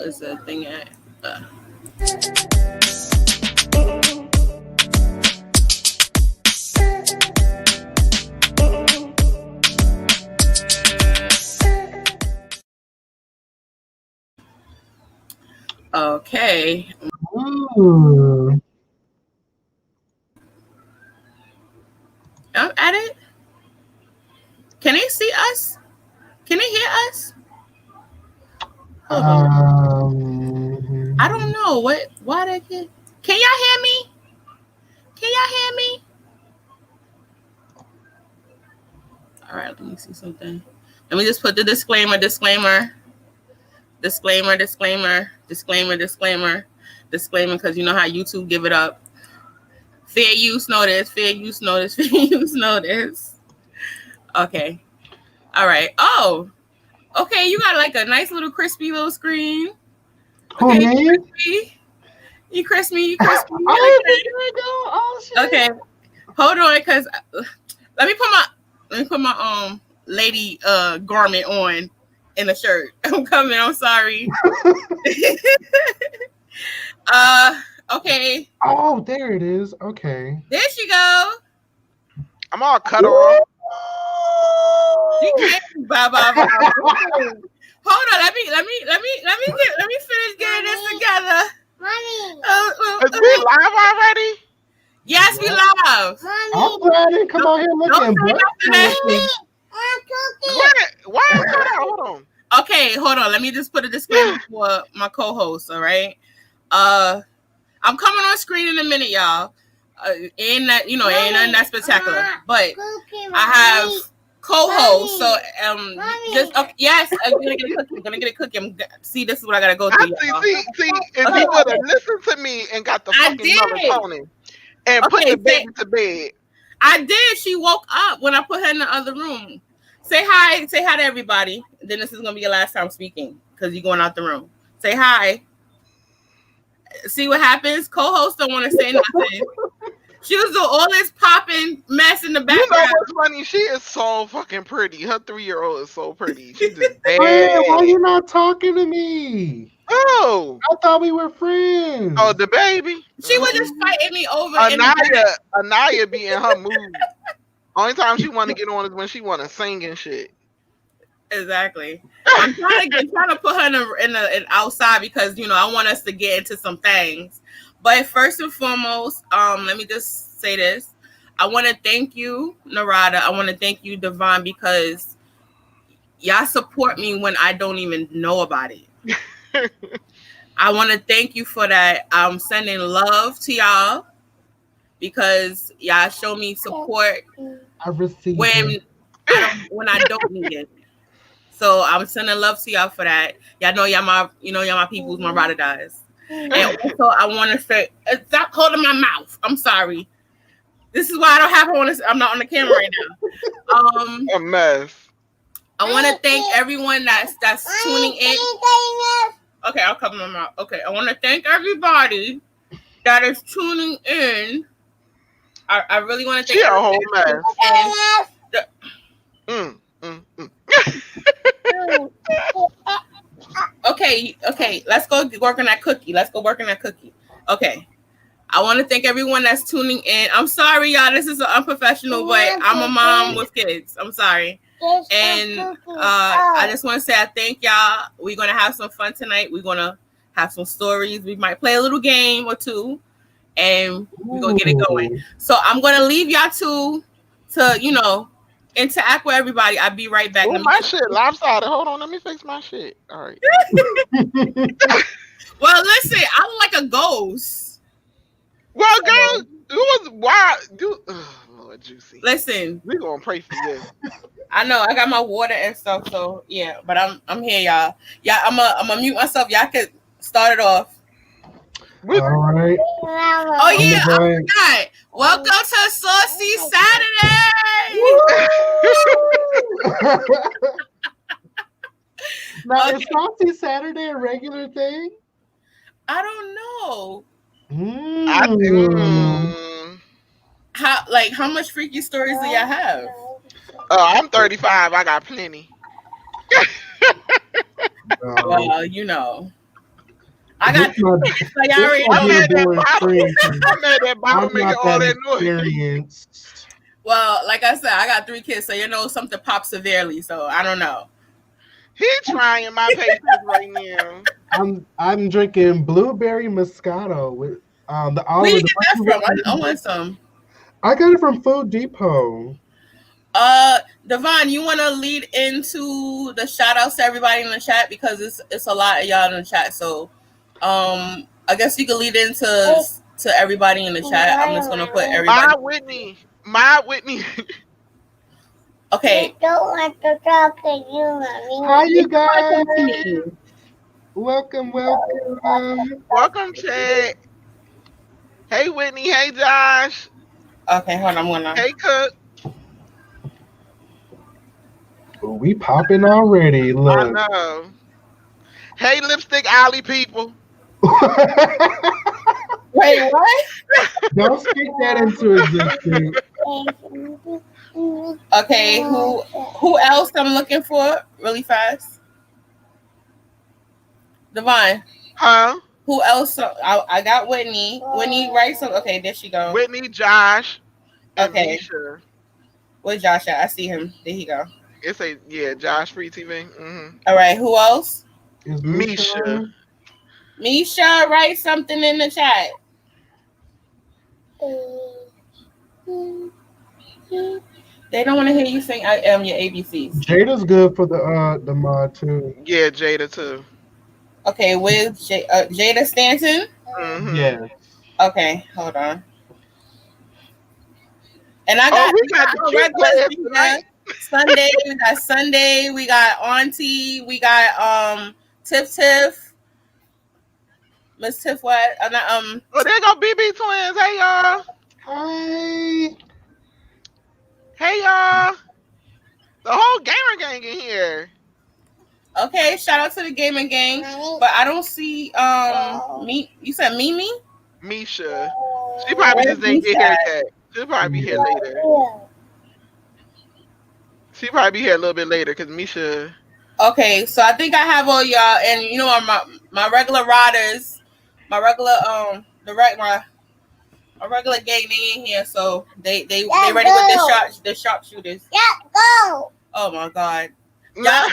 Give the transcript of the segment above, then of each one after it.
is a thing at. Okay. Ooh. I'm at it. Can they see us? Can they hear us? Hold on. I don't know why they can. Can y'all hear me? Can y'all hear me? All right, let me see something. Let me just put the disclaimer, because you know how YouTube give it up. Fair use notice. Okay. All right. Oh, okay. You got like a nice little crispy little screen. Okay, you crispy. Okay. Hold on, because let me put my lady garment on in a shirt. I'm coming. I'm sorry. Okay. Oh, there it is. Okay. There she go. I'm all cut off. You can't. Hold on. Let me finish getting this together. Is we live already? Yes, we live. I'm ready. Come on here, look at Why? Hold on. Okay, hold on. Let me just put a disclaimer for my co-host. All right. I'm coming on screen in a minute, y'all. Ain't nothing that spectacular, but I have co-host. So yes, I'm gonna get a cookie. See, this is what I gotta go through. See, if you would have listened to me and got the fucking melatonin and put the baby to bed. I did. She woke up when I put her in the other room. Say hi to everybody. Then this is gonna be your last time speaking because you're going out the room. Say hi. See what happens. Co-host don't want to say nothing. She was doing all this popping mess in the background. You know what's funny? She is so fucking pretty. Her 3-year-old is so pretty. She's just bad. Hey, why you not talking to me? Oh, I thought we were friends. Oh, the baby. She was just fighting me over. Anaya be in her mood. Only time she want to get on is when she want to sing and shit. Exactly. I'm trying to put her in outside because I want us to get into some things. But first and foremost, let me just say this. I want to thank you, Narada. I want to thank you, Devon, because y'all support me when I don't even know about it. I want to thank you for that. I'm sending love to y'all because y'all show me support when I don't need it. So I'm sending love to y'all for that. Y'all know y'all my peoples, my ride or dies. And also I want to say, stop holding my mouth. I'm sorry. This is why I don't have her on this. I'm not on the camera right now. A mess. I want to thank everyone that's tuning in. Okay, I'll cover my mouth. Okay, I want to thank everybody that is tuning in. I really want to thank. She a whole mess. Okay. Let's go work on that cookie. Okay. I want to thank everyone that's tuning in. I'm sorry, y'all. This is unprofessional, but I'm a mom with kids. I'm sorry. And I just want to say I thank y'all. We're going to have some fun tonight. We're going to have some stories. We might play a little game or two. And we're going to get it going. So I'm going to leave y'all to interact with everybody. I'll be right back. My shit lopsided. Hold on, let me fix my shit. All right. Well, listen, I look like a ghost. Well, girl, Lord Juicy. Listen, we gonna pray for you. I know I got my water and stuff, so yeah. But I'm here, y'all. Yeah, I'm a mute myself. Y'all could start it off. All right. Oh yeah, I forgot. Welcome to Saucy Saturday. Now, is Saucy Saturday a regular thing? I don't know. How much freaky stories do y'all have? I'm 35. I got plenty. Well, I got This my, 3 kids, so y'all this already might know. be a I'm mad boring stream. I'm mad that bottle I'm making not all that that noise. experienced. Well, like I said, I got 3 kids, so you know something popped severely. So I don't know. He trying my patience right now. I'm drinking blueberry Moscato with the Where olive. you get that from? I want some. I got it from Food Depot. Devon, you want to lead into the shout outs to everybody in the chat because it's a lot of y'all in the chat. So, I guess you can lead into to everybody in the chat. I'm just gonna put everybody. My Whitney. Okay. I don't want to talk to you, Mommy. Hi, you guys. Welcome. Welcome, Chad. Hey, Whitney. Hey, Josh. Okay, hold on. Hey, Cook. We popping already. Look. I know. Hey, Lipstick Alley people. Wait, what? Don't speak that into existence. Okay, who else I'm looking for really fast? Devon. Huh? Who else? I got Whitney. Whitney, right? So okay, there she go. Whitney, Josh, and Okay. Misha. Where's Josh at? I see him. There he go. It's Josh Free TV. Mm-hmm. All right, who else? Is Misha. Misha, write something in the chat. They don't want to hear you sing I am your ABCs. Jada's good for the mod too. Yeah, Jada too. Okay, with Jada Stanton? Mm-hmm. Yeah. Okay, hold on. And I got, we got the regular tonight. Sunday, we got Auntie, we got Tiff, Miss Tiff what? Oh, there go BB Twins. Hey y'all. Hi. Hey y'all. The whole gamer gang in here. Okay, shout out to the gaming gang. But I don't see me. You said Mimi? Misha. She probably just didn't get here yet. She'll probably be here later. She probably be here a little bit later because Misha. Okay, so I think I have all y'all, and you know my regular riders, my regular my regular gang, they in here, so they ready with the sharpshooters. Yeah, go. Oh my God, y'all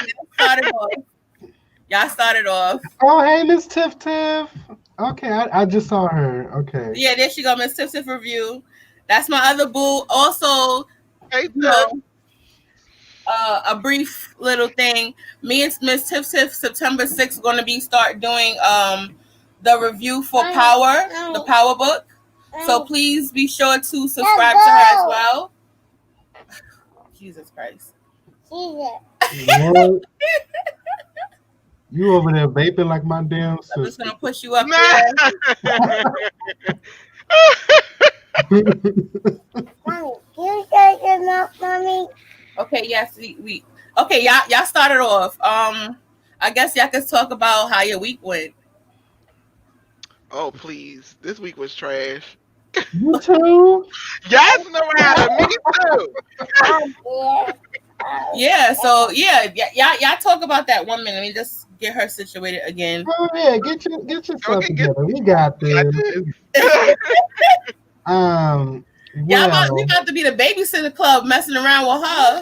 started off. Oh, hey, Miss Tiff. Okay, I just saw her. Okay. Yeah, there she go, Miss Tiff Review. That's my other boo. Also, hey, a brief little thing. Me and Miss Tiff September 6th going to be start doing the review for the Power book. So please be sure to subscribe to her as well. Jesus Christ. What? You over there vaping like my damn sister. I'm just gonna push you up there. Mommy, you shut your mouth, Mommy. Okay, yes, we okay, y'all started off. I guess y'all can talk about how your week went. Oh please. This week was trash. You too? Yes, Narada, me too. Yeah, so y'all talk about that 1 minute. Let me just get her situated again. Oh yeah, get yourself together. We got this. We about to be the babysitter club messing around with her.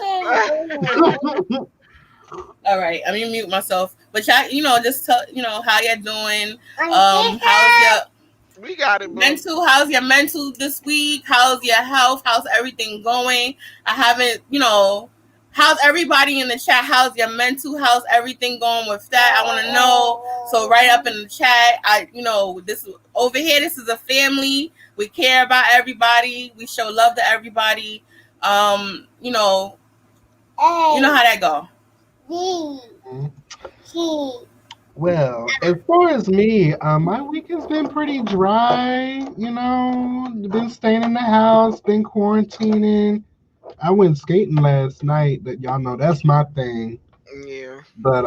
All right, I'm gonna mute myself. But y'all, just tell how you're doing. How's we got it, bro. How's your mental this week? How's your health? How's everything going? I haven't, how's everybody in the chat? How's your mental? How's everything going with that? I want to know. So write up in the chat. This over here, this is a family. We care about everybody. We show love to everybody. You know how that go. Well, as far as me, my week has been pretty dry. Been staying in the house, been quarantining. I went skating last night. That y'all know that's my thing. Yeah. But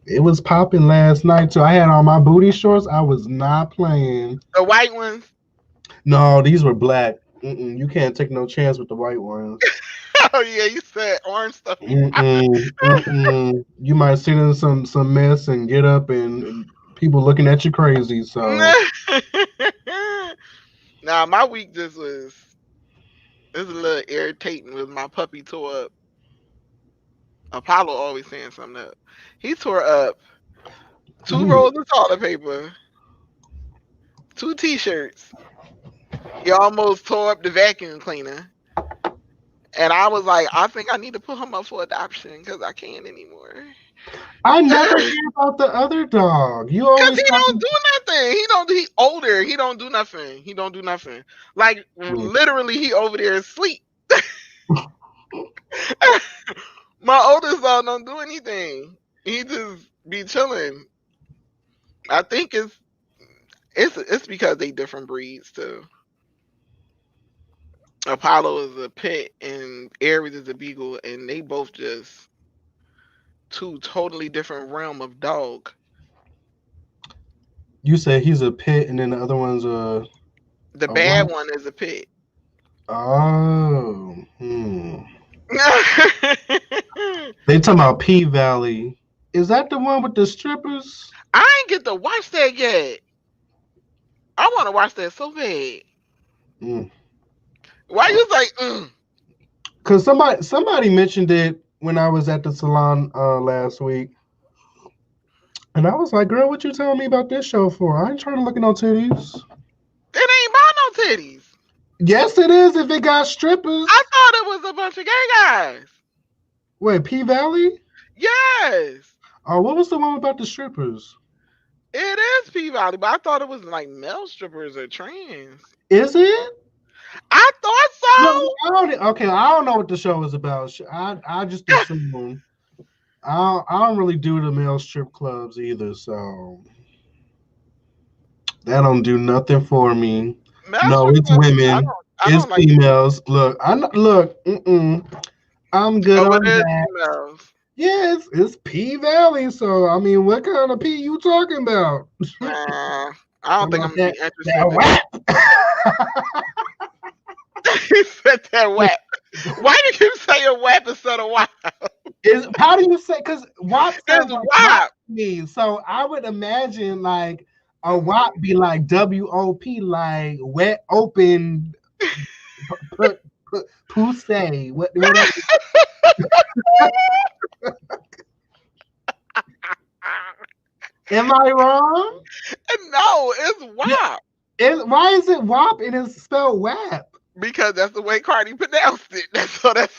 it was popping last night too. I had on my booty shorts. I was not playing. The white ones? No, these were black. You can't take no chance with the white ones. Oh yeah, you said orange stuff. You might sit in some mess and get up and people looking at you crazy. So Now my week just was a little irritating with my puppy tore up. Apollo always saying something up. He tore up 2 rolls of toilet paper, 2 t-shirts. He almost tore up the vacuum cleaner. And I was like, I think I need to put him up for adoption because I can't anymore. I never hear about the other dog. You always Because he don't do nothing. He older. He don't do nothing. Like literally he over there asleep. My oldest son don't do anything. He just be chilling. I think it's because they different breeds too. Apollo is a pit and Aries is a beagle, and they both just 2 totally different realm of dog. You say he's a pit, and then the other one's a. The bad one is a pit. Oh. They talking about P Valley. Is that the one with the strippers? I ain't get to watch that yet. I want to watch that so bad. Why you like? Because somebody mentioned it when I was at the salon last week, and I was like, "Girl, what you telling me about this show for? I ain't trying to look at no titties." It ain't about no titties. Yes, it is. If it got strippers, I thought it was a bunch of gay guys. Wait, P Valley? Yes. Oh, what was the one about the strippers? It is P Valley, but I thought it was like male strippers or trans. Is it? I thought so. No, I don't know what the show is about. I just assume. I don't really do the male strip clubs either, so that don't do nothing for me. No, it's women. It's like females. Look, I'm good on that. Females. Yeah, it's P Valley. So I mean, what kind of P you talking about? I don't think I'm gonna be interested. He said that WAP. Why do you say a WAP instead of WAP? How do you say? Because WAP is WAP. Mean. So I would imagine like a WAP be like WOP, like wet open. Pussy. What? Am I wrong? No, it's WAP. Why is it WAP and it's spelled WAP? Because that's the way Cardi pronounced it. That's what it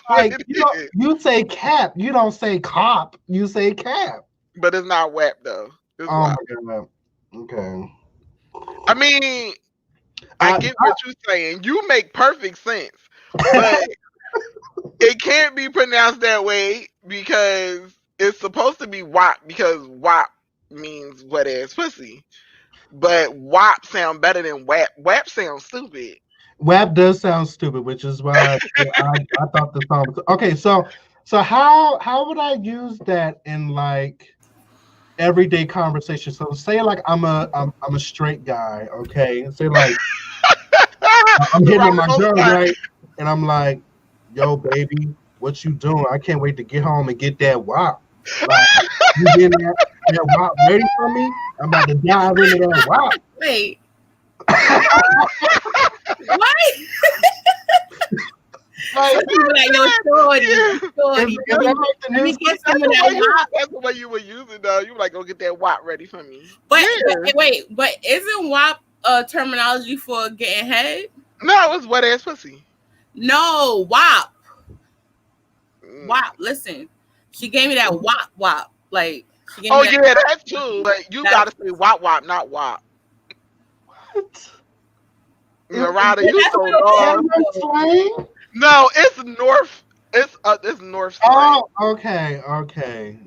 is. You say cap. You don't say cop. You say cap. But it's not WAP though. It's WAP. My God. Okay. I mean, I get what you're saying. You make perfect sense. But it can't be pronounced that way because it's supposed to be WAP because WAP means wet ass pussy. But WAP sound better than WAP. WAP sounds stupid. WAP does sound stupid, which is why I thought the song was okay. So how would I use that in like everyday conversation? So say like I'm a straight guy, okay? Say like I'm hitting on my girl, right? And I'm like, yo, baby, what you doing? I can't wait to get home and get that WAP. Like, you getting that WAP ready for me? I'm about to dive into that WAP. Wait. What? Like, shorty. That's the way you were using though. You were like, go get that WAP ready for me. But isn't WAP a terminology for getting head? No, it's wet ass pussy. No, WAP. WAP. Listen, she gave me that WAP. Like, she gave me that. That's too. But you gotta say WAP, not WAP. What? Marada, you so wrong. No, it's North. It's North. Oh, okay.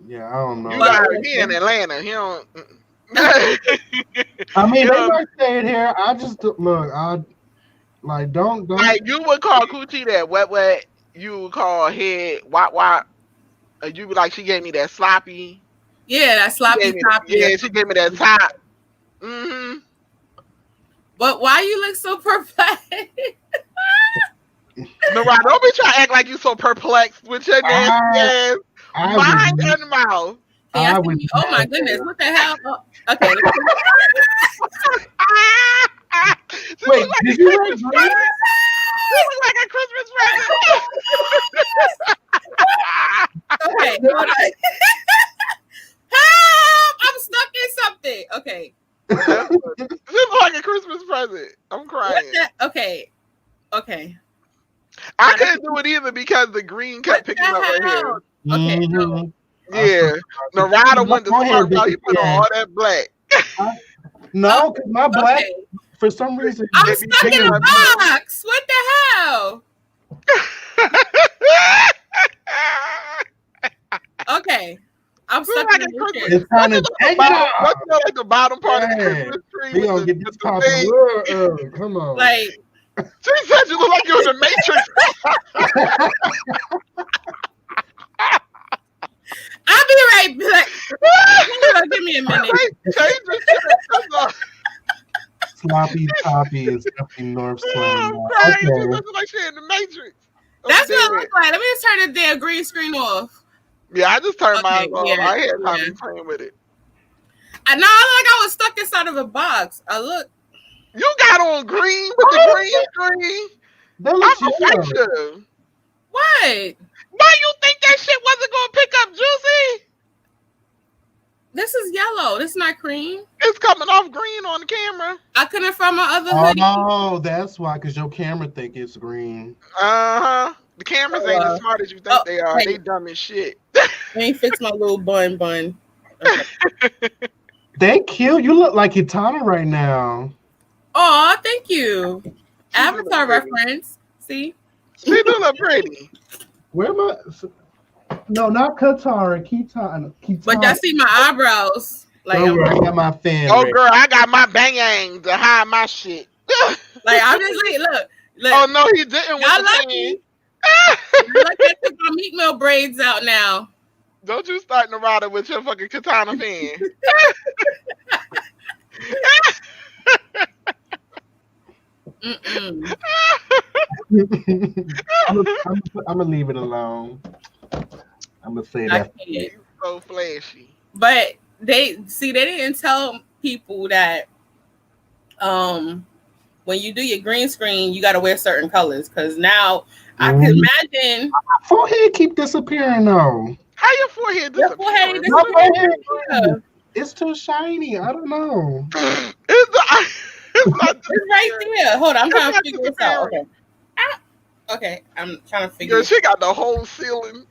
Yeah, I don't know. You got he in Atlanta. He don't. I mean, they might say it here. I just look. I like don't. Like you would call coochie that wet. You would call head WAP. You be like, she gave me that sloppy. Yeah, that sloppy top. Yeah, she gave me that top. Mm-hmm. But why you look so perplexed? Mariah, don't be trying to act like you so perplexed with your nasty ass mind and mouth. Can y'all I see would me? Oh my never. goodness, what the hell? Oh, okay. She Wait, look like did a you wear Christmas green? present. She look like a Christmas present. Okay, hold on. Help! I'm stuck in something. Okay. She look like a Christmas present. I'm What crying. the? Okay. Okay. I couldn't do it either because the green kept What the picking up right here. hell? Okay, no. Mhm. Yeah. Narada went to Go ahead, smart out. He put on yeah. all that black. No, because my black, Okay. for some reason, I'm It be stuck in picking a up too. box. What the hell? Okay. I'm Look stuck like in a the Christmas. matrix. it's time to take it off. What's like the bottom part of the Yeah. Christmas tree We with gonna the, get with this the popping thing? real come on. Like, She said you look like you're in the Matrix. I'll be right back. Give me a minute. Change the shirt. Sloppy Toppy is definitely North Slam. I'm now. crying. She Okay. looks like she in the Matrix. That's what it looks like. Let me just turn the damn green screen off. Yeah, I just turned mine off. Yeah, I had time yeah. to be playing with it. I know, I was stuck inside of a box. I look. You got on green with the green screen. That I'm looks a you. What? Why you think that shit wasn't gonna pick up Juicy? This is yellow. This is not cream. It's coming off green on the camera. I couldn't find my other hoodie. Oh, that's why, because your camera think it's green. Uh-huh. The cameras ain't as smart as you think they are. Hey. They dumb as shit. Let me fix my little bun. Okay. They cute. You look like Kitana right now. Oh, thank you. She Avatar do look pretty. reference. See? She do look pretty. Where am I? No, not Katara. Kitana. But y'all see my eyebrows. Like, Don't worry, I got my fan. Oh, ready. girl, I got my bang to hide my shit. like I'm just like, look. Oh, no, he didn't. With Y'all the lucky. fan. Look, I took my meat meal braids out now. Don't you start Narada with your fucking katana fan. Mm-mm. I'm gonna leave it alone. I'm gonna say I that. can't. So flashy. But they didn't tell people that when you do your green screen, you got to wear certain colors. Because now I can imagine Forehead keep disappearing though. How your forehead disappearing? My forehead, it's too shiny. I don't know. It's right there. Hold on, I'm trying to figure this out. Okay. Okay, I'm trying to figure. Yeah, she got the whole ceiling.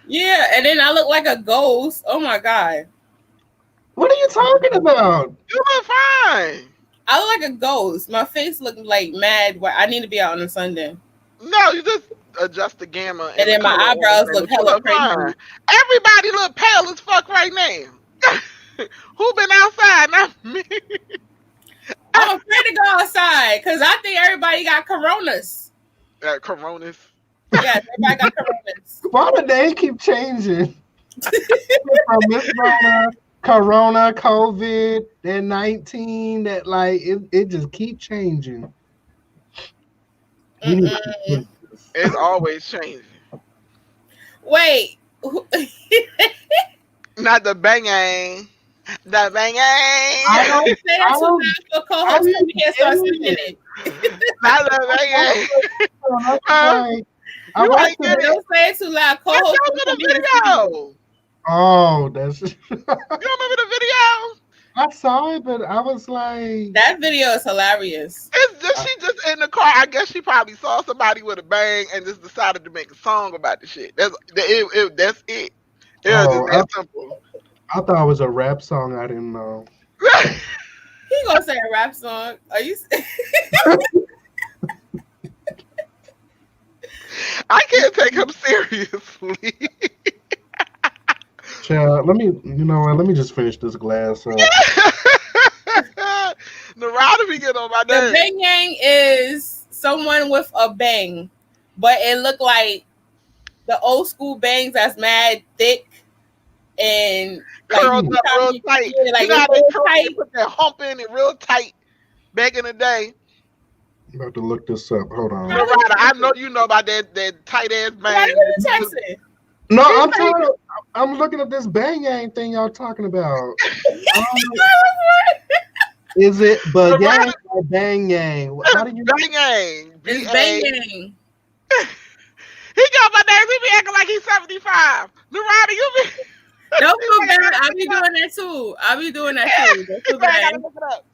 Yeah, and then I look like a ghost. Oh my god. What are you talking about? You look fine. I look like a ghost. My face look like mad. I need to be out on a Sunday. No, you just adjust the gamma. And then my eyebrows look hella crazy. Fine. Everybody look pale as fuck right now. Who been outside? Not me. I'm afraid to go outside because I think everybody got coronas. Coronas. Yeah, everybody got coronas. Why the names keep changing? From Miss Corona, COVID, then 19, that like it just keep changing. It's always changing. Wait. Not the banging. The banging. I don't say that too loud for co-host. We can't start singing it. Not the banging. I don't say it too loud. Co-host. The video. Oh, that's. You remember the video? I saw it, but I was like, that video is hilarious. It's just she just in the car. I guess she probably saw somebody with a bang and just decided to make a song about the shit. That's it. That's it. It was just that simple. I thought it was a rap song. I didn't know. He gonna say a rap song? Are you? I can't take him seriously. Child, let me just finish this glass up. Narada be getting on my nerves. The bang yang is someone with a bang, but it looked like the old school bangs that's mad thick and like, curled up real tight. Yeah, like you know how they put that hump in it real tight back in the day. I'm about to look this up. Hold on. Narada, I know you know about that tight ass Why bang. you texting? No, I'm looking at this bang yang thing y'all talking about. Is it yang or bang yang? How do you? Bang yang. It's B-A. banging. He got my names. He be acting like he's 75. Narada, you be. Don't feel bad. I be doing that too. Don't feel bad. Look it up.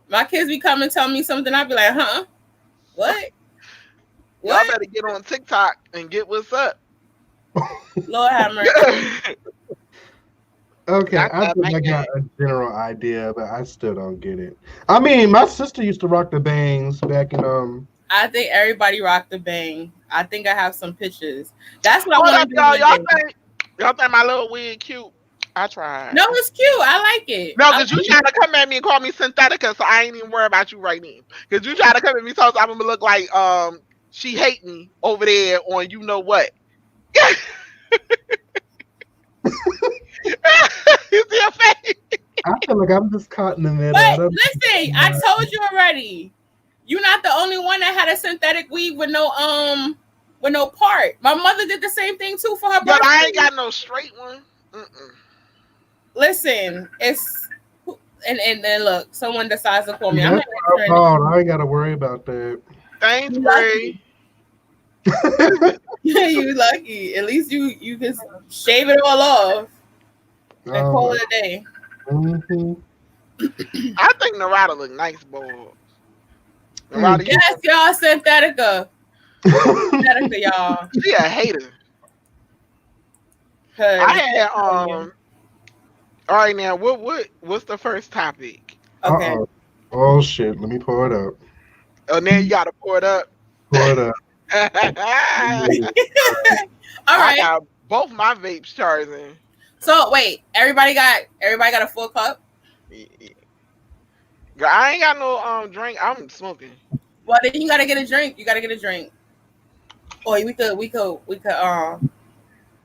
My kids be coming tell me something. I be like, huh? What? Y'all better get on TikTok and get what's up. Lord have mercy. Okay, I think I got a general idea, but I still don't get it. I mean, my sister used to rock the bangs back in I think everybody rocked the bang. I think I have some pictures. That's what I want to do. Y'all think my little wig cute? I tried. No, it's cute. I like it. No, because you trying to come at me and call me Synthetica, so I ain't even worried about you right now. Because you trying to come at me, so I'm gonna look like she hate me over there on you know what. You see her face? I feel like I'm just caught in the middle. But listen, I told you already. You're not the only one that had a synthetic weave with no part. My mother did the same thing too for her birthday. But I ain't got no straight one. Listen, it's and then look, someone decides to call me. Yeah, I ain't gotta worry about that. Thanks, Ray. You lucky. At least you can shave it all off and call it a day. Mm-hmm. I think Narada look nice, boy. Yes, y'all, Synthetica. Synthetica, y'all. She a hater. I had all right, now what's the first topic? Okay. Oh shit, let me pour it up. Oh, now you gotta pour it up. Pour it up. All right. I got both my vapes charging. So wait, everybody got a full cup? Girl, I ain't got no drink. I'm smoking. Well, then you gotta get a drink. Or we could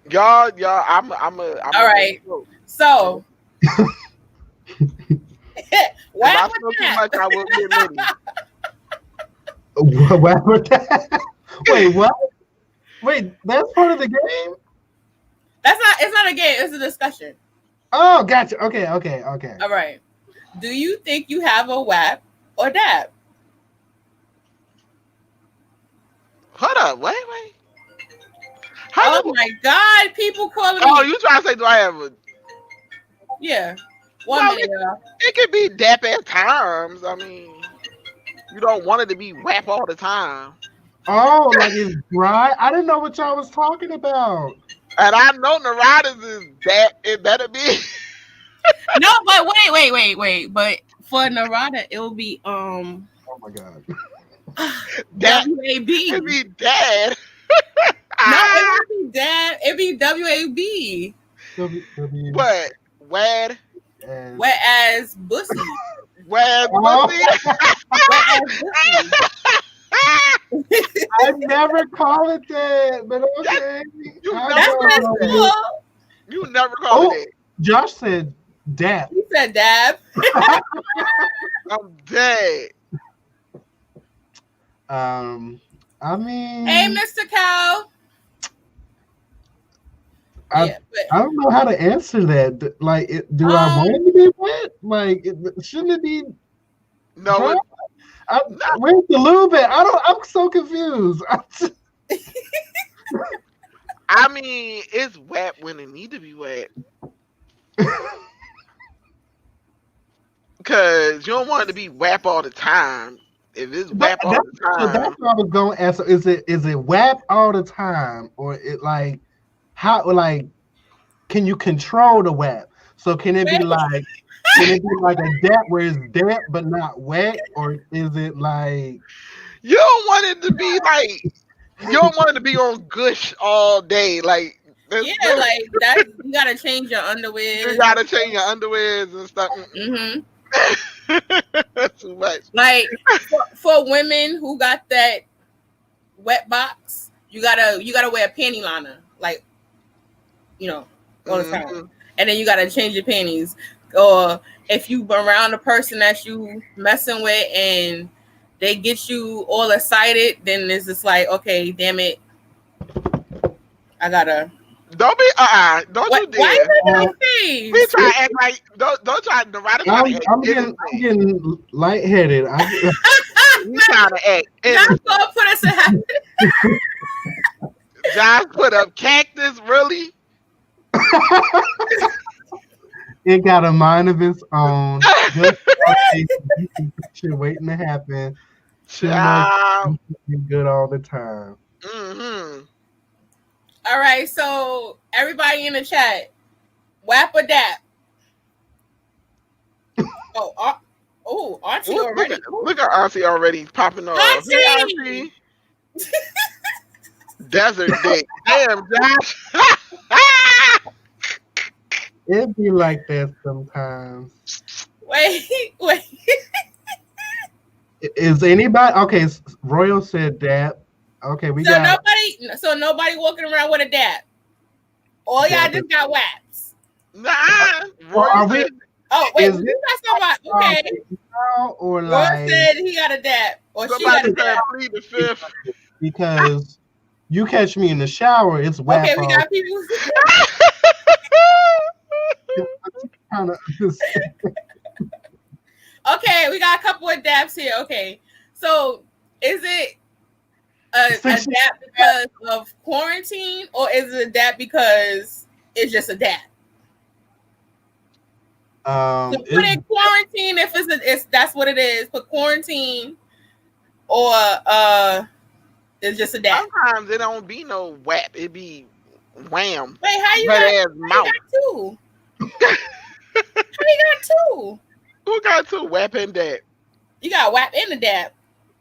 Y'all, I'm all right. So what I smoke too much, I will get ready. What was that? Wait, what? Wait, that's part of the game? It's not a game, it's a discussion. Oh, gotcha. Okay. All right. Do you think you have a WAP or DAP? Hold up, wait. Oh my God, people calling me. Oh, you trying to say do I have a? Yeah. One minute. It could be DAP at times. I mean, you don't want it to be WAP all the time. Oh, like it's dry? I didn't know what y'all was talking about. And I know Narada's is DAP. It better be. No, but wait. But for Narada, it'll be Oh my God. WAB. It'd be dad. No, it would be dad. It'd be WAB. What? Wad? Wet as bussy. Wad bussy? Wet as bussy. I never call it that, but okay. You never call it that. Josh said dab. He said dab. I'm dead. I mean, hey, Mr. Cow. I don't know how to answer that. Like, do I want it to be wet? Like, shouldn't it be? No. Where's the lube at? I'm so confused. I mean, it's wet when it need to be wet. Because you don't want it to be WAP all the time. If it's WAP all the time, that's what I was going to ask. Is it WAP all the time, or it like how can you control the WAP? So can it be like a DAP where it's damp but not wet, or is it like you don't want it to be like you don't want it to be on gush all day, like. Like that. You gotta change your underwear. You gotta change your underwears and stuff. Too much. Like for women who got that wet box, you gotta wear a panty liner, like all the time, and then you gotta change your panties. Or if you around a person that you messing with and they get you all excited, then it's just like, okay, damn it, I gotta. Don't be don't What? you Why dare. you making We face? try to act like don't try to erotic I'm, act I'm innocent. getting lightheaded. We trying to act Josh innocent. gonna put us in happy. Josh put up cactus, really? It got a mind of its own. Just shit waiting to happen. Too much Child. good all the time. Mm-hmm. All right, so everybody in the chat, WAP or DAP? Oh, Auntie already. Look at Auntie already popping off. Auntie! Hey, Auntie. Desert dick. Damn, Josh. It be like that sometimes. Wait. Is anybody okay? Royal said that. Okay, we got Nobody walking around with a DAP. All y'all just got WAPs. Nah. Are we? Oh wait, Is you got somebody? Okay. Or Roy like said he got a DAP, or she somebody got a DAP. plead the fifth. Because you catch me in the shower, it's WAP. Okay, we got people. Kind of. Okay, we got a couple of daps here. Okay, so is it a dap because of quarantine, or is it a dap because it's just a dap? So put in quarantine if it's that's what it is. Put quarantine, or it's just a dap. Sometimes it don't be no WAP. It be wham. Wait, how you got two? How you got two? Who got two? WAP and DAP. You got WAP and the dap.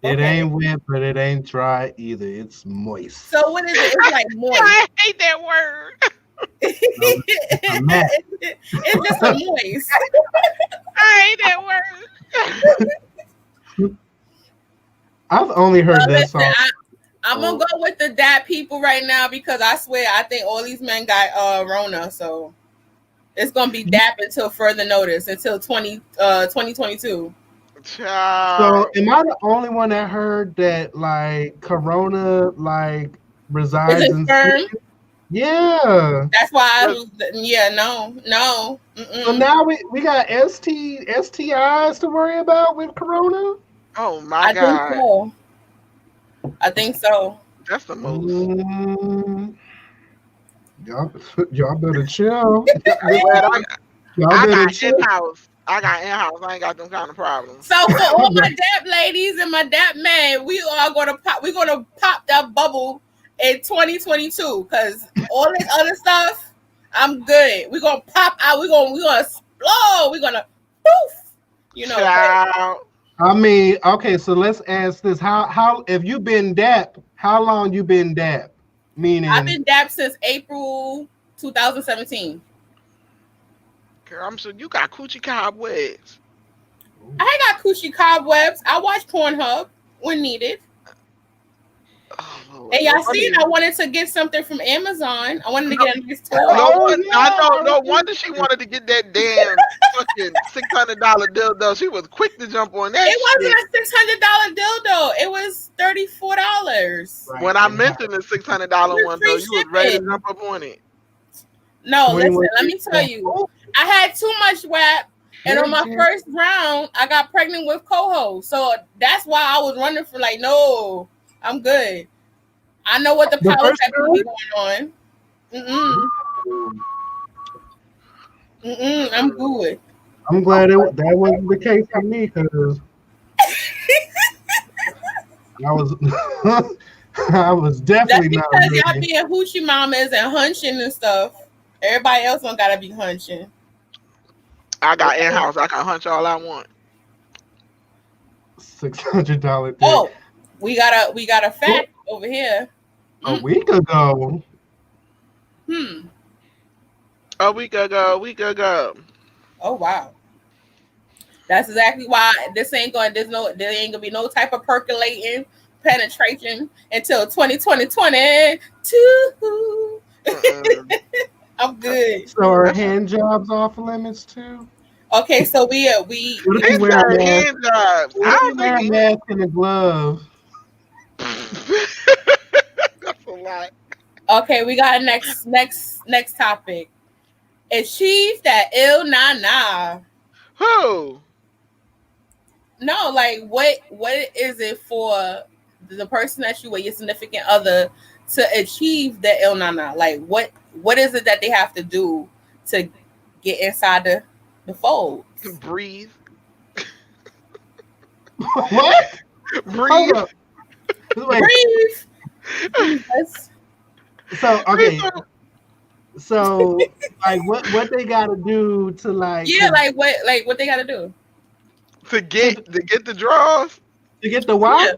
It ain't wet, but it ain't dry either. It's moist. So what is it? It's like moist. I hate that word. It's just a moist. I hate that word. I've only heard that song. I'm gonna go with the dap people right now because I swear I think all these men got Rona, so it's gonna be dap until further notice until 2022. Child. So am I the only one that heard that like Corona like resides in sperm? Yeah. That's why no. So now we got STIs to worry about with Corona? Oh my God. I think so. That's the most. Y'all better chill. I got in-house. I ain't got them kind of problems. So for all my dap ladies and my dap men, we are gonna pop that bubble in 2022 because all this other stuff, I'm good. We're gonna pop out. We're gonna explode. We're gonna poof. You know. Child. I mean, okay, so let's ask this: How if you been dap? How long you been dap? Meaning, I've been dap since April 2017. Girl, I'm sure you got coochie cobwebs. I got coochie cobwebs. I watch Pornhub when needed. Oh, and y'all seen I wanted to get something from Amazon. I wanted to get a nice toy. No wonder she wanted to get that damn fucking $600 dildo. She was quick to jump on that. It wasn't a $600 dildo. It was $34. Right. When I mentioned the $600 one, though, you was ready to jump up on it. No, listen, let me tell you. I had too much WAP, and on my first round, I got pregnant with Coho. So that's why I was running for no, I'm good. I know what the powers that be going on. I'm good. I'm glad that wasn't the case for me because I was definitely not because ready. y'all being hoochie mamas and hunching and stuff. Everybody else don't gotta be hunching. I got in-house. I can hunch all I want. $600. Oh, we got a fact over here. A week ago. A week ago. Oh wow. That's exactly why there ain't gonna be no type of percolating penetration until 2022. I'm good. So are hand jobs off limits too? Okay, so we What if He you wear a said mask? hand jobs. What I if you don't wear a think mask and a glove? that's a lot. okay, we got a next topic. Achieve that ill nah. Who? No, like what is it for the person that you with your significant other to achieve that ill nah? Like what is it that they have to do to get inside the fold? Breathe. What? Hold Breathe. up. Wait. Breathe. So okay. So like, what they got to do to Yeah, like what they got to do to get the draws. to get the what? Yeah.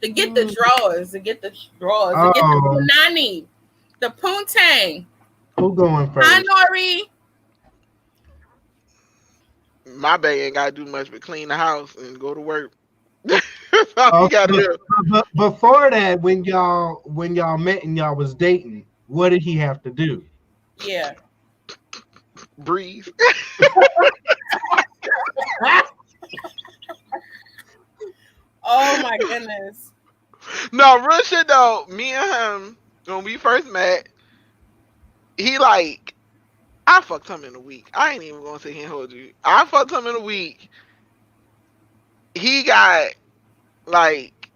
To get the drawers, to get the Oh. punani, the poontang. Who going first? Hi, Nori. My bae ain't gotta do much but clean the house and go to work. That's all you gotta do. But before that, when y'all met and y'all was dating, what did he have to do? Yeah. Breathe. Oh my goodness. No, real shit though. Me and him, when we first met, he like, I fucked him in a week. I ain't even gonna sit here and hold you. I fucked him in a week. He got like,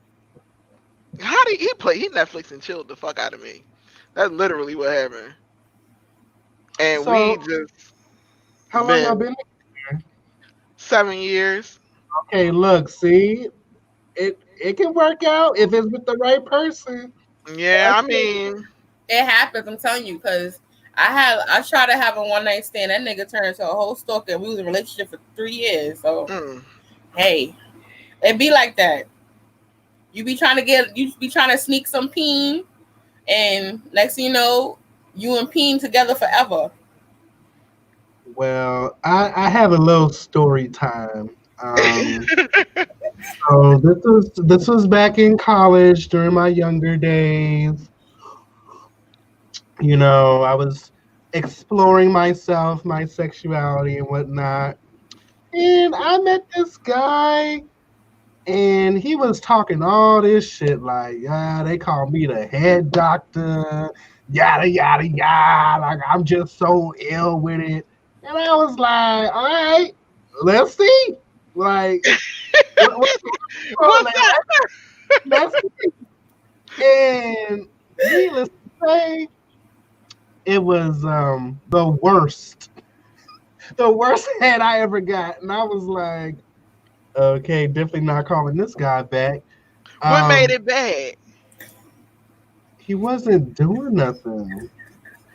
how did he play? He Netflix and chilled the fuck out of me. That's literally what happened. And So, we just how long y'all been? 7 years. Okay, look, see, it can work out if it's with the right person. Yeah, I mean, it happens. I'm telling you, because I tried to have a one night stand. That nigga turned into a whole stalker. We was in a relationship for 3 years. So hey, it be like that. You be trying to sneak some peen, and next thing you know, you and peen together forever. Well, I have a little story time. So this was back in college during my younger days. You know, I was exploring myself, my sexuality and whatnot. And I met this guy, and he was talking all this shit like, yeah, they call me the head doctor, yada, yada, yada. Like, I'm just so ill with it. And I was like, all right, let's see. Like, what's that? Let's see. And needless to say, it was the worst head I ever got. And I was like, okay, definitely not calling this guy back. What made it bad? He wasn't doing nothing.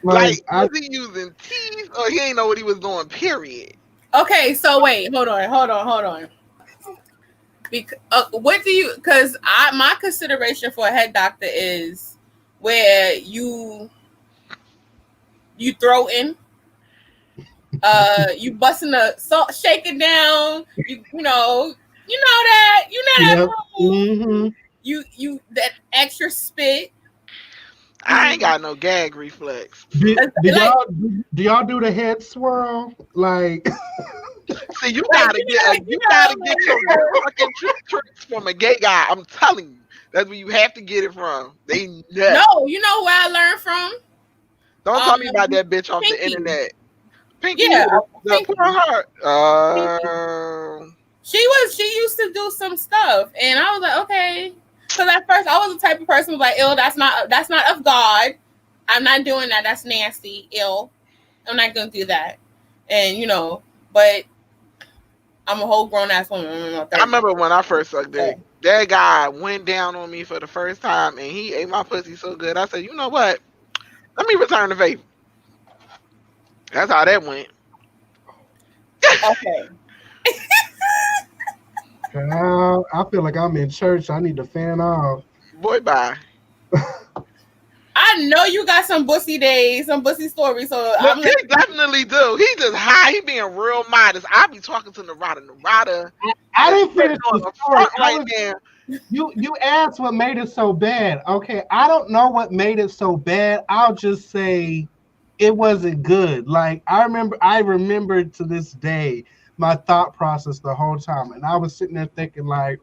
Like was he using teeth or he ain't know what he was doing, period? Okay, so wait, hold on. What do you? Because my consideration for a head doctor is where you throw in, you busting the salt shaker down. You know that Yep. Mm-hmm. You that extra spit. I ain't got no gag reflex. Do y'all do the head swirl? Like, see, you gotta get your fucking tricks from a gay guy. I'm telling you, that's where you have to get it from. They nuts. No, you know where I learned from. Don't tell me about that bitch off the internet. Pinky, yeah, Pinky. She used to do some stuff, and I was like, okay. Because at first I was the type of person who was like, ill, that's not of God. I'm not doing that. That's nasty. Ill. I'm not gonna do that. And but I'm a whole grown ass woman. I remember when I first sucked dick. That guy went down on me for the first time, and he ate my pussy so good. I said, you know what? Let me return the favor. That's how that went. Okay. I feel like I'm in church. I need to fan off. Boy, bye. I know you got some bussy days, some bussy stories. So he definitely do. He just high. He being real modest. I be talking to Narada. I didn't finish the story. Right there. You asked what made it so bad. Okay, I don't know what made it so bad. I'll just say it wasn't good. Like I remember to this day my thought process the whole time, and I was sitting there thinking like,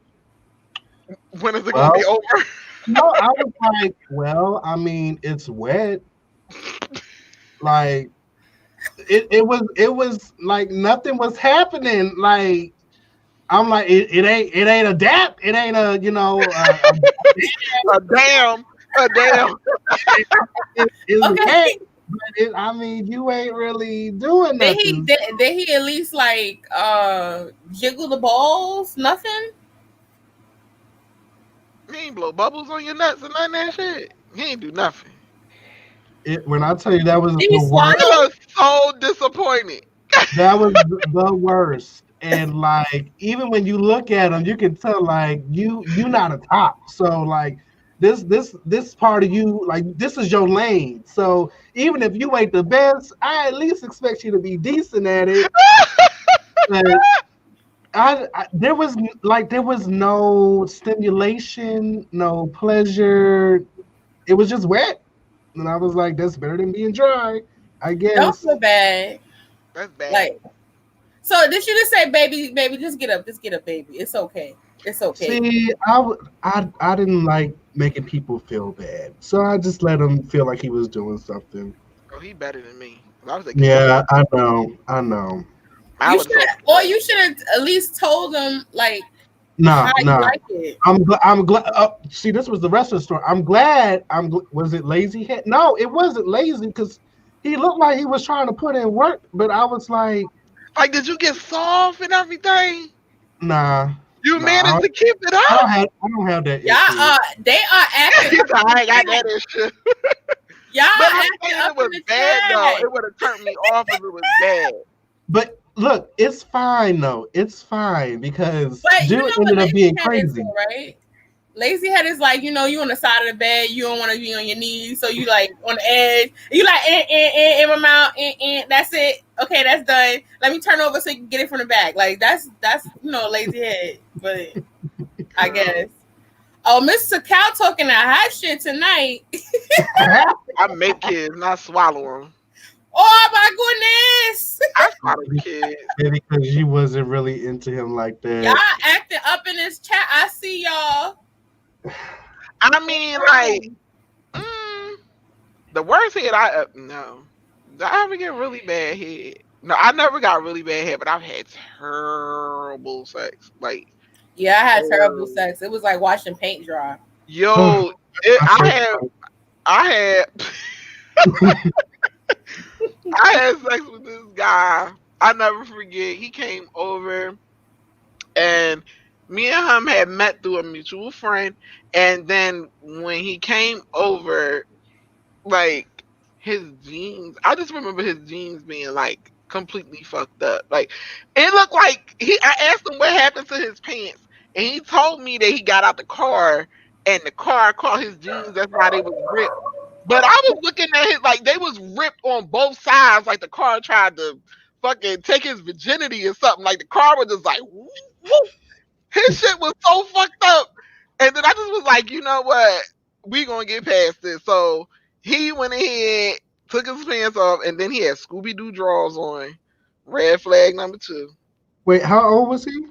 When is it gonna be well, over? no, I was like, well, I mean, it's wet. Like it was like nothing was happening. Like I'm like, it ain't a dap. It ain't a A damn. it's Okay. wet. But I mean, you ain't really doing nothing. Did he at least like jiggle the balls? Nothing. He ain't blow bubbles on your nuts and none of that shit. He ain't do nothing. When I tell you that was Did he the swallow? worst, I was so disappointed. that was the worst. And like even when you look at him, you can tell like you not a top. So like this part of you, like this is your lane. So even if you ain't the best, I at least expect you to be decent at it. But there was no stimulation, no pleasure. It was just wet, and I was like, that's better than being dry, I Don't guess. feel bad. That's bad. Like, so did you just say, baby, just get up, baby. It's okay. It's okay. See, I didn't like making people feel bad, so I just let him feel like he was doing something. Oh, he better than me. I was like, Yeah, I know. You should have at least told him like how you No. like it. I'm glad. See, this was the rest of the story. I'm glad. Was it lazy head? No, it wasn't lazy because he looked like he was trying to put in work. But I was like, did you get soft and everything? nah. You managed to keep it up. I don't have that issue. They are acting. I ain't got that issue. Y'all But I'm acting saying up it was in the bad chat. though. It would have turned me off if it was bad. But look, it's fine though. It's fine because But dude ended up being crazy, right? Lazy head is like, you on the side of the bed, you don't want to be on your knees, so you like on the edge. You like in my mouth, that's it. Okay, that's done. Let me turn over so you can get it from the back. Like that's lazy head. But I guess. Oh, Mr. Cow talking that hot shit tonight. I make kids, not swallow them. Oh my goodness! I swallow kids. because you wasn't really into him like that. Y'all acting up in this chat. I see y'all. I mean, like, the worst head no. Did I ever get really bad head? No, I never got really bad head, but I've had terrible sex. Like, yeah, I had terrible sex. It was like watching paint dry. Yo, I had I had sex with this guy. I never forget. He came over, and me and him had met through a mutual friend. And then when he came over, like his jeans, I just remember his jeans being like completely fucked up. Like it looked like I asked him what happened to his pants, and he told me that he got out the car and the car caught his jeans. That's why they was ripped. But I was looking at it like they was ripped on both sides. Like the car tried to fucking take his virginity or something. Like the car was just like, woo, woo. His shit was so fucked up. And then I just was like, you know what? We gonna get past this. So he went ahead, took his pants off, and then he had Scooby-Doo drawers on. Red flag number 2. Wait, how old was he?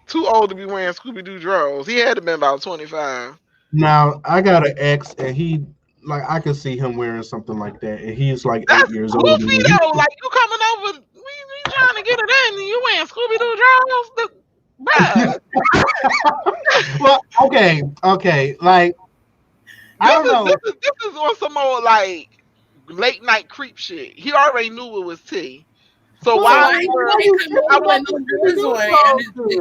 Too old to be wearing Scooby-Doo drawers. He had to been about 25. Now I got an ex, and he like I could see him wearing something like that, and he's like That's 8 years old. goofy though. Like you coming over, we trying to get it in, and you wearing Scooby-Doo drawers, bruh. Well, okay, like I don't know. This is on some more like late night creep shit. He already knew it was T. So why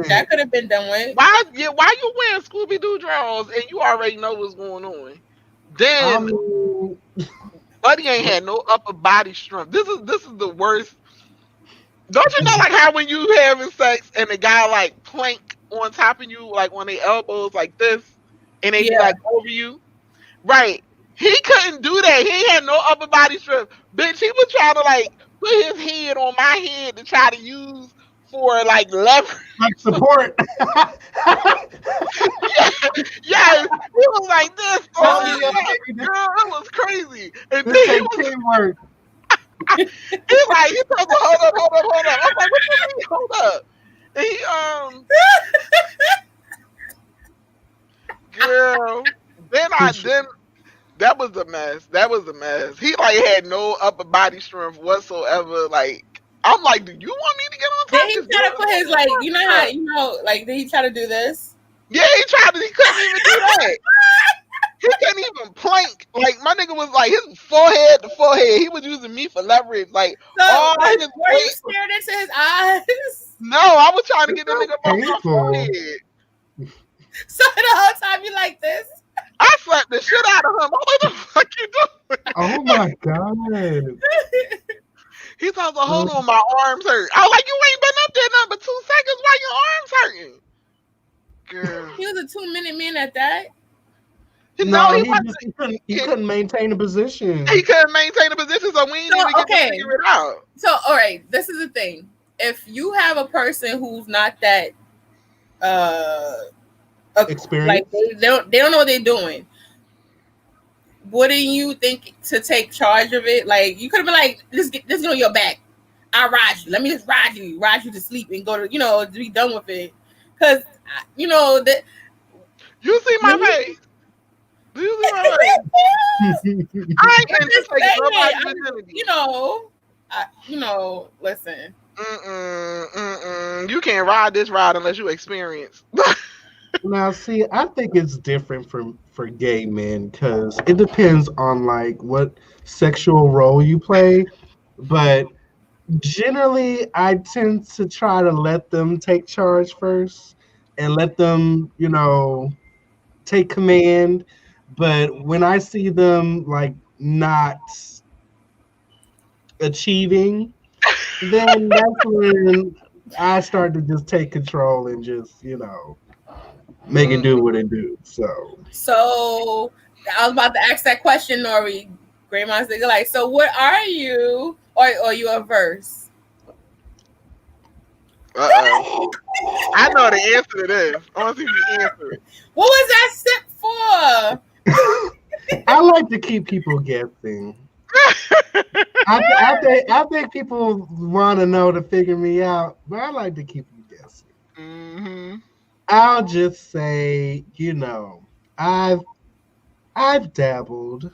that could have been done with? Why you wearing Scooby-Doo drawers and you already know what's going on? Then Buddy ain't had no upper body strength. This is the worst. Don't you know like how when you having sex and the guy like plank on top of you like on their elbows like this and they be like over you? Right. He couldn't do that. He ain't had no upper body strength. Bitch, he was trying to like put his head on my head to try to use for like leverage. Like support. Yes. He was like this. Oh, yeah. Girl, it was crazy. And then he was, He told me, hold up. I'm like, what you mean, hold up? And girl, then that was a mess. He like had no upper body strength whatsoever. Like, I'm like, do you want me to get on top? Did he try to put his like, you know how like did he try to do this? Yeah, he couldn't even do that. He couldn't even plank. Like, my nigga was like, his forehead to forehead. He was using me for leverage. Like, so, were you staring into his eyes? No, I was trying to get the nigga off my forehead. So the whole time you like this? I slapped the shit out of him. What the fuck you doing? Oh my god. He told me, hold on, my arms hurt. I was like, you ain't been up there nothing but 2 seconds. Why your arms hurting? Girl. He was a 2-minute man at that. No, he couldn't maintain the position. He couldn't maintain the position, so we didn't even get to figure it out. So, all right, this is the thing. If you have a person who's not that experience, like they don't know what they're doing, wouldn't you think to take charge of it? Like, you could have been like, let's get on your back. I'll ride you. Let me just ride you to sleep and go to, to be done with it. Because, that. You see my face. Do you see my face? I ain't been just taking nobody's virginity. Listen. You can't ride this ride unless you experience. Now, see, I think it's different for gay men because it depends on like what sexual role you play. But generally, I tend to try to let them take charge first and let them, take command. But when I see them like not achieving, then that's when I start to just take control and just, make it do what it do. So I was about to ask that question, Nori. Grandma's nigga, like, so what are you? Or are you a verse? I know the answer to this. I want to see if you answer it. What was that sip for? I like to keep people guessing. I think people want to know to figure me out, but I like to keep you guessing. Mm-hmm. I'll just say, I've dabbled.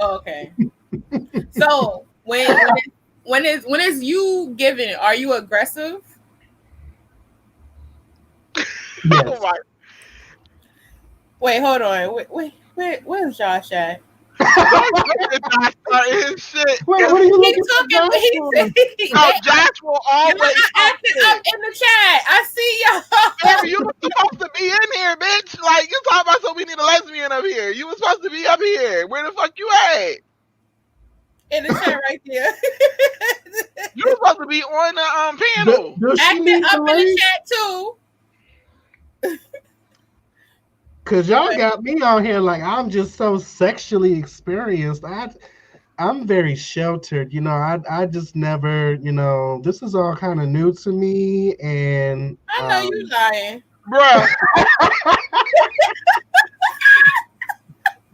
Okay. So when is you giving it? Are you aggressive? Yes. Wait, hold on. Wait, where's Josh at? His shit. Wait, what are you looking for? Josh will always I acted up in the chat. I see y'all. You were supposed to be in here, bitch. Like, you talking about, so we need a lesbian up here. You were supposed to be up here. Where the fuck you at? In the chat right there. You were supposed to be on the panel. Acting up in the chat too. Cause y'all got me on here like I'm just so sexually experienced. I'm very sheltered, I just never, this is all kind of new to me, and I know you lying, bruh.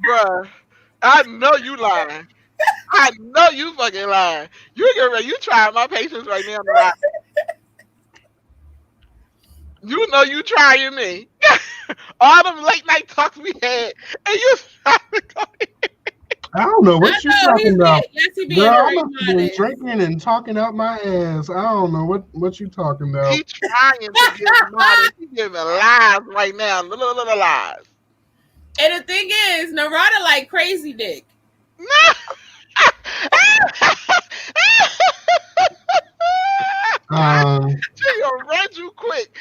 Bruh, I know you lying. I know you fucking lying. You trying my patience right now. Right? You know you trying me. All them late night talks we had, and you trying to go in. I don't know what you're talking about. Yes, he Girl, I must have been drinking and talking out my ass. I don't know what you talking about. He trying to get modest. He giving lies right now, little lies. And the thing is, Narada like crazy dick. No. She gonna run you quick.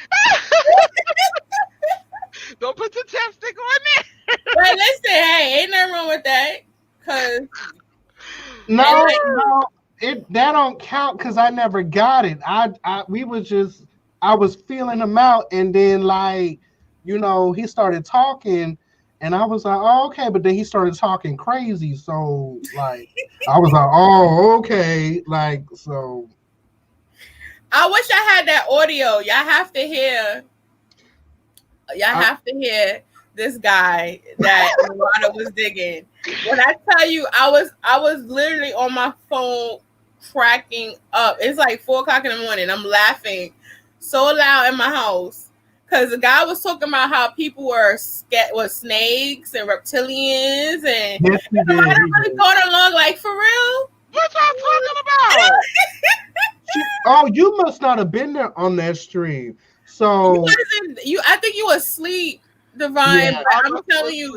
Don't put your chapstick on there. But listen, hey, ain't nothing wrong with that. Cause no, that don't count because I never got it. I was feeling him out, and then he started talking, and I was like, oh, okay, but then he started talking crazy, so I was like, oh, okay, so. I wish I had that audio. Y'all have to hear this guy that Rada was digging. When I tell you, I was literally on my phone cracking up. It's like 4:00 in the morning. I'm laughing so loud in my house because the guy was talking about how people were snakes and reptilians, and Yes, he did. Rada really going along like, for real. What y'all talking about? Oh, you must not have been there on that stream. So I think you were asleep, Divine. Yeah. But I'm telling you,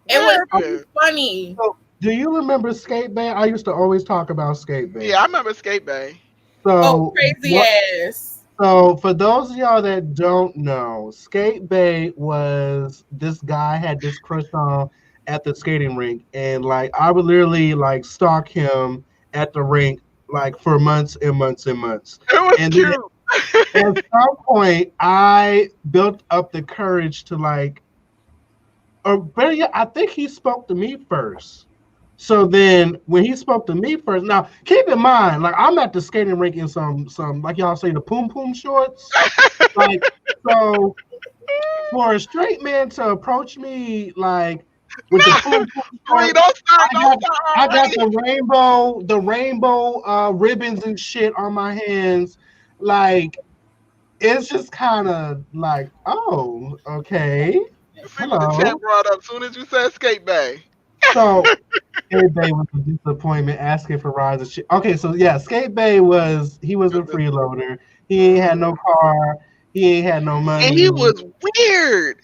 it was funny. So, do you remember Skate Bay? I used to always talk about Skate Bay. Yeah, I remember Skate Bay. So crazy ass. So for those of y'all that don't know, Skate Bay was this guy had this crush on at the skating rink, and like I would literally like stalk him at the rink like for months and months and months. It was And cute. At some point, I built up the courage to like, or better yet, I think he spoke to me first. So then when he spoke to me first, now keep in mind, like I'm at the skating rink in some like y'all say the poom poom shorts. Like so for a straight man to approach me like with the poom poom shorts, I got the rainbow ribbons and shit on my hands. Like it's just kind of like, oh, okay. Hello. The chat brought up as soon as you said Skate Bay. So Skate Bay was a disappointment asking for rides and shit. Okay, so yeah, Skate Bay was a freeloader. He ain't had no car. He ain't had no money. And he was weird.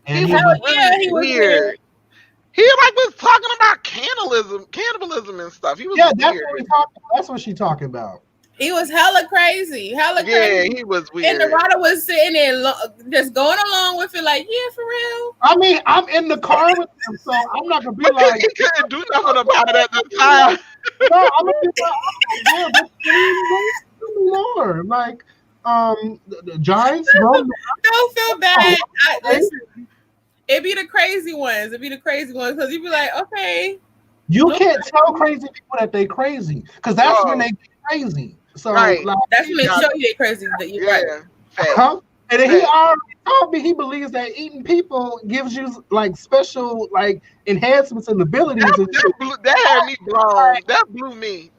And he was weird. He like was talking about cannibalism and stuff. He was weird. That's what she talking about. He was hella crazy. Yeah, he was weird. And the rider was sitting there just going along with it like, yeah, for real. I mean, I'm in the car with him, so I'm not going to be like... He couldn't do nothing about it at the time. No, I'm going to be like, oh, yeah, but Lord. Like, the Giants... Don't feel bad. Listen, it be the crazy ones. Because you be like, okay. You can't tell crazy people that they crazy. Because that's when they get crazy. So right. Like, that's when they show you they crazy. Right. And he already told me he believes that eating people gives you like special like enhancements and abilities. That had me blown. That blew me.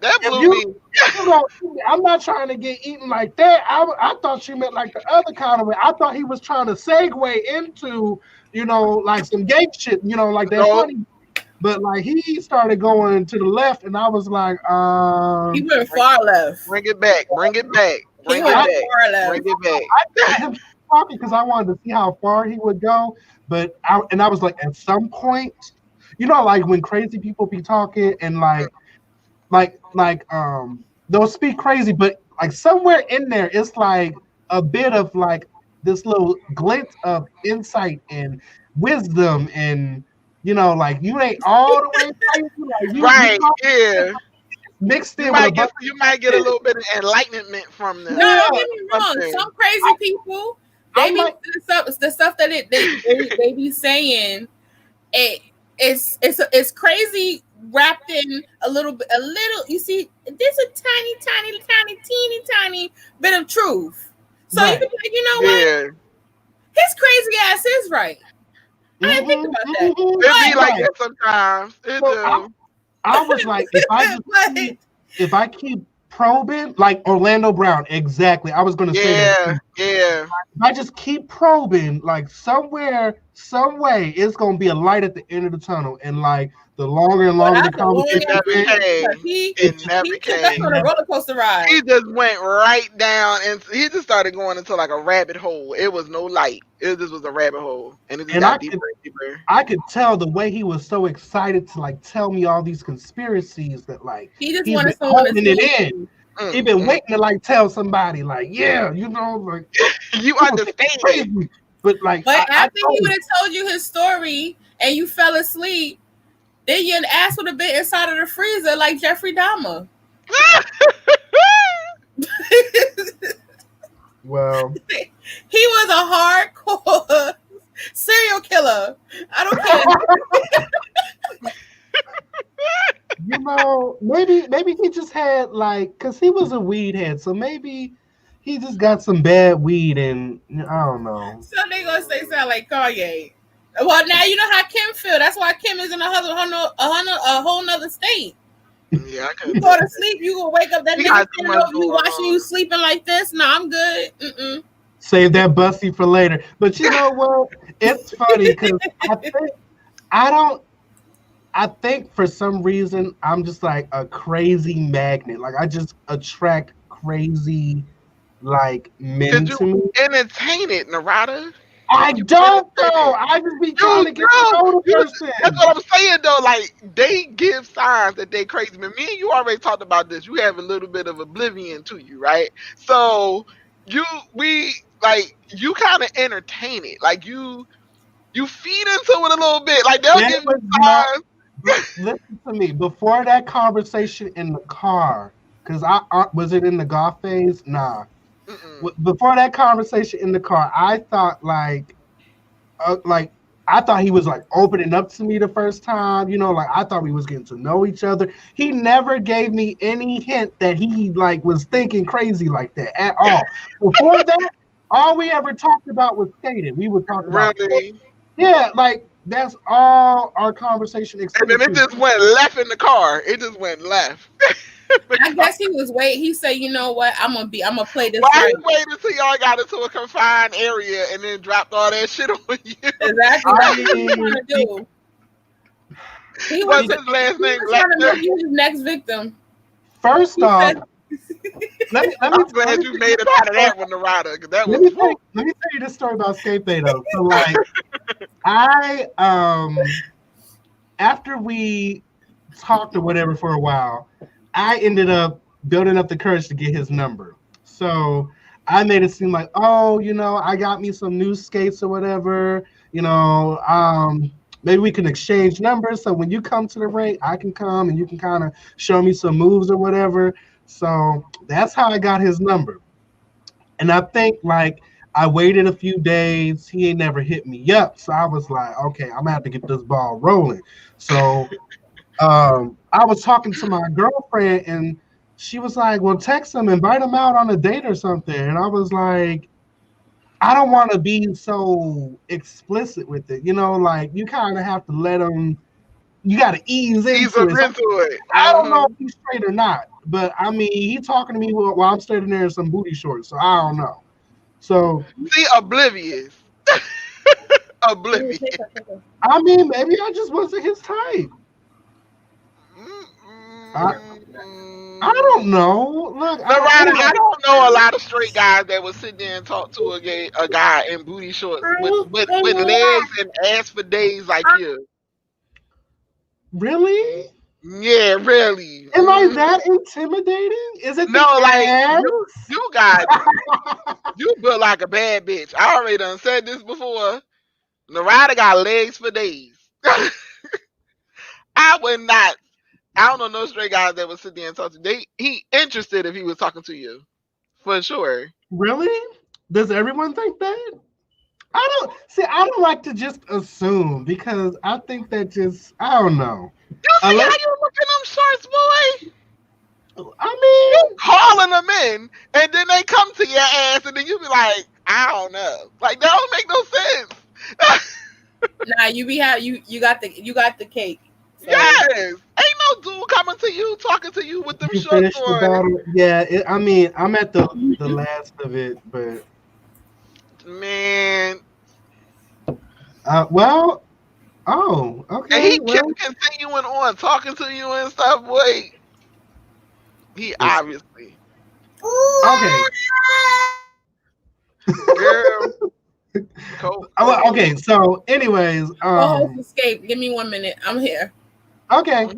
I'm not trying to get eaten like that. I thought you meant like the other kind of way. I thought he was trying to segue into, like some gay shit, like that funny. But like he started going to the left, and I was like, he went far left. Bring it back. Bring it back. Bring it back. I got him talking because I wanted to see how far he would go. But I was like, at some point, like when crazy people be talking and they'll speak crazy, but like somewhere in there, it's like a bit of like this little glint of insight and wisdom and. Like you ain't all the way crazy. Like yeah. Mixed in you might get a little bit of enlightenment from them. No, don't get me wrong. Some crazy people, they be the stuff that they be saying. It's crazy wrapped in a little. You see, there's a teeny bit of truth. So you can be like, you know what? His crazy ass is right. I didn't think about that. It be like that sometimes. I was like, if I keep probing, like Orlando Brown, exactly. I was going to say that. Yeah. If I just keep probing, like somewhere, some way, it's going to be a light at the end of the tunnel. And like the longer and longer the conversation it never came. That's on a roller coaster ride. He just went right down, and he just started going into like a rabbit hole. It was no light. It just was a rabbit hole, and it just got deeper and deeper. I could tell the way he was so excited to like tell me all these conspiracies that like he just wanted someone to holding it in. He been waiting to like tell somebody like, yeah, like you understand. But after he would have told you his story and you fell asleep, then your ass would have been inside of the freezer like Jeffrey Dahmer. Well, he was a hardcore serial killer. I don't care. Maybe he just had like, cause he was a weed head, so maybe he just got some bad weed and I don't know. So they gonna say sound like Kanye. Well, now you know how Kim feel. That's why Kim is in a whole nother state. Yeah, I You couldn't go do to that. sleep, you gonna wake up that He nigga got too standing much over going you, watching you on. sleeping like this. No, I'm good. Mm-mm. Save that bussy for later. But you know what? It's funny because I think I don't. I think for some reason I'm just like a crazy magnet. Like I just attract crazy like men Could you to me. entertain it, Narada? I You don't entertain though. it. I just be trying You to get to do. know the You. That's person. what I'm saying though. Like they give signs that they crazy. But me and you already talked about this. You have a little bit of oblivion to you, right? So you we like you kind of entertain it. Like you feed into it a little bit. Like they'll It give you was not. signs. Listen to me. Before that conversation in the car, because I was it in the golf phase? Nah. Mm-mm. Before that conversation in the car, I thought like I thought he was like opening up to me the first time, like I thought we was getting to know each other. He never gave me any hint that he like was thinking crazy like that at all. Before that, all we ever talked about was skating. We would talk about skating. Really. Yeah, like that's all our conversation And then extended it to. just went left in the car. It just went left. The I car. guess he was waiting. He said, "You know what? I'm gonna play this Why right." you waited until y'all got into a confined area and then dropped all that shit on you? Exactly. I That's what he was trying mean, to do. He was What's his last he name? was trying to Lecter? make you his next victim. first He off, said, let me I'm glad you made it out of that one, Narada, because that let was me tell woo. you, let me tell you this story about Scape though. So like I after we talked or whatever for a while, I ended up building up the courage to get his number. So I made it seem like, oh, I got me some new skates or whatever. Maybe we can exchange numbers. So when you come to the rink, I can come and you can kind of show me some moves or whatever. So that's how I got his number. And I think like I waited a few days. He ain't never hit me up. So I was like, okay, I'm gonna have to get this ball rolling. So I was talking to my girlfriend and she was like, well, text him, invite him out on a date or something. And I was like, I don't want to be so explicit with it. Like you kind of have to let him, you got to ease Ease into up it. So into it. I don't know if he's straight or not, but I mean, he talking to me while I'm standing there in some booty shorts. So I don't know. So, See, oblivious. Oblivious. I mean, maybe I just wasn't his type. I, I don't know. Look, Narada, anyway, I don't know a lot of straight guys that would sit there and talk to a guy in booty shorts with legs and ass for days like you. really? Yeah, really. Am I that intimidating? Is it the No, like ass? you got you built like a bad bitch. I already done said this before. Narada got legs for days. I would not. I don't know no straight guys that would sit there and talk to. He interested if he was talking to you, for sure. Really? Does everyone think that? I don't like to just assume because I think that just I don't know. You see how Unless you look in them shorts, boy? I You calling them in, and then they come to your ass, and then you be like, I don't know. Like that don't make no sense. "Nah, you got the cake." So, Yes, ain't no dude coming to you talking to you with them you shorts finished the on. battle. Yeah, I mean I'm at the last of it, but Man, well, oh, and okay, he well, kept continuing on talking to you and stuff. Boy, he it's obviously, okay. girl, Coke. Okay, so anyways, co-host escape. Give me 1 minute. I'm here. okay.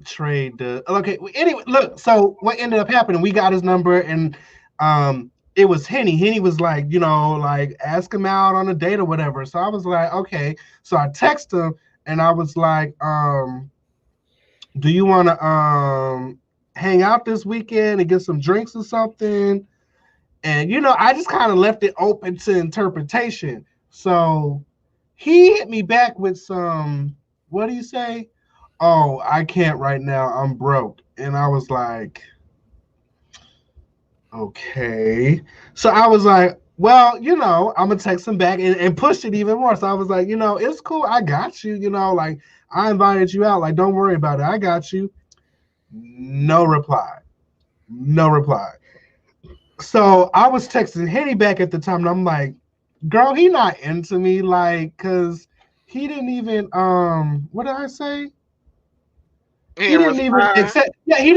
Trade okay. Anyway, look. So what ended up happening? We got his number, and it was Henny. Henny was like, like ask him out on a date or whatever. So I was like, okay. So I texted him, and I was like, do you want to hang out this weekend and get some drinks or something? And I just kind of left it open to interpretation. So he hit me back with some. What do you say? Oh, I can't right now. I'm broke. And I was like, okay. So I was like, well, I'm gonna text him back and push it even more. So I was like, it's cool. I got you. Like I invited you out. Like, don't worry about it. I got you. No reply. No reply. So I was texting Henny back at the time, and I'm like, girl, he not into me, like, cause he didn't even what did I say? He He didn't didn't even respond. accept. Yeah, he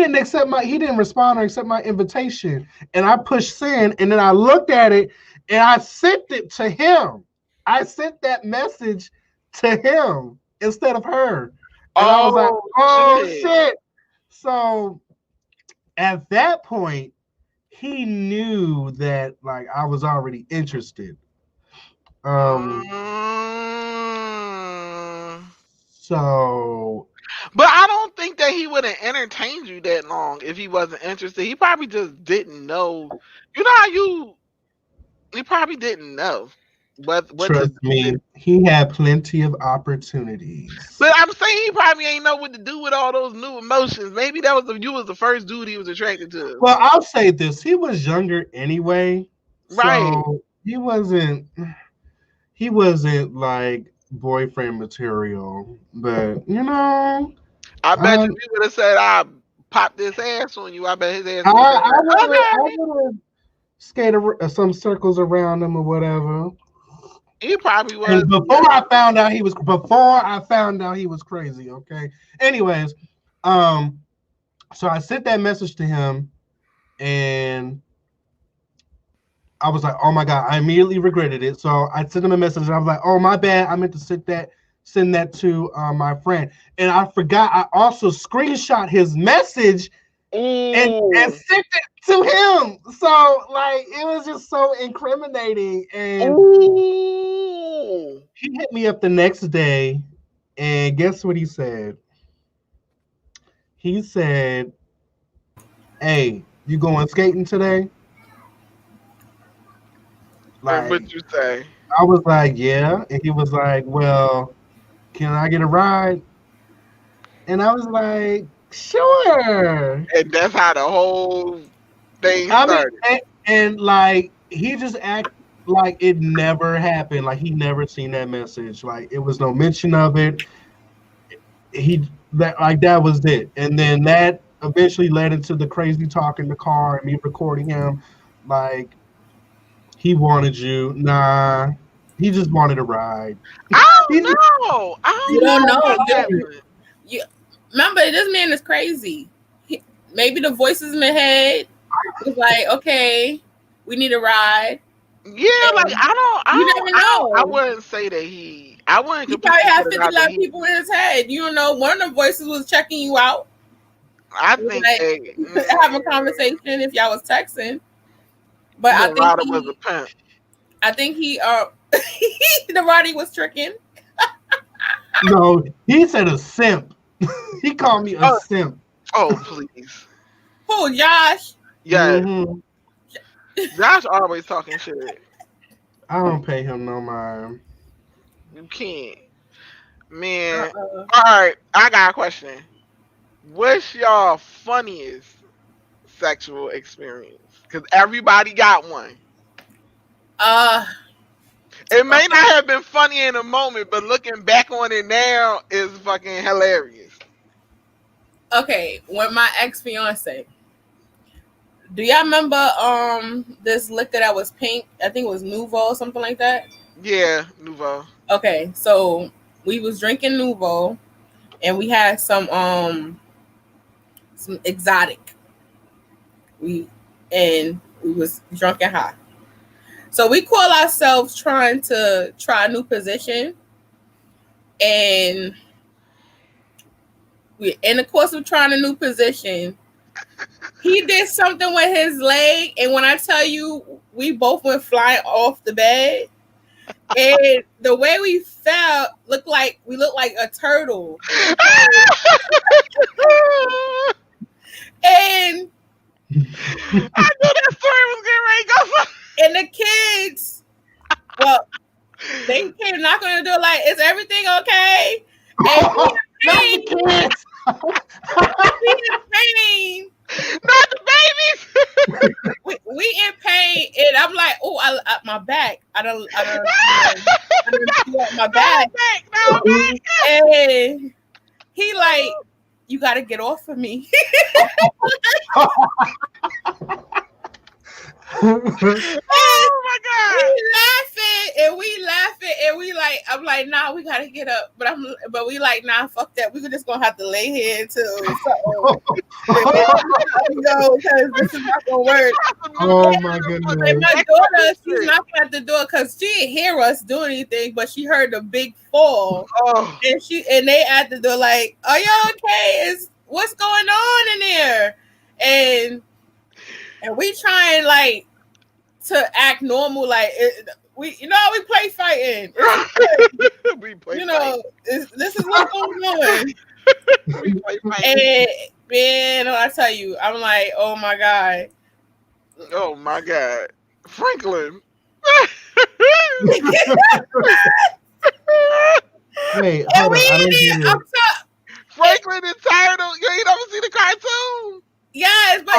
didn't respond or accept my invitation. And I pushed send, and then I looked at it, and I sent it to him. I sent that message to him instead of her, and I was like, Oh oh shit. shit. So at that point, he knew that like I was already interested. Um, Mm. so But I don't think that he would have entertained you that long if he wasn't interested. He probably just didn't know. You know how he probably didn't know what to trust do me, next. he had plenty of opportunities. But I'm saying he probably ain't know what to do with all those new emotions. Maybe you was the first dude he was attracted to. Well, I'll say this: he was younger anyway, Right. so he wasn't like boyfriend material. But I bet you um, if he would have said I popped this ass on you, I bet his ass I would have been I would like, have I okay. would have skated some circles around him or whatever. He probably was. And before I found out he was crazy. Okay. Anyways, um, so I sent that message to him, and I was like, oh my God, I immediately regretted it. So I sent him a message, and I was like, oh my bad, I meant to send that to my friend, and I forgot. I also screenshot his message and Ooh. sent it to him. So like it was just so incriminating, and Ooh. he hit me up the next day, and guess what he said? He said, "Hey, you going skating today?" And what Like you say? I was like, "Yeah," and he was like, "Well, can I get a ride?" And I was like, "Sure." And that's how the whole thing I mean, started. and like he just act like it never happened. Like he never seen that message. Like it was no mention of it. That was it. And then that eventually led into the crazy talk in the car and me recording him. Like he wanted you. Nah, he just wanted a ride. I He don't just, know. I You don't don't know know. about that one. You remember this man is crazy. Maybe the voices in the head was like, okay, we need a ride. Yeah, like And you never I know. wouldn't say that I wouldn't He probably completely had put it 50 out that left people in his head. You don't know. One of the voices was checking you out. I It was think like that having a conversation if y'all was texting. But the rider was a pimp. I think he the Roddy was tricking. no, he said a simp. He called me a Oh, simp. oh please. Who, Josh? Yeah, Hmm. Josh always talking shit. I don't pay him no mind. You can't. Man. Uh-uh. Alright, I got a question. What's your funniest sexual experience? Because everybody got one. Uh It may not have been funny in the moment, but looking back on it now is fucking hilarious. okay, when my ex-fiance. Do y'all remember this liquor that was pink? I think it was Nouveau or something like that. Yeah, Nouveau. Okay, so we was drinking Nouveau and we had some exotic. We was drunk and high. So we call ourselves trying to try a new position, and we in the course of trying a new position, he did something with his leg, and when I tell you, we both went flying off the bed, and the way we felt we looked like a turtle, and I knew that story was getting ready to go. and the kids, well, they came knocking on the door like, "Is everything okay?" And Not the kids. he in pain. Not the babies. We in pain, and I'm like, oh, I my back. I don't feel my back. No, back. And he like, you got to get off of me. Oh my God. We laughing, and we like, I'm like, nah, we gotta get up, but we like, nah, fuck that, we just gonna have to lay here until because this is not gonna work. Oh my goodness! And my daughter, she's knocking at the door because she didn't hear us do anything, but she heard the big fall, and they at the door like, are you okay? What's going on in there? And we trying like to act normal, like we play fighting. We play this is what's going on. We play fighting. And man, I tell you, I'm like, oh my God. Oh my God, Franklin. Wait, hold on. I don't get it. Franklin is tired of you. Ain't never seen the cartoon. Yes, but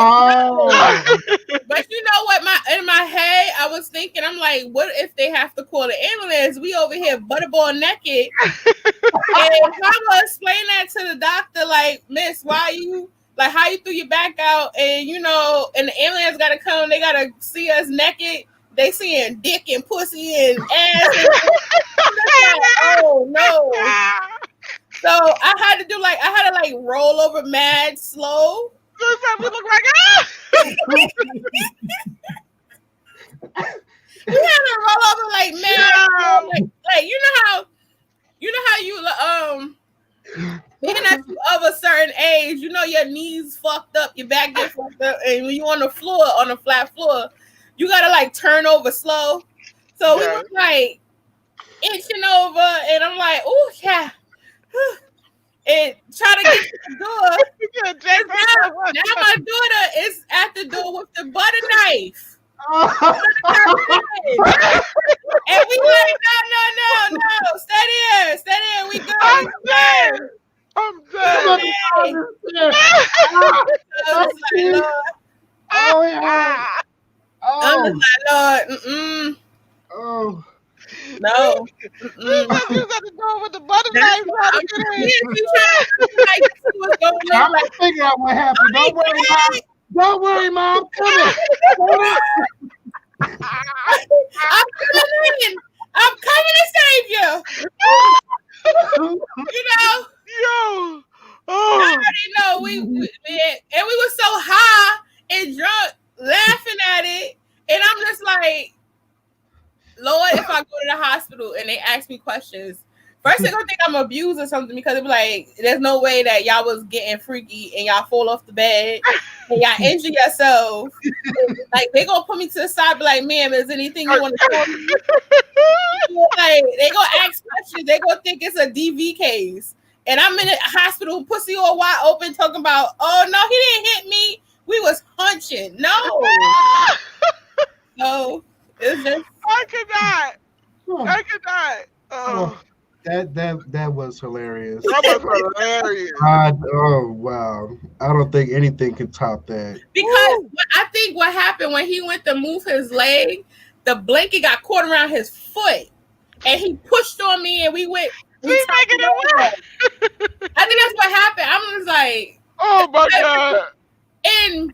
but you know what? In my head, I was thinking, I'm like, what if they have to call the ambulance? We over here butterball naked, and Papa explain that to the doctor, like, Miss, why you like how you threw your back out, and and the ambulance gotta come, they gotta see us naked. They seeing dick and pussy and ass. And like, oh no! So I had to roll over mad slow. We look like We had to roll over like mad, like you know how you being that you of a certain age, your knees fucked up, your back get fucked up, and when you on the floor, on a flat floor, you gotta like turn over slow. So we were like inching over, and I'm like, oh yeah. And try to get to the door. Now my daughter is at the door with the butter knife. And we like, no. Stay there. We good. I'm dead. I was like, Lord. Oh yeah. I'm just like, Lord. Oh. No. You was at the door with the butter knife. I'm gonna figure out what happened. Don't worry, Mom. Come I'm coming to save you. Yo. I already know we were so high and drunk laughing at it, and I'm just like, Lord, if I go to the hospital and they ask me questions, first they're gonna think I'm abused or something, because it'll be like, there's no way that y'all was getting freaky and y'all fall off the bed and y'all injure yourself. Like, they gonna put me to the side, be like, ma'am, is anything you want to tell me? Like, they gonna ask questions, they gonna think it's a DV case. And I'm in the hospital, pussy all wide open, talking about, oh no, he didn't hit me. We was hunching. No. So it's just I could not. Oh. That was hilarious. That was hilarious. Oh wow! I don't think anything can top that. Because I think what happened when he went to move his leg, the blanket got caught around his foot, and he pushed on me, and we went. She's making it work. I think that's what happened. I'm just like, oh my God! And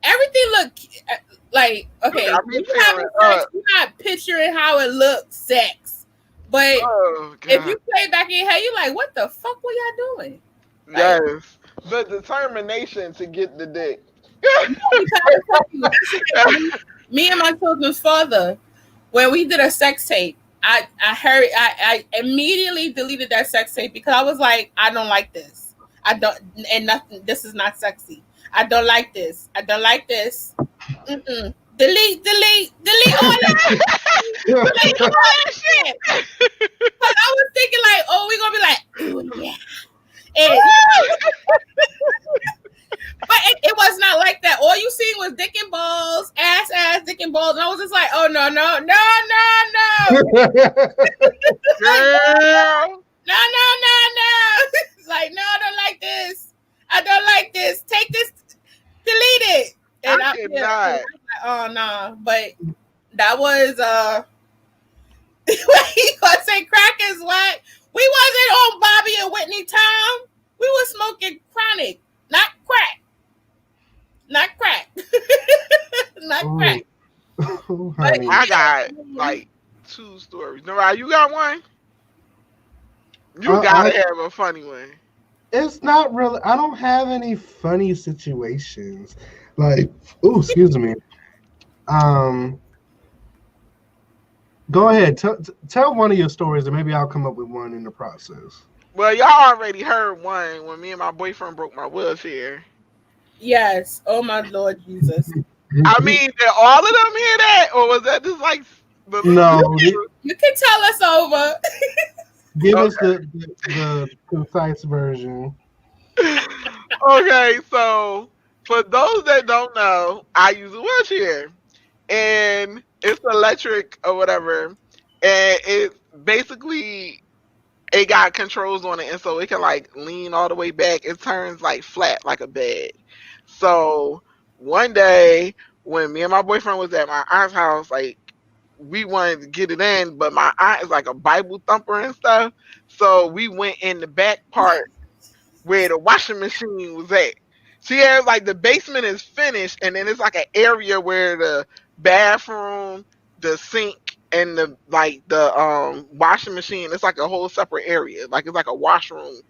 everything looked like, okay, you're not picturing how it looked sex, but if you play back in your head, you're like, what the fuck were y'all doing? Like, Yes, the determination to get the dick. Me and my children's father, when we did a sex tape, I immediately deleted that sex tape because I was like, I don't like this. This is not sexy. I don't like this. Mm-mm. Delete all that. Delete all that shit. Because I was thinking like, oh, we're gonna be like, ooh, yeah. And, but it was not like that. All you seen was dick and balls, ass, dick and balls. And I was just like, oh, no. Girl. No. It's like, no, I don't like this. Take this. Delete but that was he gonna say crack is what? We wasn't on Bobby and Whitney time. We was smoking chronic, not crack. Not crack. Not crack. Oh, honey. I got like 2 stories. Nora, you got one? You gotta have a funny one. It's not really. I don't have any funny situations. Like, oh, excuse me. Go ahead. Tell one of your stories, and maybe I'll come up with one in the process. Well, y'all already heard one when me and my boyfriend broke my wheelchair. Yes. Oh my Lord Jesus. I mean, did all of them hear that, or was that just like the No? You can tell us over. Give us the concise version. Okay, so for those that don't know, I use a wheelchair, and it's electric or whatever, and it basically it got controls on it, and so it can like lean all the way back. It turns like flat like a bed. So one day when me and my boyfriend was at my aunt's house, like we wanted to get it in, but my aunt is like a Bible thumper and stuff. So we went in the back part where the washing machine was at. She has like the basement is finished, and then it's like an area where the bathroom, the sink, and the washing machine. It's like a whole separate area. Like it's like a washroom,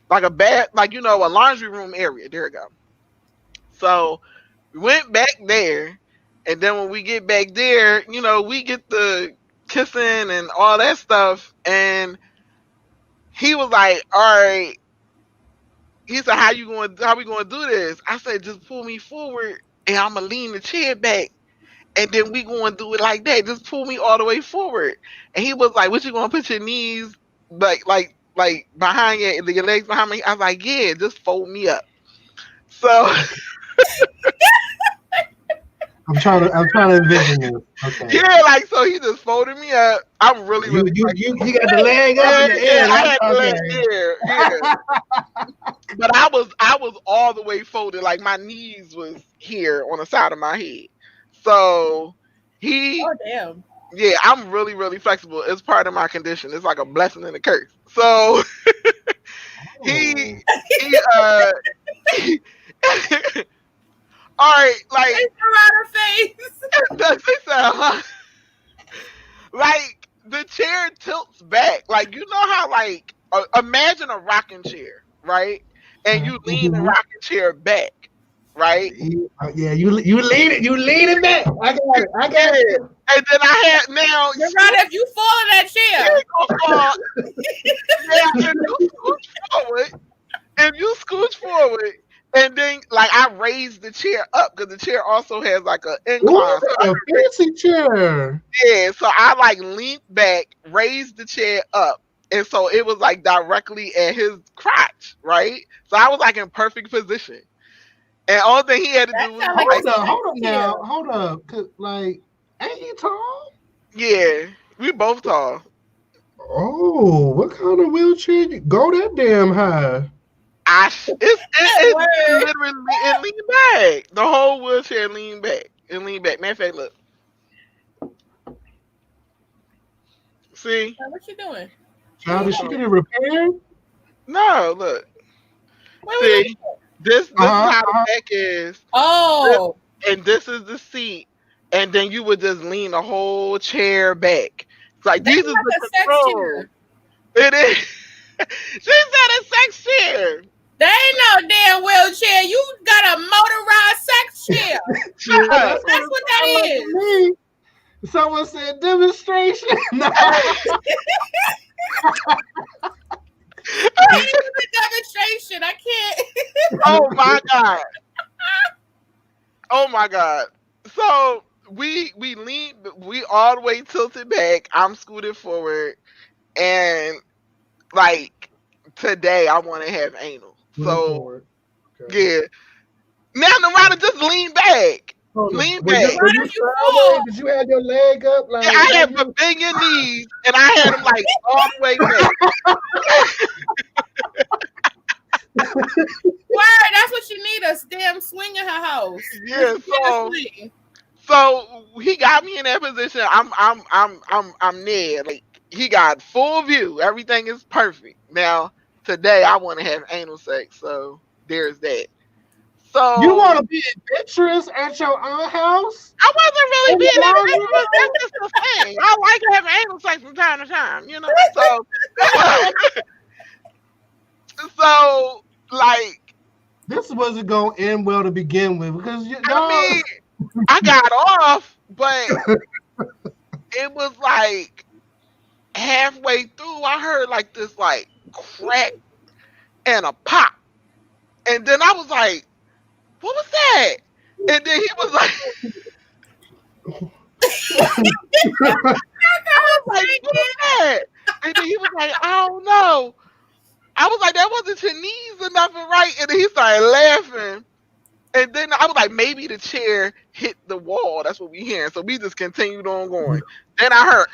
like a a laundry room area. There you go. So we went back there, and then when we get back there, we get the kissing and all that stuff, and he was like, "All right." He said, how we gonna do this? I said, just pull me forward and I'm gonna lean the chair back, and then we gonna do it like that. Just pull me all the way forward. And he was like, what, you gonna put your knees like behind your legs behind me? I was like, yeah, just fold me up. So I'm trying to envision this. Okay. yeah, like so he just folded me up. I'm really You got the leg up in the air. I had the leg there. Yeah. But I was all the way folded, like my knees was here on the side of my head. So Oh damn. yeah, I'm really, really flexible. It's part of my condition. It's like a blessing and a curse. So he all right, like that's like the chair tilts back. Like how like imagine a rocking chair, right? And you lean the rocking chair back, right? Yeah, you lean it back. I got it. And then I had now. You're right. If you fall in that chair, if you scooch forward, and then like I raised the chair up because the chair also has like an incline. A fancy chair. Yeah, so I like leaned back, raised the chair up, and so it was like directly at his crotch, right? So I was like in perfect position. And all thing he had to do was hold up. Cause, like, ain't he tall? Yeah, we both tall. Oh, what kind of wheelchair? Go that damn high. It literally leaned back. The whole wheelchair leaned back. It leaned back. Matter of fact, look. See? What you doing? Child, did she get it repaired? No, look. See? This is how the back is. Oh. And this is the seat. And then you would just lean the whole chair back. It's like these are the controls. It is. She said a sex chair. There ain't no damn wheelchair. You got a motorized sex chair. That's what that is. Someone said demonstration. No. Demonstration. I can't. Oh my god. Oh my god. So we leaned, we all the way tilted back. I'm scooted forward, and like today I want to have anal. So yeah. Now Narada just lean back. Lean back. Did you have your leg up? Like, yeah, I had Bavarian knees, and I had them like all the way back. Word, that's what you need, a damn swing in her house. Yeah, So he got me in that position. I'm there. Like he got full view. Everything is perfect. Now today I want to have anal sex. So there's that. You want So to be adventurous at your own house? I wasn't really In the being laundry adventurous. That's room? just the thing. I like having anal sex from time to time, you know. So, so like, This wasn't going to end well to begin with because I y'all. mean, I got off, but it was like halfway through, I heard like this like crack and a pop, and then I was like, "What was that?" And then he was like, "I was like, what was that?" And then he was like, "I don't know." I was like, "That wasn't your knees or nothing, right?" And then he started laughing. And then I was like, maybe the chair hit the wall. That's what we hearing. So we just continued on going. Then I heard,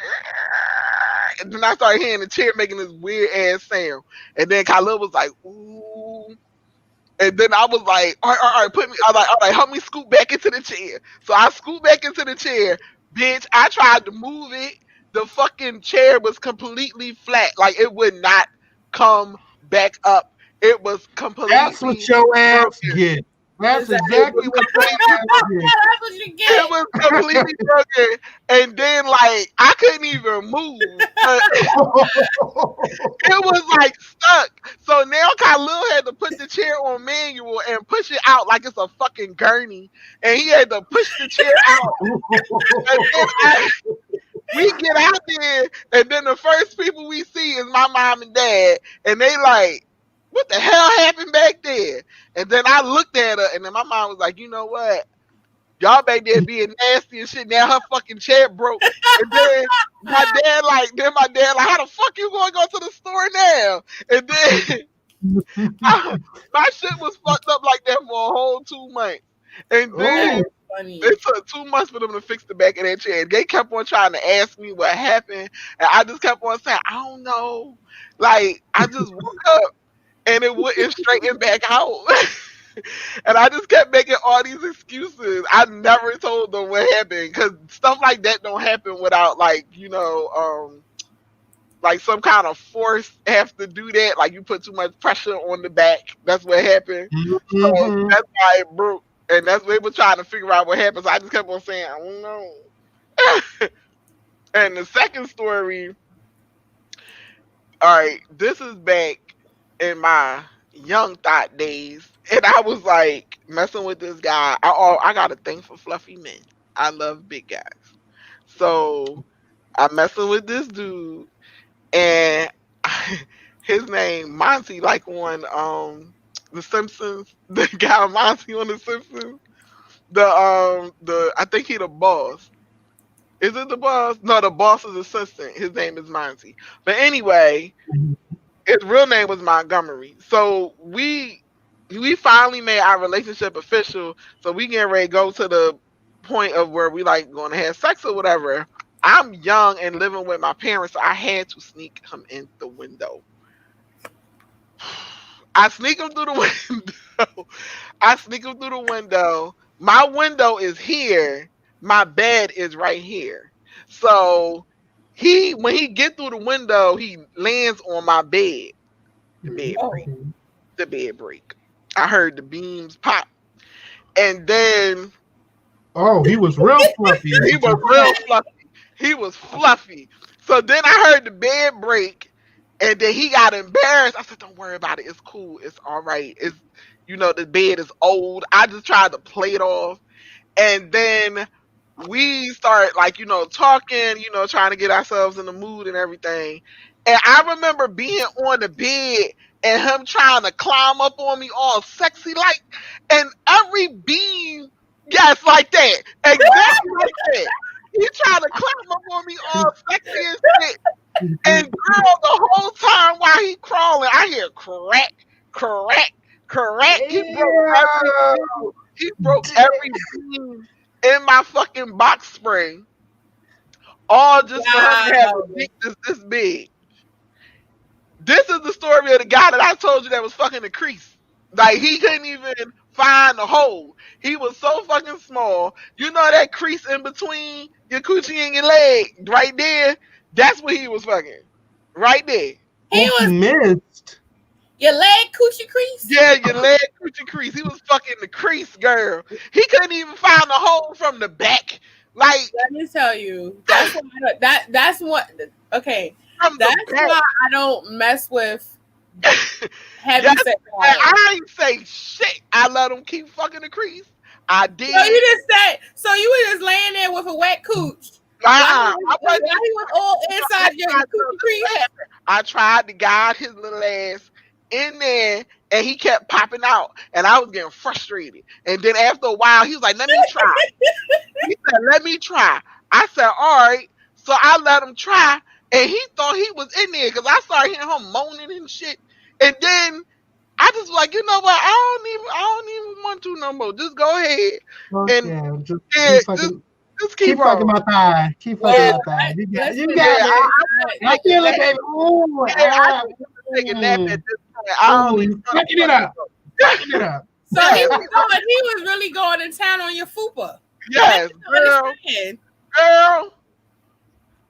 and then I started hearing the chair making this weird ass sound. And then Khalil was like, ooh. And then I was like, all right, put me. I was like, all right, help me scoot back into the chair. So I scoot back into the chair. Bitch, I tried to move it. The fucking chair was completely flat. Like it would not come back up. It was That's what completely your ass broken. get. That's Exactly. It was exactly what your completely ass get. That's what you it get. was completely broken. And then like I couldn't even move. It was like stuck. So now Khalil had to put the chair on manual and push it out like it's a fucking gurney. And he had to push the chair out. And then we get out there, and then the first people we see is my mom and dad. And they like, what the hell happened back there? And then I looked at her, and then my mom was like, you know what? Y'all back there being nasty and shit. Now her fucking chair broke. And then my dad like, how the fuck you gonna go to the store now? And then my shit was fucked up like that for a whole 2 months. And then Oh, Funny. it took 2 months for them to fix the back of that chair. They kept on trying to ask me what happened. And I just kept on saying, I don't know. Like, I just woke up and it wouldn't straighten back out. And I just kept making all these excuses. I never told them what happened because stuff like that don't happen without like like some kind of force have to do that. Like you put too much pressure on the back. That's what happened. So mhm. that's why it broke. And that's what they were trying to figure out what happened. So I just kept on saying, I don't know. And the second story, all right, this is back in my young thought days, and I was like messing with this guy. I got a thing for fluffy men. I love big guys, so I'm messing with this dude, and his name Monty, like on The Simpsons, the guy Monty on The Simpsons. The I think he the boss. Is it the boss? No, the boss's assistant. His name is Monty. But anyway, his real name was Montgomery. So we finally made our relationship official. So we getting ready to go to the point of where we like going to have sex or whatever. I'm young and living with my parents, so I had to sneak him in the window. I sneak him through the window. I sneak him through the window. My window is here. My bed is right here. So he when he get through the window, he lands on my bed. The bed Oh. break. The bed break. I heard the beams pop. And then Oh, he was real fluffy. he was real fluffy. He was fluffy. So then I heard the bed break, and then he got embarrassed. I said, "Don't worry about it. It's cool. It's all right. It's the bed is old." I just tried to play it off, and then we start like talking, trying to get ourselves in the mood and everything. And I remember being on the bed and him trying to climb up on me all sexy like, and every beam, yes, like that, exactly like that. He trying to climb up on me all sexy and shit. And girl, the whole time while he crawling, I hear crack, crack, crack. He broke every beam in my fucking box spring, all just for him to have Wow. a dick this big. This is the story of the guy that I told you that was fucking the crease. Like he couldn't even find the hole. He was so fucking small. You know that crease in between your coochie and your leg, right there? That's what he was fucking. Right there. He He was missed. your leg coochie crease. Yeah, your leg coochie crease. He was fucking the crease, girl. He couldn't even find the hole from the back. Like, Let me tell you, that's what that's what. Okay, from that's the back. why I don't mess with heavy Yes, sex. I ain't say shit. I let him keep fucking the crease. I did. So you just said, so you were just laying there with a wet cooch. Nah, While he was all inside your coochie crease. I tried to guide his little ass in there, and he kept popping out, and I was getting frustrated. And then after a while, he was like, "Let me try." He said, "Let me try." I said, "All right." So I let him try, and he thought he was in there because I started hearing him moaning and shit. And then I just was like, you know what? I don't even want to no more. Just go ahead. And Yeah, just yeah, keep fucking, just keep keep fucking on. my thigh. Keep fucking Yeah, my thigh. You got listen, it. Yeah, I feel it, baby. Ooh, I just take a nap at this point. I don't Ooh, even you fucking it up. Fucking it up. So he was really going to town on your fupa. Yes, girl. Understand. Girl.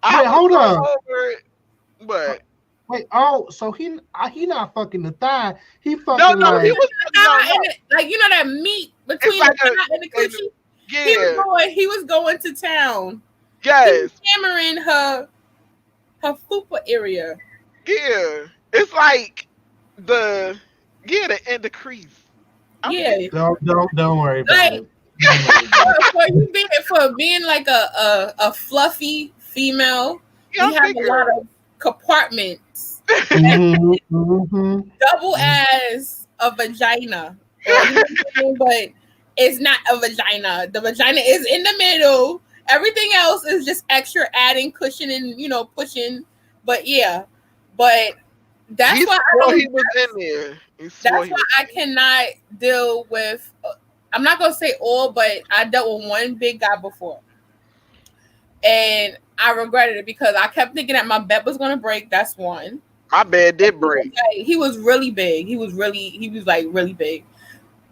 I Wait, was hold so on. over it, but Wait, oh, so he not fucking the thigh. He fucking no, like. he was Like, you know that meat between like the thigh and the coochie? yeah, He was going to town. yes, He was hammering her fupa area. yeah. It's like the the crease. Yeah. Don't worry about Like, it. Don't worry about it. for being like a fluffy female, Yeah, you have a lot of compartments. Double as a vagina. But it's not a vagina. The vagina is in the middle. Everything else is just extra adding cushion and, pushing. But yeah. But that's why he was in there. That's why I cannot deal with. I'm not gonna say all, but I dealt with one big guy before, and I regretted it because I kept thinking that my bed was gonna break. That's one. My bed did break. He was really big. He was like really big.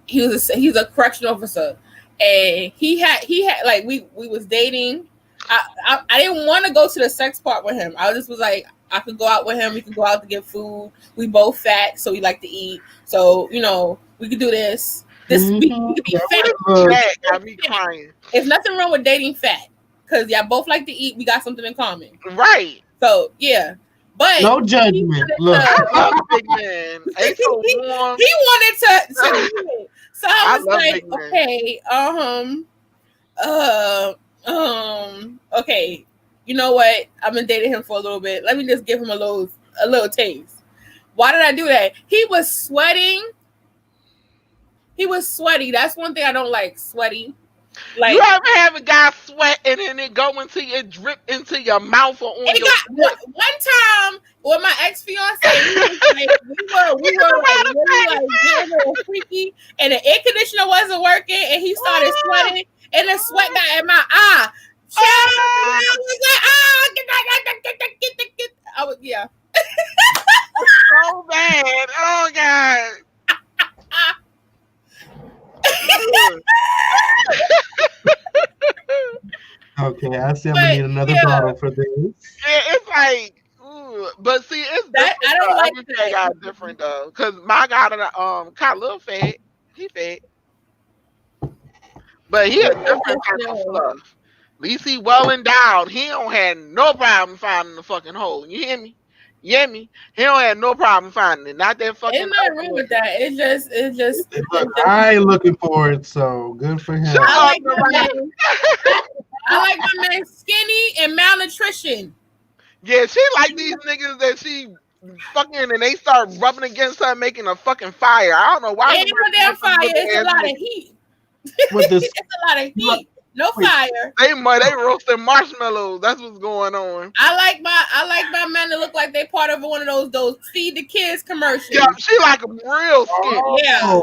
He's a correctional officer, and he had like we was dating. I didn't want to go to the sex part with him. I just was like, I could go out with him. We could go out to get food. We both fat, so we like to eat. So we could do this. We could be fat. Got me crying. There's nothing wrong with dating fat because y'all both like to eat. We got something in common, right? So yeah, but no judgment. Look, I love big man. Ain't so warm. He wanted to. So I was like, okay, okay. You know what? I've been dating him for a little bit. Let me just give him a little taste. Why did I do that? He was sweating. That's one thing I don't like. Sweaty. Like, you ever have a guy sweat and then it go into your drip into your mouth or on your one time with my ex-fiance, we were like really getting a little freaky, and the air conditioner wasn't working, and he started sweating, and the sweat got in my eye. I was yeah. So bad. Oh God. Okay, I see I'm gonna need another bottle for this. Yeah, it's like, but see, it's that I don't like that. Got different though, cause my guy kind of little fat, he fat, but he a different type of fluff. At least he well endowed. He don't have no problem finding the fucking hole. You hear me? He don't have no problem finding it. Not that fucking. Ain't nothing wrong with that. It's just. I ain't looking for it, so good for him. I like my man skinny and malnutrition. Yeah, she like these niggas that she fucking and they start rubbing against her, making a fucking fire. I don't know why. Ain't no damn fire. It's a lot of heat. It's a lot of heat. No fire. They roasting marshmallows. That's what's going on. I like my men to look like they part of one of those feed the kids commercials. Yeah, she like them real skin. Yeah.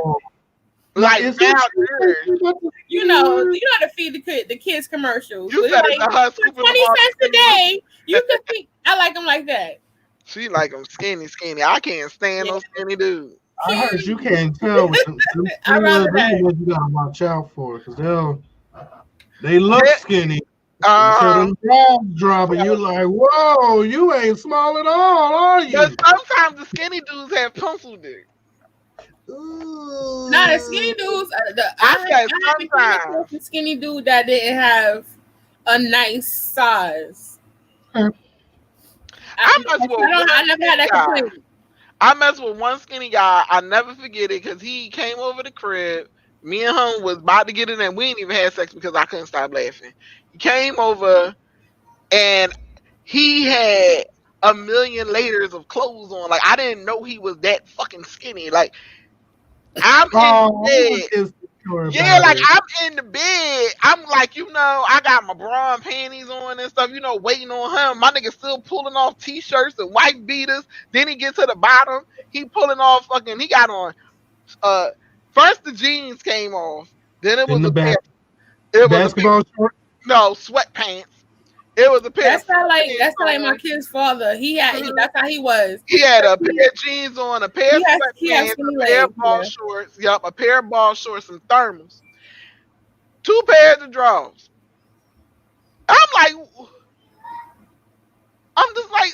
Like you know how to feed the kids commercials. You said like, for 20 cents a day, you could feed. I like them like that. She like them skinny. I can't stand those skinny dudes. I heard you skinny. can't tell with them I skinny ones. rather Them the that. ones you gotta watch out for, because they look Yeah, skinny until uh, them drawers drop, and you're like, whoa, you ain't small at all, are but you? sometimes the skinny dudes have pencil dick. Nah, the skinny dudes. I said I haven't came across sometimes. a skinny dude that didn't have a nice size. I mess with one I never had skinny that guy. complaint. I mess with one skinny guy. I never forget it because he came over the crib. Me and him was about to get in there. We ain't even had sex because I couldn't stop laughing. He came over and he had a million layers of clothes on. Like I didn't know he was that fucking skinny. Like I'm in the Oh, I was bed. insecure Yeah, about like it. I'm in the bed. I'm like, I got my bra and panties on and stuff, waiting on him. My nigga still pulling off t-shirts and white beaters. Then he gets to the bottom. He pulling off he got on uh first the jeans came off. Then it In was the a pair back, it was a pair basketball shorts. no sweatpants. It was a pair of That's not like sweatpants my on. kid's father. Mhm. That's how he was. He had a pair of jeans on, a pair of He has sweatpants, skinny a pair of legs. ball Yeah. shorts. Yep, a pair of ball shorts and thermals. Two pairs of drawers. I'm like,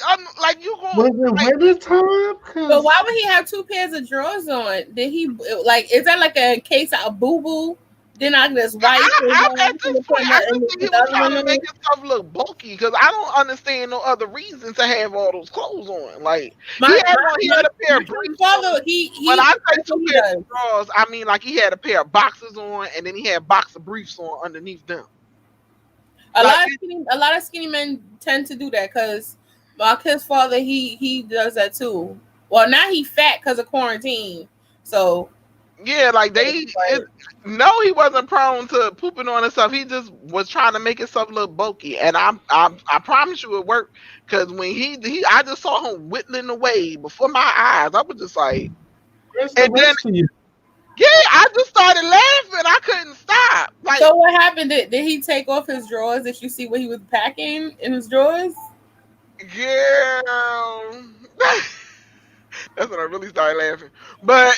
I'm like, you going Was it like, winter time? But why Cause would he have two pairs of drawers on? Did he like? Is that like a case of boo boo? Then I just wipe and at this point, put I just think he the was other trying one to make on. himself look bulky because I don't understand no other reason to have all those clothes on. Like he had a pair My of kid's briefs on. father, When I say that's two what he pairs does. of drawers, I mean like he had a pair of boxers on and then he had boxer briefs on underneath them. Like A lot of skinny men tend to do that because my kid's father, he does that too. Well, now he fat because of quarantine. So, yeah, like but no, he wasn't prone to pooping on himself. He just was trying to make himself look bulky, and I promise you it worked. Because when I just saw him whittling away before my eyes. I was just like, where's the and then rest of you? yeah, I just started laughing. I couldn't stop. Like, so what happened? Did he take off his drawers? Did you see what he was packing in his drawers? girl, that's when I really started laughing. But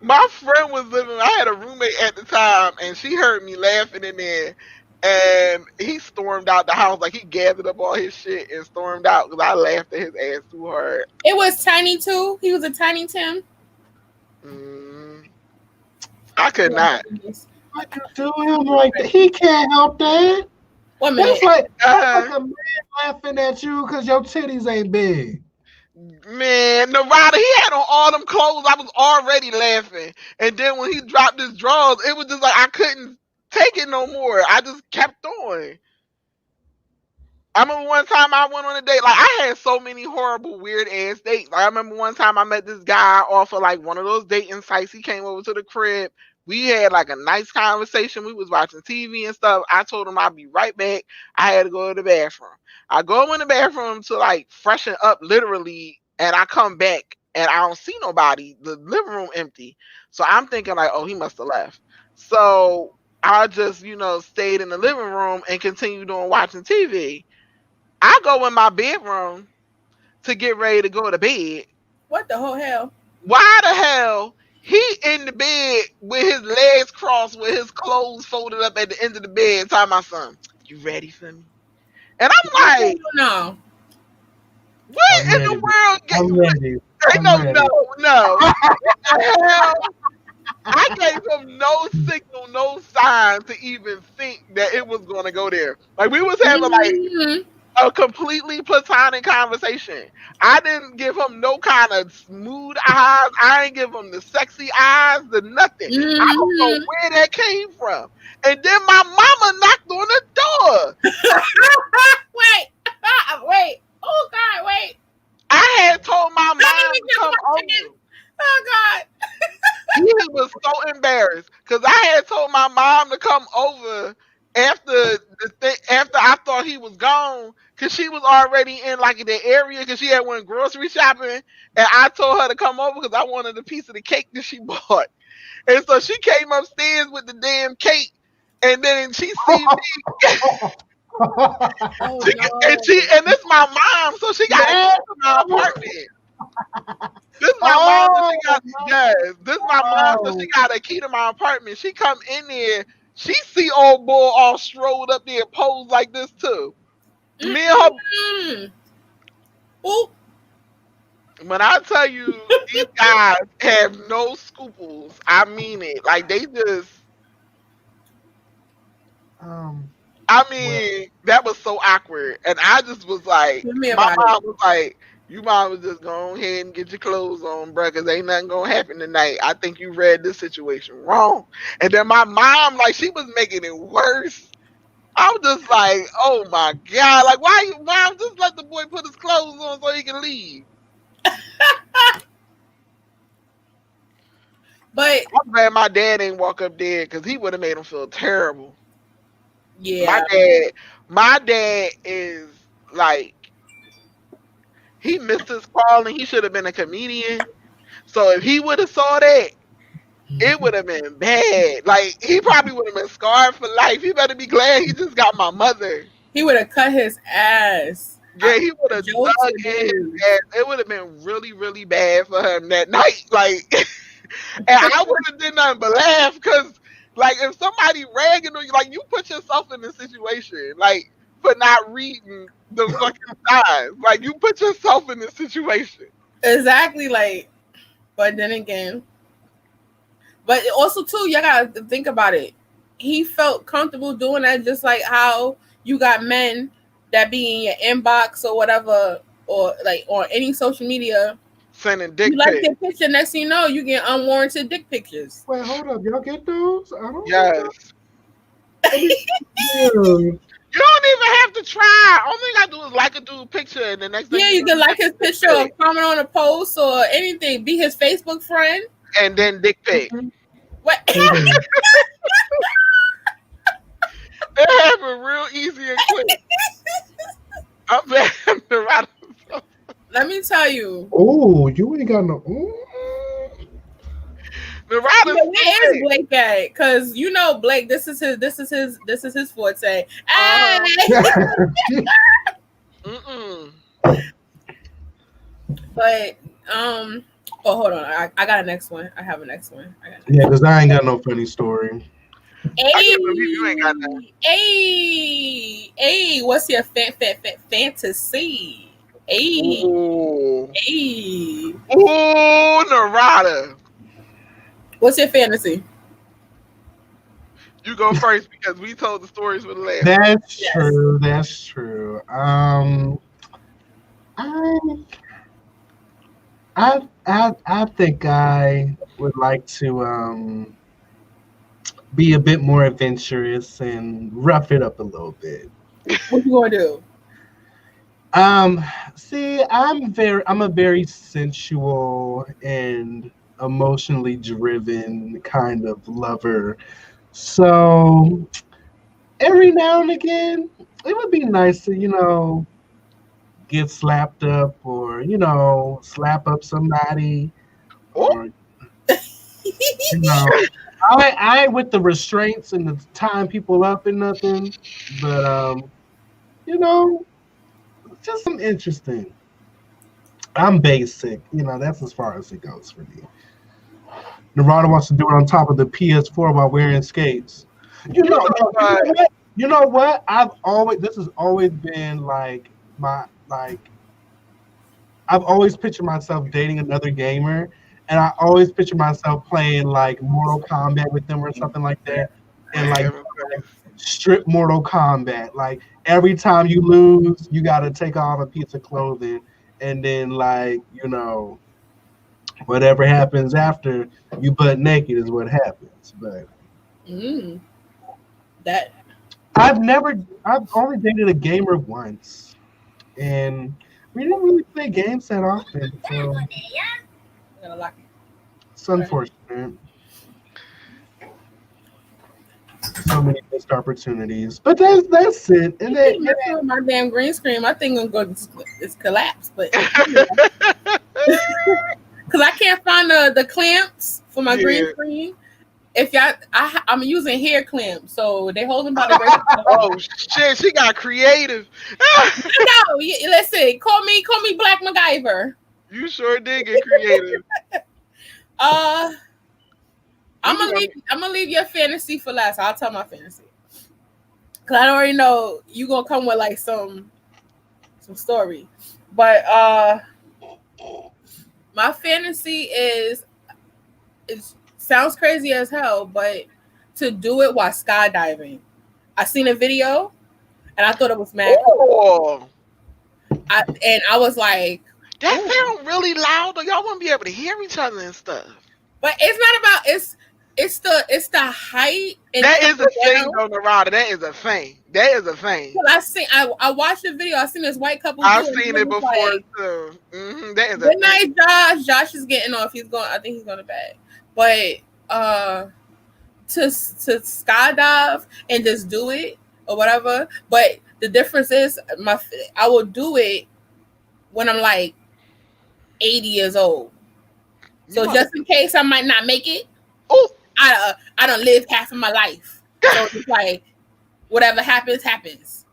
my friend was living. I had a roommate at the time, and she heard me laughing in there. And he stormed out the house, like he gathered up all his shit and stormed out because I laughed at his ass too hard. It was Tiny too. He was a Tiny Tim. Mm, I could Oh my not. goodness. Why you do him like that? He can't help that. 1 That's minute. like Uh, a man laughing at you because your titties ain't big. man, Nevada, he had on all them clothes. I was already laughing, and then when he dropped his drawers, it was just like I couldn't take it no more. I just kept on. I remember one time I went on a date. Like I had so many horrible, weird ass dates. Like, I remember one time I met this guy off of like one of those dating sites. He came over to the crib. We had like a nice conversation. We was watching TV and stuff. I told him I'd be right back. I had to go to the bathroom. I go in the bathroom to like freshen up, literally, and I come back and I don't see nobody. The living room empty. So I'm thinking like, oh, he must have left. So I just, stayed in the living room and continued on watching TV. I go in my bedroom to get ready to go to bed. What the whole hell? Why the hell he in the bed with his legs crossed with his clothes folded up at the end of the bed telling my son, you ready for me? And I'm like, No. what I'm in ready. the world? I'm ready. I'm No, ready. no. What the hell? I gave him no signal, no sign to even think that it was going to go there. Like we was having like Mhm. a completely platonic conversation. I didn't give him no kind of smooth eyes. I didn't give him the sexy eyes, the nothing. I don't know Mhm. where that came from. And then my mama knocked on the door. Wait. Wait. Oh God. Wait. I had told my Let me mom make to this come once again. over. Oh God. He was so embarrassed because I had told my mom to come over after I thought he was gone because she was already in like the area because she had went grocery shopping and I told her to come over because I wanted a piece of the cake that she bought. And so she came upstairs with the damn cake and then she seen me. Oh no. And this my mom, so she got a key to my apartment. my mom that she got. no. Yes, this is my mom that she got a key to my apartment. She come in there. She see old boy all strolled up there, posed like this too. Me and her. Mm. Ooh. When I tell you these guys have no scruples, I mean it. Like they just. I mean, that was so awkward. And I just was like, Tell me my about mom was like, you mom was just go ahead and get your clothes on, bruh, because ain't nothing going to happen tonight. I think you read this situation wrong. And then my mom, like, she was making it worse. I was just like, oh my God. Like, why you, mom, just let the boy put his clothes on so he can leave. But I'm glad my dad ain't walk up there because he would have made him feel terrible. yeah, My dad is like, he missed his call and he should have been a comedian. So if he would have saw that, it would have been bad. Like he probably would have been scarred for life. He better be glad he just got my mother. he would have cut his ass. Yeah, he would have Jokes dug for in his days. ass. It would have been really, really bad for him that night. Like, and I would have did nothing but laugh because, like, if somebody ragging on you, like, you put yourself in this situation, like, for not reading the fucking signs. Like, you put yourself in this situation. Exactly, like, but then again, but also too, y'all gotta think about it. He felt comfortable doing that, just like how you got men that be in your inbox or whatever, or like on any social media. Sending dick You like pics. their picture, next thing you know, you get unwarranted dick pictures. Wait, hold up. Y'all get those? I don't Yes. know. You don't even have to try. All you gotta do is like a dude picture, and the next thing Yeah, you can like his picture or comment on a post or anything. Be his Facebook friend. and then dick pic. What? It happened real easy and quick. I'm bad. Let me tell you. Oh, you ain't got no. Narada. Where is Blake at? Because you know Blake, this is his forte. Hey! But oh, hold on. I got a next one. I have a next one. Yeah, because I ain't got no funny story. Hey, You ain't got that. Hey, what's your fantasy? Hey, Ooh, hey, Narada. what's your fantasy? You go first because we told the stories for the last. That's true. That's true. I think I would like to be a bit more adventurous and rough it up a little bit. What you gonna do? See, I'm a very sensual and emotionally driven kind of lover. So every now and again, it would be nice to, get slapped up or, slap up somebody. Or, I with the restraints and the tying people up and nothing, but just some interesting. I'm basic, that's as far as it goes for me. Narada wants to do it on top of the PS4 while wearing skates. You know what? This has always been like I've always pictured myself dating another gamer, and I always picture myself playing like Mortal Kombat with them or something like that, and like strip Mortal Kombat. Like every time you lose, you got to take off a piece of clothing, and then whatever happens after you butt naked is what happens. But that I've only dated a gamer once, and we didn't really play games that often, so it's unfortunate. So many missed opportunities, but that's it. And then my damn green screen, my thing gonna go it's collapsed, but because I can't find the clamps for my green screen. If y'all, I'm using hair clamps, so they holding by the razor. Oh shit, she got creative. No, listen, call me Black MacGyver. You sure did get creative. I'm We just gonna leave your fantasy for last. I'll tell my fantasy. Cause I already know you gonna come with like some story. But my fantasy is it sounds crazy as hell, but to do it while skydiving. I seen a video and I thought it was mad. Oh, I was like, that ooh. sound really loud. Though. Y'all won't be able to hear each other and stuff. But it's not about it's the height. And That is a thing, though, Narada. That is a thing. That is a thing. I watched the video. I seen this white couple. I've seen it before like, too. That is a good night, thing. Josh. Josh is getting off. I think he's going to bed. But to skydive and just do it or whatever. But the difference is I will do it when I'm like 80 years old. So just in case I might not make it, I don't live half of my life. So it's like whatever happens, happens.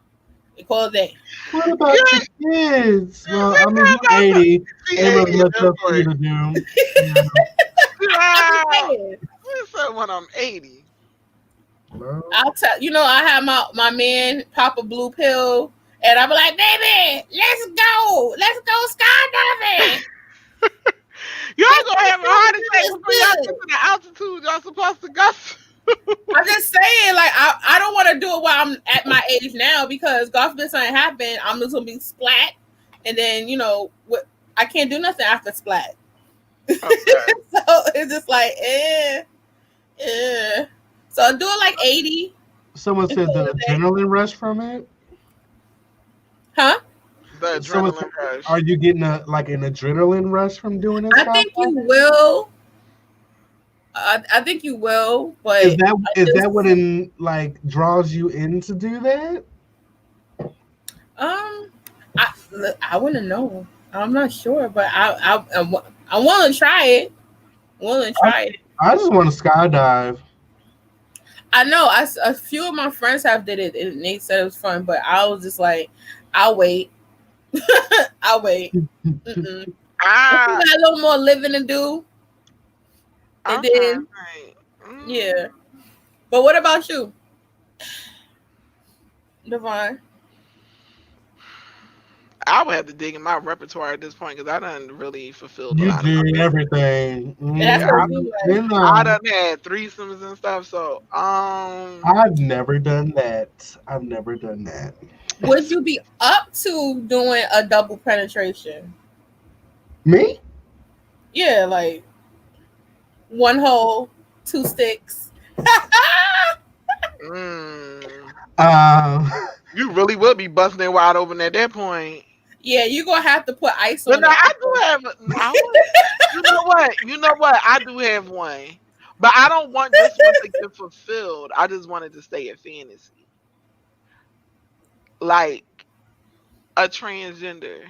We call it that. What about your kids? Well, I mean, you're 80. Ain't much up for you to do. What's when I'm 80? I'll tell I have my man pop a blue pill, and I'm like, baby, let's go skydiving. Y'all gonna have a heart attack before y'all get to the altitude y'all supposed to go. I'm just saying, like, I don't want to do it while I'm at my age now because God forbid something happen, I'm just gonna be splat, and then I can't do nothing after splat. Okay. So it's just like, So I'm doing like 80. Someone said the adrenaline rush from it. Huh? The adrenaline rush. Are you getting an adrenaline rush from doing this? I think you will. I think you will, but is that what draws you in to do that? I wouldn't know. I'm not sure, but I'm willing to try it. I just want to skydive. I know. A few of my friends have did it, and they said it was fun, but I was just like, I'll wait. I'll wait. I got a little more living to do. And then, yeah. But what about you, Devon? I would have to dig in my repertoire at this point because I done really fulfilled. You did everything. I done had threesomes and stuff. So, I've never done that. Would you be up to doing a double penetration? Me? Yeah, like one hole, two sticks. You really would be busting it wide open at that point. Yeah, you're gonna have to put ice on it. I do have. You know what? I do have one, but I don't want this one to get fulfilled. I just wanted to stay at fantasy, like a transgender.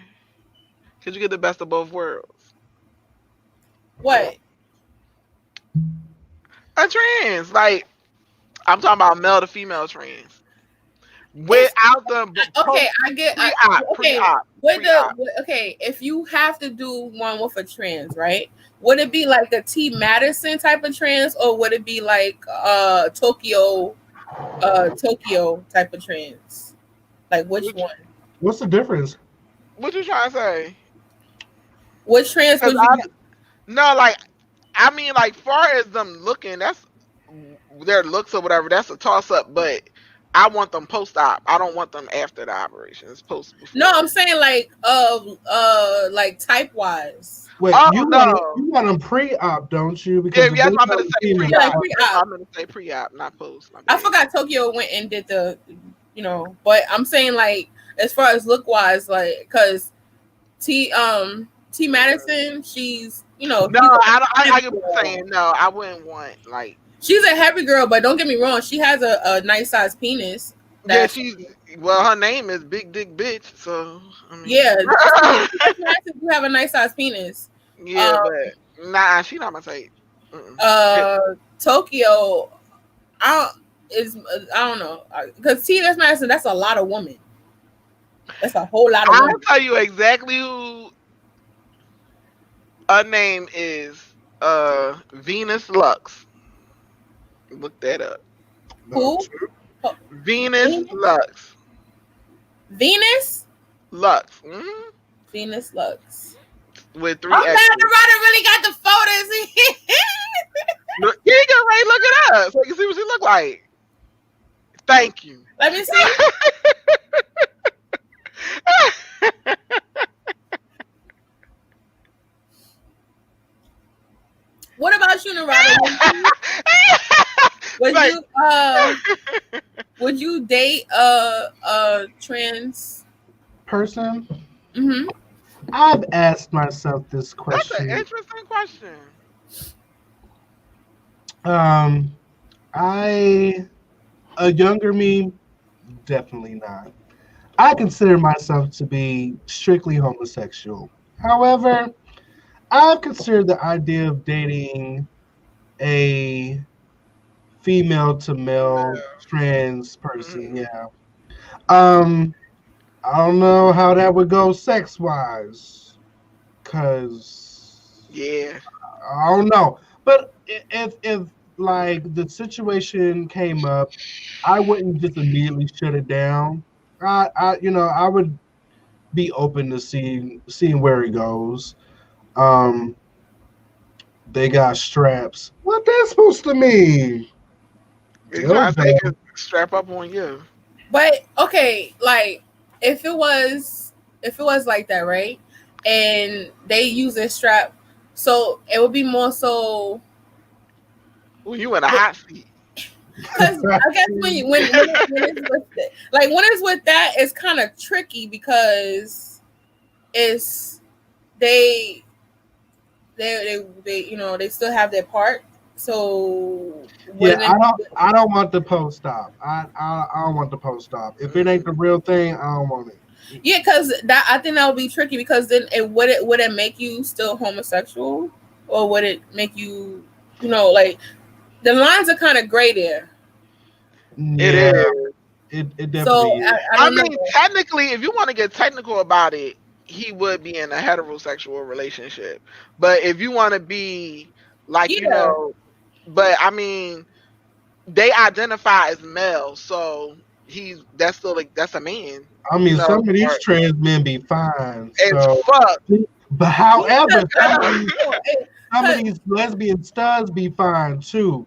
Could you get the best of both worlds? What? A trans, like I'm talking about male to female trans. Without the I get if you have to do one with a trans, right? Would it be like a T Madison type of trans, or would it be like Tokyo type of trans? Like which one? What's the difference? What you trying to say? Which trans would you do? No, like I mean, like far as them looking, that's their looks or whatever. That's a toss up, but I want them post-op. I don't want them after the operation. It's post. No, I'm saying like type wise. Wait, you want them pre-op, don't you? Because I'm gonna say pre-op. I'm gonna say pre-op, not post. I forgot Tokyo went and did the, but I'm saying like as far as look wise, like because T Madison, she's No, I get what you're saying. No, I wouldn't want like. She's a heavy girl, but don't get me wrong. She has a nice size penis. Yeah, her name is Big Dick Bitch. So I mean. Yeah, you have a nice size penis. Yeah, but she not my type. Tokyo, I don't know because T Madison, that's a lot of women. That's a whole lot of women. I'll tell you exactly who. Her name is Venus Lux. Look that up. No, Who? Oh, Venus Venus? Lux. Venus? Lux. Venus Lux. With Oh 3 God, X's. the writer really got the photos. Look, you ain't got right. Look it up so you can see what she look like. Thank you. Let me see. What about you, Narada? Would Like, you would you date a trans? person. Mm-hmm. I've asked myself this that's an question. interesting question. Um, I a younger me, definitely not. I consider myself to be strictly homosexual. However, I've considered the idea of dating a female to male trans person. Mhm. Yeah. Um, I don't know how that would go sex wise, cause Yeah. I don't know. But if like the situation came up, I wouldn't just immediately shut it down. I would be open to seeing where it goes. Um, they got straps. What that's supposed to mean? They trying to Dildo. take a strap up on you. But okay, like if it was like that, right? And they use a strap, so it would be more so Ooh, you in a hot seat. because I guess when it's with when it's with that, it's kind of tricky because it's they they still have their part. So Yeah, when it, I don't want the post op. I don't want the post op. If it ain't the real thing, I don't want it. yeah, because that I think that would be tricky because then would it make you still homosexual or would it make you like the lines are kind of gray there. It Yeah, is. it So definitely is. I I don't mean, know. technically, if you want to get technical about it, he would be in a heterosexual relationship. But if you want to be like, Yeah, but I mean, they identify as male, so that's still like that's a man, I mean, some of these or trans men be fine. as So, fuck. but yeah, however, because some of these lesbian studs be fine too.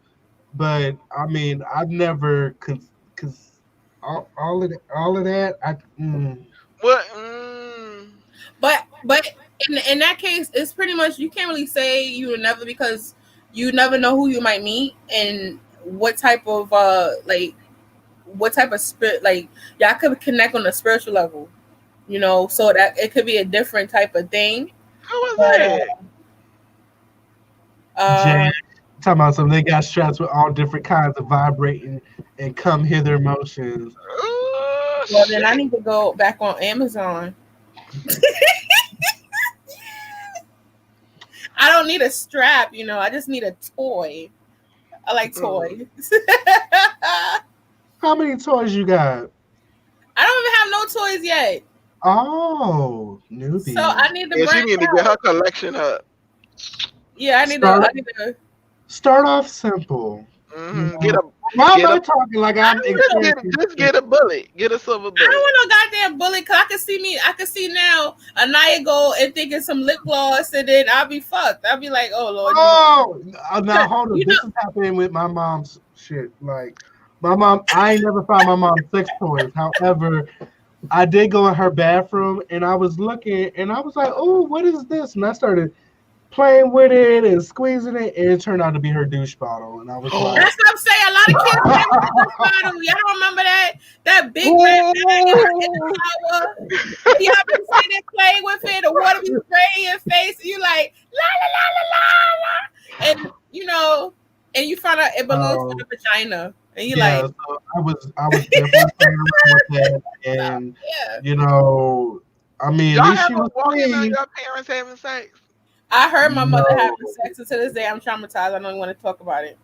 But I mean, I've never cause all of that. What? but in that case, it's pretty much you can't really say you would never because you never know who you might meet and what type of what type of spirit y'all could connect on a spiritual level, so that it could be a different type of thing. Who was But that? Jay, uh talking about some they got straps with all different kinds of vibrating and come hither motions. Oh well then I shit! need to go back on Amazon. I don't need a strap, I just need a toy. I like toys. I How many toys you got? don't even have no toys yet. Oh, So newbie. I need to Yeah, she branch need to get out. her collection up. Yeah, Start I need to start off simple. You Get know, a why am get I a talking like I I'm don't know. experiencing just shit? get a bullet. Get a silver I don't bullet. want no goddamn bullet because I can see now Anaya go and think it's some lip gloss and then I'll be fucked. I'll be like, oh Lord Jesus. Oh, now 'Cause, hold on. You This know, is happening with my mom's shit. Like, my mom, I ain't never found my mom's sex toys. However, I did go in her bathroom and I was looking and I was like, oh, what is this? And I started playing with it and squeezing it, and it turned out to be her douche bottle. And I was like, that's what I'm saying. A lot of kids play with the douche bottle. Y'all don't remember that big red bag in the Ooh. shower? Y'all been sitting there playing with it, the water be spraying your face, and you like la la la la la la, and and you find out it belongs to oh, the vagina, and you yeah. like, So I was definitely playing around with that, and yeah. you know, I mean, at Y'all least she ever was walk in on clean. your parents having sex? I heard my mother No, having sex, and to this day I'm traumatized. I don't even want to talk about it.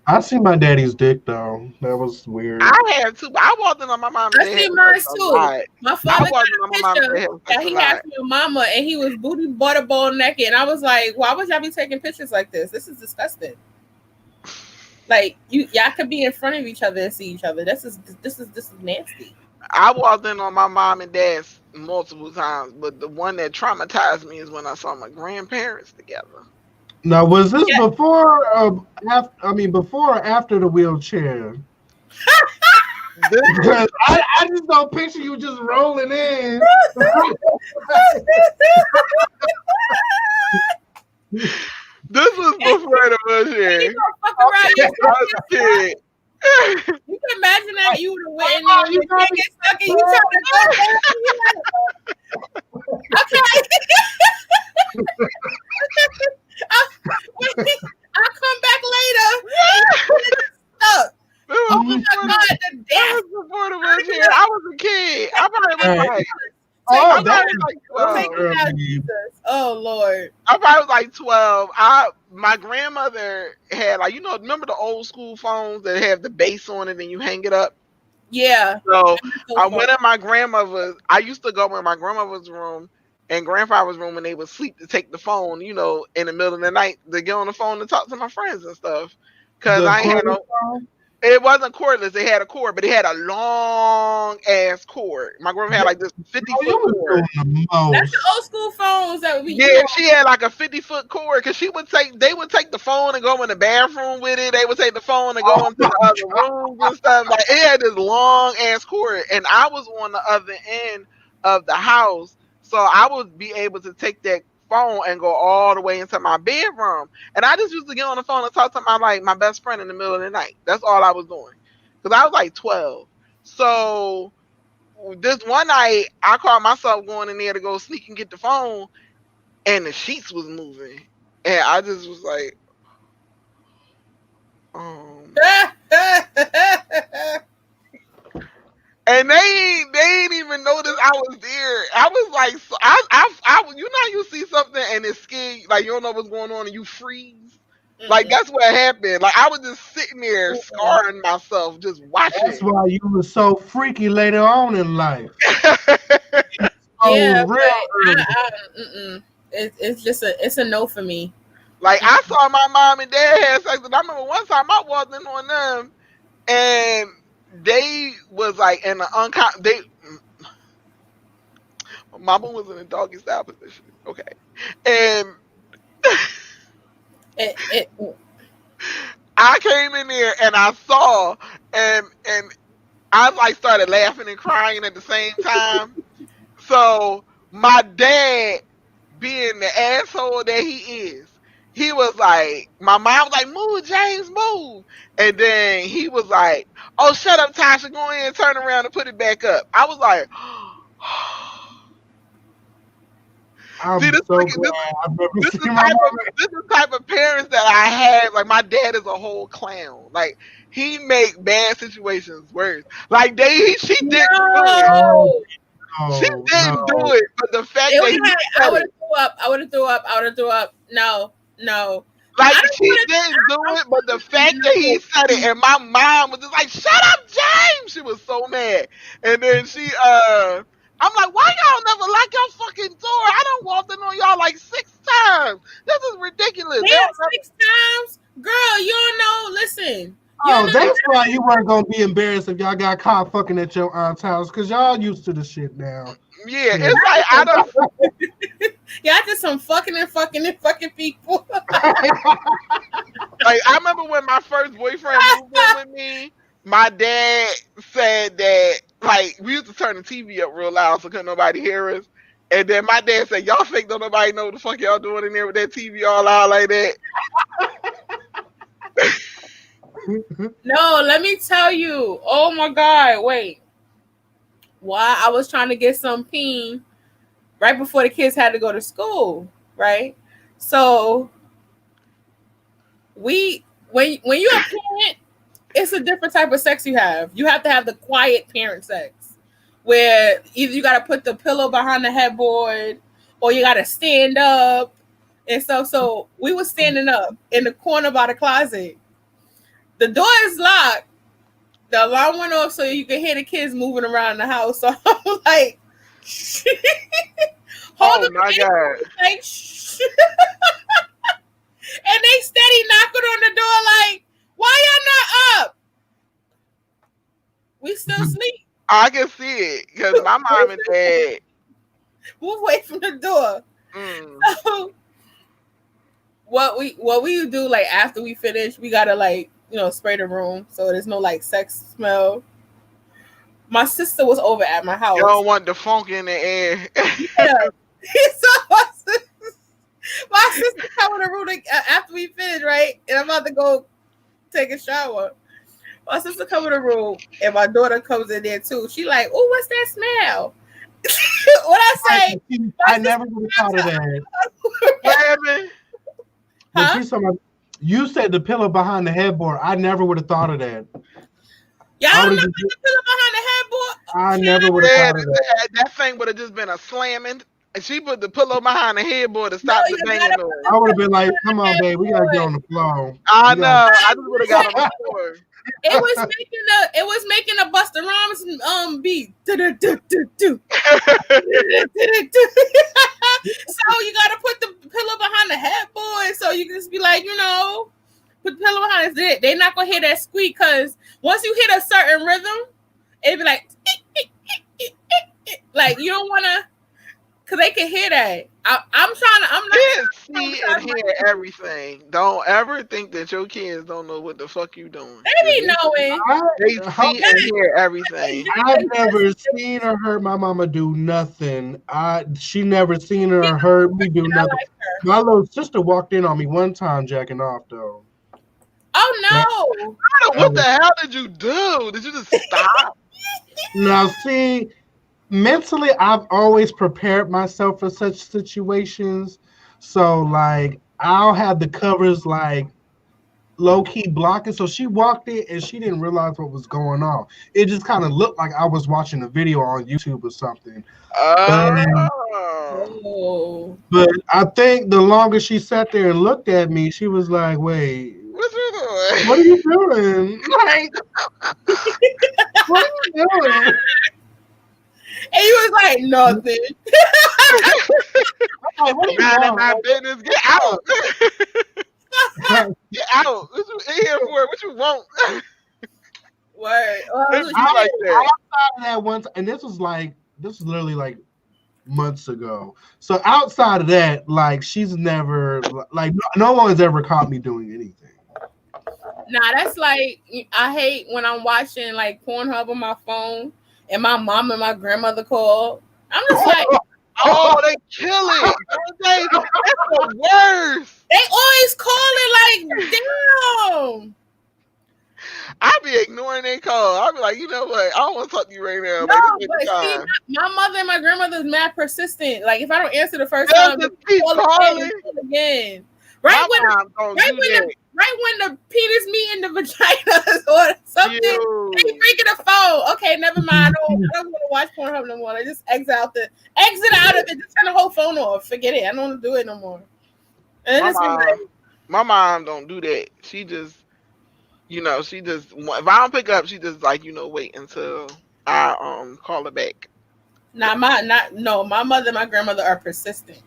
I see my daddy's dick though. That was weird. I have too. I walked in on my mom and I dad see having mine sex a too. lot. My I father got walked in a on my mom and dad picture having that sex a he had lot. from your mama, and he was booty butterball naked. And I was like, why would y'all be taking pictures like this? This is disgusting. Like y'all could be in front of each other and see each other. This is nasty. I walked in on my mom and dad multiple times, but the one that traumatized me is when I saw my grandparents together. Now, was this Yeah. before? Before or after the wheelchair? This, Because I just don't picture you just rolling in. this was before the wheelchair. You gonna fuck around I was a kid. You can imagine that you would have went in Oh, there you and got can't get stuck and you trying to go back. Okay. I'll come back later. Stuck. This was Oh my before god, the That death. was before the wheelchair. I was a kid. I probably was like, Oh, I that probably is was like so 12. Take me out, early. Jesus. Oh Lord. I probably was like 12. My grandmother had remember the old school phones that have the base on it and you hang it up? Yeah. So So I far. went in my grandmother's. I used to go in my grandmother's room and grandfather's room when they would sleep to take the phone, in the middle of the night to get on the phone to talk to my friends and stuff. Cause The I ain't had cordless no. phone? It wasn't cordless. It had a cord, but it had a long ass cord. My grandma had like this 50 Oh, you foot was cord. doing the That's the most. old school phones that we Yeah, she had like a 50-foot cord because they would take the phone and go in the bathroom with it. They would take the phone and go Oh into my the other rooms and stuff. Like it had this long ass cord, and I was on the other end of the house, so I would be able to take that phone and go all the way into my bedroom. And I just used to get on the phone and talk to my best friend in the middle of the night. That's all I was doing because I was like 12. So this one night, I caught myself going in there to go sneak and get the phone and the sheets was moving, and I just was like, and they ain't even notice I was there. I was like, so you see something and it's scared, like you don't know what's going on and you freeze. Like that's what happened. Like I was just sitting there scarring myself, just watching. That's why you were so freaky later on in life. Yeah, Oh, real. it's a no for me. Like I saw my mom and dad had sex, and I remember one time I walked in on them, and they was like in an Mama was in a doggy style position, okay, and It I came in there and I saw, and I like started laughing and crying at the same time. So my dad, being the asshole that he is, he was like, my mom was like, move, James, move. And then he was like, oh, shut up, Tasha, go in and turn around and put it back up. I was like, see, I'm this, so this, glad I've never this is seen my mom. this is the type of parents that I have. Like my dad is a whole clown. Like he make bad situations worse. Like she didn't do it. no. She No, didn't do no. it, but the fact It that would he have. said I would it, have threw up. I would have threw up. I would have threw up. No. like I don't she want didn't do it, but the fact that he to. said it, and my mom was just like, "Shut up, James!" She was so mad, and then I'm like, "Why y'all never lock your fucking door? I done walked in on y'all like 6 times. This is ridiculous." They Damn, don't never, 6 times, girl. You don't know. Listen, you Oh, don't know. that's why you weren't gonna be embarrassed if y'all got caught fucking at your aunt's house, because y'all used to the shit now. yeah, Yeah. it's like I don't. Y'all just some fucking people. Like I remember when my first boyfriend moved in with me, my dad said that like we used to turn the TV up real loud so couldn't nobody hear us. And then my dad said, "Y'all think don't nobody know what the fuck y'all doing in there with that TV all out like that?" No, let me tell you. Oh my God, wait. Why I was trying to get some peen right before the kids had to go to school, right? So when you're a parent, it's a different type of sex you have. You have to have the quiet parent sex, where either you got to put the pillow behind the headboard, or you got to stand up and stuff. So we were standing up in the corner by the closet. The door is locked. The alarm went off so you can hear the kids moving around the house. So I'm like, hold Oh my God. like, and they steady knocking on the door like, why y'all not up? We still sleep. I can see it because my mom and dad. Move away from the door. So what we do, like, after we finish, we gotta, like, spray the room so there's no, like, sex smell. My sister was over at my house. You don't want the funk in the air. Yeah. So my sister come in the room after we finish, right? And I'm about to go take a shower. My sister come in the room and my daughter comes in there too. She like, oh, what's that smell? What I say? I never would have thought of that. Huh? You said the pillow behind the headboard. I never would have thought of that. Y'all don't know the pillow behind the headboard? I never would have thought of that. That thing would have just been a slamming. And she put the pillow behind the headboard to stop the banging noise. I would have been like, come on, babe, we gotta get on the floor. I know. I just would have got on the floor. It was making a Busta Rhymes beat. So you gotta put the pillow behind the headboard so you can just be like, put the pillow behind it. They're not gonna hear that squeak because once you hit a certain rhythm, it'd be like, like you don't wanna, cause they can hear that. I'm not see and hear everything. Don't ever think that your kids don't know what the fuck you doing. They be knowing. They see and hear everything. I've never seen or heard my mama do nothing. She never seen or heard me do nothing. My little sister walked in on me one time jacking off though. Oh no! What the hell did you do? Did you just stop? Now see, mentally, I've always prepared myself for such situations. So, like, I'll have the covers, like, low-key blocking. So she walked in and she didn't realize what was going on. It just kind of looked like I was watching a video on YouTube or something. But I think the longer she sat there and looked at me, she was like, wait. What you doing? What are you doing? Like, what are you doing? And he was like, nothing. I'm like, what are you doing? My business. Get out. Get out. What you in here for? What you want? Word. Outside of that once, and this was literally like months ago. So outside of that, like she's never, like no one's ever caught me doing anything. Nah, that's like, I hate when I'm watching like Pornhub on my phone and my mom and my grandmother call. I'm just like, oh, they kill it. That's the worst. They always call it like, damn. I be ignoring their call. I be like, you know what? I don't want to talk to you right now. No, but see, my mother and my grandmother's mad persistent. Like if I don't answer the first time, they call again. Right when the penis meet in the vagina or something, they freaking the phone. Okay, never mind. I don't want to watch Pornhub no more. I just exit out of it. Just turn the whole phone off. Forget it. I don't want to do it no more. My mom don't do that. She just, if I don't pick up, she just like, wait until I call her back. My mother and my grandmother are persistent.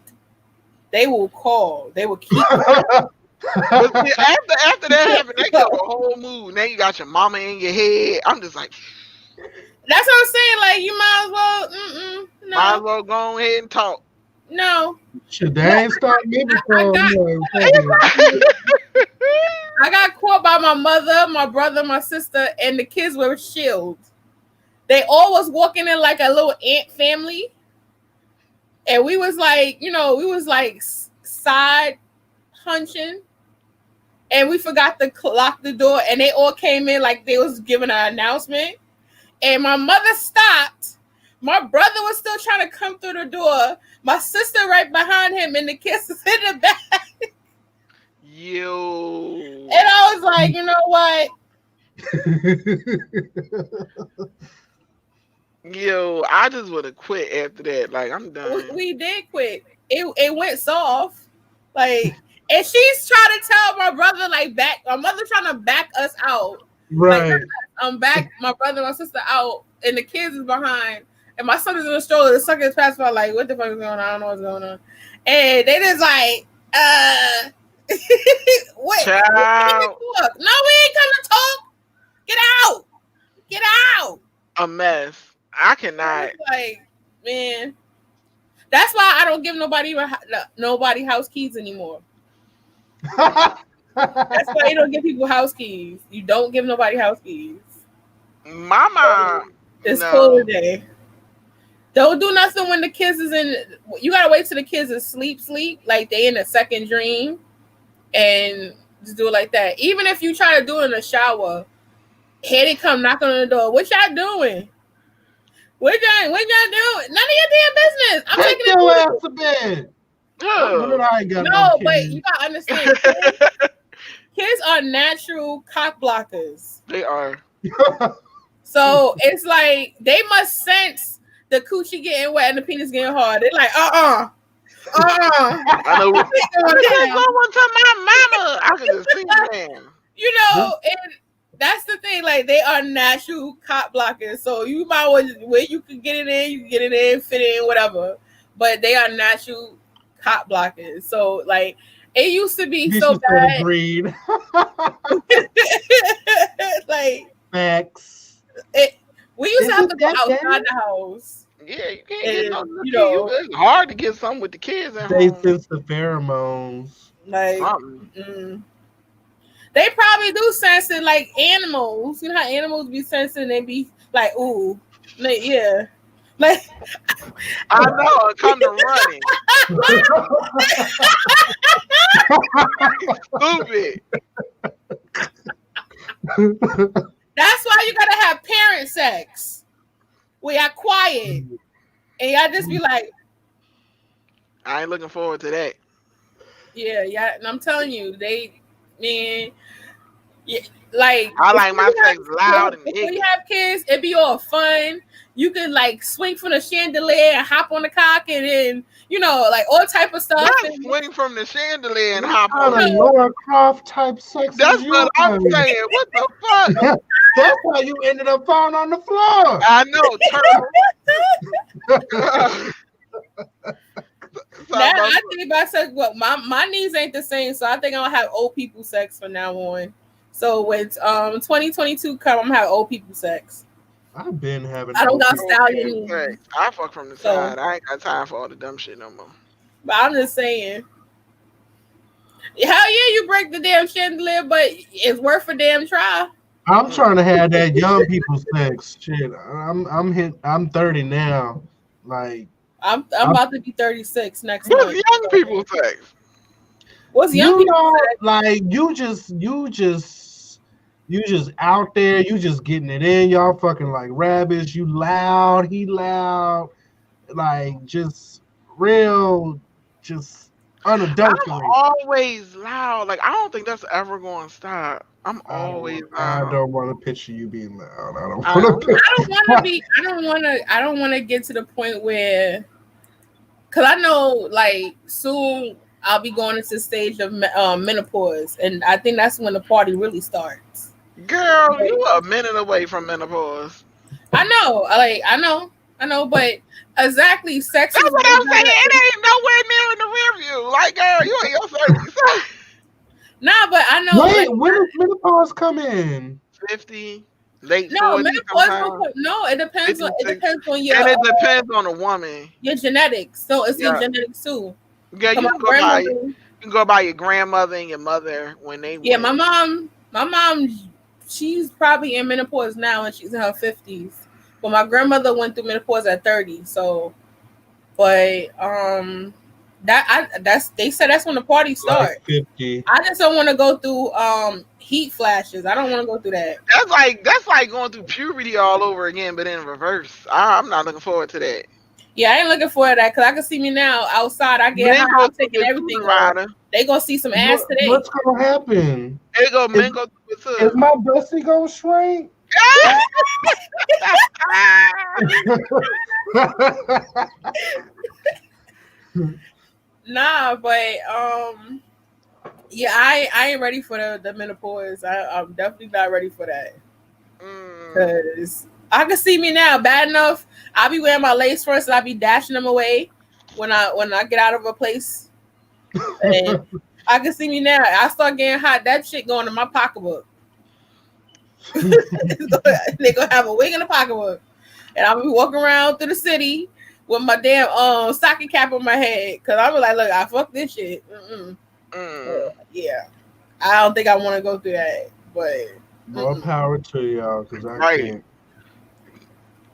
They will call. They will keep. But see, after that happened, they got a whole mood. Now you got your mama in your head. I'm just like, that's what I'm saying. Like you might as well. No. Might as well go ahead and talk. No. Should they ain't start me before? I got caught by my mother, my brother, my sister, and the kids were shields. They all was walking in like a little ant family. And we was like, side hunching. And we forgot to lock the door. And they all came in like they was giving an announcement. And my mother stopped. My brother was still trying to come through the door. My sister right behind him. And the kids was in the back. Yo. And I was like, you know what? Yo, I just would have quit after that. Like, I'm done. We did quit. It went soft. Like, And she's trying to tell my brother, like, my mother trying to back us out. Right. Like, back my brother and my sister out, and the kids is behind. And my son is in the stroller. The sucker is passing by, like, what the fuck is going on? I don't know what's going on. And they just like, what? Child. No, we ain't come to talk. Get out. Get out. A mess. I cannot. Like, man. That's why I don't give nobody house keys anymore. That's why you don't give people house keys. You don't give nobody house keys. Mama. It's cool today. Don't do nothing when the kids is in. You gotta wait till the kids is sleep, like they in a second dream, and just do it like that. Even if you try to do it in the shower, here they come knocking on the door. What y'all doing? What y'all doing? None of your damn business. I'm Take taking your ass to bed. I ain't got no, but you gotta understand. Kids are natural cock blockers. They are. So it's like they must sense the coochie getting wet and the penis getting hard. They're like, I know what's going on to my mama. I can just see man. You know, and that's the thing. Like they are natural cock blockers. So you might where you can get it in, you can get it in, fit it in, whatever. But they are natural cock blockers. So like it used to be so bad. Agreed. Like facts. We used to have to go outside the house. Yeah, you can't get no. It's hard to get something with the kids at they home. sense the pheromones. Like, they probably do sense it like animals. You know how animals be sensing? They be like, ooh, like, yeah. Like, I know, come to running. Stupid. That's why you gotta have parent sex. We are quiet. And y'all just be like, I ain't looking forward to that. Yeah, and I'm telling you, man, yeah, like I like my sex loud and when you have kids, it be all fun. You can like swing from the chandelier and hop on the cock and then, like all type of stuff. Swing from the chandelier and hop on the Laura Croft type sex. That's what I'm saying. What the fuck? That's how you ended up falling on the floor. I know, Now I think about sex. Well, my knees ain't the same, so I think I'm gonna have old people sex from now on. So when 2022 come, I'm gonna have old people sex. I've been having. I don't got stallion. I fuck from the side. I ain't got time for all the dumb shit no more. But I'm just saying. Hell yeah, you break the damn chandelier, but it's worth a damn try. I'm trying to have that young people sex. Shit, I'm 30 now. Like I'm about to be 36 next month. What's young people sex? What's young people sex? Like you just out there, you just getting it in, y'all fucking like rabbits, you loud, he loud, like just real, just unadulterated. I'm always loud. Like I don't think that's ever going to stop. I'm always loud. I don't want to picture you being loud. I don't want to get to the point where, because I know like soon I'll be going into the stage of menopause, and I think that's when the party really starts. Girl, you a minute away from menopause. I know, but exactly, sex. That's what I'm saying. It ain't nowhere near in the rear view. Like, girl, you ain't your 30s. Nah, but I know. Wait, when does menopause come in? 50, late 40s. No, it depends on your. And it depends on the woman. Your genetics. So it's your genetics too. Yeah, you can go by your grandmother and your mother when they. Yeah, my mom, she's probably in menopause now and she's in her 50s. But my grandmother went through menopause at 30. So, but they said that's when the party starts. Like 50. I just don't want to go through heat flashes. I don't want to go through that. That's like going through puberty all over again, but in reverse. I'm not looking forward to that. Yeah, I ain't looking forward to that because I can see me now outside. I get high, I'm taking everything. They gonna see some ass today. What's gonna happen? Men go through it too. Is my pussy gonna shrink? Nah, but Yeah, I ain't ready for the menopause. I'm definitely not ready for that. Mm. Cause I can see me now. Bad enough, I'll be wearing my lace fronts and I'll be dashing them away when I get out of a place. And I can see me now. I start getting hot. That shit going in my pocketbook. They gonna have a wig in the pocketbook, and I'll be walking around through the city with my damn stocking cap on my head. Cause I'm like, look, I fuck this shit. Mm. Yeah, I don't think I want to go through that, but More power to y'all, cause I Right. can't.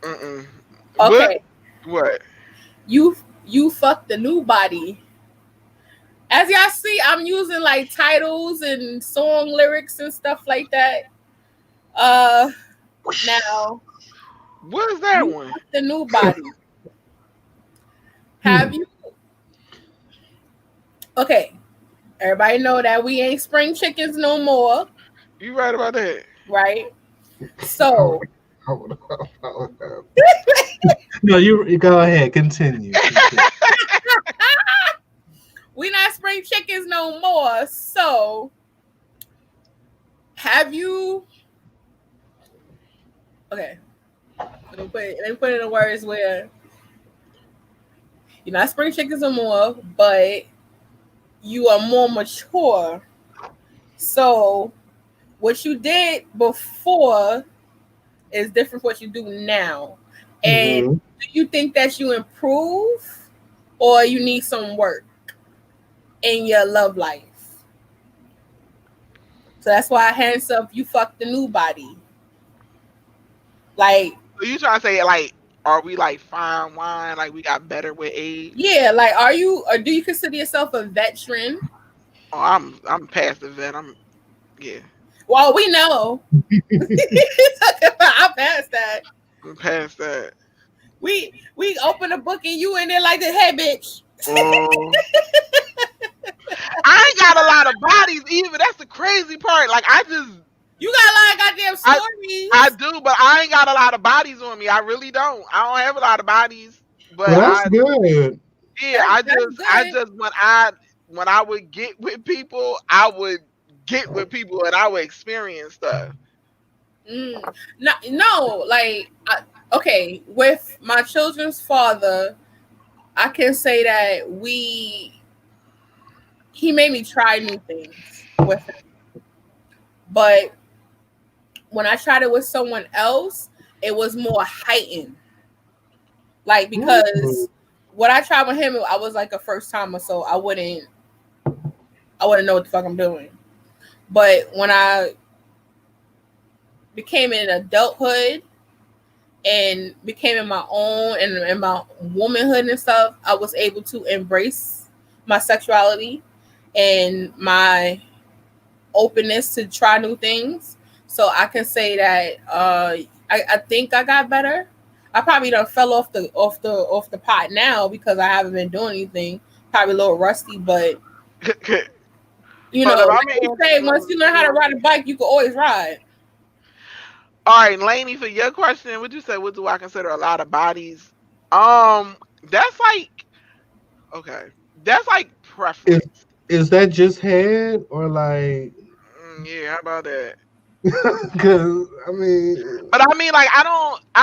Mm-mm. What? okay. What? You you fuck the new body. As y'all see, I'm using like titles and song lyrics and stuff like that. Uh, now What is that you one? fuck the new body. Have you? Okay, everybody know that we ain't spring chickens no more, You right about that? right? Oh, So no, you go ahead. Continue. we not spring chickens no more. So have you? Okay, let me put it in words where you're not spring chickens no more, but you are more mature. So what you did before is different from what you do now. And Mm-hmm. do you think that you improve or you need some work in your love life? So that's why hands up, you fuck the new body. Like, So you trying to say like, are we like fine wine? Like we got better with age? yeah, like are you or do you consider yourself a veteran? Oh, I'm past the vet. Yeah. Well, we know. I passed that. I'm past that. We open a book and you in there like the hey bitch. Um, I ain't got a lot of bodies either. That's the crazy part. Like You got a lot of goddamn I I stories. do, but I ain't got a lot of bodies on me. I really don't. I don't have a lot of bodies. But Well, that's good. yeah, That's I good. just when I would get with people, I would get with people and I would experience stuff. No, no, like okay, with my children's father, I can say that he made me try new things with him. But when I tried it with someone else, it was more heightened. Like Ooh. because what I tried with him, I was like a first timer, so I wouldn't know what the fuck I'm doing. But when I became in adulthood and became in my own and in my womanhood and stuff, I was able to embrace my sexuality and my openness to try new things. So I can say that I think I got better. I probably done fell off the pot now because I haven't been doing anything. Probably a little rusty, but Hold up, I'm like gonna you answer say, once you you learn how to real ride a quick. bike, you can always ride. All right, Lainey, for your question, would you say what do I consider a lot of bodies? Um, that's like okay, that's like Is preference. is that just head or like? Yeah, how about that? Because I mean, But I mean, like, I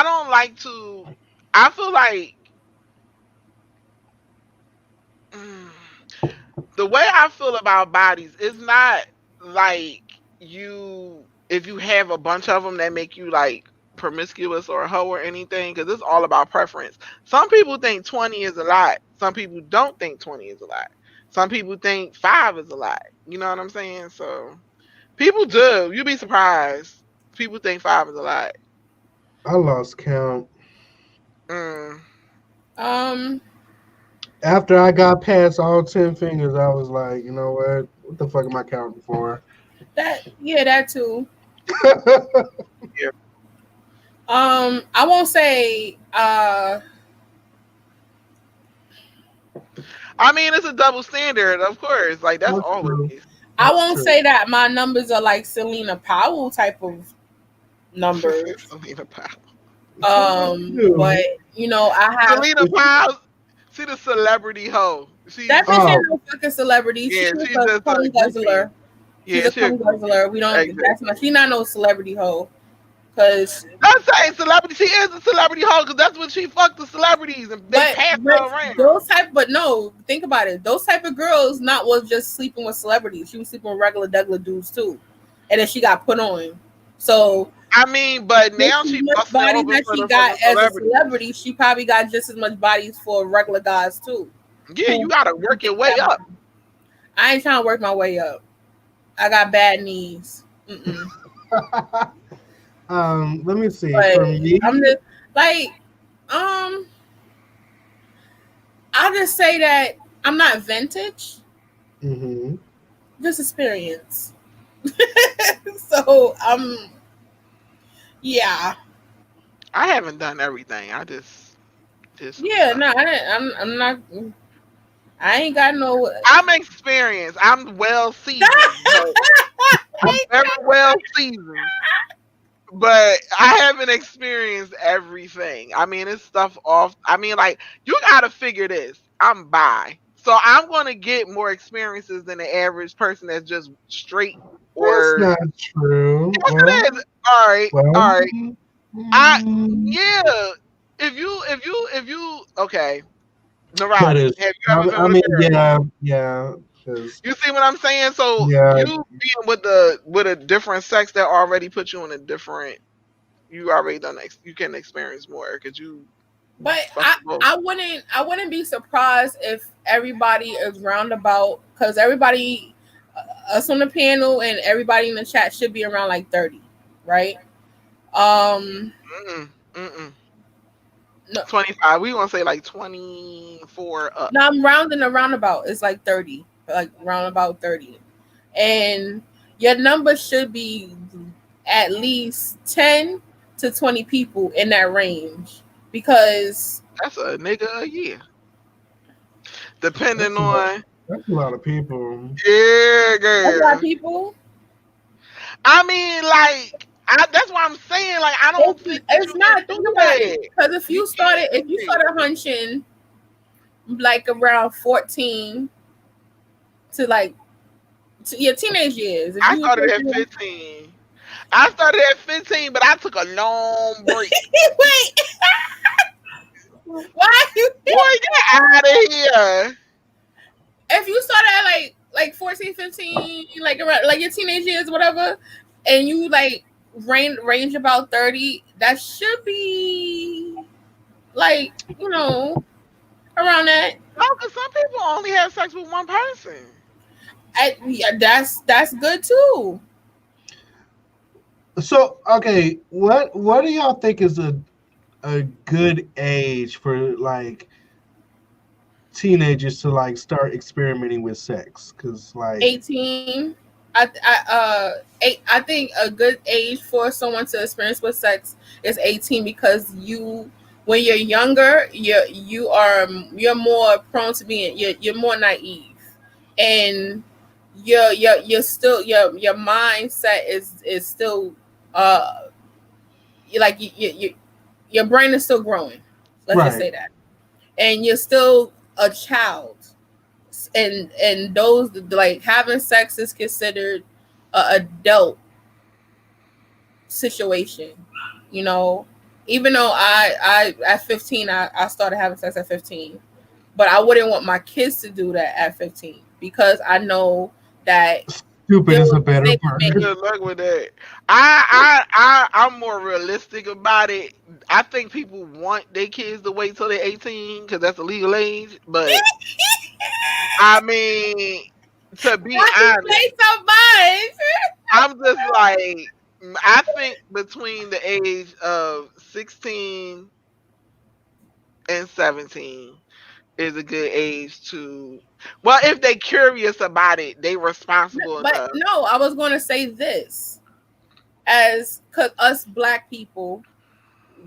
don't like to. I feel like mm, the way I feel about bodies is not like you. If you have a bunch of them that make you like promiscuous or a hoe or anything, because it's all about preference. Some people think 20 is a lot. Some people don't think 20 is a lot. Some people think 5 is a lot. You know what I'm saying? So people do. You'd be surprised. People think 5 is a lot. I lost count Mm. Um, after I got past all 10 fingers. I was like, you know what? What the fuck am I counting for? that too. Yeah. I won't say I mean, it's a double standard, of course. Like that's That's always. true. I That's won't true. say that my numbers are like Selena Powell type of numbers. Selena Powell. Sometimes But you I have Selena Powell. See the celebrity hoe. That bitch ain't no fucking celebrity. Yeah, She's she's a just cum a guzzler. She's Yeah, a cum guzzler. We don't. exactly. That's not. She not no celebrity hoe. Cause. I'm saying celebrity. She is a celebrity hoe because that's when she fucked the celebrities and they passed her around. But no, think about it. Those type of girls not was just sleeping with celebrities. She was sleeping with regular dudes too, and then she got put on. So I mean, but now she much body that she got as a celebrity, she probably got just as much bodies for regular guys too. Yeah, you gotta work your way up. I ain't trying to work my way up. I got bad knees. Let me see. But From me, I'm just like, I'll just say that I'm not vintage. Just experience. So yeah. I haven't done everything. I just yeah. No, I'm not. I ain't got no. I'm experienced. I'm well seasoned. I'm very well seasoned. But I haven't experienced everything. I mean, it's stuff off. I mean, like, you gotta figure this. I'm bi. So I'm gonna get more experiences than the average person that's just straight or that's not true. Yes, it is. All right. Yeah. If you okay. That is. I mean, yeah. You see what I'm saying? So yeah. you being with a different sex that already put you in a different. You already done. You can experience more because you. But I wouldn't be surprised if everybody is roundabout because everybody, us on the panel and everybody in the chat should be around like 30, right? No. 25. We want to say like 24 up. No, I'm rounding the roundabout. It's like 30, like roundabout 30, and your number should be at least 10 to 20 people in that range because that's a nigga a year, depending on. That's a lot of people. Yeah, girl. That's a lot of people. I mean, like. That's what I'm saying. Like, I don't think it's not. Think about it. Because if you started hunching like around 14 to like your teenage years. I started at 15. I started at 15, but I took a long break. Wait. Why you? Boy, get out of here. If you started at like 14, 15, like around like your teenage years, whatever, and you like range about 30, that should be like, you know, around that. No, because some people only have sex with one person. Yeah, that's good too. So okay, what do y'all think is a good age for like teenagers to like start experimenting with sex? Because like 18. I think a good age for someone to experience with sex is 18 because when you're younger, you're more prone to being you're more naive, and you're still your mindset is still your brain is still growing. Let's just say that, and you're still a child. And those like having sex is considered an adult situation, you know. Even though I at 15 I started having sex at 15, but I wouldn't want my kids to do that at 15 because I know that stupid is a better word. Good luck with that. I'm more realistic about it. I think people want their kids to wait till they're 18 because that's the legal age, but. I mean, to be honest, so much. I'm just like, I think between the age of 16 and 17 is a good age to, well, if they're curious about it, they responsible enough. But no, I was going to say this, because us black people,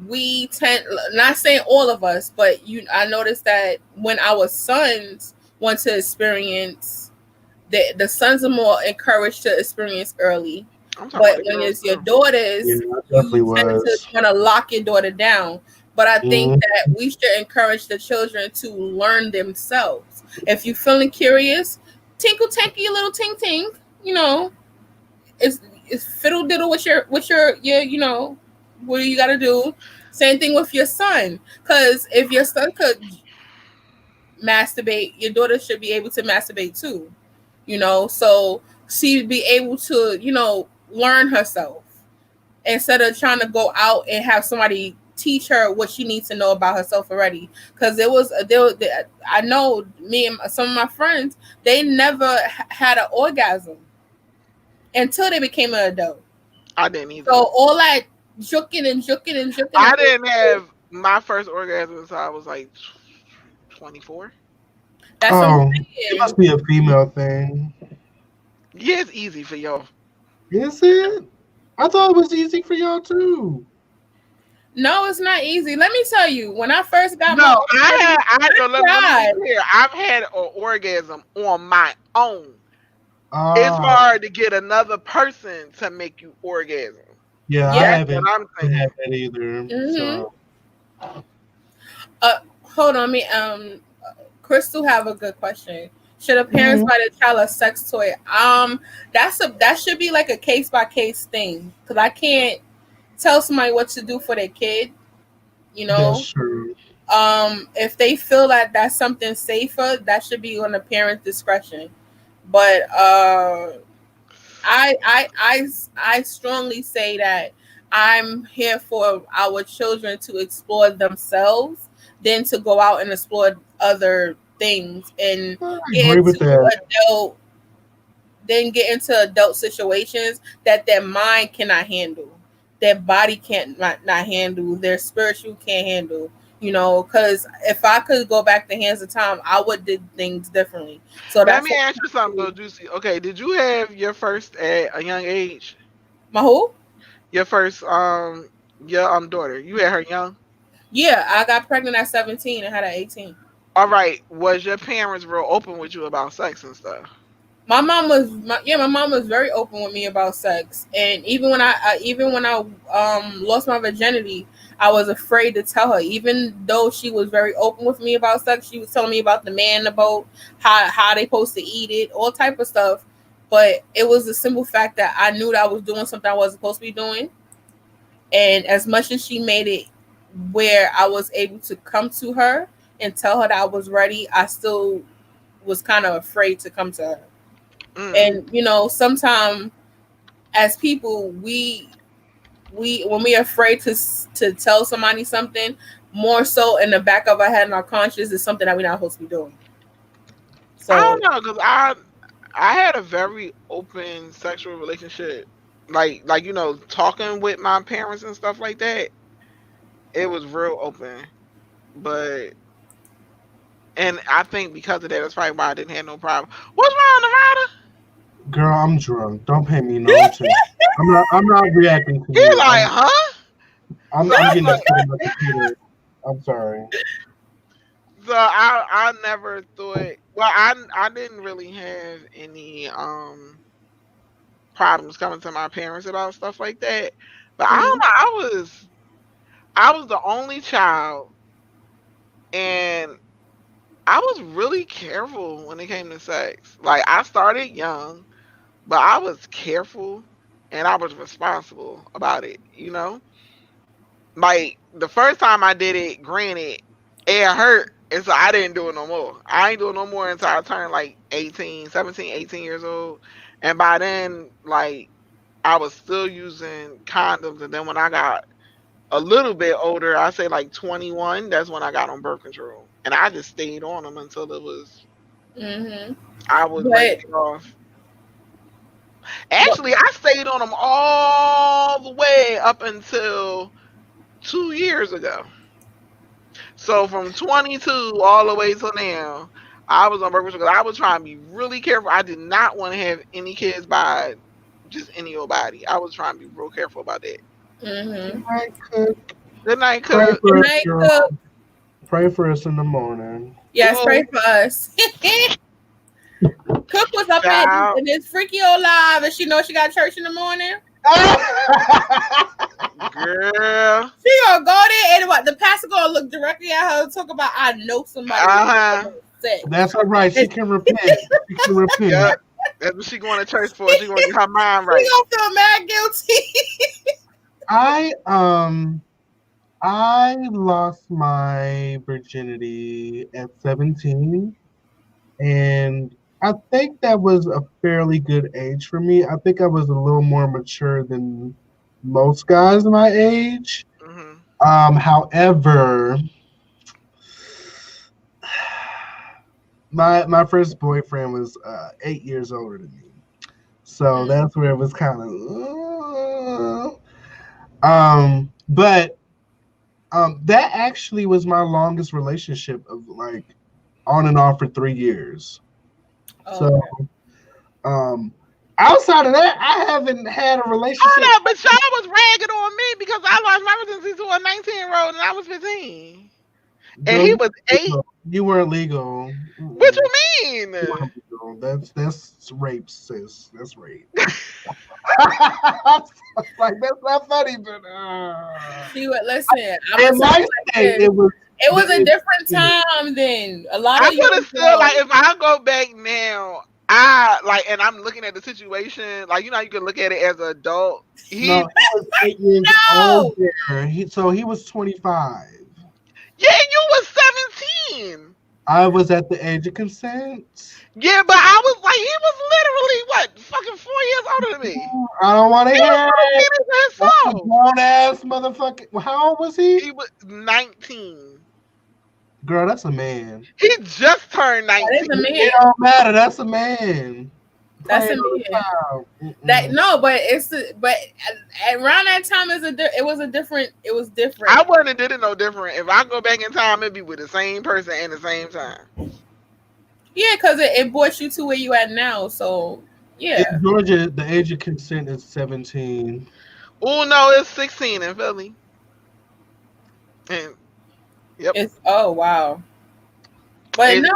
we tend, not saying all of us, but I noticed that when our sons want to experience, the sons are more encouraged to experience early. But when it's your daughters, you tend to want to lock your daughter down. But I think Mm. that we should encourage the children to learn themselves. If you're feeling curious, tinkle tanky little tink tink, you know, it's fiddle diddle with your you know, what do you gotta do? Same thing with your son. Cause if your son could masturbate, your daughter should be able to masturbate too. You know, so she'd be able to, you know, learn herself instead of trying to go out and have somebody teach her what she needs to know about herself already. Because I know me and some of my friends, they never had an orgasm until they became an adult. I didn't either. So all that juking and juking and juking. I didn't have my first orgasm until I was like 24. That's what I'm Oh, it saying. must be a female thing. Yeah, it's easy for y'all. Is it? I thought it was easy for y'all too. No, it's not easy. Let me tell you, when I first got No, my let me tried. be clear. I've had an orgasm on my own. It's Ah, hard to get another person to make you orgasm. yeah, I Yeah. That's what haven't I'm saying. had that either. Mm-hmm. So, Hold on, me. Crystal have a good question. Should a parents mhm. buy the child a sex toy? That should be like a case by case thing because I can't tell somebody what to do for their kid. You That's know, true. if they feel that that's something safer, that should be on the parent's discretion. But I strongly say that I'm here for our children to explore themselves than to go out and explore other things and I get agree with into that. adult then get into adult situations that their mind cannot handle, their body can't not handle, their spiritual can't handle. You know, because if I could go back the hands of time, I would did things differently. So Let that's me what ask you something though, Juicy. Okay, did you have your first at a young age? my who? Your first your daughter. You had her young? Yeah, I got pregnant at 17 and had at 18. All right. Was your parents real open with you about sex and stuff? My mom was very open with me about sex, and even when I lost my virginity, I was afraid to tell her. Even though she was very open with me about sex, she was telling me about the man in the boat, how they supposed to eat it, all type of stuff. But it was the simple fact that I knew that I was doing something I wasn't supposed to be doing, and as much as she made it where I was able to come to her and tell her that I was ready, I still was kind of afraid to come to her. Mm. And you know, sometimes as people, we when we're afraid to tell somebody something, more so in the back of our head and our conscious is something that we're not supposed to be doing. I So don't know, cause I had a very open sexual relationship. Like talking with my parents and stuff like that. It was real open, but and I think because of that, that's probably why I didn't have no problem. What's wrong, Nevada? Girl, I'm drunk. Don't pay me no attention. I'm not reacting to He you. like, huh? So I'm I was getting like, upset on my computer. I'm sorry. so I never thought. Well, I didn't really have any problems coming to my parents about stuff like that. But I don't mhm, know. I was the only child, and I was really careful when it came to sex. Like I started young, but I was careful and I was responsible about it. Like the first time I did it, granted, it hurt, and so I didn't do it no more. I ain't doing no more until I turned like 18, 17, 18 years old. And by then, like I was still using condoms, and then when I got a little bit older, I say like 21, that's when I got on birth control. And I just stayed on them until mhm. I was ready to But get off. but Actually, I stayed on them all the way up until 2 years ago. So from 22 all the way till now, I was on birth control because I was trying to be really careful. I did not want to have any kids by just any old body. I was trying to be real careful about that. mhm. I could Good night, pray Cook. Good for us, night, Cook. girl. Pray for us in the morning. Yes, Whoa, pray for us. Cook was up child. in this freaky old live, and she knows she got church in the morning. Girl. She gonna go there and what? The pastor gonna look directly at her and talk about, I know somebody Uh-huh. sick. That's all right. She can repent. She can repent. Yep. That's what she going to church for. She going to get her mind She right. gonna feel mad guilty. I lost my virginity at 17, and I think that was a fairly good age for me. I think I was a little more mature than most guys my age. Mm-hmm. However, my first boyfriend was 8 years older than me, so that's where it was kind of. But that actually was my longest relationship of like on and off for 3 years. So, outside of that, I haven't had a relationship. Oh no, but y'all was ragging on me because I lost my virginity to a 19-year-old and I was 15. And he was 8. You weren't legal. What you mean? That's rape, sis. That's rape. Like that's not funny, but See what? Listen, it was a different time then. A lot I of would have still like if I go back now. I like, and I'm looking at the situation. Like you know, you can look at it as an adult. He was 8 years older. He was 25. Yeah, you was 17. I was at the age of consent. Yeah, but I was like, he was literally what, fucking 4 years older than me. I don't want to hear it. Grown ass motherfucker. How old was he? He was 19. Girl, that's a man. He just turned 19. That is a man. It don't matter. That's a man. That's a man. That no, but around that time it was different. I wouldn't have did it no different. If I go back in time, it'd be with the same person at the same time. Yeah, because it brought you to where you at now. So yeah. In Georgia, the age of consent is 17. Oh no, it's 16 in Philly. And yep. It's wow. But no,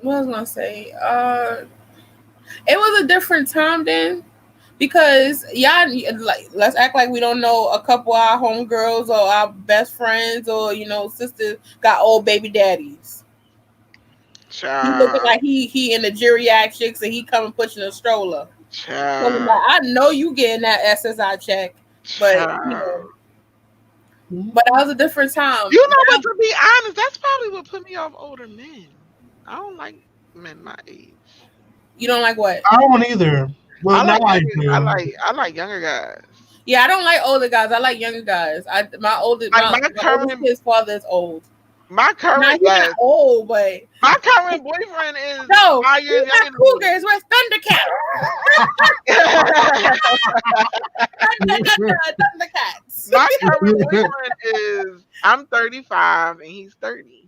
what I was gonna say, it was a different time then, because y'all like let's act like we don't know a couple of our homegirls or our best friends or sisters got old baby daddies. He looking like he in the geriatrics and he coming pushing a stroller. So like, I know you getting that SSI check, but but that was a different time. You know, but to be honest, that's probably what put me off older men. I don't like men my age. You don't like what? I don't either. Well, I like younger guys. Yeah, I don't like older guys. I like younger guys. My oldest his father is old. My current guy, not old, but my current boyfriend is 5 years younger. Cougars with Thundercats. My current boyfriend is I'm 35 and he's 30.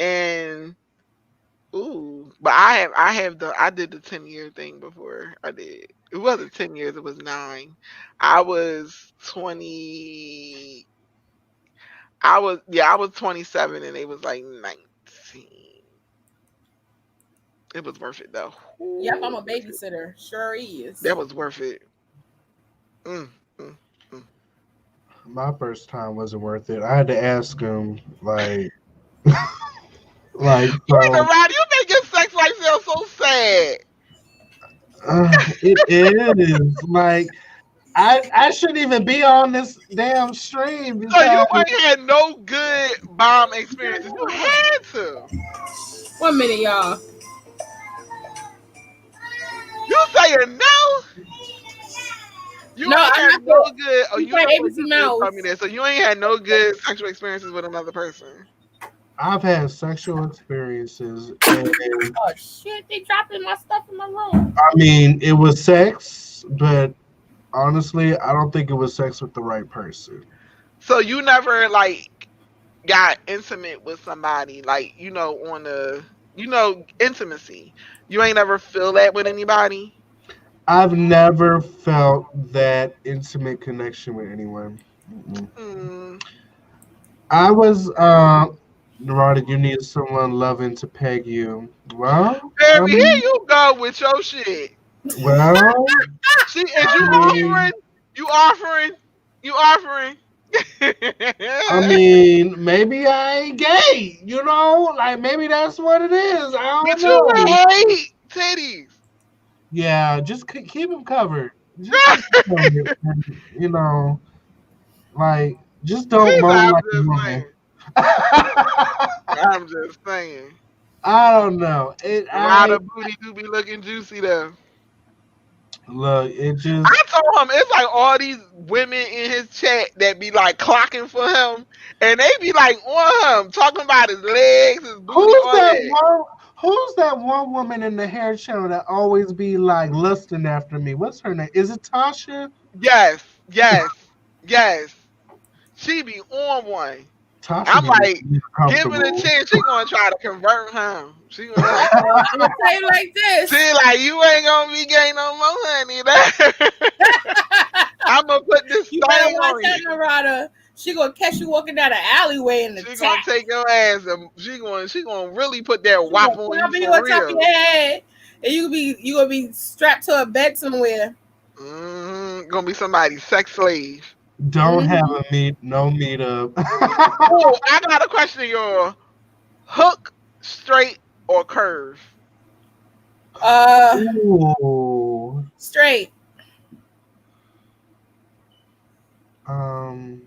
And but I did the 10-year thing before I did. It wasn't 10 years, it was 9. I was 20. I was 27 and it was like 19. It was worth it though. Yep, I'm a babysitter. Sure is. That was worth it. My first time wasn't worth it. I had to ask him, like, Rod, you make your sex life sound so sad. It is like I shouldn't even be on this damn stream. So you ain't had no good bomb experiences. You had to. 1 minute, y'all. You saying no? You ain't had no good. Oh, you tell me that. So you ain't had no good sexual experiences with another person. I've had sexual experiences. Oh shit! They dropping my stuff in my room. I mean, it was sex, but honestly, I don't think it was sex with the right person. So you never like got intimate with somebody, like on the intimacy. You ain't ever feel that with anybody. I've never felt that intimate connection with anyone. I was Rod, you need someone loving to peg you. Well, baby, here you go with your shit. Well, She is I you mean, offering? You offering? You offering? I mean, maybe I ain't gay. You know, like maybe that's what it is. I don't But you would know. hate titties. Yeah, just keep them covered. Just keep them covered. And, you know, like just don't She's moan I'm like a just woman. saying. I'm just saying. I don't know. It. A lot of booty do be looking juicy though. Look. It I just. told him it's like all these women in his chat that be like clocking for him, and they be like on him, talking about his legs, his booty, Who's all that that. one? Who's that one woman in the hair channel that always be like lusting after me? What's her name? Is it Tasha? Yes, yes, yes. She be on one. Tasha I'm get like, me give it a comfortable. chance. She gonna try to convert him. She gonna like, I'm gonna tell you like she this. like, you ain't gonna be getting no more, honey. I'm gonna put this You better thing watch on that, you. Narada. She gonna catch you walking down the alleyway in the She gonna tap. take your ass and she gonna really put that She gonna whop on you pop you for on top of real. your head, and you gonna be strapped to a bed somewhere. Gonna be somebody's sex slave. Don't have Mm-hmm. a no meetup. Oh, I got a question, y'all. Hook, straight, or curve? Uh, Ooh. straight. Um.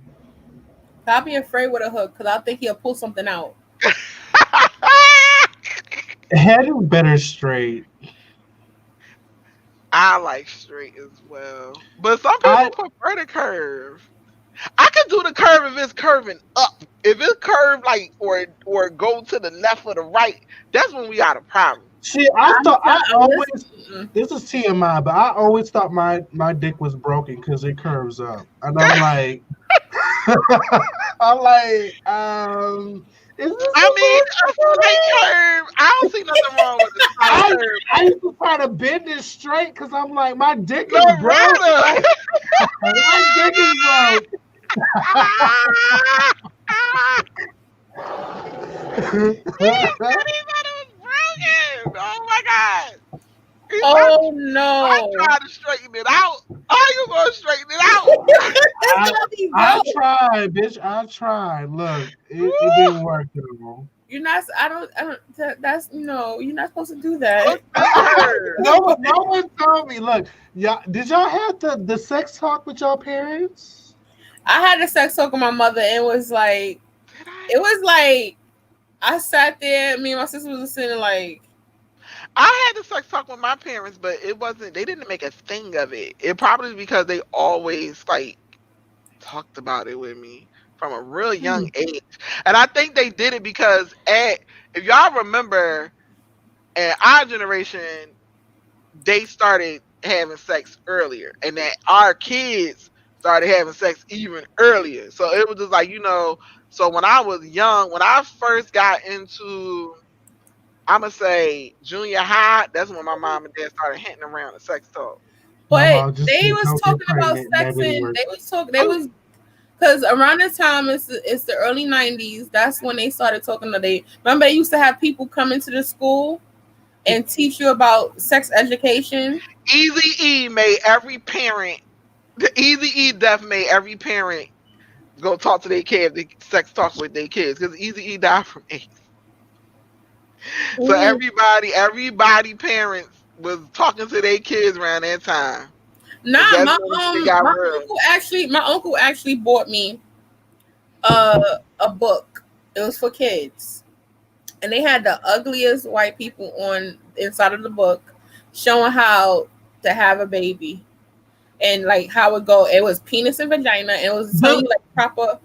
I'll be afraid with a hook because I think he'll pull something out. Head is better straight. I like straight as well, but some I people prefer the curve. I can do the curve if it's curving up. If it's curved like or go to the left or the right, that's when we got a problem. see. I thought I always. Listen, This is TMI, but I always thought my dick was broken because it curves up, and I'm like, I'm like, is this I mean, supposed a slight curve. I don't see nothing wrong with a slight I curve. I used to try to bend it straight because I'm like, my dick No is broke. matter. My dick is broke. He said he thought it was broken. Oh my god. He said, oh I no. tried to straighten it out. How you gonna straighten it out? I, He I broke. tried, bitch. I tried. Look, it didn't work at all. You're not. I don't. That's no. You're not supposed to do that. Hook and curve. No one told me. Look, did y'all have the sex talk with your parents? I had a sex talk with my mother, and Did I? it was like I sat there. Me and my sister was sitting like, I had the sex talk with my parents, but it wasn't. They didn't make a thing of it. It probably because they always like talked about it with me from a real young age, and I think they did it because if y'all remember, in our generation, they started having sex earlier, and that our kids started having sex even earlier. So it was just like So when I was young, when I first got into I'm gonna say junior high. That's when my mom and dad started hinting around the sex talk. My but mom just they said, was "Don't get talking about pregnant," and that sex, didn't and work. they was because around this time it's the early '90s. That's when they started talking to they. Remember, they used to have people come into the school and teach you about sex education. Easy E made every parent. The Easy E death made every parent go talk to their kids, they sex talk with their kids because Easy E died from AIDS. So Mm. everybody parents was talking to their kids around that time. Cause Nah, that's when they got real. my uncle actually bought me a book. It was for kids, and they had the ugliest white people on inside of the book, showing how to have a baby and like how it go. It was penis and vagina, and it was telling Do, you like proper.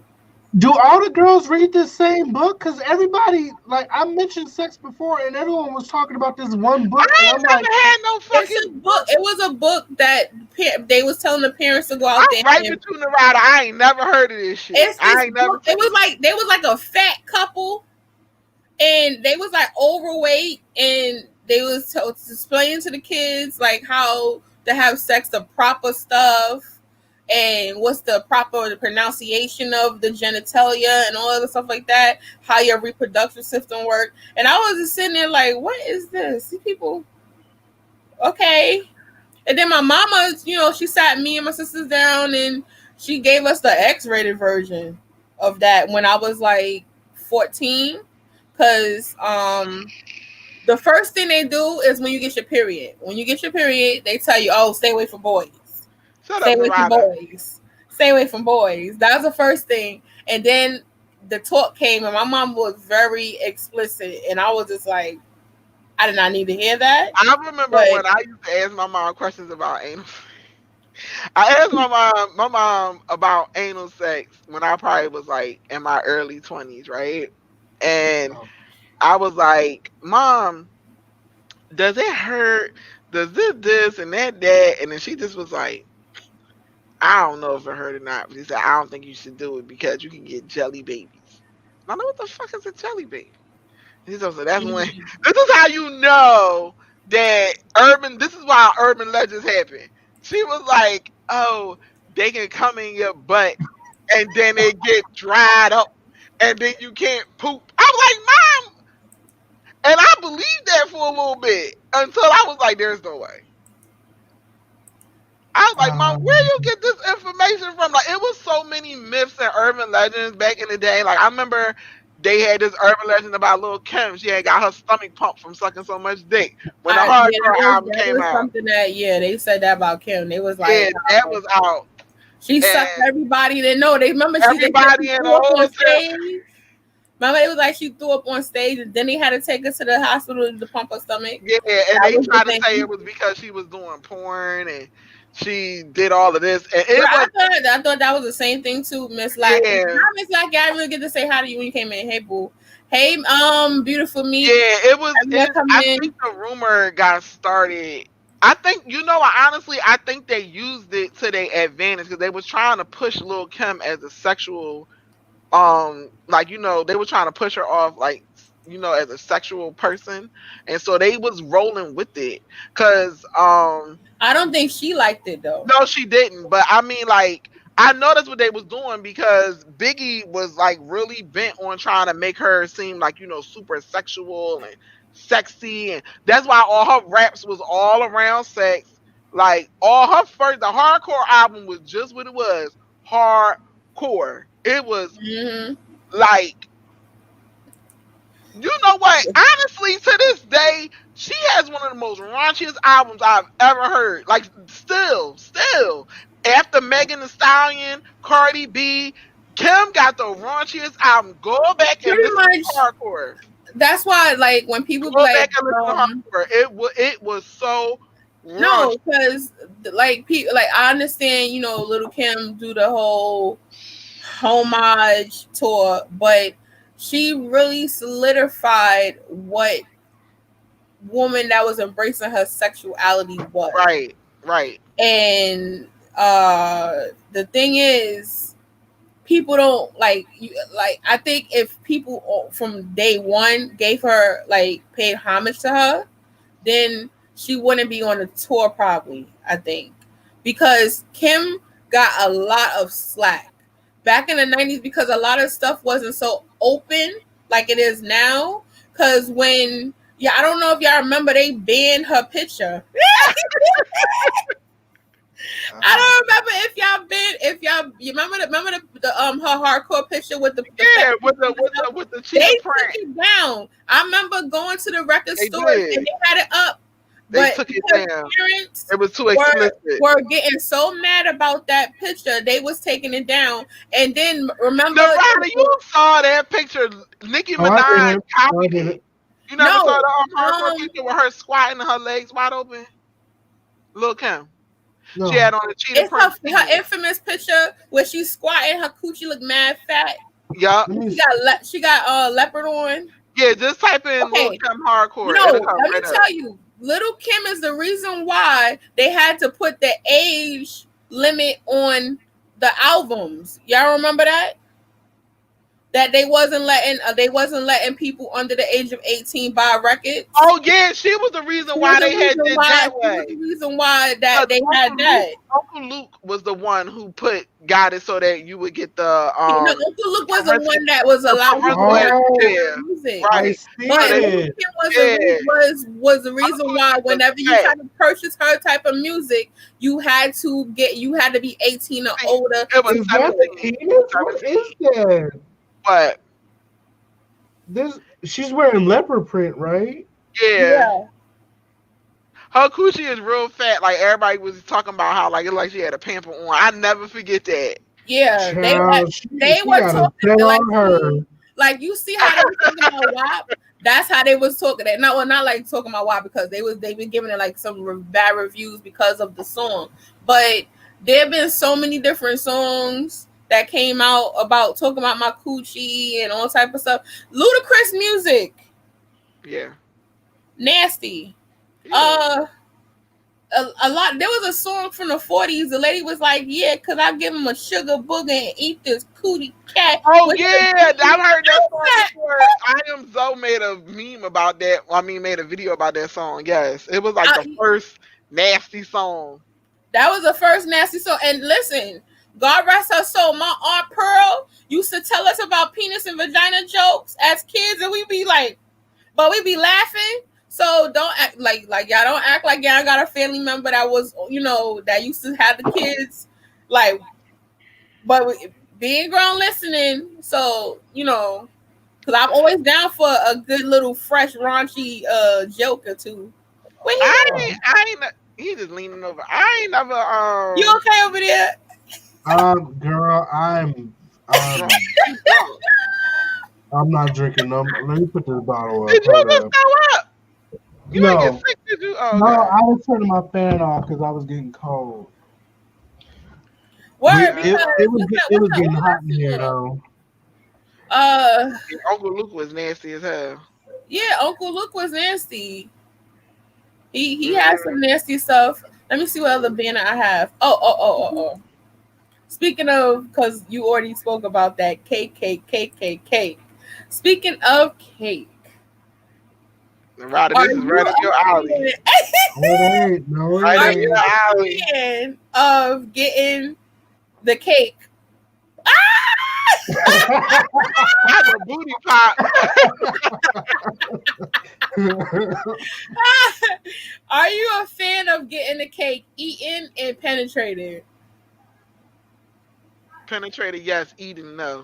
do all the girls read this same book? Because everybody, like, I mentioned sex before, and everyone was talking about this one book, and I I'm ain't like, never had no It's a fucking book. It was a book that they was telling the parents to go out there I'm right and with you, Narada. I ain't never heard of this shit. it's I this ain't never book. It seen was it. like they was like a fat couple, and they was like overweight, and they was explaining to the kids like how to have sex, the proper stuff, and what's the proper pronunciation of the genitalia and all of the stuff like that. How your reproductive system work. And I was just sitting there like, what is this? These people, okay. And then my mama, she sat me and my sisters down and she gave us the X-rated version of that when I was like 14. Because the first thing they do is when you get your period. When you get your period, they tell you, oh, stay away from boys. Shut Stay up, away from Narada. boys. Stay away from boys. That was the first thing. And then the talk came and my mom was very explicit. And I was just like, I did not need to hear that. I remember But when I used to ask my mom questions about anal. I asked my mom about anal sex when I probably was like in my early 20s, right? And Oh, I was like, Mom, does it hurt? Does this and that? And then she just was like, I don't know if it hurt or not. But she said, I don't think you should do it because you can get jelly babies. And I know what the fuck is a jelly baby. And she said, so that's when this is how you know that this is why urban legends happen. She was like, oh, they can come in your butt and then it get dried up and then you can't poop. I was like, Mom, and I believed that for a little bit until I was like, there's no way. I was like, Mom, where you get this information from? Like, it was so many myths and urban legends back in the day. Like, I remember they had this urban legend about Lil' Kim. She had got her stomach pumped from sucking so much dick when the hardcore album that came was out. something that they said that about Kim. They was like, Yeah, that was out. she sucked And everybody. They know. They remember everybody in the threw up whole on stage. Remember, it was like she threw up on stage, and then they had to take her to the hospital to pump her stomach. Yeah, and they tried to say it was because she was doing porn and she did all of this. And I thought that was the same thing too, Miss Lackey. Yeah. Miss Lackey, I didn't really get to say hi to you when you came in. Hey, boo. Hey, beautiful me. Yeah, it was. I think the rumor got started. I think I think they used it to their advantage because they was trying to push Lil' Kim as a sexual, they were trying to push her off as a sexual person, and so they was rolling with it because I don't think she liked it though. No, she didn't. But I mean, like, I know that's what they was doing because Biggie was like really bent on trying to make her seem like super sexual and sexy, and that's why all her raps was all around sex. Like all the hardcore album was just what it was, hardcore. It was like, you know what? Honestly, to this day, she has one of the most raunchiest albums I've ever heard. Like, still, after Megan Thee Stallion, Cardi B, Kim got the raunchiest album. Go back and listen to hardcore. That's why, like, when people go back and listen to hardcore, it was so raunchy. No, because people, I understand, Little Kim do the whole homage tour, but she really solidified what woman that was embracing her sexuality was. Right. And the thing is, people don't I think if people from day one gave her paid homage to her, then she wouldn't be on the tour probably, I think. Because Kim got a lot of slack back in the 90s because a lot of stuff wasn't so open like it is now. Because when, I don't know if y'all remember, they banned her picture. I don't remember if y'all you remember the her hardcore picture with the with the cheetah print. Took it down. I remember going to the record store and they had it up. They took it down. It was too explicit. Were getting so mad about that picture, they was taking it down. And then remember, you saw that picture. Nicki Minaj copied it. You never saw the hardcore picture with her squatting and her legs wide open. Lil' Kim. No. She had on a cheetah print. Her infamous picture where she's squatting, her coochie look mad fat. Yeah. She got leopard on. Yeah, just type in Lil' Kim hardcore. No, let me tell you, Little Kim is the reason why they had to put the age limit on the albums. Y'all remember that? that they wasn't letting people under the age of 18 buy records. Oh yeah, she was the reason why they had did that way. She was the reason why that they had that. Uncle Luke was the one who got it so that you would get the Uncle Luke was the one that was allowing music. Right. But was the reason why whenever you try to purchase her type of music, you had to be 18 or older. It was 17. What is that? But she's wearing leopard print, right? Yeah. Her coochie is real fat. Like everybody was talking about how like it like she had a pamper on. I never forget that. Yeah, they were talking like her. Like you see how they were talking about WAP. That's how they was talking. Not like talking about WAP because they've been giving it like some bad reviews because of the song. But there have been so many different songs that came out about talking about my coochie and all type of stuff. Ludicrous music. Yeah. Nasty. Yeah. A lot. There was a song from the 40s. The lady was like, "Yeah, cause I give him a sugar booger and eat this cootie cat." Oh yeah, I've heard that song before. I Am So made a meme about that. I mean, made a video about that song. Yes, it was like the first nasty song. That was the first nasty song. And listen, God rest her soul. My Aunt Pearl used to tell us about penis and vagina jokes as kids, and we'd be like, but we'd be laughing. So don't act like y'all don't act like y'all got a family member that was, that used to have the kids, like, but being grown listening. So, because I'm always down for a good little fresh raunchy joke or two. I ain't. He just leaning over. I ain't never. You okay over there? Girl, I'm not drinking them. Let me put this bottle up. Did you just throw up? You no. Get sick, did you? Oh, no, I was turning my fan off because I was getting cold. Word, it was getting hot in here though. Uncle Luke was nasty as hell. Yeah, Uncle Luke was nasty. He had some nasty stuff. Let me see what other banner I have. Oh. Speaking of, because you already spoke about that cake. Speaking of cake. Right, this is right up your alley. Right up your alley. Of getting the cake. That's a booty pop. Are you a fan of getting the cake eaten and penetrated? Penetrated, yes. Eating, no.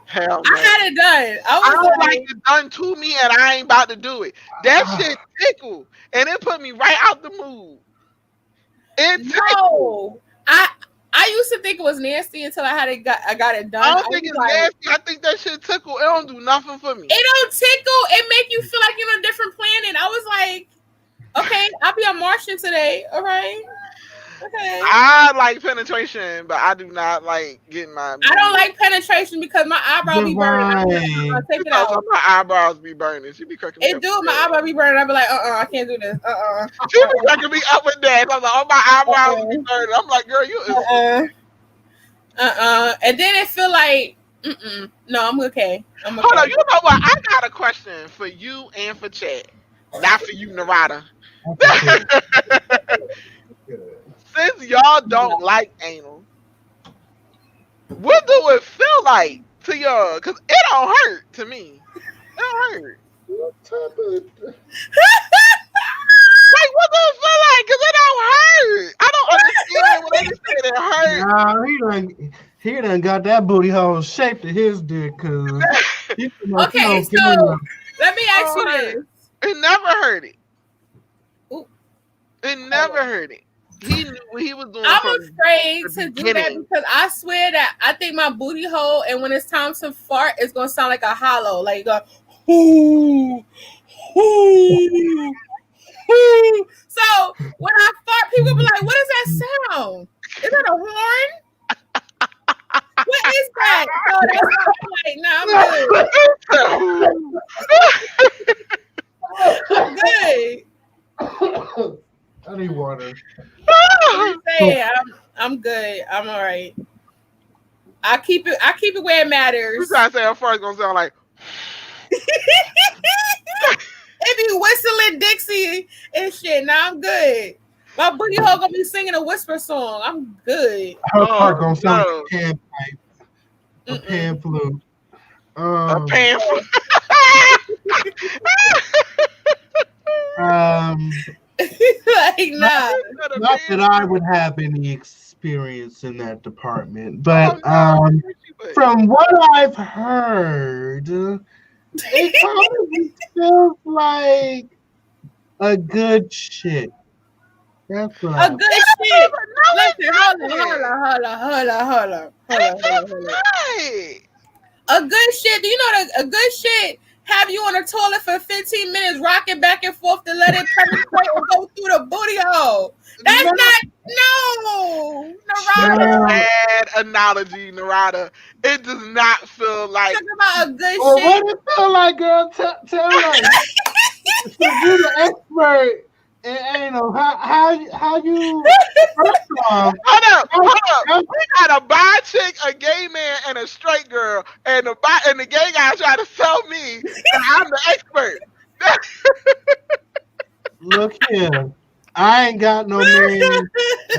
Hell no. I had it done. I don't like it done to me, and I ain't about to do it. That shit tickle, and it put me right out the mood. No, I used to think it was nasty until I got it done. I don't think it's nasty. I think that shit tickle. It don't do nothing for me. It don't tickle. It make you feel like you're on a different planet. I was like, okay, I'll be on Martian today. All right. Okay. I like penetration, but I do not like getting my. I don't like penetration because my eyebrows be burning. I'll take it out. My eyebrows be burning. She be cracking me up. It do. My eyebrows be burning. I be like, I can't do this. She be cracking me up with that. I'm like, oh, my eyebrows be burning. I'm like, girl, you. And then it feel like, no, I'm okay. Hold on. You know what? I got a question for you and for Chad, not for you, Narada. Since y'all don't like anal, what do it feel like to y'all? Because it don't hurt to me. It don't hurt. What type of... Like, what do it feel like? Because it don't hurt. I don't understand when they say it hurt. Nah, he done got that booty hole shaped to his dick. Cause okay, so let me ask you this. It never hurt it. It never hurt it. He knew what he was doing. I'm afraid to do that because I swear that I think my booty hole, and when it's time to fart, it's gonna sound like a hollow, like a hoo, hoo, hoo. So when I fart, people be like, "What is that sound? Is that a horn? What is that?" So that's like, I'm good. I'm good. I need water. I'm good. I'm all right. I keep it where it You matters. trying to say at first gonna sound like It be whistling Dixie and shit. Now I'm good. My booty hole gonna be singing a whisper song. I'm good. Her part gonna sound no. like a panpipe, a pan flute. A pan flute. Like nah. Not that I would have any experience in that department, but from what I've heard, it probably feels like a good shit. That's what A good shit. Listen, hold on. A good shit. Do you know that a good shit have you on the toilet for 15 minutes rocking back and forth to let it penetrate or go through the booty hole? That's no. Narada. Bad analogy, Narada. It does not feel like. Talk about a good shit. What it feel like, girl? Tell us. Since you're the expert. And how you first off, hold up. We got a bi chick, a gay man, and a straight girl, and the gay guy trying to sell me, and I'm the expert. Look here, I ain't got no man.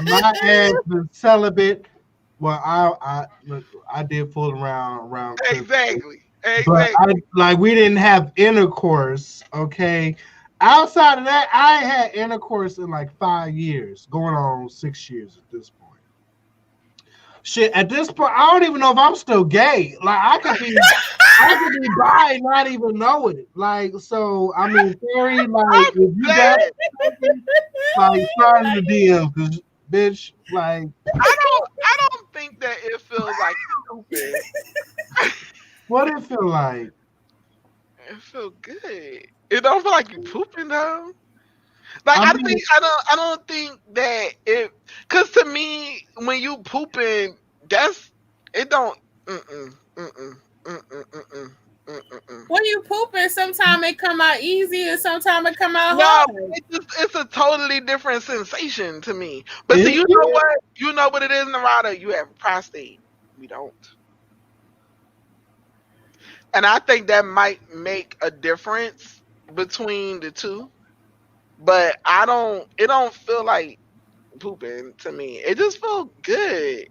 My ass is celibate. Well, I did fool around. Exactly. But we didn't have intercourse. Okay. Outside of that, I ain't had intercourse in like 5 years, going on 6 years at this point. Shit, at this point, I don't even know if I'm still gay. Like I could be bi and not even know it. Like so, I mean, Terry, like if you got like slide in the DMs, cause bitch, like I don't think that it feels like stupid. What it feel like? It feel good. It don't feel like you pooping though. Like I don't think that it, cause to me when you pooping, that's it don't. When you pooping, sometimes it come out easy and sometimes it come out No, hard. it's a totally different sensation to me. But see, you know what? You know what it is, Narada? You have prostate. We don't. And I think that might make a difference between the two. But it don't feel like pooping to me. It just feels good.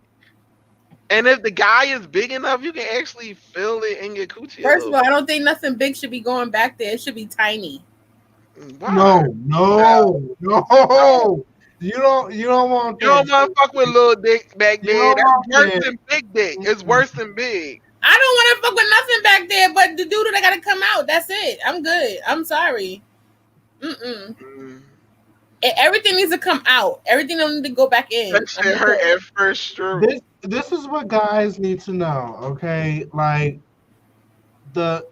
And if the guy is big enough, you can actually feel it in your coochie. First of all, I don't think nothing big should be going back there. It should be tiny. Why? No. You don't want that. You don't want to fuck with little dick back there. That's worse than big dick. It's worse than big. I don't want to fuck with nothing back there, but the dude that gotta come out. That's it. I'm good. I'm sorry. Everything needs to come out. Everything don't need to go back in. That shit hurt at first stroke. This is what guys need to know, okay? Like the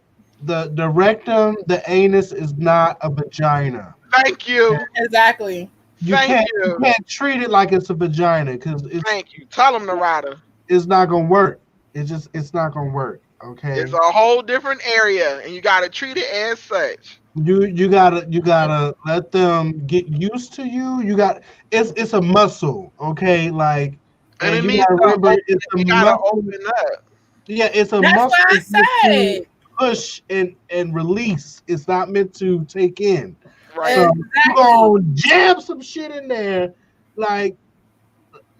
rectum, the anus is not a vagina. Thank you. Exactly. You can't treat it like it's a vagina because it's. Thank you. Tell him, Narada. It's not gonna work. It's not gonna work. Okay. It's a whole different area, and you gotta treat it as such. You gotta let them get used to you. It's a muscle, okay? Like, and you gotta remember it's a muscle. Open up. Yeah, it's a That's muscle. That's what I said. Push and release. It's not meant to take in. Right. So you gonna jam some shit in there, like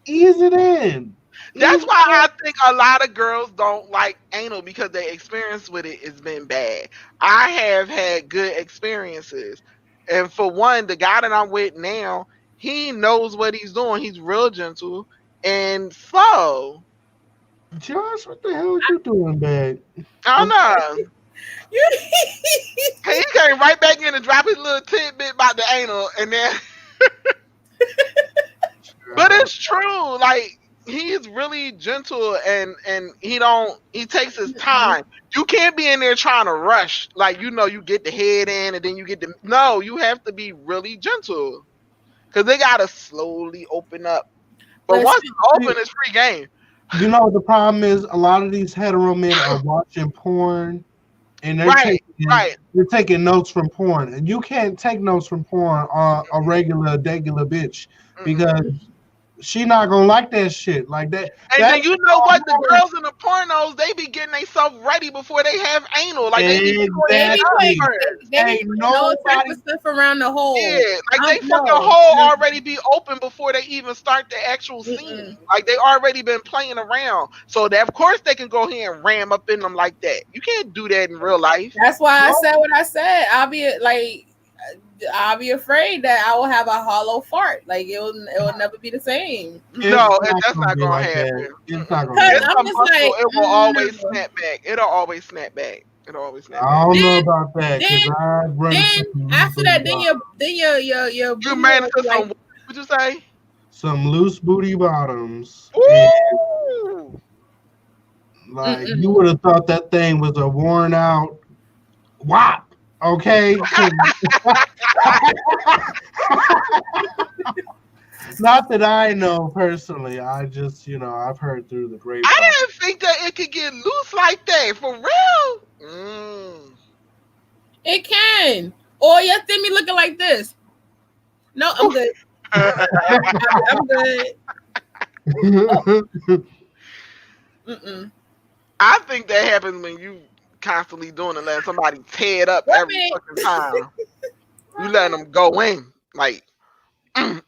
ease it in. That's why I think a lot of girls don't like anal because their experience with it has been bad. I have had good experiences. And for one, the guy that I'm with now, he knows what he's doing. He's real gentle and slow. Josh, what the hell are you doing, babe? I don't know. He came right back in and dropped his little tidbit about the anal and then but it's true. Like, he's really gentle and he takes his time. You can't be in there trying to rush. Like, you get the head in and then you get no, you have to be really gentle. Cause they gotta slowly open up. But once it's open, it's free game. You know what the problem is? A lot of these hetero men are watching porn and they're taking notes from porn. And you can't take notes from porn on a regular bitch because she not gonna like that shit. Like that. And then you know what? The girls in the pornos, they be getting themselves ready before they have anal. Like they be doing They be putting, first. they be Ain't putting all types nobody. of stuff around the hole. Yeah, like they fucking No. hole already be open before they even start the actual scene. Like they already been playing around, so that of course they can go here and ram up in them like that. You can't do that in real life. That's why I said what I said. I'll be afraid that I will have a hollow fart. Like it will never be the same. No, that's not gonna happen. It's not gonna happen. I'm just like, it will always snap back. It'll always snap back. It'll always snap back. I don't know about that because I run. Then after that, then your you ran into some. What'd you say? Some loose booty bottoms. Ooh. Like you would have thought that thing was a worn out WAP. Okay. Not that I know personally. I just, I've heard through the grapevine. I didn't think that it could get loose like that. For real? It can. Or your thing be looking like this. No, I'm good. I'm good. I think that happens when you constantly doing it, letting somebody tear it up every fucking time. You letting them go in. Like, I'm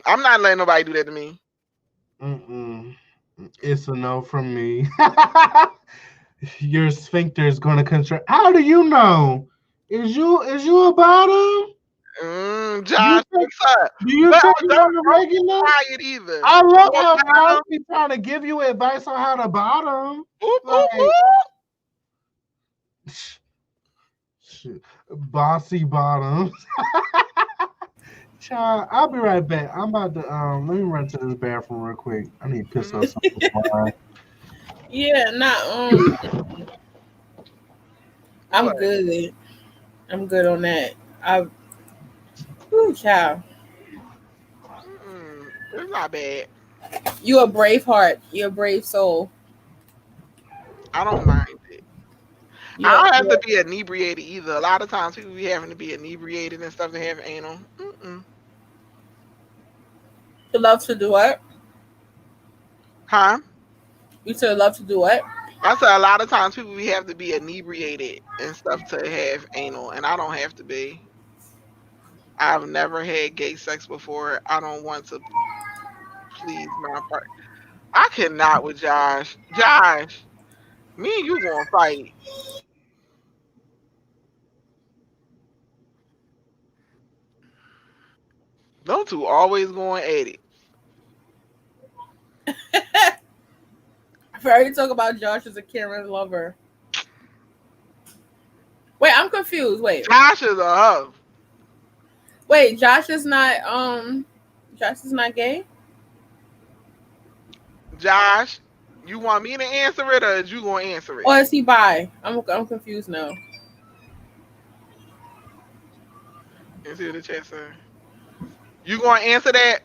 not letting nobody do that to me. It's a no from me. Your sphincter is going to contract. How do you know? Is you a bottom? Josh, what's up? Do you think you're on the regular? Quiet either. I love how I'll be trying to give you advice on how to bottom. Shit. Bossy bottoms. Child, I'll be right back. I'm about to let me run to this bathroom real quick. I need to piss off something. Yeah, I'm good. I'm good on that. Child. It's not bad. You a brave heart. You're a brave soul. I don't mind it. I don't have to be inebriated either. A lot of times people be having to be inebriated and stuff to have anal. You love to do what? Huh? You said love to do what? I said a lot of times people have to be inebriated and stuff to have anal, and I don't have to be. I've never had gay sex before. I don't want to please my part. I cannot with Josh. Josh, me and you gonna fight. Those two always going at it. I've already talked about Josh as a Karen lover. Wait, I'm confused. Wait. Josh is a hoe. Wait, Josh is not gay? Josh, you want me to answer it or is you gonna answer it? Or is he bi? I'm confused now. Answer the chat, sir. You gonna answer that?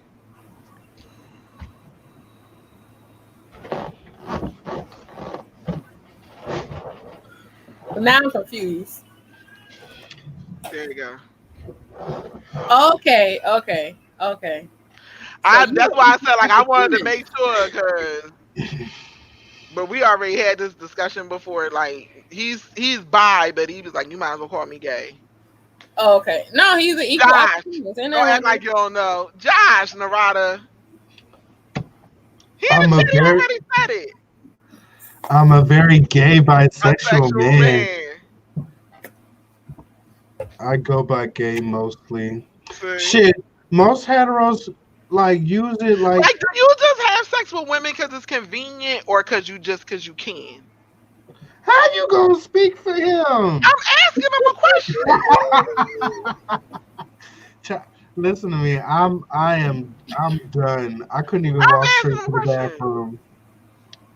Now I'm confused. There you go. Okay. That's why I said I wanted to make sure but we already had this discussion before. Like he's bi, but he was like, you might as well call me gay. Oh, okay. No, he's an equal. Josh, don't act like you don't know. Josh, Narada. He already said it. I'm a very gay bisexual man. I go by gay mostly. See? Shit, most heteros use it like. Like, do you just have sex with women because it's convenient, or because you can? How you gonna speak for him? I'm asking him a question. Listen to me. I'm done. I couldn't even walk straight to the bathroom.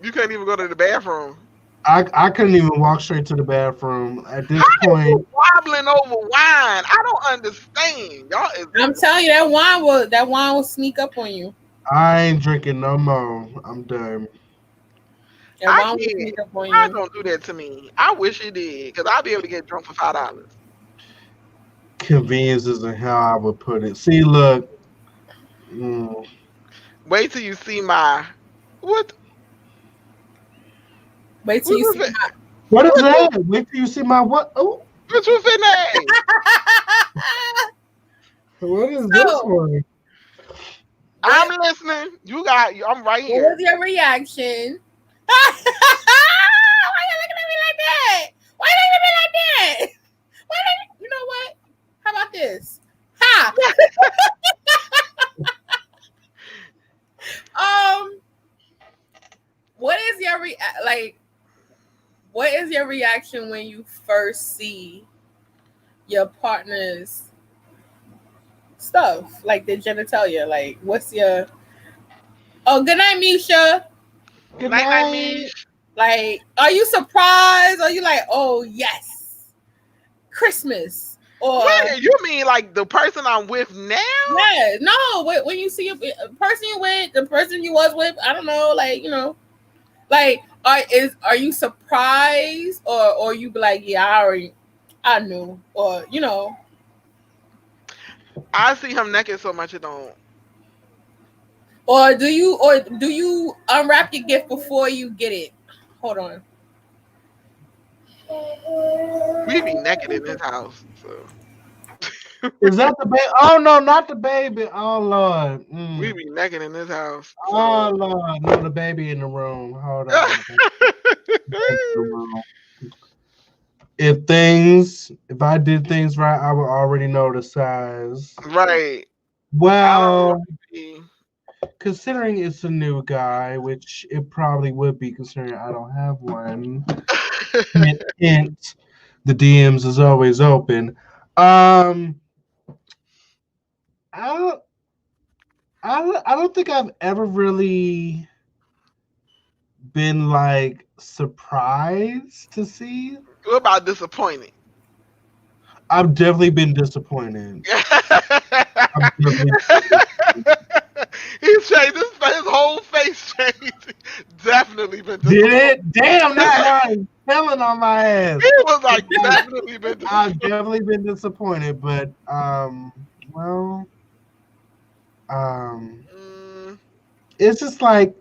You couldn't even go to the bathroom. I couldn't even walk straight to the bathroom at this point. You wobbling over wine. I don't understand. Y'all I'm telling you, that wine will sneak up on you. I ain't drinking no more. I'm done. I don't do that to me. I wish it did, because I'd be able to get drunk for $5. Convenience isn't how I would put it. See, look. Wait till you see my what? Wait till What you you see fin- my. What is what you that? Wait till you see my what? Oh, what you finna? what is this So, one? I'm what, listening. You got. I'm right what was here. your reaction? Why you looking at me like that? Why you looking at me like that? You know what? How about this? Ha! Um, what is your what is your reaction when you first see your partner's stuff, like the genitalia? Like, what's your? Oh, good night, Misha. Good Night, night. Mish. Like, are you surprised? Are you like, oh yes, Christmas? Or Wait, you mean like the person I'm with now? yeah, no. When you see a person you with, the person you was with, I don't know, like like are you surprised or you be like, yeah, I knew, or I see him naked so much it don't. or do you unwrap your gift before you get it? Hold on. We be naked in this house, so Is that the baby? Oh no, not the baby. Oh Lord. we be naked in this house. Oh So Lord, no, the baby in the room. Hold on, the baby in the room. If I did things right, I would already know the size. right. I don't want Well, to be. considering it's a new guy, which it probably would be considering I don't have one. Hint, hint. The DMs is always open. I don't, I don't think I've ever really been like surprised to see. What about disappointing? I've definitely been disappointed. I've definitely He's changed his whole face changed. Definitely been did disappointed. it. Damn, that's why I'm telling on my ass. He was like definitely been I've disappointed. definitely been disappointed, but well, um, Mm, it's just like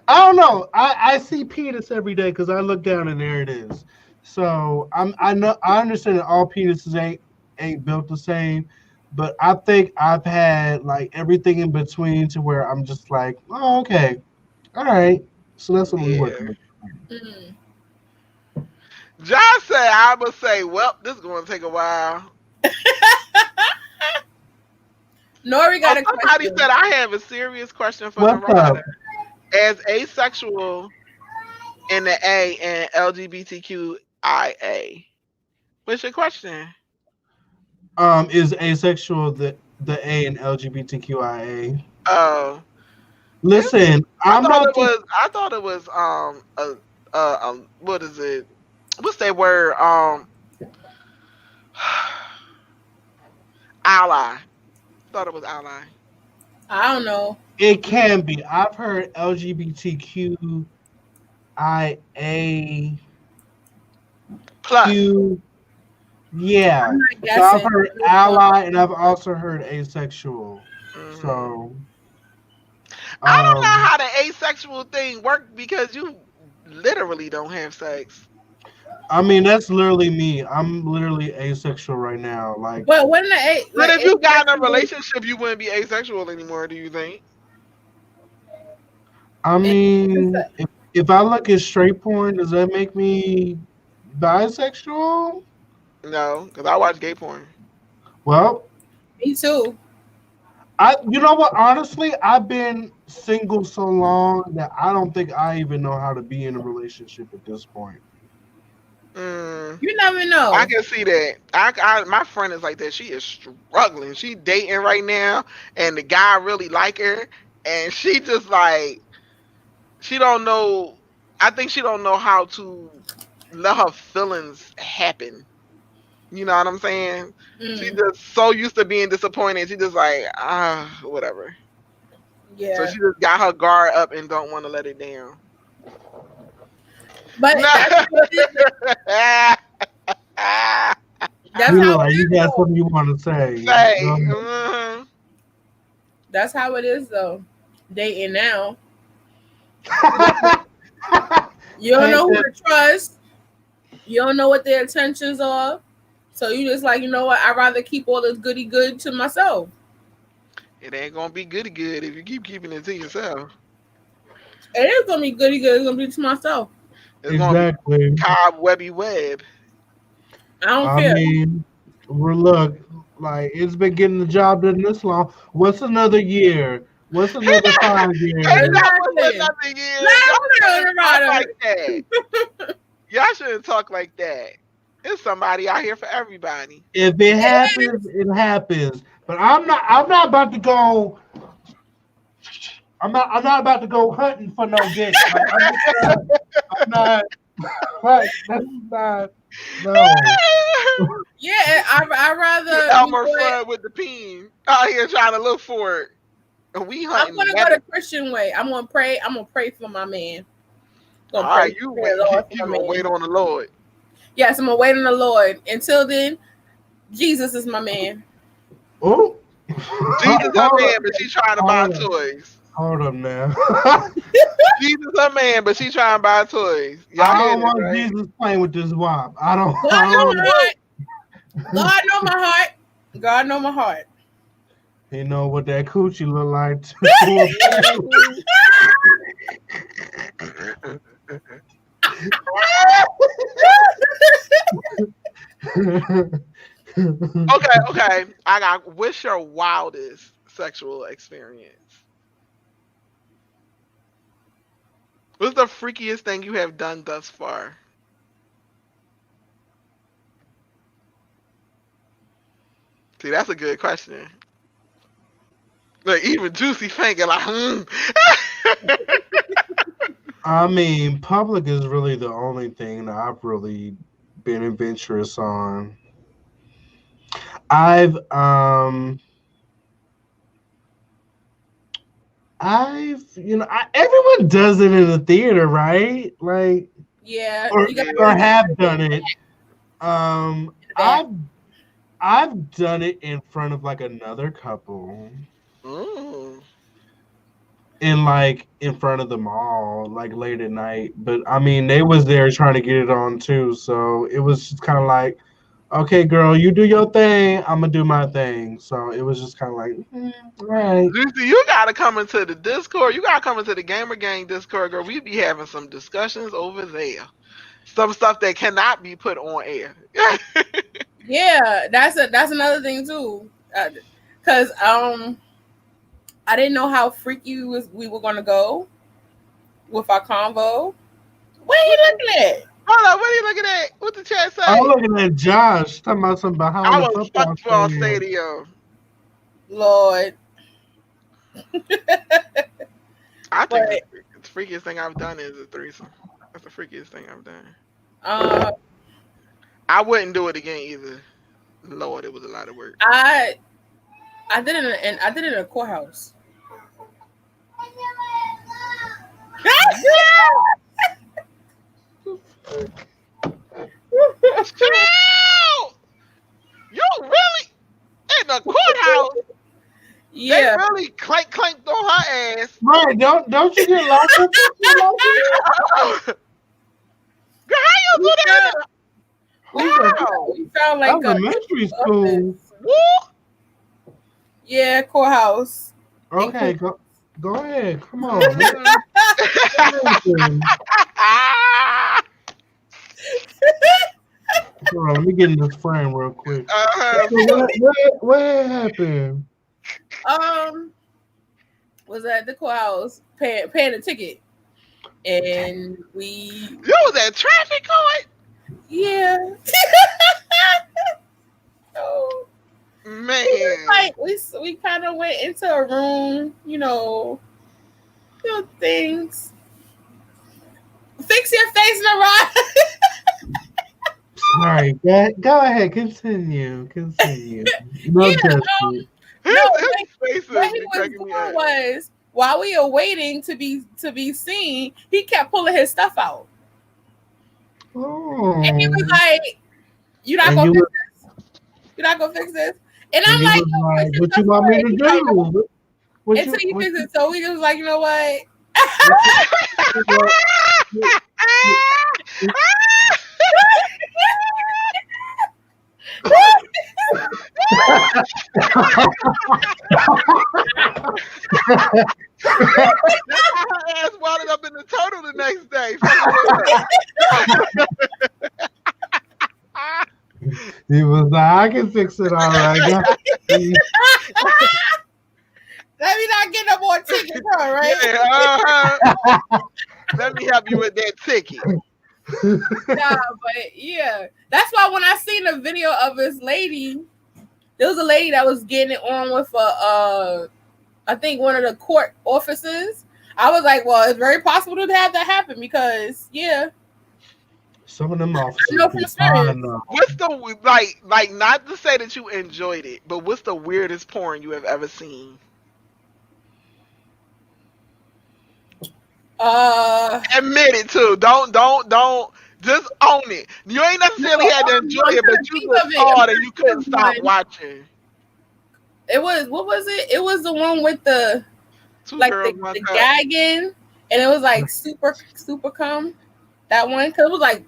I don't know. I see penis every day because I look down and there it is. So I understand that all penises ain't built the same, but I think I've had like everything in between to where I'm just like, oh okay, all right. So that's what we're yeah. working with. Mm. John said I would say, well, this is gonna take a while. Nori got Oh, a somebody question. said I have a serious question for What's up? Narada. As asexual in the A and LGBTQIA. What's your question? Is asexual the A in LGBTQIA? Oh, Listen, I'm not too. I thought it was what is it? What's that word? Ally. Thought it was ally. I don't know. It can be. I've heard LGBTQIA Plus. Q. Yeah. I'm not So I've guessing. heard ally and I've also heard asexual. Hmm. So I don't know um how the asexual thing worked because you literally don't have sex. I mean that's literally me. I'm literally asexual right now. Like But when the But like if you got in a asexual, relationship, you wouldn't be asexual anymore, do you think? I it- mean if I look at straight porn, does that make me bisexual? No, because I watch gay porn. Well, me too. you know what? Honestly, I've been single so long that I don't think I even know how to be in a relationship at this point. Mm, You never I know. can see that. My friend is like that. She is struggling. She dating right now, and the guy really like her, and she just like she don't know. I think she don't know how to let her feelings happen. You know what I'm saying? She Mm, just so used to being disappointed. She just like whatever. So yeah, she just got her guard up and don't want to let it down. but No. that's how it is. That's You how look it like you is, got though. something you want to say. Say, Go ahead. That's how it is, though. dating now. You don't know who to trust. You don't know what their intentions are. So you just like, you know what? I'd rather keep all this goody good to myself. It ain't gonna be goody good if you keep keeping it to yourself. It is gonna be goody good. It's gonna be to myself. It's gonna Exactly. be cobwebby web. I don't I care. mean, look, like it's been getting the job done this long. What's another year? What's another 5 years? Hey, that was Exactly. another year. Let Y'all them know, shouldn't talk Dorado. like that. Y'all shouldn't talk like that. There's somebody out here for everybody. If it happens, it happens. But I'm not about to go. I'm not about to go hunting for no dick. Like, I'm not. Like, that's not. No. Yeah, I rather. Elmer you know what? Fudd with the peen out here trying to look for it. And we I'm hunting. gonna go the Christian way. I'm gonna pray. I'm gonna pray for my man. All Gonna pray right, you for wait. the Lord for You my gonna man. wait on the Lord. Yes, I'm gonna wait on the Lord. Until then, Jesus is my man. Oh. Jesus her man, but she trying to buy toys. Hold up now. Jesus her man, but she trying to buy toys. Y'all I hear don't that, want right? Jesus playing with this wop. I don't. God know my heart. God know my heart. God know my heart. You know what that coochie look like too. Okay. I got. What's your wildest sexual experience? What's the freakiest thing you have done thus far? See, that's a good question. Like even Juicy thinking like, I mean, public is really the only thing that I've really been adventurous on. Everyone does it in the theater, right? Like, Yeah, or, you got or have done it. back. I've done it in front of like another couple, mm. in front of the mall, like late at night. But I mean, they was there trying to get it on too, so it was just kind of like, okay, girl, you do your thing, I'm gonna do my thing. So it was just kind of like, all right. Juicy, you gotta come into the Discord. You gotta come into the Gamer Gang Discord, girl. We be having some discussions over there. Some stuff that cannot be put on air. Yeah, that's another thing too. Cause I didn't know how freaky we were gonna go with our convo. What are you looking at? Hold on, what are you looking at? What the chat say? I'm looking at Josh talking about some behind I the was football football stadium. stadium. Lord. I think the freakiest thing I've done is a threesome. That's the freakiest thing I've done. I wouldn't do it again either. Lord, it was a lot of work. I did it in a courthouse. You really in the courthouse? Yeah. They really clanked on her ass. Right? Don't you get locked up? Girl, how you do that? Wow. We found like elementary school. Woo. Yeah, courthouse. Okay, go ahead. Come on. Hold on, let me get in this frame real quick. What happened? Was at the courthouse paying a ticket, and we. You was at traffic court. Yeah. So, man, we kind of went into a room, things. Fix your face in the rod. Sorry, go ahead. Continue. No judgment. What he was doing was, while we were waiting to be seen, he kept pulling his stuff out. Oh. And he was like, "You're not gonna fix this. You're not gonna fix this." And I'm like, "What you want me to do?" Until you fix it. So we just like, you know what? Ass wadded up in the turtle the next day. He was like, I can fix it all right. Let me not get no more tickets, huh, right? Yeah, let me help you with that ticket. Nah, but yeah. That's why when I seen the video of this lady, there was a lady that was getting it on with I think one of the court officers. I was like, well, it's very possible to have that happen because, yeah. Some of them officers. No, from experience. What's the like? Not to say that you enjoyed it, but what's the weirdest porn you have ever seen? Admit it too. Don't. Just own it. You ain't necessarily had to enjoy it, but you just saw it and you couldn't stop watching. It was, what was it? It was the one with the the gagging, and it was like super cum. That one, because it was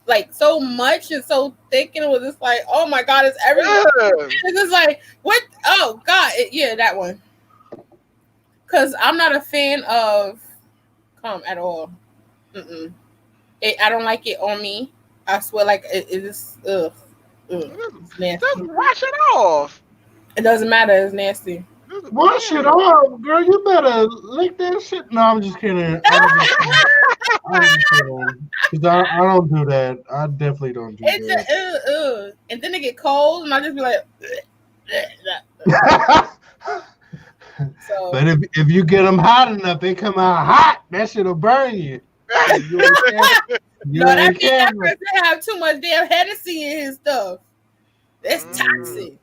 like so much and so thick, and it was just like, oh my god, it's everything. Yeah. It's just like, what? Oh god, yeah, that one. Because I'm not a fan of cum at all. I don't like it on me. I swear, like it is. It's nasty. Just wash it off. It doesn't matter. It's nasty. Wash it off, girl. You better lick that shit. No, I'm just kidding. I'm just kidding. 'Cause I don't do that. I definitely don't do that. And then they get cold, and I just be like. So, but if you get them hot enough, they come out hot. That shit'll burn you. No, that person have too much damn Hennessy in his stuff. That's toxic.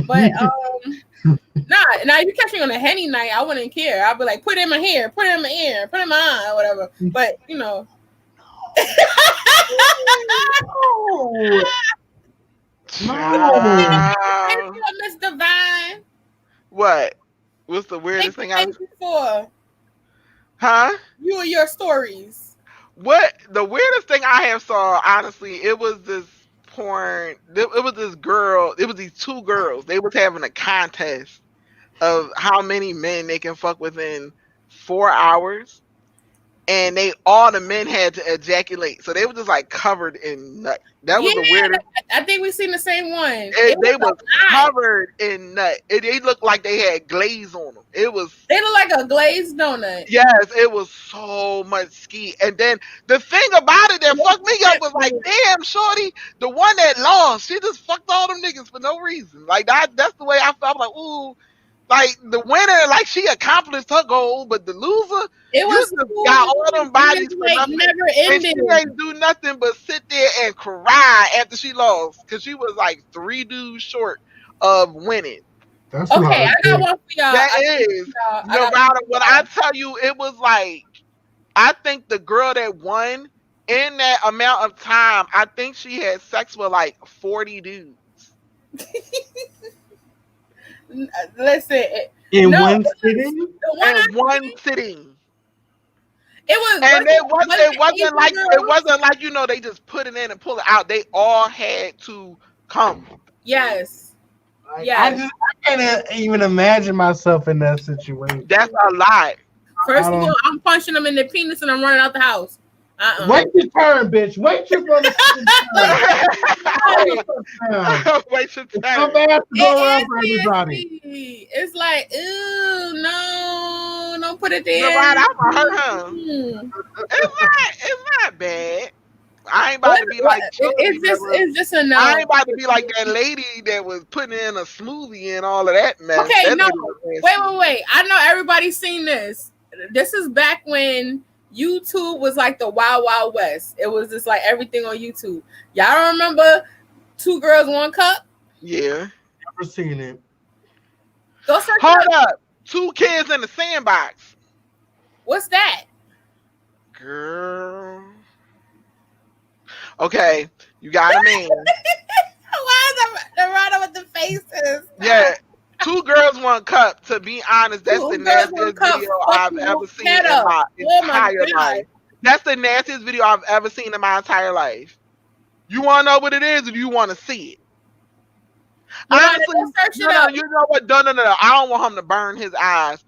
But nah, if you catch me on a Henny night, I wouldn't care. I'd be like, put it in my hair, put it in my ear, put it in my eye, or whatever. But you know. No. Miss Divine. What? What's the weirdest thing I've seen for? Huh? You and your stories. What the weirdest thing I have saw, honestly, it was this porn. It was this girl. It was these two girls. They was having a contest of how many men they can fuck within 4 hours, and all the men had to ejaculate. So they were just like covered in nut. That was the weirdest. I think we seen the same one. They was covered in nut. They looked like they had glaze on them. They look like a glazed donut. Yes, it was so much ski. And then the thing about it that fucked me up was like, damn, shorty, the one that lost, she just fucked all them niggas for no reason. Like that's the way I felt. I'm like, ooh. Like the winner, like she accomplished her goal, but the loser, got all them bodies for nothing. Never and she ain't do nothing but sit there and cry after she lost because she was like 3 dudes short of winning. That's okay, I got one for y'all. That is no matter what I tell you, it was like I think the girl that won in that amount of time, I think she had sex with like 40 dudes. Listen, in one sitting. In one sitting. It was, and it wasn't like you know they just put it in and pull it out. They all had to come. Yes. I can't even imagine myself in that situation. That's a lot. First of all, I'm punching them in the penis and I'm running out the house. Wait your turn, bitch. Wait your turn. Wait your turn. Come back to go around for everybody. It's like, ooh, no, don't put it there. No, I'm gonna hurt him. It's not bad. I ain't about to be like it's just a no. I ain't about to be like that lady that was putting in a smoothie and all of that mess. Okay, no. Wait. I know everybody's seen this. This is back when YouTube was like the Wild Wild West. It was just like everything on YouTube. Y'all remember 2 Girls, 1 Cup? Yeah. Never seen it. Go search Hold up. 2 Kids in the Sandbox. What's that? Girl. Okay, you got a man. Why is the runner with the faces? Yeah. Two Girls One Cup. To be honest, that's the Two Girls One nastiest Cup video I've fucking ever seen head in up. my Oh my entire god. life. That's the nastiest video I've ever seen in my entire life. You want to know what it is, or do you want to see it? You want to Honestly, go search it no. up? You know what? No. I don't want him to burn his eyes.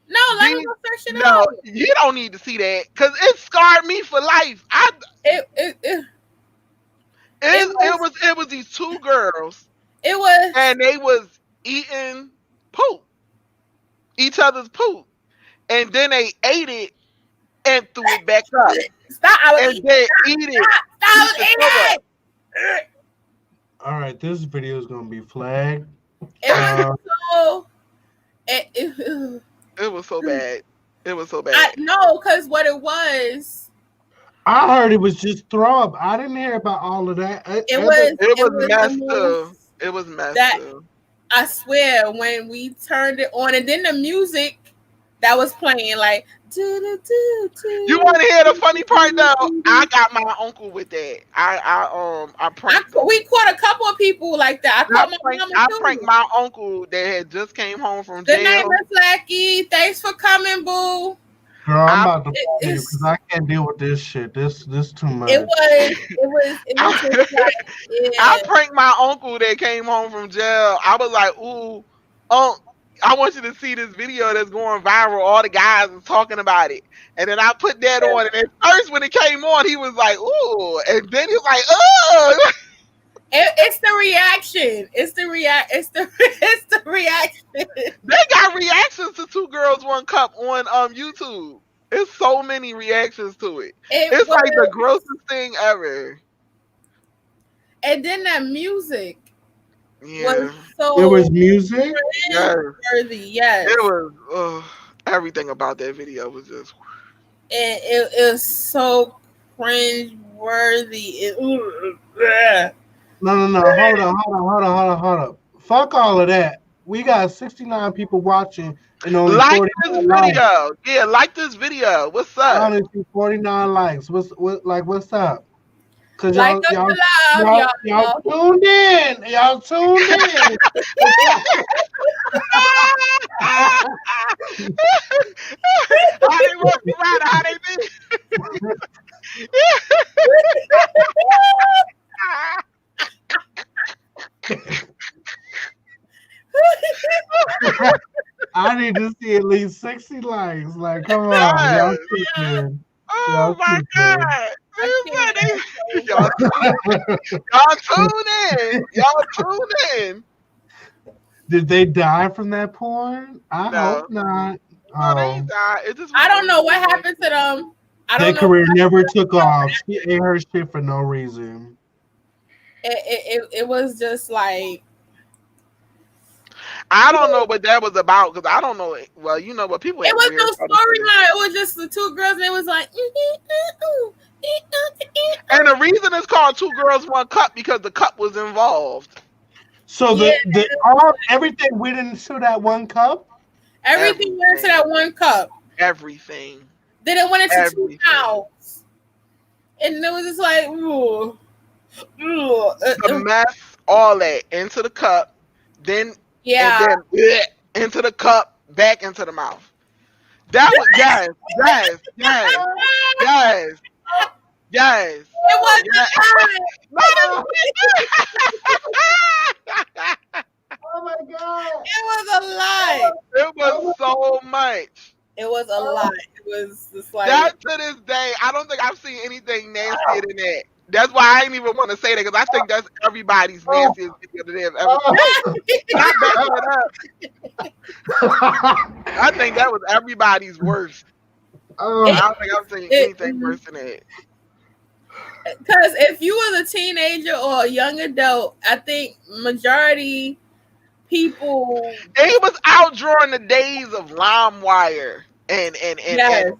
No, let me go search it No, up. you don't need to see that because it scarred me for life. It was these two girls. It was. And they was eating poop, each other's poop, and then they ate it and threw it back up. Stop! I was and eating. then eat it. Stop! Eat the throw up. All right, this video is gonna be flagged. It was so. It was so bad. It was so bad. No, because what it was. I heard it was just throw up. I didn't hear about all of that. It was messed up. It was messed up. I swear, when we turned it on, and then the music that was playing, like. You want to hear the funny part though? I got my uncle with that. I pranked. We caught a couple of people like that. I pranked my uncle that had just came home from jail. Good night, Miss Lackey. Thanks for coming, boo. Girl, I'm about to you because I can't deal with this shit. This too much. It was just like, yeah. I pranked my uncle that came home from jail. I was like, ooh, I want you to see this video that's going viral. All the guys are talking about it. And then I put that on. And at first when it came on, he was like, ooh. And then he was like, oh. It's the reaction. It's the reaction. They got reactions to Two Girls One Cup on YouTube. There's so many reactions to it. It's like the grossest thing ever. And then that music. Yeah. It was music? Yes. Worthy, yes. It was everything about that video was just it is so cringe worthy. No. Hold on. Fuck all of that. We got 69 people watching and only like 49 this likes. video. Yeah, like this video. What's up? Honestly, 49 likes. What's up? Cause like y'all tuned in. Y'all tuned in. How they walk around? How they be? I need to see at least 60 likes. Like, come on, y'all keeping. Oh my god! Y'all tune in. Y'all tune in. Did they die from that porn? I hope not. No, they died. I don't know what happened to them. Their career never took off. She ate her shit for no reason. It was just like. I don't know what that was about because I don't know. Well, you know what people. It was no storyline. It was just the two girls, and it was like. And the reason it's called Two Girls One Cup because the cup was involved. So everything went into that one cup. Everything went into that one cup. Everything. Then it went into 2 pounds, and it was just like, the mess, all that into the cup, then. Yeah. And then into the cup, back into the mouth. That was yes. It wasn't Oh my god! It was a lie. It was so much. It was a lie. It was just like that. To this day, I don't think I've seen anything nastier than that. That's why I didn't even want to say that because I think that's everybody's nastiest video that they've ever seen. I think that was everybody's worst. I don't think I've seen anything worse than that. Because if you was a teenager or a young adult, I think majority people. It was out during the days of LimeWire and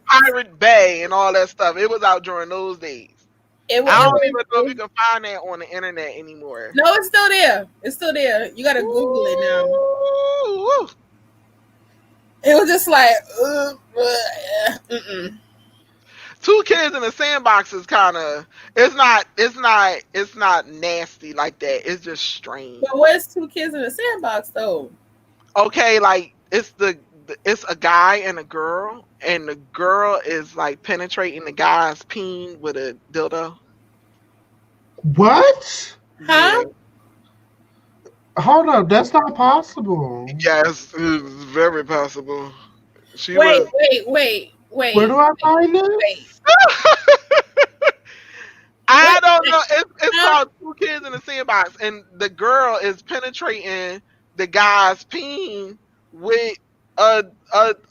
Pirate Bay and all that stuff. It was out during those days. I don't even know if you can find that on the internet anymore. No, it's still there. It's still there. You gotta Google it now. Ooh. It was just like, Two Kids in the Sandbox is kind of. It's not nasty like that. It's just strange. But what's Two Kids in the Sandbox though? Okay, like it's a guy and a girl, and the girl is like penetrating the guy's peen with a dildo. What? Yeah. Huh? Hold up, that's not possible. Yes, it's very possible. She Wait, was. wait, wait, Where wait, do I find wait. this? I What? don't know. It's Huh? called Two Kids in a Sandbox, and the girl is penetrating the guy's peen with a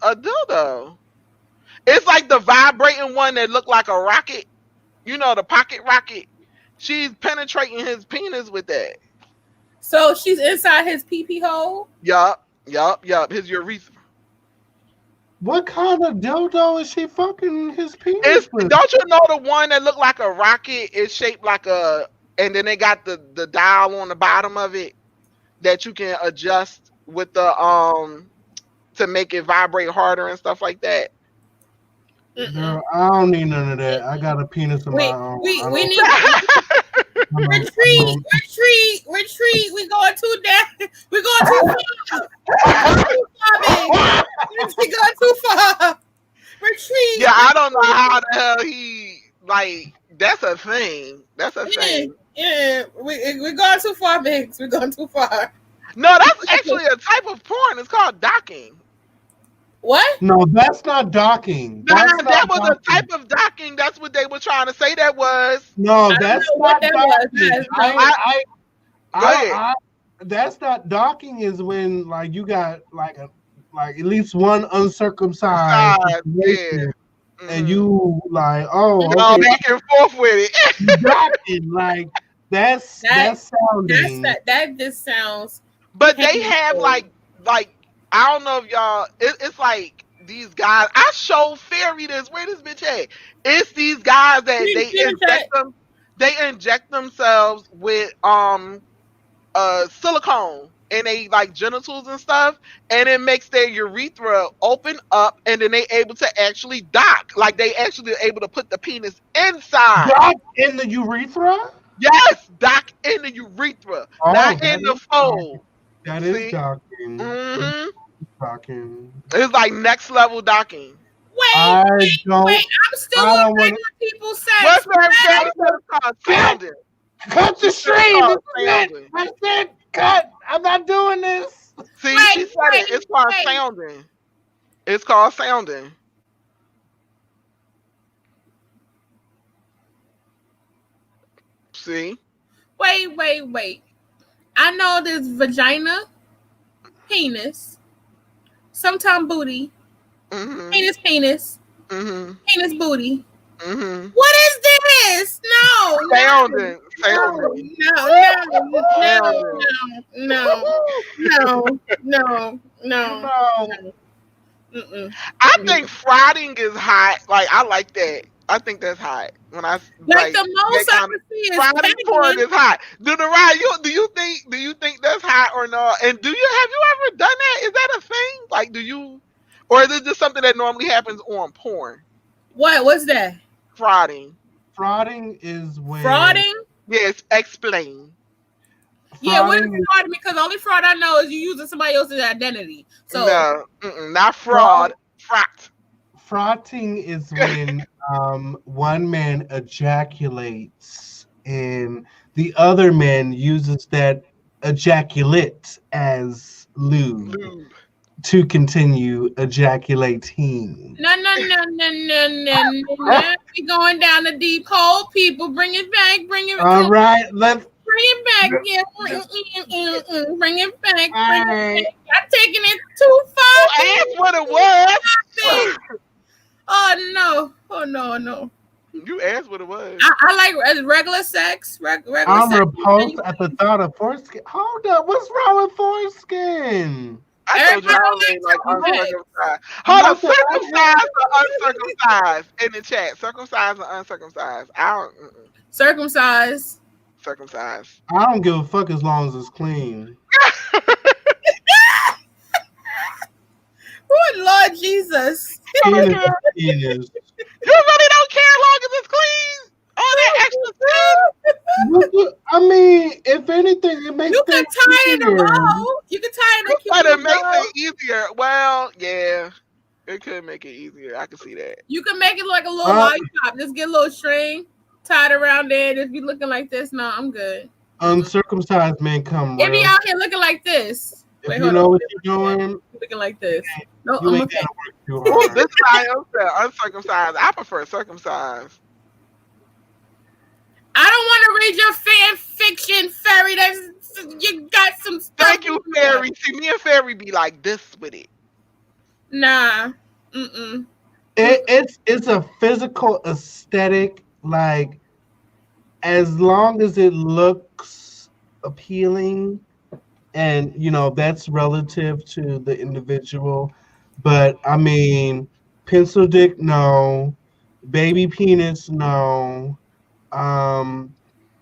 dildo. It's like the vibrating one that looked like a rocket. You know, the pocket rocket. She's penetrating his penis with that. So she's inside his pee pee hole. Yup. His urethra. What kind of dildo is she fucking his penis It's with? don't you know the one that looked like a rocket is shaped like a, and then they got the dial on the bottom of it that you can adjust with the to make it vibrate harder and stuff like that. Girl, I don't need none of that. I got a penis of my own. We need retreat. We going too down. We going too far. We going too far. Retreat. Yeah, I don't know how the hell he like. That's a thing. That's a thing. Yeah, we're going too far, Biggs. We're going too far. No, that's actually a type of porn. It's called docking. What? No, that's not docking. Nah, That's that not was docking. a type of docking. That's what they were trying to say. That was. No, I don't that's know what not that was. docking. That's Go ahead. That's not docking. Is when like you got like at least one uncircumcised situation, and you like Go okay, back and forth with it. you docking like that's sounding. That just sounds. But they have like I don't know if y'all. It's like these guys. I show Fairy this. Where this bitch at? It's these guys that they inject themselves with silicone in they like genitals and stuff, and it makes their urethra open up, and then they able to actually dock. Like they actually able to put the penis inside. Dock in the urethra? Yes, dock in the urethra, not in the fold. That See? is docking. Mm-hmm. Docking. It's like next level docking. Wait, I'm still on regular people sex. What's that? That's called sounding. Cut the stream. Called That's sounding. it. Cut. I'm not doing this. See, she said it. It's called sounding. It's called sounding. See? Wait. I know there's vagina, penis, sometime booty, penis, penis, booty. What is this? No. Sounding. No. I think frauding is hot. Like I like that. I think that's hot. When I like the most I can see is frauding porn is hot. Do you think that's hot or not? And have you ever done that? Is that a thing? Like or is it just something that normally happens on porn? What's that? Frauding. Frauding is when Frauding? Yes, explain. Yeah, what is fraud? Because the only fraud I know is you using somebody else's identity. So no, not fraud. Frotting is when one man ejaculates and the other man uses that ejaculate as lube to continue ejaculating. No. We going down the deep hole, people. Bring it back. All right, let's bring it back. Yeah, bring it back. I'm taking it too far. That's what it was. Oh no. You asked what it was. I like regular sex. Regular I'm sex. repulsed at the thought of foreskin. Hold up, what's wrong with foreskin? I told you I don't really like uncircumcised. Hold on, circumcised or uncircumcised in the chat. Circumcised or uncircumcised? I don't. Circumcised. Circumcised. I don't give a fuck as long as it's clean. Oh Lord Jesus! Penis. You really don't care as long as it's clean? Oh, that extra skin. I mean, if anything, it makes You can things tie it in a easier. bow. You can tie it in a cute But it little makes bow. it easier. Well, yeah, it could make it easier. I can see that. You can make it like a little Uh, lollipop. Just get a little string tied around there. Just be looking like this. No, I'm good. Uncircumcised men come It be real. out here looking like this. If Wait, you hold know on. what you're doing, Looking like this. No, you I'm ain't okay. gotta work too hard. This is how I said uncircumcised. I prefer circumcised. I don't want to read your fan fiction, Fairy. You got some stuff. Thank you, Fairy. See, me and Fairy be like this with it. Nah. It's a physical aesthetic. Like, as long as it looks appealing, and that's relative to the individual. But I mean, pencil dick, no. Baby penis, no.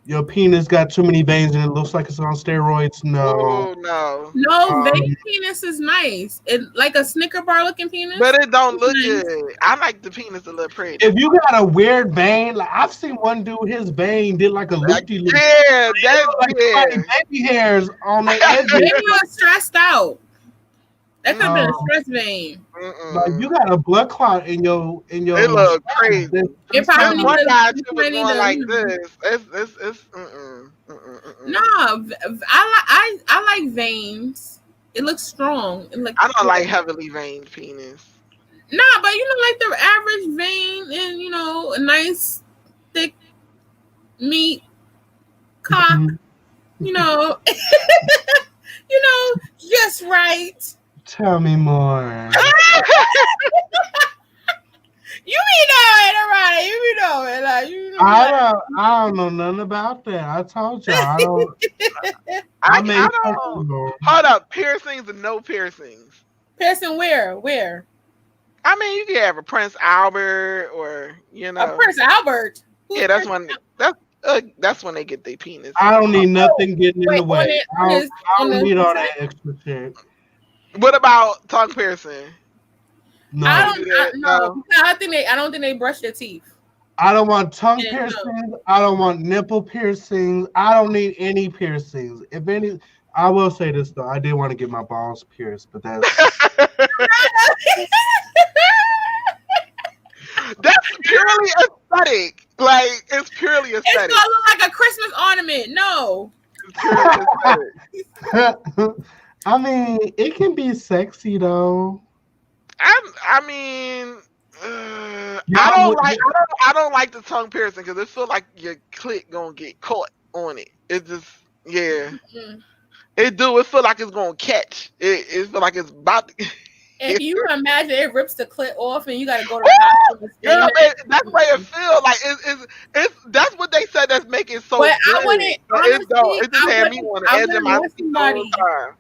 Your penis got too many veins and it looks like it's on steroids, no. Oh no. No, baby penis is nice. It like a Snicker bar looking penis. But it don't look nice. good. I like the penis a little pretty. If you got a weird vein, like I've seen one dude, his vein did like a loopy loop. Yeah, that's like baby hairs on the edges. Maybe you're stressed out. That could have been a stress vein. Like you got a blood clot in your. It look crazy. It probably one guy was need going like this. It's No, I like veins. It looks strong. It looks I don't like heavily veined penis. Nah, but like the average vein and a nice thick meat cock. Just right. Tell me more. You be knowing about it. You be knowing. Like, I don't know nothing about that. I told you I don't. I don't. Hold up. Piercings and no piercings. Piercing where? Where? I mean, you can have a Prince Albert or a Prince Albert. Who's that's when that's when they get their penis. I don't need nothing getting in the way. I don't need all that extra shit. What about tongue piercing? No. I don't think they brush their teeth. I don't want tongue piercings. I don't want nipple piercings. I don't need any piercings. If any, I will say this though. I did want to get my balls pierced, but that's that's purely aesthetic. Like it's purely aesthetic. It's gonna look like a Christmas ornament. No. I mean, it can be sexy though. I mean, I don't like the tongue piercing because it feels like your clit gonna get caught on it. It just It do. It feel like it's gonna catch. It feel like it's about to. If you imagine it rips the clit off and you gotta go to the hospital. Yeah, that's why it feels like it's that's what they said that's making it so but good. I wouldn't. It just had me on the edge of my seat the whole time.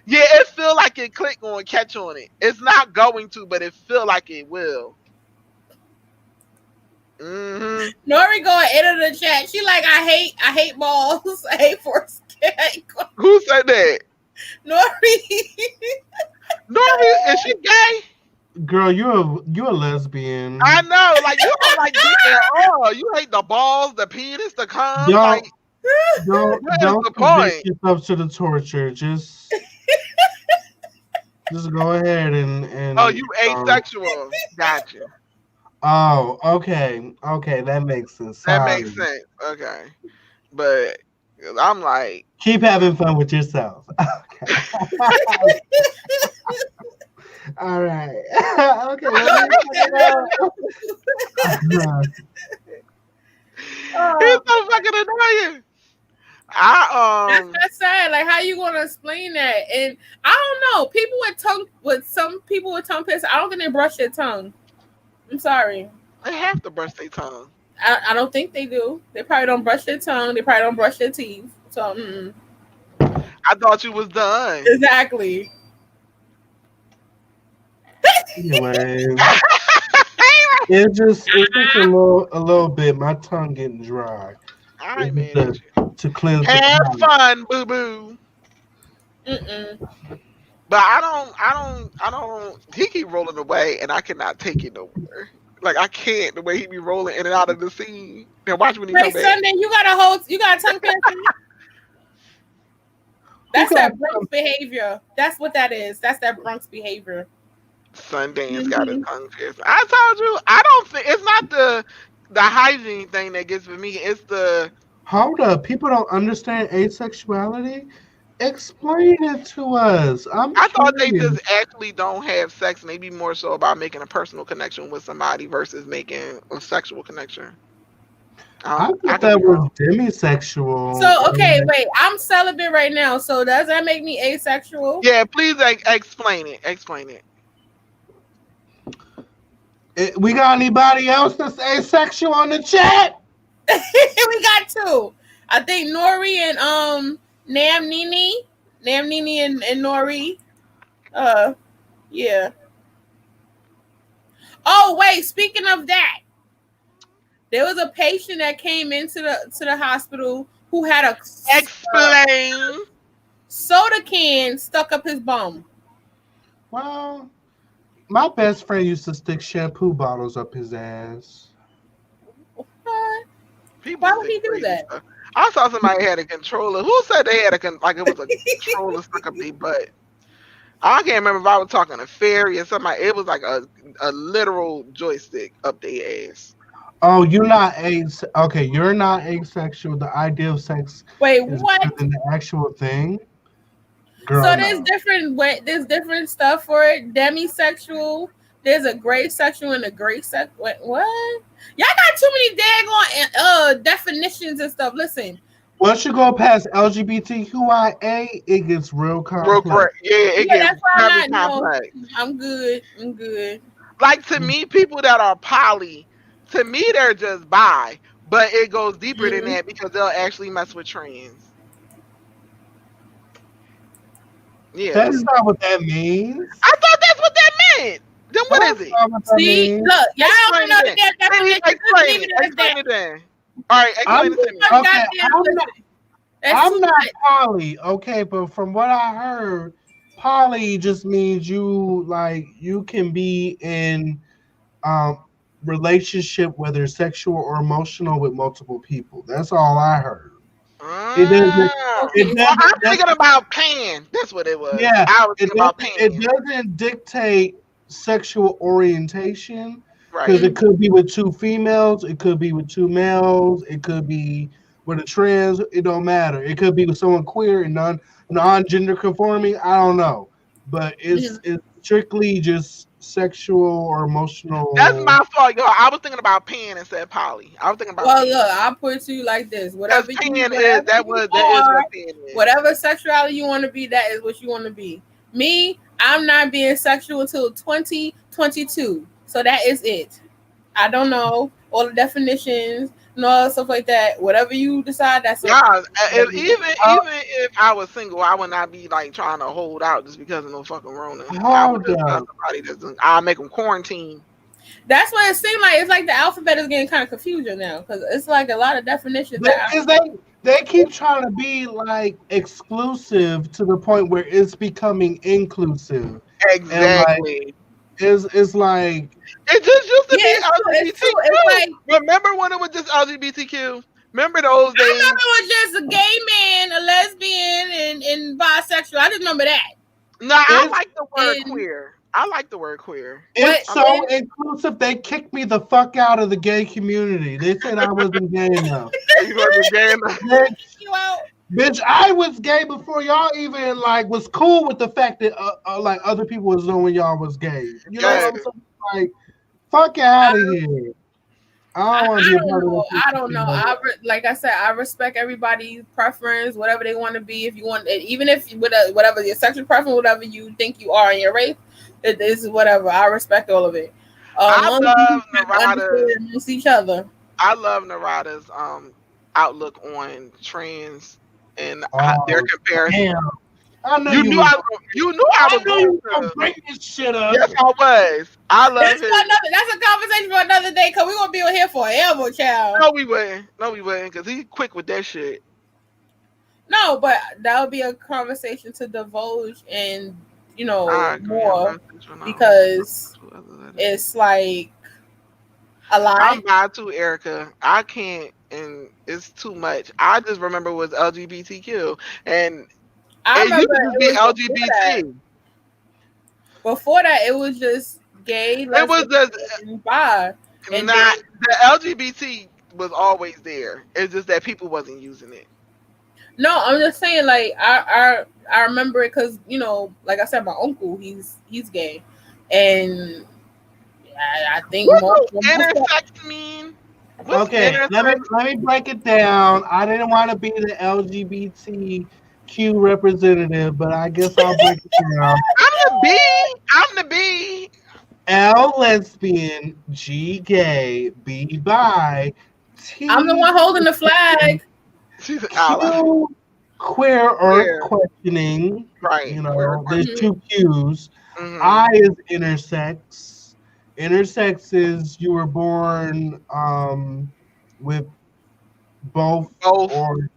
Yeah, it feel like it click going catch on it. It's not going to, but it feel like it will. Nori going into the chat. She like, I hate balls. I hate foreskin. Who said that? Nori. Nori, is she gay? Girl, you're a lesbian. I know, like you don't like dick at all. You hate the balls, the penis, the cum. Don't subject yourself to the torture. Just go ahead and. Oh, you asexual? Gotcha. Oh, okay, that makes sense. Sorry. That makes sense. Okay, but I'm like, keep having fun with yourself. Okay. All right. Okay. It's so fucking annoying. That's sad. Like, how you gonna explain that? And I don't know. Some people with tongue piercing, I don't think they brush their tongue. I'm sorry. They have to brush their tongue. I don't think they do. They probably don't brush their tongue. They probably don't brush their teeth. So, I thought you was done. Exactly. Anyway, it's just a little bit. My tongue getting dry. All right, man. To cleanse. Have fun, boo boo. But I don't. He keep rolling away, and I cannot take it no more. Like I can't the way he be rolling in and out of the scene. Now watch when he Wait, come back. Sunday, you got a tongue piercing? That's that Bronx behavior. That's what that is. That's that Bronx behavior. Sundance got his tongue pierced. I told you, I don't think it's not the hygiene thing that gets with me. It's the Hold up, people don't understand asexuality. Explain it to us. I thought they curious. just actually don't have sex, maybe more so about making a personal connection with somebody versus making a sexual connection. I I thought could that be was wrong. demisexual. So okay, wait. I'm celibate right now. So does that make me asexual? Yeah, please explain it. Explain it. We got anybody else that's asexual on the chat? We got two. I think Nori and Nam Nini and Nori. Yeah. Oh wait, speaking of that, there was a patient that came into the hospital who had a Explain. soda can stuck up his bum. Well, my best friend used to stick shampoo bottles up his ass. What? People Why would say he do crazy that? stuff. I saw somebody had a controller. Who said they had like it was a controller stuck up their butt? I can't remember if I was talking to Fairy or somebody. It was like a literal joystick up their ass. Oh, you're not okay. You're not asexual. The idea of sex Wait, is what? better than the actual thing. Girl, So there's no. there's different stuff for it. Demisexual. There's a gray sexual and a gray sex. What? Y'all got too many daggone definitions and stuff. Listen. Once you go past LGBTQIA, it gets real complex. Real correct. Yeah, it gets that's why very I'm not. complex. No, I'm good. Like to me, people that are poly, to me they're just bi, but it goes deeper than that because they'll actually mess with trans. Yeah. That's not what that means. I thought that's what that meant. Then what That's is it? not what that See, means. look, y'all don't know Explain the definition. Explain it. Explain it then. All right, explain it to me. Okay, I'm not poly, okay, but from what I heard, poly just means you can be in relationship, whether sexual or emotional, with multiple people. That's all I heard. It doesn't. It Well, I'm doesn't. thinking about pan. That's what it was. Yeah, I was it thinking about doesn't. pan. It doesn't dictate sexual orientation because Right. it could be with two females, it could be with two males, it could be with a trans. It don't matter. It could be with someone queer and non-gender conforming. I don't know, but it's strictly just sexual or emotional. That's my fault, y'all. I was thinking about pan instead of poly. I was thinking about. Well, look, I'll put it to you like this: whatever pan you, is that is what pan is. Whatever sexuality you want to be, that is what you want to be. Me, I'm not being sexual until 2022, so that is it. I don't know all the definitions and all stuff like that. Whatever you decide, that's even if I was single, I would not be like trying to hold out just because of no fucking Rona. I would just find somebody that's I'll make them quarantine. That's what it seemed like. It's like the alphabet is getting kind of confusing now because it's like a lot of definitions. They keep trying to be like exclusive to the point where it's becoming inclusive. Exactly. It's like it just used to be LGBTQ. Remember when it was just LGBTQ? Remember those days? I remember it was just a gay man, a lesbian, and bisexual. I just remember that. No, I like the word queer. I like the word queer. It's so inclusive. They kicked me the fuck out of the gay community. They said I wasn't gay enough. You wasn't gay enough. Bitch, I was gay before y'all even like was cool with the fact that like other people was knowing y'all was gay. You know what I'm saying? Like, fuck out of here. I don't know. Like I said, I respect everybody's preference, whatever they want to be. If you want, even if whatever your sexual preference, whatever you think you are in your race, it is whatever. I respect all of it. I love Narada's each other. I love Narada's outlook on trans and their comparison. Damn. I know you knew I was going to break this shit up. Yes, I was. I love it. That's a conversation for another day because we're gonna be on here forever, child. No, we wouldn't, because he's quick with that shit. No, but that would be a conversation to divulge and more because it's like A I'm lie. bi too, Erica. I can't, and it's too much. I just remember it was LGBTQ, and I it used remember to just it be was before that. LGBT. Before that, it was just gay, It was lesbian, just and bi. And then not the LGBT was always there. It's just that people wasn't using it. no, I'm just saying, like I remember it because like I said, my uncle he's gay, and I think What most, do intersex mean? What's Okay, intersex? let me break it down. I didn't want to be the LGBTQ representative, but I guess I'll break it down. I'm the B. I'm the B. L lesbian, G gay, B bi, I'm the T one holding the flag. She's an ally. Q queer or Queer. questioning. Right. You Queer know, there's Mhm. question. two Q's. Mm-hmm. I is intersex. Intersex is you were born with both Both. or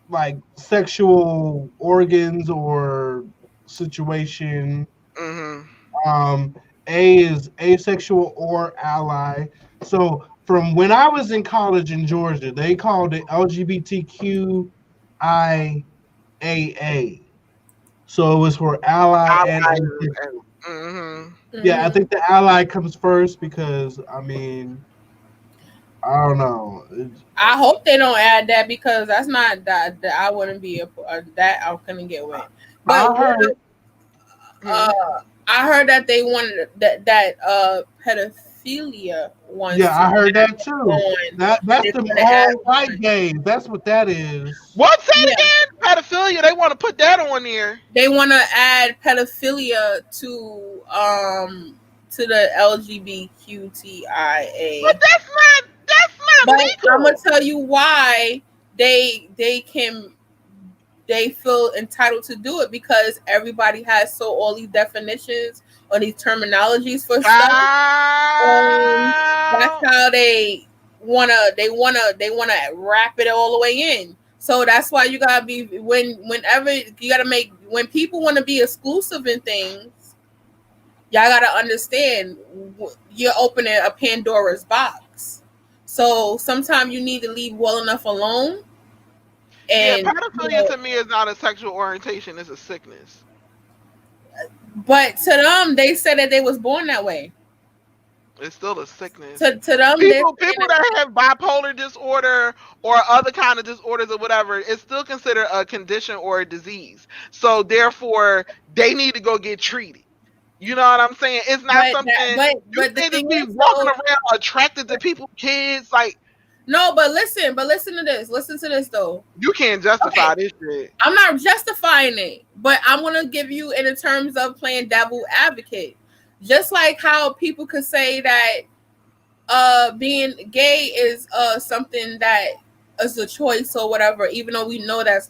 like sexual organs or situation. Mm-hmm. Um, A is asexual or ally. So from when I was in college in Georgia, they called it LGBTQIAA. So it was for ally and Allies. asexual. Mm-hmm. Yeah, I Mhm. think the ally comes first because I mean I don't know. I hope they don't add that because that's not that I wouldn't be that I couldn't get with. But I heard. Hmm. I heard that they wanted that pedophilia wants Yeah, to I heard add that that too. on. That's They them want to add all white on. gays. That's what that is. What? Say it Yeah, again. Pedophilia. They want to put that on there. they want to add pedophilia to the But LGBTQIA. that's not. That's not But I'm gonna legal. tell you why they feel entitled to do it because everybody has all these definitions or these terminologies for stuff, and that's Wow. how they wanna wrap it all the way in. So that's why you gotta be whenever you gotta make when people want to be exclusive in things, y'all gotta understand you're opening a Pandora's box. So sometimes you need to leave well enough alone, Yeah, and pedophilia to me is not a sexual orientation. It's a sickness. but to them they said that they was born that way. It's still a sickness. To them they're saying People that that have bipolar disorder or other kind of disorders or whatever, it's still considered a condition or a disease. So therefore, they need to go get treated. You know what I'm saying? It's not but that something you but the can't just thing be is walking though, around attracted to people's kids. Like no, but listen to this. Listen to this though. you can't justify Okay, this shit. I'm not justifying it, but I'm gonna give you in the terms of playing devil advocate. Just like how people could say that being gay is something that is a choice or whatever, even though we know that's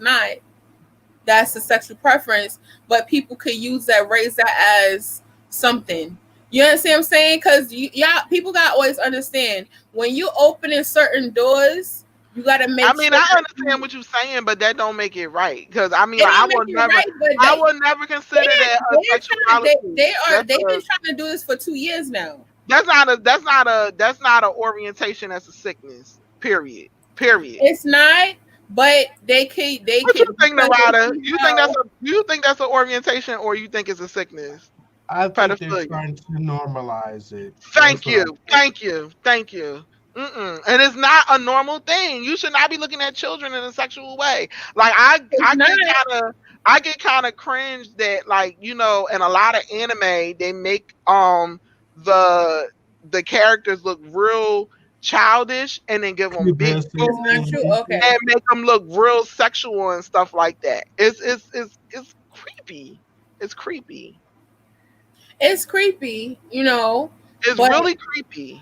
a sexual preference, but people could use that, raise that as something. You understand what I'm saying? Because yeah, people gotta always understand when you opening certain doors, you gotta I make mean, sure I that understand what you're saying, but that don't make it right. Because I mean, it like, don't make it right, but I would never consider that a sexuality. they've been trying to do this for 2 years now. That's not a orientation. That's a sickness. Period. Period. It's not, but they What you can think, because they Narada? see how You think that's an orientation, or you think it's a sickness? I think they're Pedophilia. trying to normalize it. That's Thank what I you, think. thank you, thank you. And it's not a normal thing. You should not be looking at children in a sexual way. Like it's not. I get kind of cringe that like in a lot of anime they make the the characters look real childish and then give them big Pubescent It's not boobs true. tendencies. Okay, and make them look real sexual and stuff like that. It's creepy. It's creepy. it's creepy, It's but really creepy.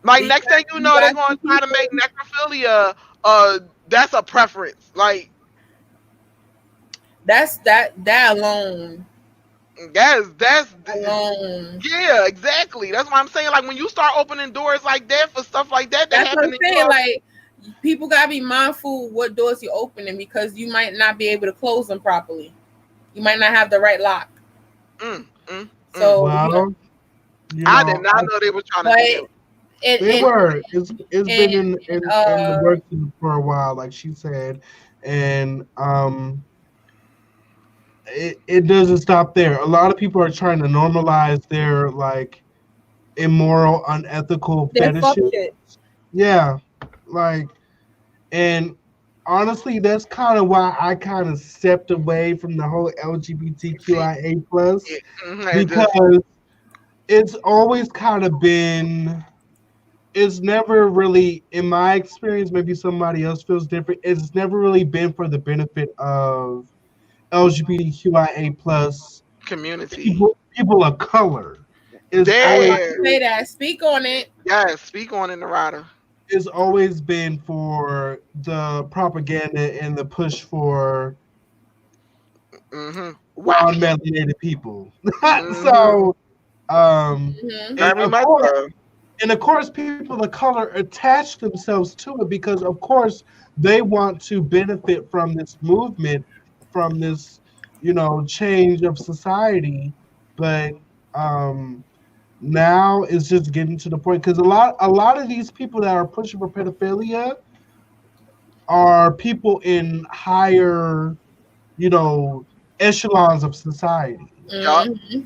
Like you next thing you you know, they're got gonna some try to people. make necrophilia that's a preference. Like That alone, that's alone. yeah, exactly. That's what I'm saying. Like when you start opening doors like that for stuff like that That's what happen I'm to saying. you. Like people gotta be mindful what doors you're opening because you might not be able to close them properly. You might not have the right lock. Mm, mm, mm. So Well, You I did know, not know they were trying to but do that. they it were. It's been and in the works for a while, like she said, and it doesn't stop there. A lot of people are trying to normalize their like immoral, unethical their fuck fetishes. shit. Yeah, like, and honestly, that's kind of why I kind of stepped away from the whole See, LGBTQIA plus, it, it just because it's always kind of been. It's never really, in my experience, maybe somebody else feels different. It's never really been for the benefit of LGBTQIA plus community. people of color. It's I was always about to There, say that. Speak on it. yes. Speak on in the rider. it's always been for the propaganda and the push for Wacky. non-melanated people. Mm-hmm. So, Hmm. and Very much so. of course, people of color attach themselves to it because, of course, they want to benefit from this movement, from this, change of society. But um, now it's just getting to the point because a lot of these people that are pushing for pedophilia are people in higher, you know, echelons of society. Yup. Hmm.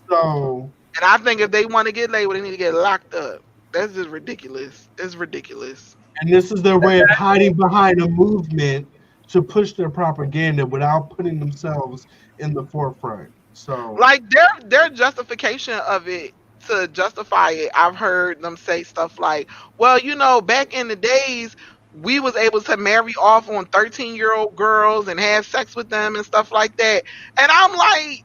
So, And I think if they want to get labeled, they need to get locked up. That's just ridiculous. It's ridiculous. and this is their way of hiding behind a movement to push their propaganda without putting themselves in the forefront. So, Like their justification of it to justify it, I've heard them say stuff like, well, back in the days we was able to marry off on 13-year-old girls and have sex with them and stuff like that. And I'm like,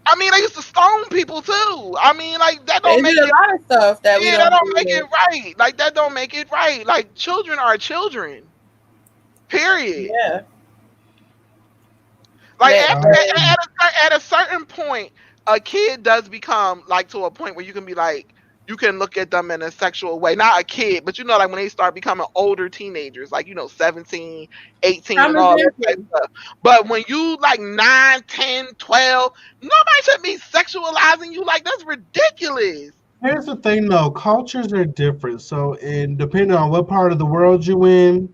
I mean, they used to stone people too. I mean, like that They don't did make a it. lot of stuff that we Yeah, that don't don't make do. it right. Like that don't make it right. Like children are children. Period. Yeah. Like That, after I, at a certain point, a kid does become like to a point where you can be like, you can look at them in a sexual way. Not a kid, but like when they start becoming older teenagers, like 17, 18 prime and all that type example. of stuff. But when you like 9, 10, 12, nobody should be sexualizing you. Like that's ridiculous. here's the thing though, cultures are different. So, and depending on what part of the world you in,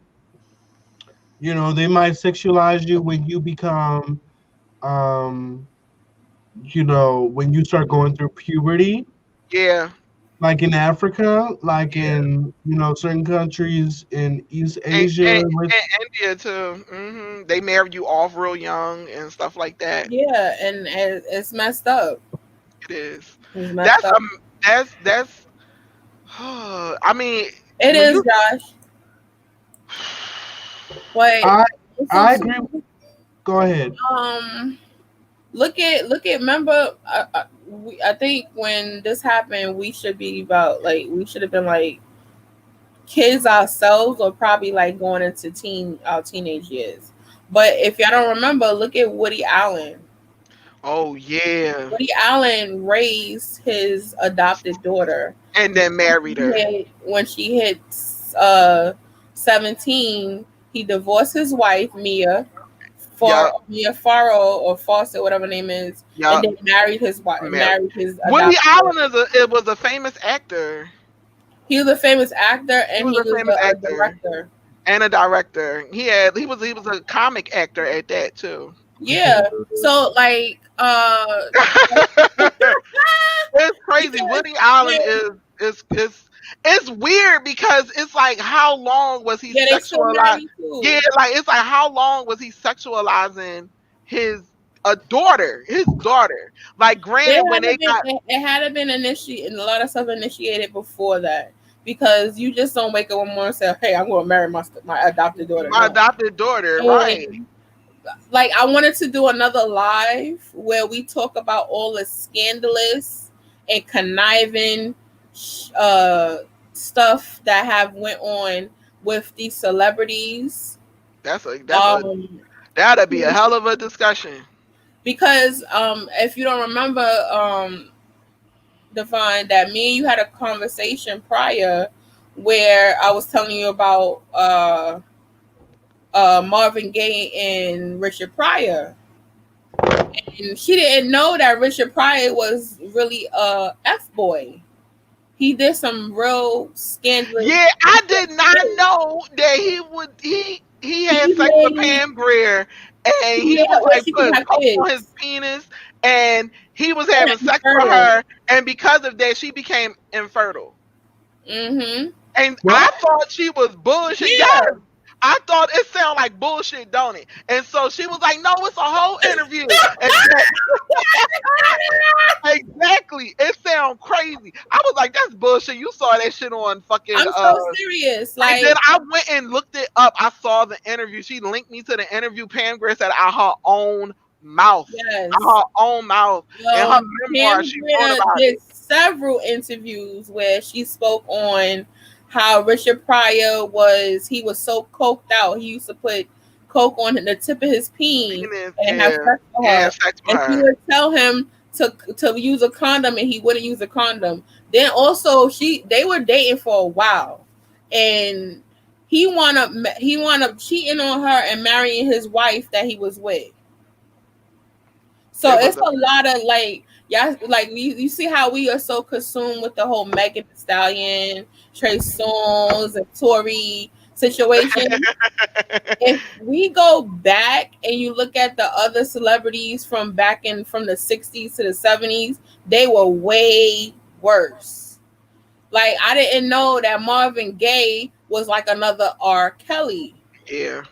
they might sexualize you when you become, um, when you start going through puberty, Yeah, like in Africa, like yeah. in, certain countries in East And, Asia. and, and India too. They marry you off real young and stuff like that. Yeah, and it's messed up. It is. It's messed That's up. that's. I mean, It when is, you Josh. Wait. I So, I agree. Go ahead. um, look at. Remember, I think when this happened, we should be about like we should have been like kids ourselves, or probably like going into our teenage years. But if y'all don't remember, look at Woody Allen. oh yeah, Woody Allen raised his adopted daughter. and then married her. When she hit 17, he divorced his wife Mia for Yup, Mia Farrow or Fawcett, whatever her name is, and yup. then married his wife, Married. married his Woody adopted daughter. Allen it was a famous actor. He was a famous actor, He and was he a was famous a actor director. and a director. He was a comic actor at that too. Yeah. So like, It's crazy. because Woody Allen yeah, is it's weird because it's like how long was he yeah, they still sexualized? married Yeah, too. like it's like how long was he sexualizing his a daughter, his daughter? Like There granted, when had to they been got it had to been initiated, and a lot of stuff initiated before that, because you just don't wake up one morning and say, "Hey, I'm going to marry my adopted daughter." my No. adopted daughter, right? And like I wanted to do another live where we talk about all the scandalous and conniving uh stuff that have went on with these celebrities. That's a Um that'd be a hell of a discussion. because if you don't remember, Divine, that me and you had a conversation prior where I was telling you about Marvin Gaye and Richard Pryor. And she didn't know that Richard Pryor was really a F-boy. He did some real scandalous. Yeah, I did not know that he had He sex with made, Pam Grier, and he yeah, was or like she could putting have coke on his kids. penis, and he was And having sex with infertile. her, and because of that, she became infertile. Mm-hmm. And I What? thought she was bullshit. Yes, Yeah. I thought it sounded like bullshit, don't it? And so she was like, "No, it's a whole interview." And exactly, it sounds crazy. I was like, "That's bullshit." You saw that shit on fucking I'm so serious. And then Like, I went and looked it up. I saw the interview. She linked me to the interview. Pam Grier said out her own mouth. Out yes. her own mouth. In her memoir, Pam she wrote Grier about it. did several interviews where she spoke on how Richard Pryor he was so coked out. He used to put coke on the tip of his peen Penis, and have sex with and her. sex with And she her. would tell him to use a condom, and he wouldn't use a condom. Then also they were dating for a while, and he wound up cheating on her and marrying his wife that he was with. So It it's was a lot of like, yeah, like you see how we are so consumed with the whole Megan Thee Stallion, Trey Songz, and Tory situation. If we go back and you look at the other celebrities from from the 60s to the 70s, they were way worse. Like, I didn't know that Marvin Gaye was like another R. Kelly. Yeah.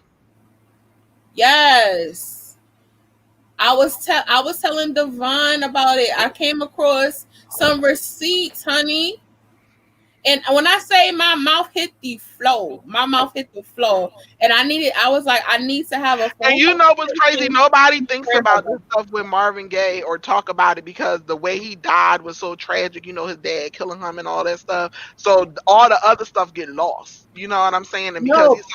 Yes. I was telling Devon about it. I came across some receipts, honey. And when I say my mouth hit the floor, and I was like, I need to have a And phone you know what's crazy? conversation. Nobody thinks about this stuff with Marvin Gaye or talk about it because the way he died was so tragic. You know, his dad killing him and all that stuff. So all the other stuff get lost. You know what I'm saying? And because No, he's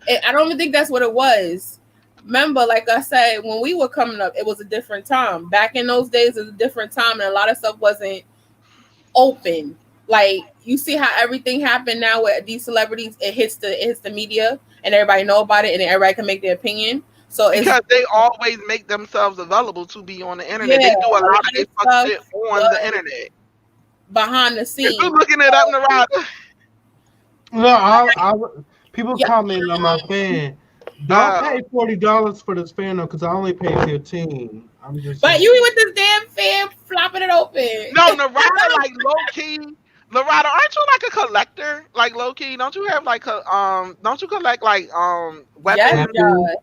such I don't even think that's what it was. Remember, like I said, when we were coming up, it was a different time. Back in those days, it was a different time, and a lot of stuff wasn't open. Like, you see how everything happened now with these celebrities, it hits the media and everybody know about it and then everybody can make their opinion. So it's because they always make themselves available to be on the internet. Yeah, They do a lot of their fuck stuff shit on the internet. behind the If scenes. you're looking it up, Narada. No, people Yeah. comment on my fan. Don't pay $40 for this fan though, because I only paid 15. I'm just. But saying. you with this damn fan flopping it open. No, Narada, like low key. Narada, aren't you like a collector? Like low key, don't you have like a don't you collect like weapons? Yes, Josh.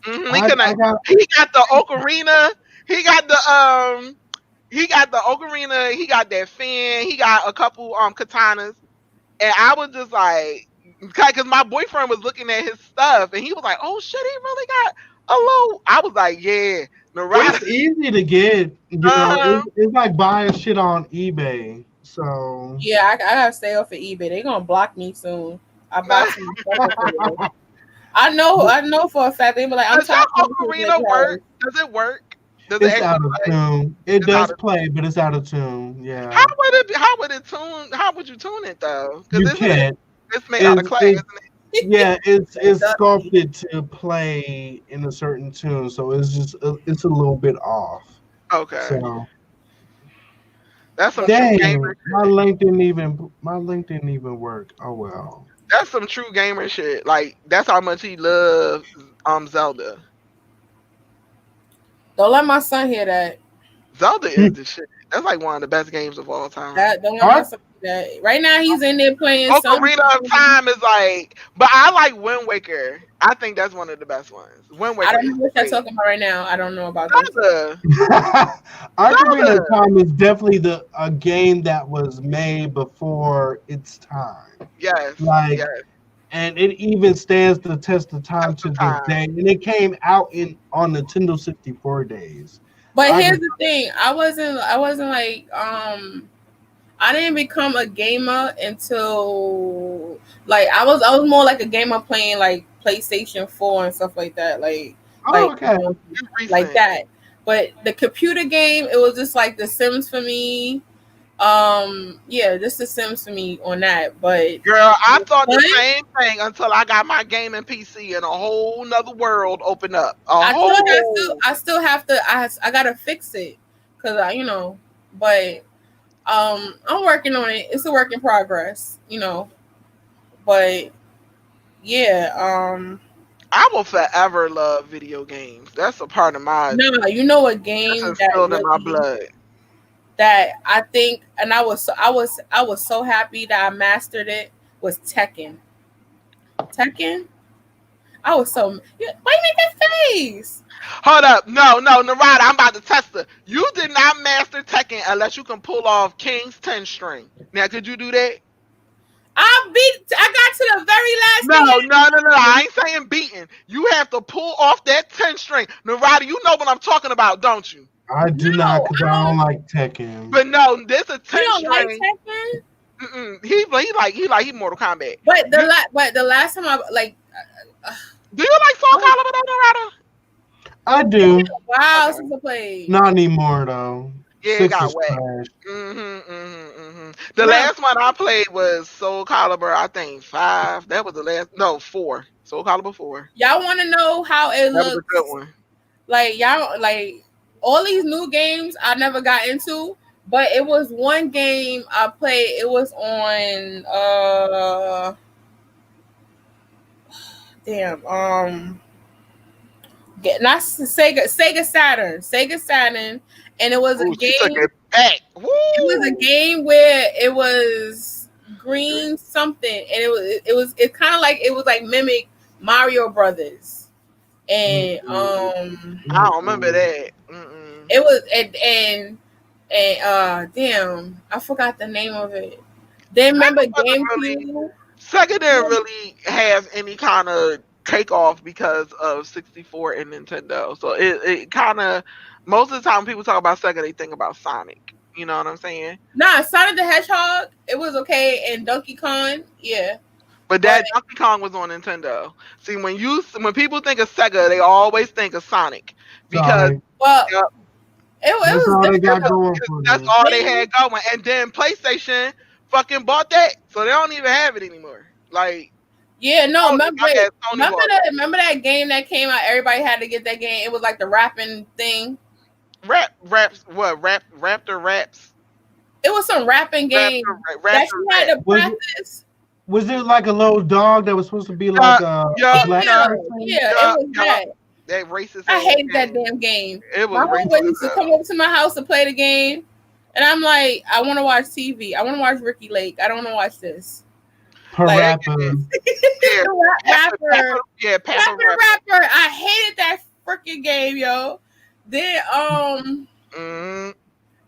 Mm-hmm. I He got the ocarina. He got the ocarina. He got that fan. He got a couple katanas. And I was just like, because my boyfriend was looking at his stuff, and he was like, "Oh shit, he really got a low." I was like, "Yeah, Narada." It's easy to get. You know, it's like buying shit on eBay. So Yeah, I gotta stay off of eBay. They're gonna block me soon. I bought some stuff. I know for a fact they be like, I'm Does your tired of ocarina work? Does it work? Does it's it out actually of play? tune. It It's does out of play, but it's out of tune. Yeah, How would it tune? How would you tune it though? you Because can't. it's made out of clay, isn't it? Yeah, it's sculpted to play in a certain tune, so it's just it's a little bit off. Okay, So that's some true dang, gamer. my link didn't even work. Oh well. That's some true gamer shit. Like that's how much he loves Zelda. Don't let my son hear that. Zelda is the shit. That's like one of the best games of all time. Don't let my son hear that. Right now he's in there playing Ocarina of Time is like, but I like Wind Waker. I think that's one of the best ones. Wind Waker. I don't know what you're talking about right now. I don't know about Zelda. Ocarina of Time is definitely a game that was made before its time. Yes. Like, yes. and it even stands the test of time to this day. And it came out on Nintendo 64 days. But here's the thing: I wasn't like I didn't become a gamer until like I was more like a gamer playing like PlayStation 4 and stuff like that. Like like that. But the computer game, it was just like The Sims for me. Yeah, just the Sims for me on that. But Girl, I thought the fun. same thing until I got my gaming PC and a whole nother world opened up. A I told you whole. I still have to. I gotta fix it because But I'm working on it. It's a work in progress. But yeah. I will forever love video games. That's a part of my. No, you know a That's game that instilled in my really blood. that I think, and I was so happy that I mastered it was Tekken. Tekken. I was so. Why you make that face? Hold up. No, Narada, I'm about to test her. You did not master Tekken unless you can pull off King's 10 string. Now, could you do that? I got to the very last game. No. I ain't saying beating. You have to pull off that 10 string. Narada, you know what I'm talking about, don't you? I do not, because I don't like Tekken. But no, this a 10 You don't like string. Tekken? He like Mortal Kombat. But the last time I like. Do you like Soul Calibur, Narada? I do. Wow, Okay. since I played. Not anymore, though. Yeah, it 6 got is whacked. trash. The last one I played was Soul Calibur, I think 5. That was the last. No, 4. Soul Calibur 4. Y'all want to know how it That was a looks? good one. Like y'all, like all these new games I never got into, but it was one game I played. It was on not Sega Saturn, and it was a Ooh, she game. took it back. Woo! It was a game where it was green something, and it kind of like it was like mimic Mario Brothers, and I don't remember that. it was and damn, I forgot the name of it. Then remember GameCube. Sega didn't really have any kind of takeoff because of 64 and Nintendo. So it kind of, most of the time people talk about Sega, they think about Sonic. You know what I'm saying? Nah, Sonic the Hedgehog, it was okay, and Donkey Kong, yeah. But that Donkey Kong was on Nintendo. See, when people think of Sega, they always think of Sonic because it That's was all they got going for that's them. all they had going. And then PlayStation fucking bought that, so they don't even have it anymore. Like, yeah, no, remember remember that game that came out? Everybody had to get that game. It was like the rapping thing. Raptor Raps. It was some rapping game that you had to practice. Was it like a little dog that was supposed to be like a black person? Yeah, it was that. That racist. I hated that damn game. It was my homeboy used to come over to my house to play the game, and I'm like, I want to watch TV. I want to watch Ricky Lake. I don't want to watch this. Rapper. Rapper. Yeah, rapper. I hated that freaking game, yo. Then I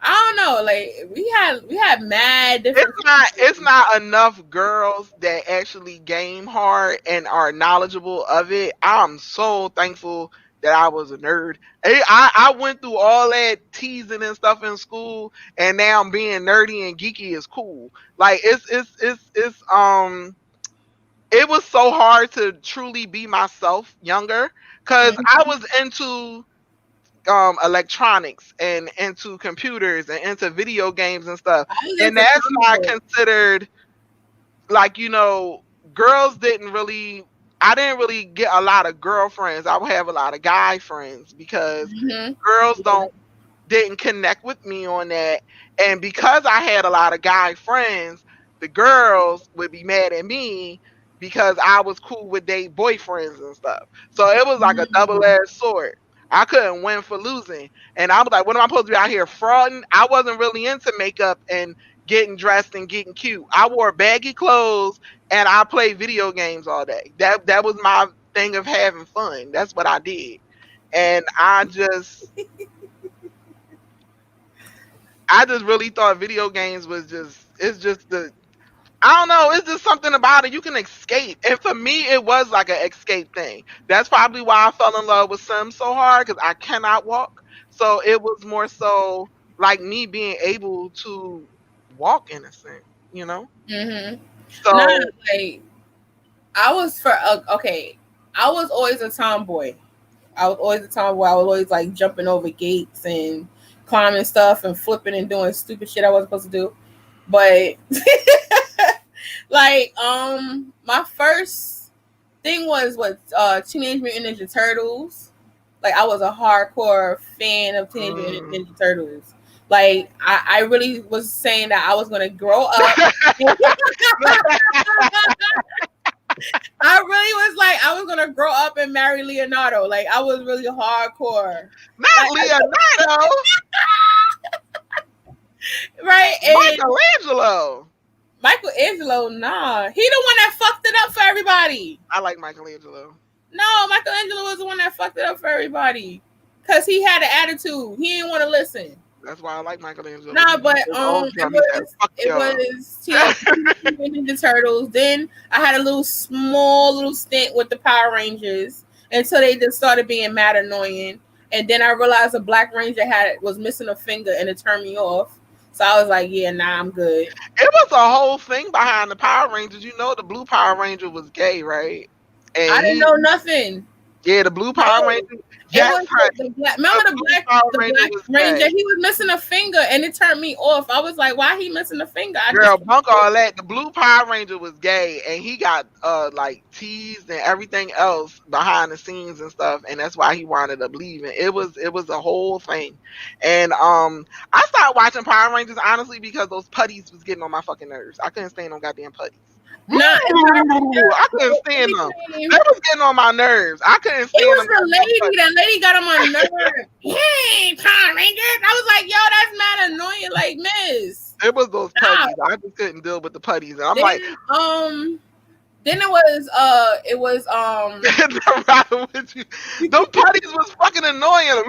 don't know. Like we had mad different. It's not enough girls that actually game hard and are knowledgeable of it. I'm so thankful that I was a nerd. I went through all that teasing and stuff in school, and now I'm being nerdy and geeky is cool. Like it was so hard to truly be myself younger because I was into electronics and into computers and into video games and stuff, and that's not considered like, girls I didn't really get a lot of girlfriends. I would have a lot of guy friends because girls didn't connect with me on that, and because I had a lot of guy friends, the girls would be mad at me because I was cool with their boyfriends and stuff. So it was like a double-edged sword. I couldn't win for losing. And I was like, what am I supposed to be out here frauding? I wasn't really into makeup and getting dressed and getting cute. I wore baggy clothes and I played video games all day. That was my thing of having fun. That's what I did. And I just really thought video games was I don't know. It's just something about it. You can escape. And for me, it was like an escape thing. That's probably why I fell in love with Sims so hard, because I cannot walk. So it was more so like me being able to walk in a sense, So like I was I was always a tomboy. I was always like jumping over gates and climbing stuff and flipping and doing stupid shit I wasn't supposed to do. But like my first thing was what Teenage Mutant Ninja Turtles. Like I was a hardcore fan of Teenage Mutant Ninja Turtles. Like I really was saying that I was gonna grow up. I really was like I was gonna grow up and marry Leonardo. Like I was really hardcore. Not Leonardo. Right? And Michelangelo. Nah. He the one that fucked it up for everybody. I like Michelangelo. No, Michelangelo was the one that fucked it up for everybody. Cause he had an attitude. He didn't want to listen. That's why I like Michelangelo. Nah, but it was Teenage Mutant Ninja Turtles. Then I had a small stint with the Power Rangers until they just started being mad annoying. And then I realized the Black Ranger was missing a finger and it turned me off. So I was like, yeah, nah, I'm good. It was a whole thing behind the Power Rangers. You know, the Blue Power Ranger was gay, right? And I didn't know nothing. Yeah, the Blue Power Ranger. Remember the Black Ranger? He was missing a finger, and it turned me off. I was like, "Why he missing a finger?" Bunk all that. The Blue Power Ranger was gay, and he got like teased and everything else behind the scenes and stuff, and that's why he wanted to leave. And it was a whole thing. And I started watching Power Rangers honestly because those putties was getting on my fucking nerves. I couldn't stand them goddamn putties. No, I couldn't stand them. They was getting on my nerves. I couldn't stand them. It was the lady. That lady got on my nerves. Hey, Power Rangers! I was like, yo, that's mad annoying. Like, Mizz. It was those putties. I just couldn't deal with the putties. And I'm like, then it was those putties was fucking annoying.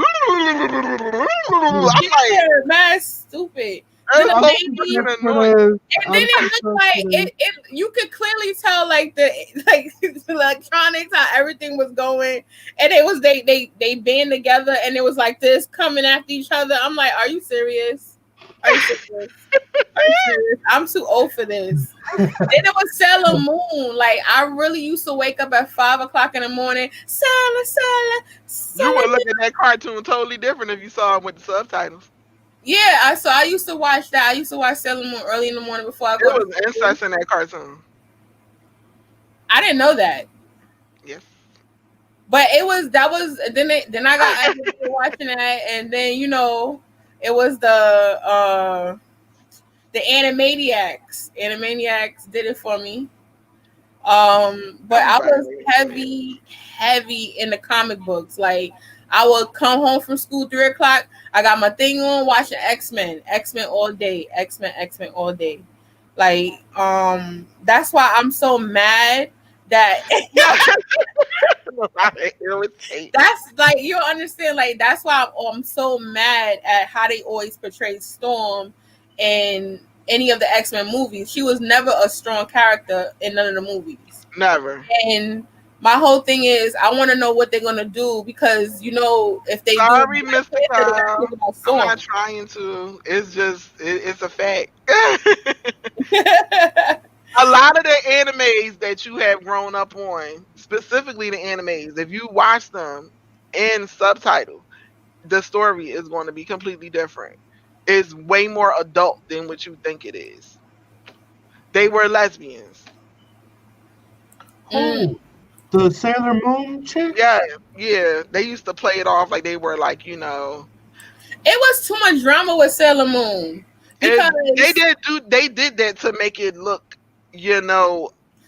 I'm like, mad stupid. And then it looked like it. You could clearly tell, like the electronics, how everything was going, and it was they band together, and it was like this coming after each other. I'm like, are you serious? Are you serious? I'm too old for this. Then it was Sailor Moon. Like I really used to wake up at 5 o'clock in the morning. Sailor. You would look at that cartoon totally different if you saw it with the subtitles. Yeah, I used to watch that. I used to watch Sailor Moon early in the morning before I go. There was incest in that cartoon. I didn't know that. Yes. But then I got into watching that, and then it was the Animaniacs. Animaniacs did it for me. But I was heavy in the comic books. Like I would come home from school 3 o'clock. I got my thing on, watching X-Men all day. X-Men all day. Like, that's why I'm so mad that that's like, you understand, like that's why I'm so mad at how they always portray Storm in any of the X-Men movies. She was never a strong character in none of the movies. Never. And my whole thing is I want to know what they're gonna do, because if they Sorry, Mr. Kyle, I'm not trying to. It's just it's a fact. A lot of the animes that you have grown up on, specifically the animes, if you watch them in subtitle, the story is going to be completely different. It's way more adult than what you think it is. They were lesbians. Oh, the Sailor Moon chick? Yeah. They used to play it off like they were like, It was too much drama with Sailor Moon. Because they did that to make it look,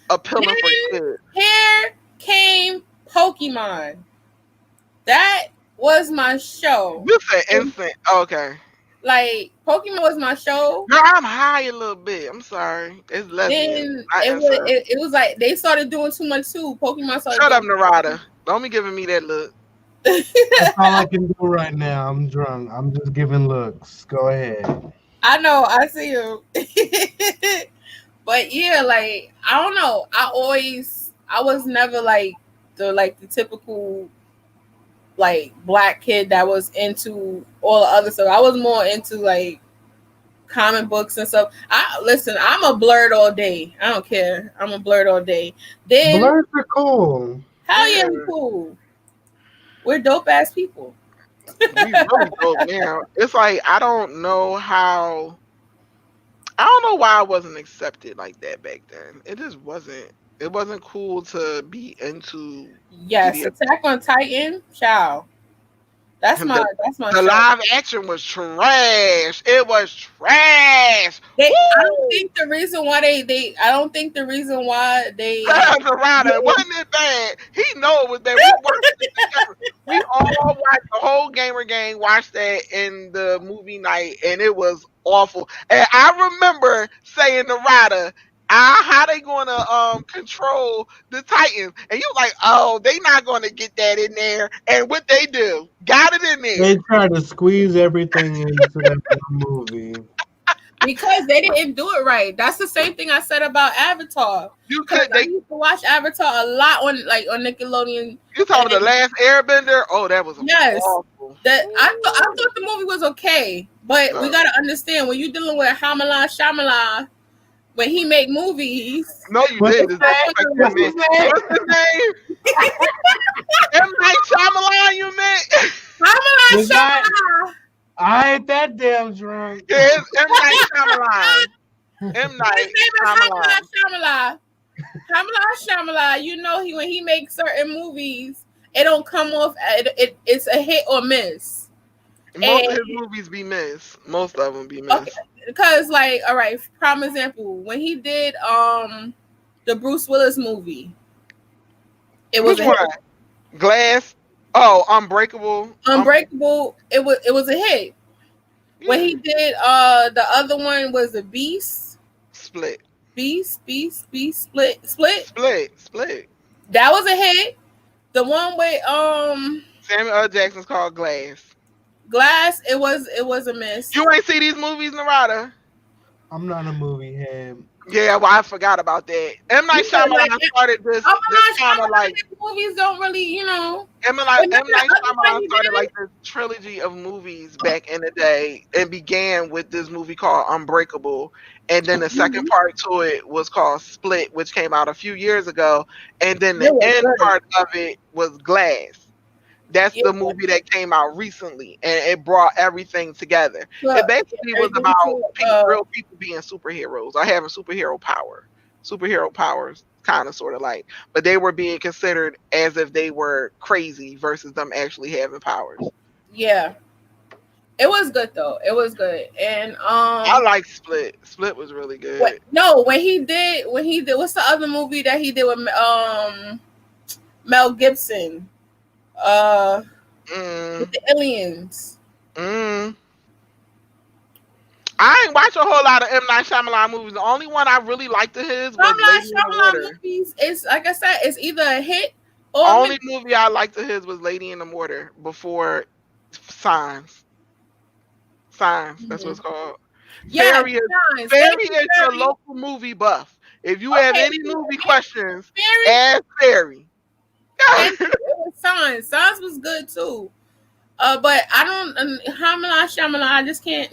appealing for kids. Here came Pokemon. That was my show. You said instant. Okay. Like Pokemon was my show. No, I'm high a little bit. I'm sorry. It's lesbian. It was like they started doing too much too. Pokemon started. Shut up, Narada. Don't be giving me that look. That's all I can do right now. I'm drunk. I'm just giving looks. Go ahead. I know. I see you. But yeah, like I don't know. I was never like the typical like black kid that was into all the other stuff. I was more into like comic books and stuff. I'm a blurred all day. I don't care. I'm a blurred all day. Then blurs are cool. Hell yeah, we're cool. We're dope ass people. We really dope now. It's like I don't know how I don't know why I wasn't accepted like that back then. It just wasn't. It wasn't cool to be into Yes, BDS. Attack on Titan, child. That's my The, that's my the show. live action was trash. It was trash. I don't Woo! think the reason why they I don't think the reason why they The rider wasn't it bad? He know it was bad. We watched it together. We all watched the whole gamer gang. Watched that in the movie night, and it was awful. And I remember saying to Ryder, how they gonna control the Titans? And you was like, oh, they not gonna get that in there. And what they do, got it in there. They try to squeeze everything into that one movie. because they didn't do it right. That's the same thing I said about Avatar. You Because could I they used to watch Avatar a lot on Nickelodeon. you talking And the last Airbender? Oh, that was yes, awful. I thought the movie was okay, but we No. gotta understand when you're dealing with Shyamalan, when he make movies. No, you What's did. his What's name? What's his name? his name? M. Night Shyamalan, you meant? Was I- Shyamalan. I ain't that damn drunk. Yeah, it's M. Night Shyamalan. M. His Night name is Shyamalan. Shyamalan. You know when he makes certain movies, it don't come off. It's a hit or miss. Most of And- his movies be missed. Most of them be missed. Okay, because like, all right, prime example, when he did the Bruce Willis movie, it was Which a one? hit. Glass. Oh, Unbreakable. Unbreakable. It was a hit. Yeah. When he did the other one was the Beast. Split. Split. Split. That was a hit. The one with Samuel L. Jackson's called Glass. Glass, it was a miss. You ain't see these movies, Narada? I'm not a movie head. Yeah, well, I forgot about that. M. Night Yeah, Shyamalan like, started this kind of like movies don't really, you know. M. Night Shyamalan started like this trilogy of movies back in the day, and began with this movie called Unbreakable, and then the second part to it was called Split, which came out a few years ago, and then the It was end good. part of it was Glass. That's Yeah. the movie that came out recently, and it brought everything together. Well, It basically was everything about to, real people being superheroes or having superhero powers, kind of sort of like, but they were being considered as if they were crazy versus them actually having powers. Yeah. It was good though. It was good. And I like Split. Split was really good. when he did what's the other movie that he did with Mel Gibson? With the aliens. I ain't watch a whole lot of M. Night Shyamalan movies. The only one I really liked of his was Lady in the Water. Movies, it's like I said, it's either a hit or Only movie I liked of his was Lady in the Water before Signs. That's what it's called. yeah, Fairy is your local movie buff. If you have any movie questions, ask Fairy. It was Signs. Signs was good too. But I don't Shyamalan, I just can't.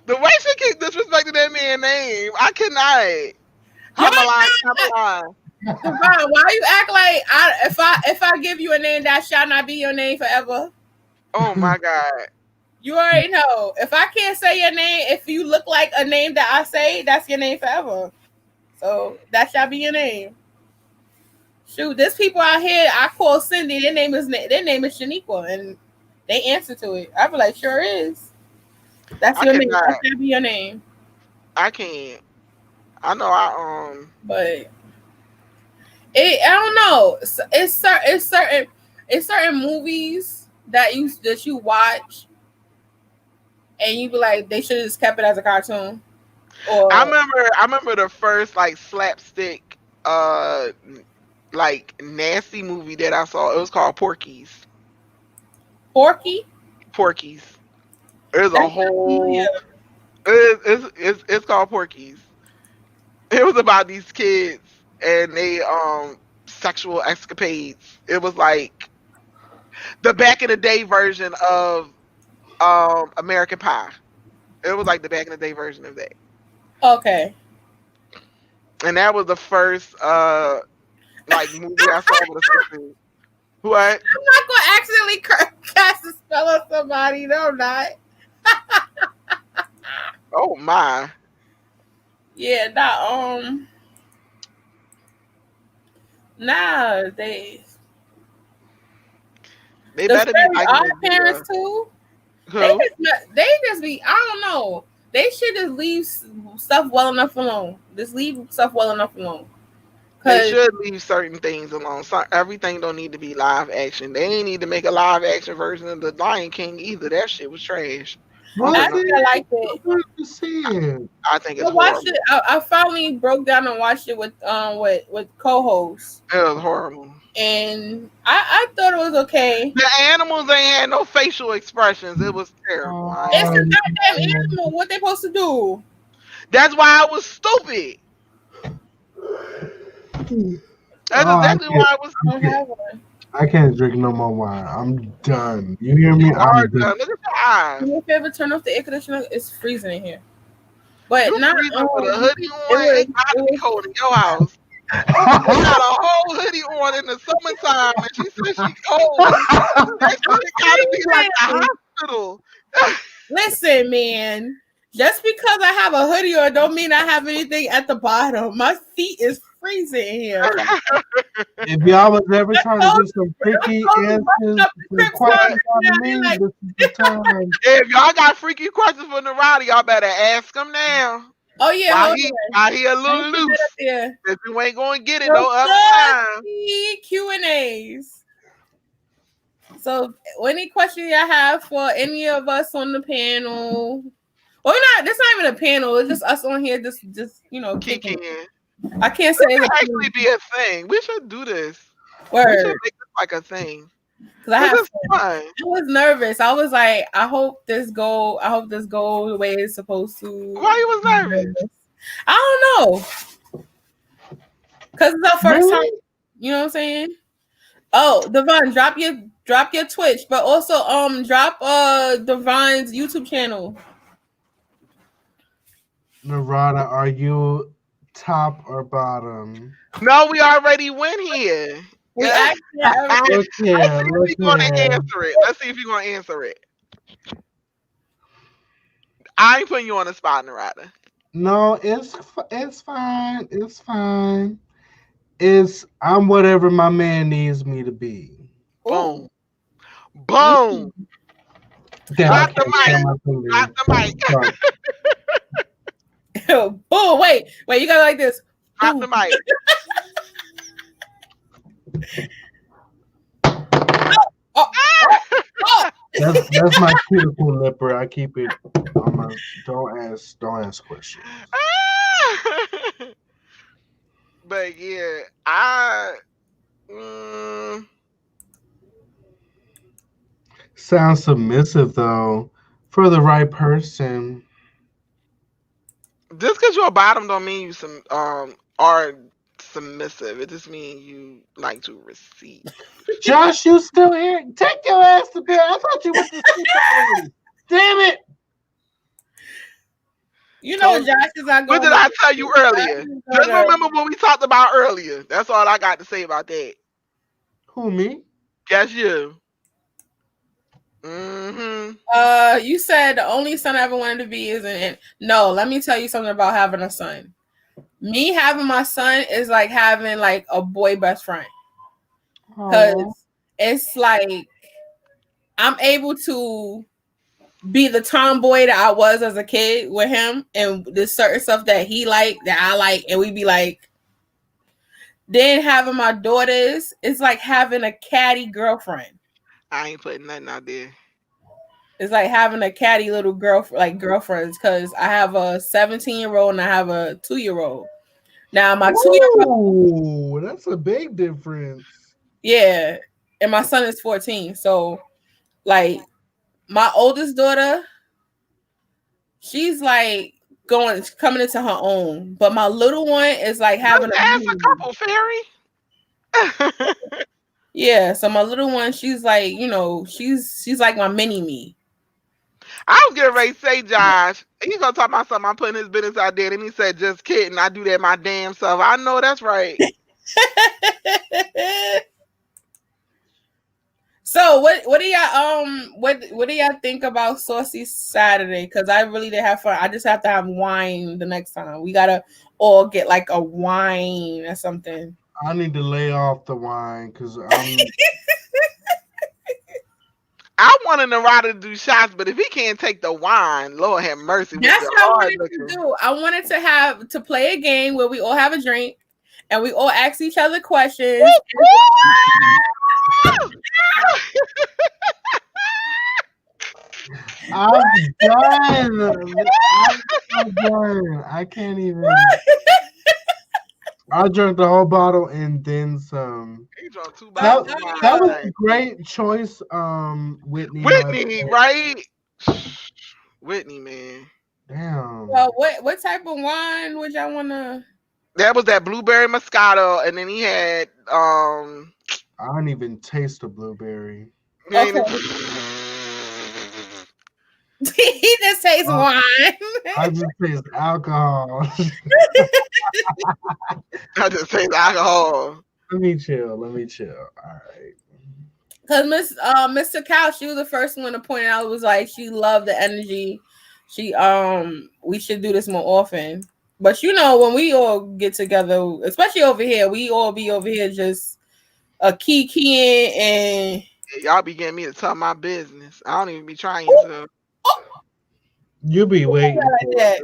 The way she keep disrespecting that man's name, I cannot. Shyamalan. Why you act like if I give you a name that shall not be your name forever? Oh my God. You already know. If I can't say your name, if you look like a name that I say, that's your name forever. So that shall be your name. Shoot, there's people out here I call Cindy. Their name is Shaniqua, and they answer to it. I be like, sure is. That's your name. That should be your name. I can't. I know but I don't know. It's certain movies that you watch, and you be like, they should have just kept it as a cartoon. Or I remember the first like slapstick like nasty movie that I saw. It was called Porky's. Porky's. There's a whole. It's called Porky's. It was about these kids and they sexual escapades. It was like the back in the day version of American Pie. It was like the back in the day version of that. Okay. And that was the first like movie I saw with a sister. What? I'm not gonna accidentally cast a spell on somebody. No, I'm not. Oh my. Yeah, nowadays. They The better be Very liking Odd that Parents girl. too. Who? They just be. I don't know. They should just leave stuff well enough alone. Just leave stuff well enough alone. They Cause should leave certain things alone. So everything don't need to be live action. They ain't need to make a live action version of the Lion King either. That shit was trash. I don't put Was no. actually, I it? liked I it. wanted to see it. I think it's I watched horrible. it. I finally broke down and watched it with co-hosts, It was horrible. and I thought it was okay. The animals ain't had no facial expressions. It was terrible. It's a Oh, goddamn no. animal. What they supposed to do? That's why I was stupid. That's Oh, exactly why I was. I don't have one. I can't drink no more wine. I'm done. You hear me? You are I'm done. done. Look at your eyes. Do me a favor, turn off the air conditioner. It's freezing in here. But You not. freezing with a hoodie It on. was. It gotta It be was. cold in your house. You got a whole hoodie on in the summertime, and she said she cold. That shit gotta be like the hospital. Listen, man. Just because I have a hoodie on, don't mean I have anything at the bottom. My feet is freezing here. If y'all was ever trying to get some freaky answers to questions out of me, Like, this is the time. If y'all got freaky questions for Narada, y'all better ask him now. oh yeah, While hold he a on. little Let me put that loose. up there. If you ain't gonna get it no other time. Q&As. So, any question you have for any of us on the panel? Well, not. It's not even a panel. It's just us on here. Just kicking. Kicking. I can't say This it's could actually be a thing. We should do this. word. We should make this like a thing. Because I have This is fun. I was nervous. I was like, I hope this go the way it's supposed to. Why you was nervous? I don't know. Because it's our first time. Really? You know what I'm saying? Oh, Devon, drop your Twitch, but also drop Devon's YouTube channel. Narada, are you top or bottom? No, we already went here. We Yeah. actually Look here, Let's see if look you're gonna here. answer it. Let's see if you're gonna answer it. I ain't putting you on the spot, Narada. No, it's fine. It's fine. I'm whatever my man needs me to be. Boom. Boom. Damn, I Drop the can't feel mic. my fingers. Drop the mic. Sorry. Oh, wait, you got like this. Drop the mic. Oh. That's my cuticle nipper. I keep it on my. Don't ask questions. But yeah, Sounds submissive though, for the right person. just because you're a bottom don't mean you are submissive. It just means you like to receive. Josh, you still here? Take your ass to bed. I thought you went to sleep already. Damn it! You know, Josh is not going. What did I tell you earlier? Just remember what we talked about earlier. That's all I got to say about that. Who, me? Guess you. You said the only son I ever wanted to be is no, let me tell you something about having a son. Me having my son is like having like a boy best friend. Because it's like I'm able to be the tomboy that I was as a kid with him, and there's certain stuff that he like that I like, and we be like. Then having my daughters is like having a catty girlfriend. I ain't putting nothing out there. It's like having a catty little girlfriends, because I have a 17-year-old and I have a 2-year-old. Now my 2-year-old, that's a big difference. yeah, and my son is 14. So, like, my oldest daughter, she's like coming into her own, but my little one is like having a couple fairy. Yeah, so my little one, she's like, she's like my mini me. I was getting ready to say, Josh, he's gonna talk about something. I'm putting his business out there, and he said, "Just kidding. I do that my damn self." I know that's right. So what do y'all what do y'all think about Saucy Saturday? Because I really did have fun. I just have to have wine the next time. We gotta all get like a wine or something. I need to lay off the wine because I wanted Narada to do shots, but if he can't take the wine, Lord have mercy. With That's the what I hard wanted to liquor. do. I wanted to play a game where we all have a drink and we all ask each other questions. I'm done. I'm so done. I can't even. I drank the whole bottle and then some. He drunk 2 That bottles of wine that was today. a great choice, Whitney. Whitney, right? Whitney, man. Damn. Well, what type of wine would y'all wanna? That was that blueberry Moscato, and then he had I don't even taste the blueberry. Okay. He just tastes wine. I just taste alcohol. I just taste alcohol. Let me chill. All right. Because Mr. Cow, she was the first one to point out. It was like she loved the energy. She we should do this more often. But you know, when we all get together, especially over here, we all be over here just keying and Y'all be getting me to talk my business. I don't even be trying to. You be waiting like that.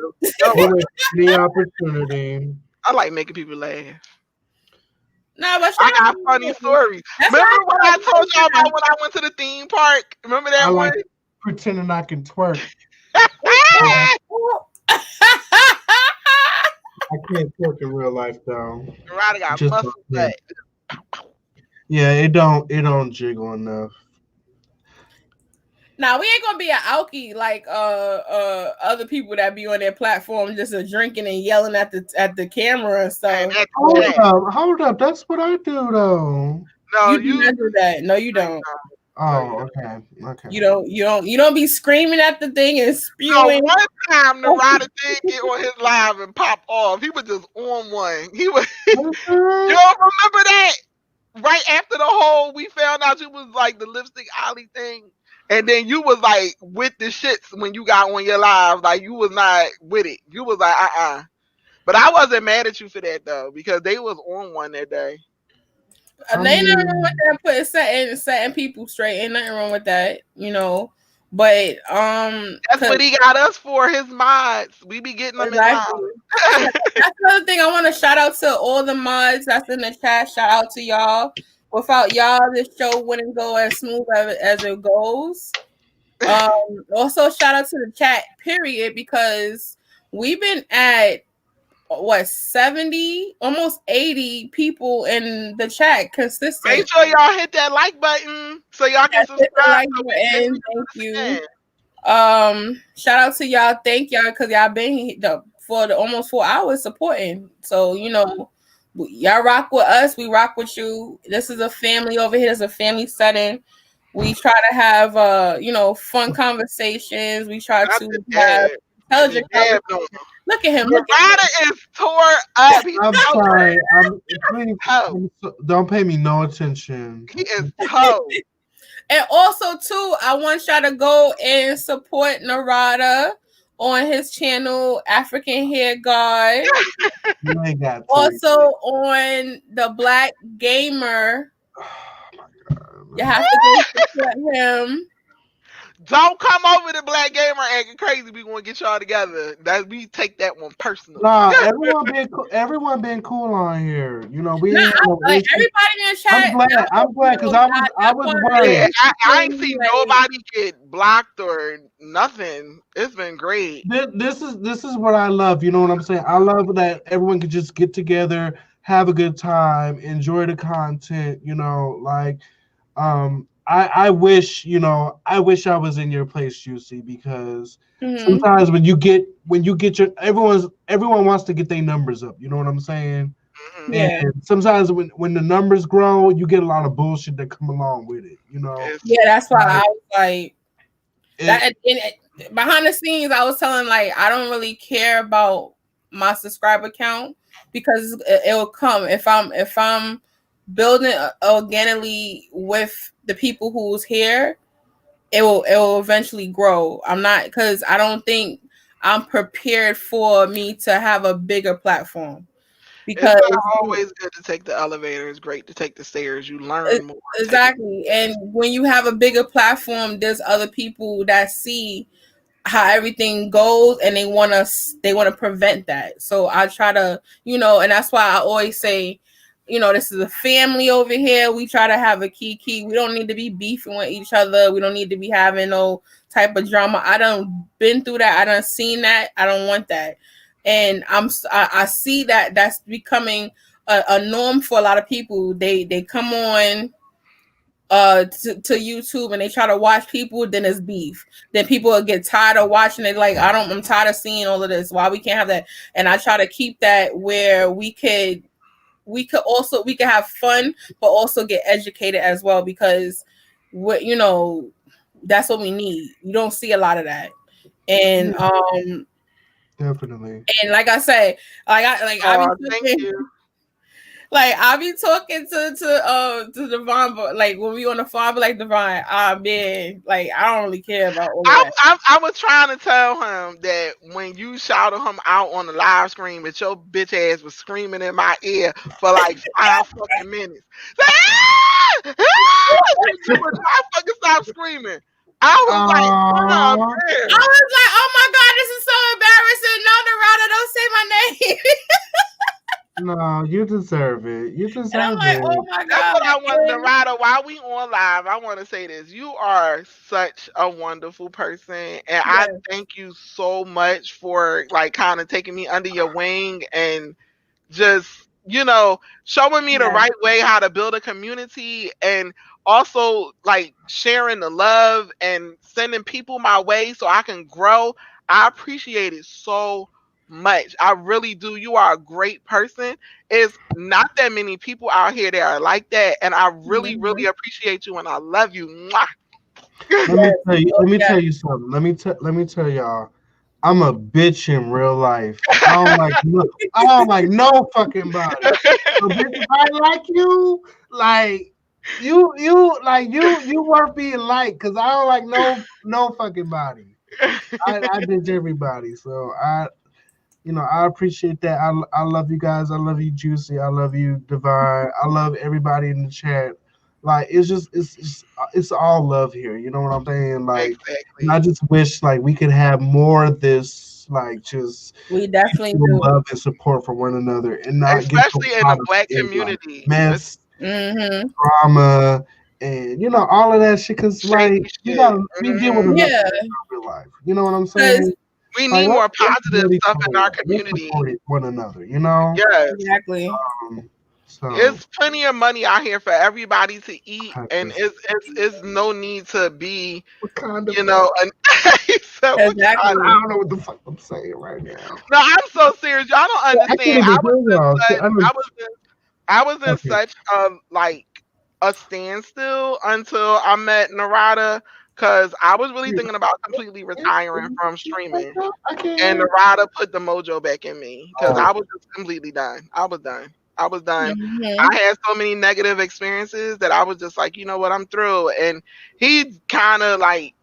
the opportunity. I like making people laugh. No, but I got funny stories. Remember what I told y'all about when I went to the theme park? Remember that I one? like pretending I can twerk. I can't twerk in real life though. Right, I got Just muscle butt. Yeah, it don't jiggle enough. Now we ain't gonna be an alky like other people that be on their platform just drinking and yelling at the camera and stuff. Hey, Hold up. That's what I do though. no, you don't do that. No, you don't. Oh, okay. You don't be screaming at the thing and No, spewing. one time Narada did get on his live and pop off. He was just on one. He was. You don't remember that? Right after the whole, we found out you was like the lipstick alley thing. And then you was like with the shits when you got on your live. Like you was not with it. You was like, But I wasn't mad at you for that though, because they was on one that day. Ain't nothing wrong with that. Putting setting people straight. Ain't nothing wrong with that, you know. But that's what he got us for. His mods, we be getting them exactly. in. That's another thing. I want to shout out to all the mods that's in the chat. Shout out to y'all. Without y'all, this show wouldn't go as smooth as it goes. Also, shout out to the chat. Period, because we've been at 70, almost 80 people in the chat consistent. Make sure y'all hit that like button so y'all can subscribe. Like button. Thank you. Shout out to y'all. Thank y'all because y'all been for the almost 4 hours supporting. So you know, y'all rock with us. We rock with you. This is a family over here. It's a family setting. We try to have fun conversations. We try to have intelligent conversations. Look at him. Narada is tore up. I'm sorry. Please don't pay me no attention. He is toe. And also, too, I want y'all to go and support Narada on his channel, African Hair Guard. You ain't got to. Also on the Black Gamer. Oh my God, you have to go support him. Don't come over to Black Gamer acting crazy. We gonna get y'all together. That we take that one personally. Nah, everyone been cool on here. You know, we. Nah, everybody in the chat. I'm glad because I was worried. Yeah, I ain't seen nobody get blocked or nothing. It's been great. This is what I love. You know what I'm saying? I love that everyone can just get together, have a good time, enjoy the content. You know, like, I wish, I wish I was in your place, Juicy, because sometimes when you get your everyone wants to get their numbers up. You know what I'm saying? Mm-hmm. Yeah. And sometimes when the numbers grow, you get a lot of bullshit that come along with it. You know? Yeah, that's why I was like that. Behind the scenes, I was telling like I don't really care about my subscriber count because it will come if I'm building organically with the people who's here, it will eventually grow. I'm not, because I don't think I'm prepared for me to have a bigger platform, It's because not always good to take the elevator. It's great to take the stairs. You learn more. exactly. And when you have a bigger platform, there's other people that see how everything goes, and they want to prevent that. So I try to, and that's why I always say, this is a family over here. We try to have a key. We don't need to be beefing with each other. We don't need to be having no type of drama. I done been through that. I done seen that. I don't want that. And I see that that's becoming a norm for a lot of people. They come on to YouTube and they try to watch people, then it's beef. Then people will get tired of watching it, like, I'm tired of seeing all of this. Why we can't have that? And I try to keep that where we could have fun, but also get educated as well, because that's what we need. You don't see a lot of that. And Definitely. and like I say, I be Thank you. like I be talking to Devon, but like when we on the phone, I be like, Devon, man, like I don't really care about all of that. I was trying to tell him that when you shouted him out on the live stream, that your bitch ass was screaming in my ear for like 5 fucking minutes. Like, ah! Ah! You would not fucking stop screaming. I was like, oh, man. I was like, oh my god, this is so embarrassing. No, Narada, don't say my name. No, you deserve it. You deserve And I'm like, it. oh my god. That's what I want, Narada. While we on live, I want to say this. You are such a wonderful person, and I thank you so much for like kind of taking me under your wing and just showing me the right way how to build a community, and also like sharing the love and sending people my way so I can grow. I appreciate it so much. I really do. You are a great person. It's not that many people out here that are like that, and I really really appreciate you and I love you. Mwah. Let me tell you something. Let me tell y'all. I'm a bitch in real life. I don't like no fucking body. So bitch, if I like you, like you worth being liked, because I don't like no fucking body. I bitch everybody. So I appreciate that. I love you guys. I love you, Juicy. I love you, Divine. I love everybody in the chat. Like it's all love here. You know what I'm saying? Like, exactly. I just wish like we could have more of this. Like, just we definitely do. love and support for one another, and not especially get in the Black community, like, mess, drama, and all of that shit. Because like we deal with enough in real life. You know what I'm saying? We need more positive stuff in our community. One another, Yes, exactly. So there's plenty of money out here for everybody to eat, and it's no need to be, exactly. I don't know what the fuck I'm saying right now. No, I'm so serious. Y'all don't understand. I was in such a standstill until I met Narada, because I was really thinking about completely retiring from streaming, and Narada put the mojo back in me, because I was just completely done. I was done. I had so many negative experiences that I was just like, you know what, I'm through. And he kind of like,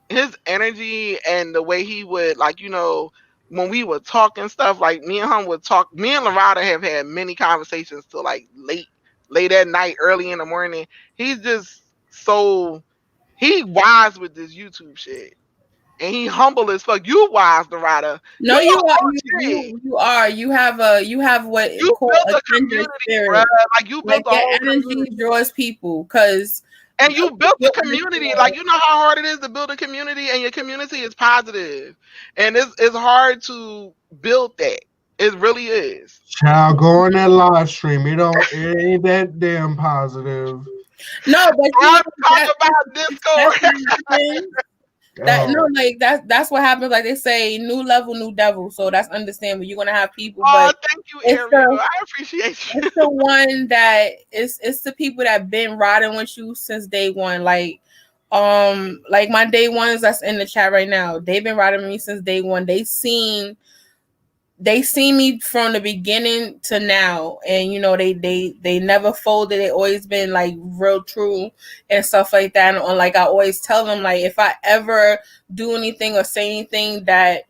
his energy and the way he would like, when we would talk and stuff, like me and him would talk. Me and Larada have had many conversations till like late at night, early in the morning. He's just he wise with this YouTube shit. And he humble as fuck. You wise, Narada. No, you are. You have what you called built a community, bro. Like you built a whole energy community. Draws people, because and you built a community. Like, you know how hard it is to build a community, and your community is positive. And it's hard to build that. It really is. Child, go on that live stream. It ain't that damn positive. No, but I'm talking about Discord. That's what happens. Like they say, new level, new devil. So that's understandable. You're gonna have people. Oh, thank you, Ariel. I appreciate you. It's the one that it's the people that been riding with you since day one. Like my day ones that's in the chat right now. They've been riding with me since day one. They seen they see me from the beginning to now, and you know they never folded. They always been like real true and stuff like that. And like I always tell them, like if I ever do anything or say anything that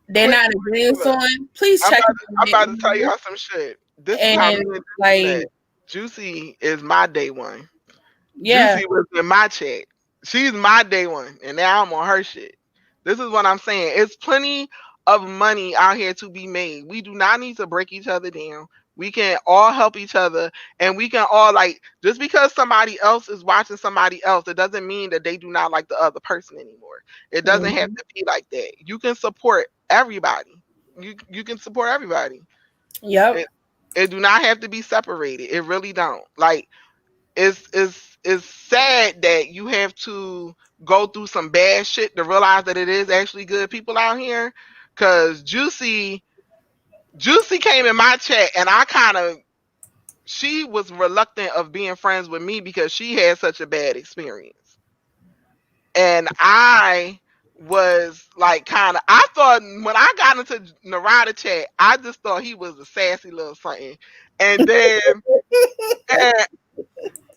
they're Please, not agreeing look, on, please I'm check about, I'm it. about to tell y'all some shit. This is how me And and Juicy like, met. Juicy is my day one. yeah, Juicy was in my chat. She's my day one, and now I'm on her shit. This is what I'm saying. It's plenty of money out here to be made. We do not need to break each other down. We can all help each other, and we can all like just because somebody else is watching somebody else, it doesn't mean that they do not like the other person anymore. It doesn't have mhm, to be like that. You can support everybody. You can support everybody. yep, It it do not have to be separated. It really don't. Like it's sad that you have to go through some bad shit to realize that it is actually good people out here. Cause Juicy came in my chat and I kind of she was reluctant of being friends with me because she had such a bad experience. And I was like kind of I thought when I got into Narada chat, I just thought he was a sassy little something. And then and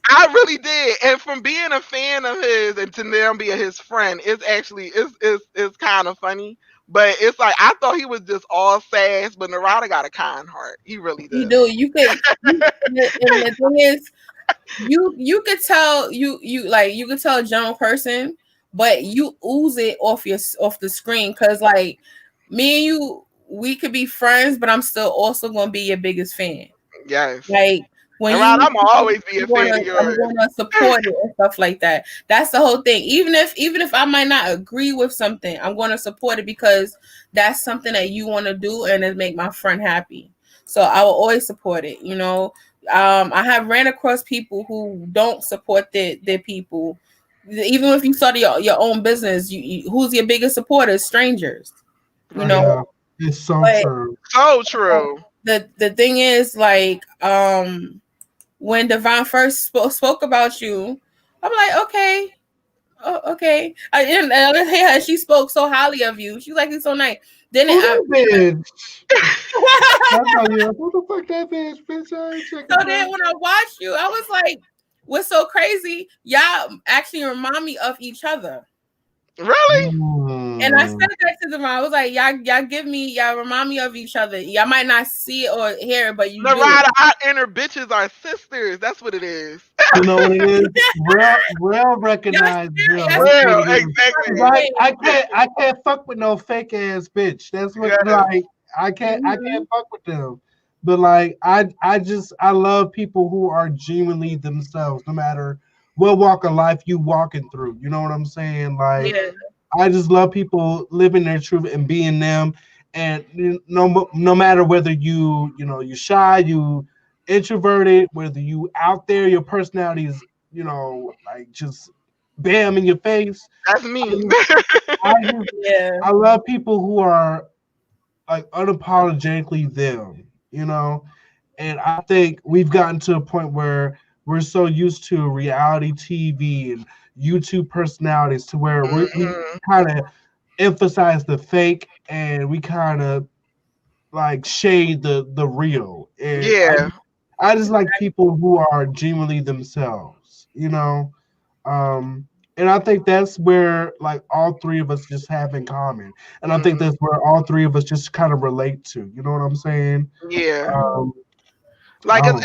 I really did. And from being a fan of his and to now being his friend, it's actually it's kind of funny. But it's like I thought he was just all sass, but Narada got a kind heart. He really you does. do. You could, and the thing is, you could tell you could tell a general person, but you ooze it off the screen because like me and you, we could be friends, but I'm still also gonna be your biggest fan. Yes. Like when Narada, you, I'm always be a fan of I'm yours. gonna support it and stuff like that. That's the whole thing. Even if I might not agree with something, I'm gonna support it because that's something that you want to do and it make my friend happy. So I will always support it. You know, I have ran across people who don't support their people. Even if you started your own business, who's your biggest supporter? Strangers. You know, Right. Yeah, it's so but true. So true. the thing is like when Devon first spoke about you, I'm like, okay, oh, okay. I hear her. She spoke so highly of you. She's like, it's so nice. Then Who I, that bitch? That's how you. Who the fuck that bitch? Bitch, I ain't checking so her. then when I watched you, I was like, what's so crazy? Y'all actually remind me of each other. Really? And I said Mm. that to them. I was like, y'all remind me of each other. Y'all might not see it or hear it, but you do. Narada, our inner bitches are sisters. That's what it is. You know what it is? Real Y'all recognize share, real. y'all That's what Well, it is. exactly. Like share. I can't fuck with no fake ass bitch. That's what Yes. like I Mhm. can't fuck with them. But like I love people who are genuinely themselves, no matter what walk of life you walking through. You know what I'm saying? Like Yeah. Mhm. I just love people living their truth and being them. And no matter whether you shy, you introverted, whether you out there, your personality is like just bam in your face. That's I me. just, I just Yeah. I love people who are like unapologetically them. And I think we've gotten to a point where we're so used to reality TV and YouTube personalities to where we Mhm. kind of emphasize the fake and we kind of like shade the real. And Yeah. I just like people who are genuinely themselves, and I think that's where like all three of us just have in common. And I think Mhm. that's where all three of us just kind of relate to. You know what I'm saying? Yeah. Um, Like I don't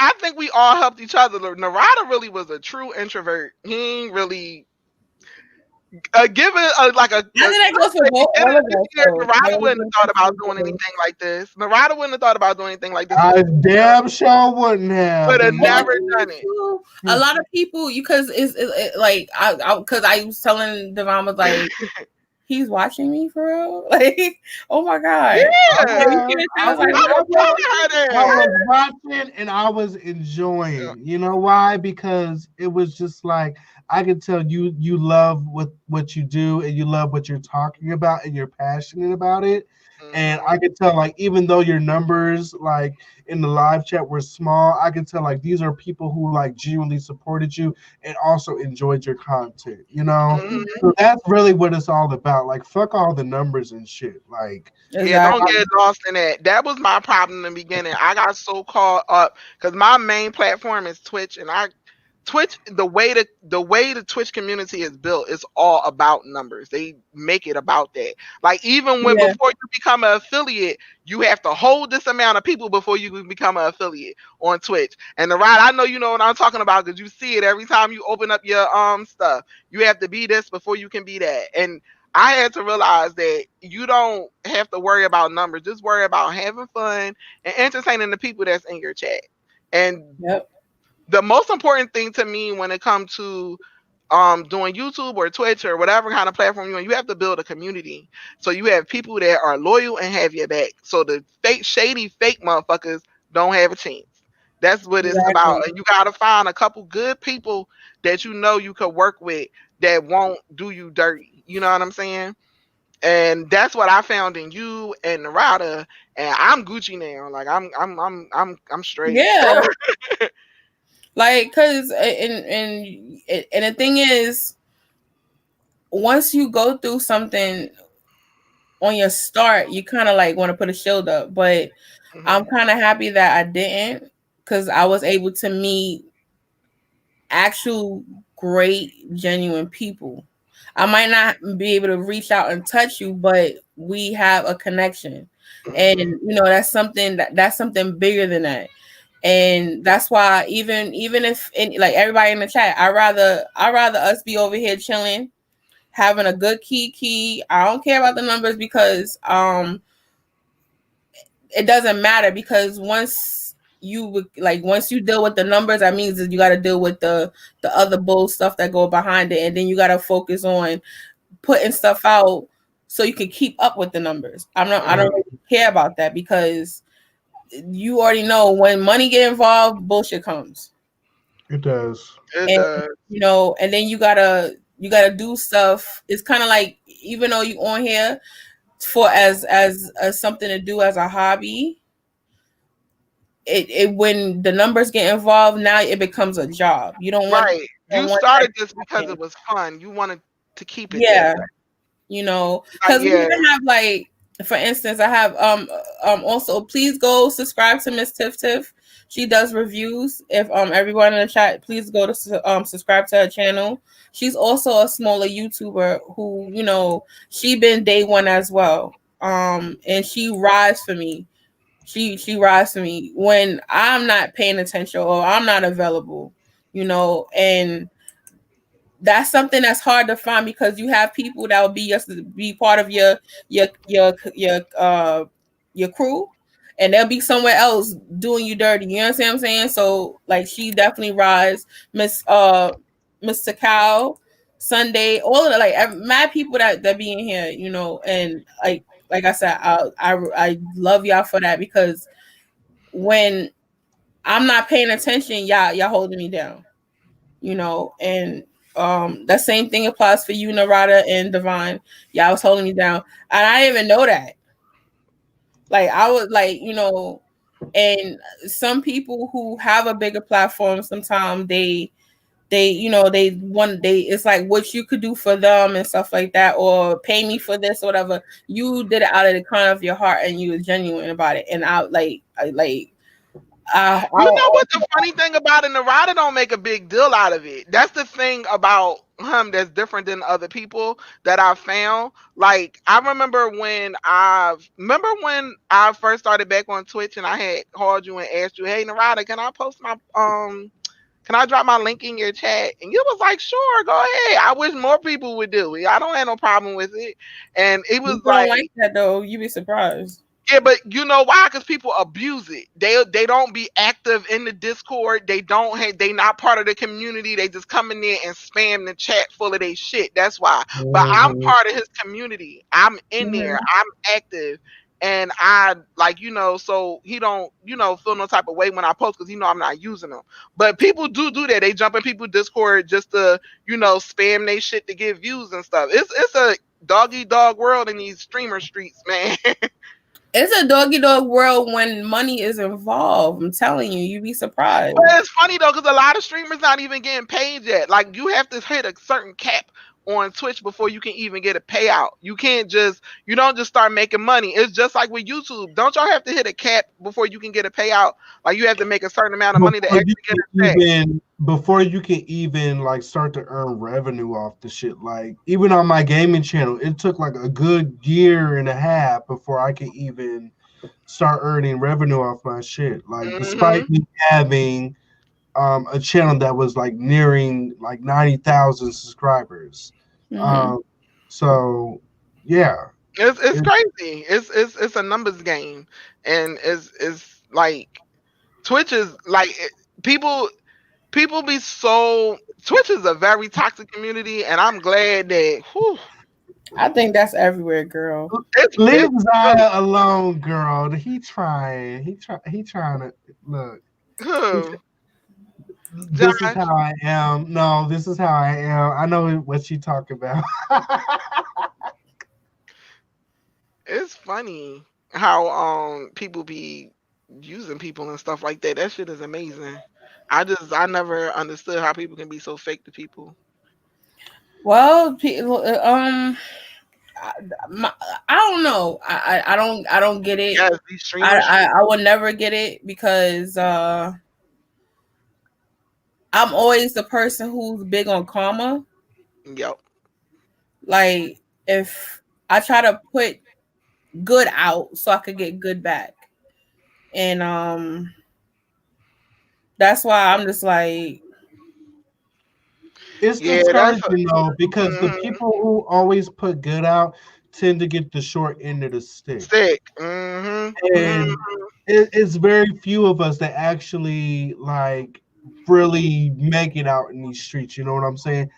I think we all helped each other. Narada really was a true introvert. He ain't really given like a I think that goes for both beginning all of of this us. year, So I Narada really wouldn't think have thought that's about so doing good. anything like this. Narada wouldn't have thought about doing anything like this. I damn sure wouldn't have. Would have And And the never thing done is, it. too, a lot of people, you because like because I was telling Devon was like he's watching me for real, like oh my god, I Yeah. yeah, you was, can I tell was, like I I was was, telling her I that. was watching and I was enjoying. You know why? Because it was just like I can tell you love what you do and you love what you're talking about and you're passionate about it. And Mhm. I can tell, like, even though your numbers, like, in the live chat were small, I can tell, like, these are people who, like, genuinely supported you and also enjoyed your content, you know? Mhm. So that's really what it's all about. Like, fuck all the numbers and shit. Like, Yeah, don't Exactly. get lost in that. That was my problem in the beginning. I got so caught up because my main platform is Twitch, and Twitch, the way the Twitch community is built is all about numbers. They make it about that. Like even when Yeah. before you become an affiliate, you have to hold this amount of people before you can become an affiliate on Twitch. And the ride, I know you know what I'm talking about because you see it every time you open up your stuff. You have to be this before you can be that. And I had to realize that you don't have to worry about numbers. Just worry about having fun and entertaining the people that's in your chat. And Yep. the most important thing to me when it comes to doing YouTube or Twitch or whatever kind of platform you have to build a community. So you have people that are loyal and have your back. So the fake shady fake motherfuckers don't have a chance. That's what it's about. Exactly. And you gotta find a couple good people that you know you could work with that won't do you dirty. You know what I'm saying? And that's what I found in you and Narada. And I'm Gucci now. Like I'm straight. Yeah. Like, cause and the thing is, once you go through something on your start, you kind of like want to put a shield up. But I'm Mhm. kind of happy that I didn't, because I was able to meet actual great, genuine people. I might not be able to reach out and touch you, but we have a connection, and Mhm. that's something that's something bigger than that. And that's why even if like everybody in the chat, I rather us be over here chilling, having a good key. I don't care about the numbers because it doesn't matter, because once you deal with the numbers, that means that you got to deal with the other bull stuff that go behind it, and then you got to focus on putting stuff out so you can keep up with the numbers. I don't Mhm. really care about that, because you already know when money get involved, bullshit comes. it does. It And does. and then you gotta do stuff. It's kind of like, even though you on here for as something to do as a hobby, it when the numbers get involved, now it becomes a job. You don't want Right. You that started to this because it happen. was fun. You wanted to keep it that Yeah, way. Like because we yeah. even have, like, for instance, I have also, please go subscribe to Miss Tiff Tiff. She does reviews. If everyone in the chat, please go to subscribe to her channel. She's also a smaller YouTuber who, she been day one as well. And she rides for me. She rides for me when I'm not paying attention or I'm not available, and that's something that's hard to find, because you have people that will be part of your crew, and they'll be somewhere else doing you dirty. You know what I'm saying? So, like, she definitely rides. Mr. Cow, Sunday, all of the, like, mad people that be in here, and like I said, I love y'all for that, because when I'm not paying attention, y'all holding me down, and that same thing applies for you, Narada and Divine. Y'all was holding me down, and I didn't even know that. Like, I was like, and some people who have a bigger platform, sometimes they want, it's like what you could do for them and stuff like that, or pay me for this or whatever. You did it out of the corner of your heart, and you were genuine about it, and You I know what the funny thing about it, Narada don't make a big deal out of it. That's the thing about him that's different than other people that I found. Like I remember when I first started back on Twitch and I had called you and asked you, "Hey Narada, can I post my can I drop my link in your chat?" And you was like, "Sure, go ahead." I wish more people would do it. I don't have no problem with it. And it was people don't like, like that though. You be surprised. yeah, but you know why? Because people abuse it. They don't be active in the Discord. They not part of the community. They just come in there and spam the chat full of their shit. That's why. But I'm Mhm. part of his community. I'm in there. Mhm. I'm active. and I like, so he don't, feel no type of way when I post because I'm not using them. But people do that. They jump in people Discord just to, spam they shit to get views and stuff. It's a dog eat dog world in these streamer streets, man. It's a doggy dog world when money is involved. I'm telling you, you'd be surprised. But it's funny though, because a lot of streamers not even getting paid yet. Like you have to hit a certain cap on Twitch before you can even get a payout. You don't just start making money. It's just like with YouTube. Don't y'all have to hit a cap before you can get a payout? Like you have to make a certain amount of money to actually get a check. Before you can even like start to earn revenue off the shit. Like even on my gaming channel, it took like a good year and a half before I could even start earning revenue off my shit. Like despite me having a channel that was like nearing like 90,000 subscribers. So yeah, it's crazy. It's a numbers game, and it's like Twitch is like people be so. Twitch is a very toxic community, and I'm glad that. I think that's everywhere, girl. Leave Zaya alone, girl. He trying. He trying to look. This is how I am. No, this is how I am. I know what she talking about. It's funny how people be using people and stuff like that. That shit is amazing. I never understood how people can be so fake to people. Well, I don't know. I don't get it. Yes, these streamers. I will never get it because I'm always the person who's big on karma. Yep. Like if I try to put good out so I could get good back. And that's why I'm just like it's discouraging though, because the people who always put good out tend to get the short end of the stick. And it's very few of us that actually like really make it out in these streets. You know what I'm saying?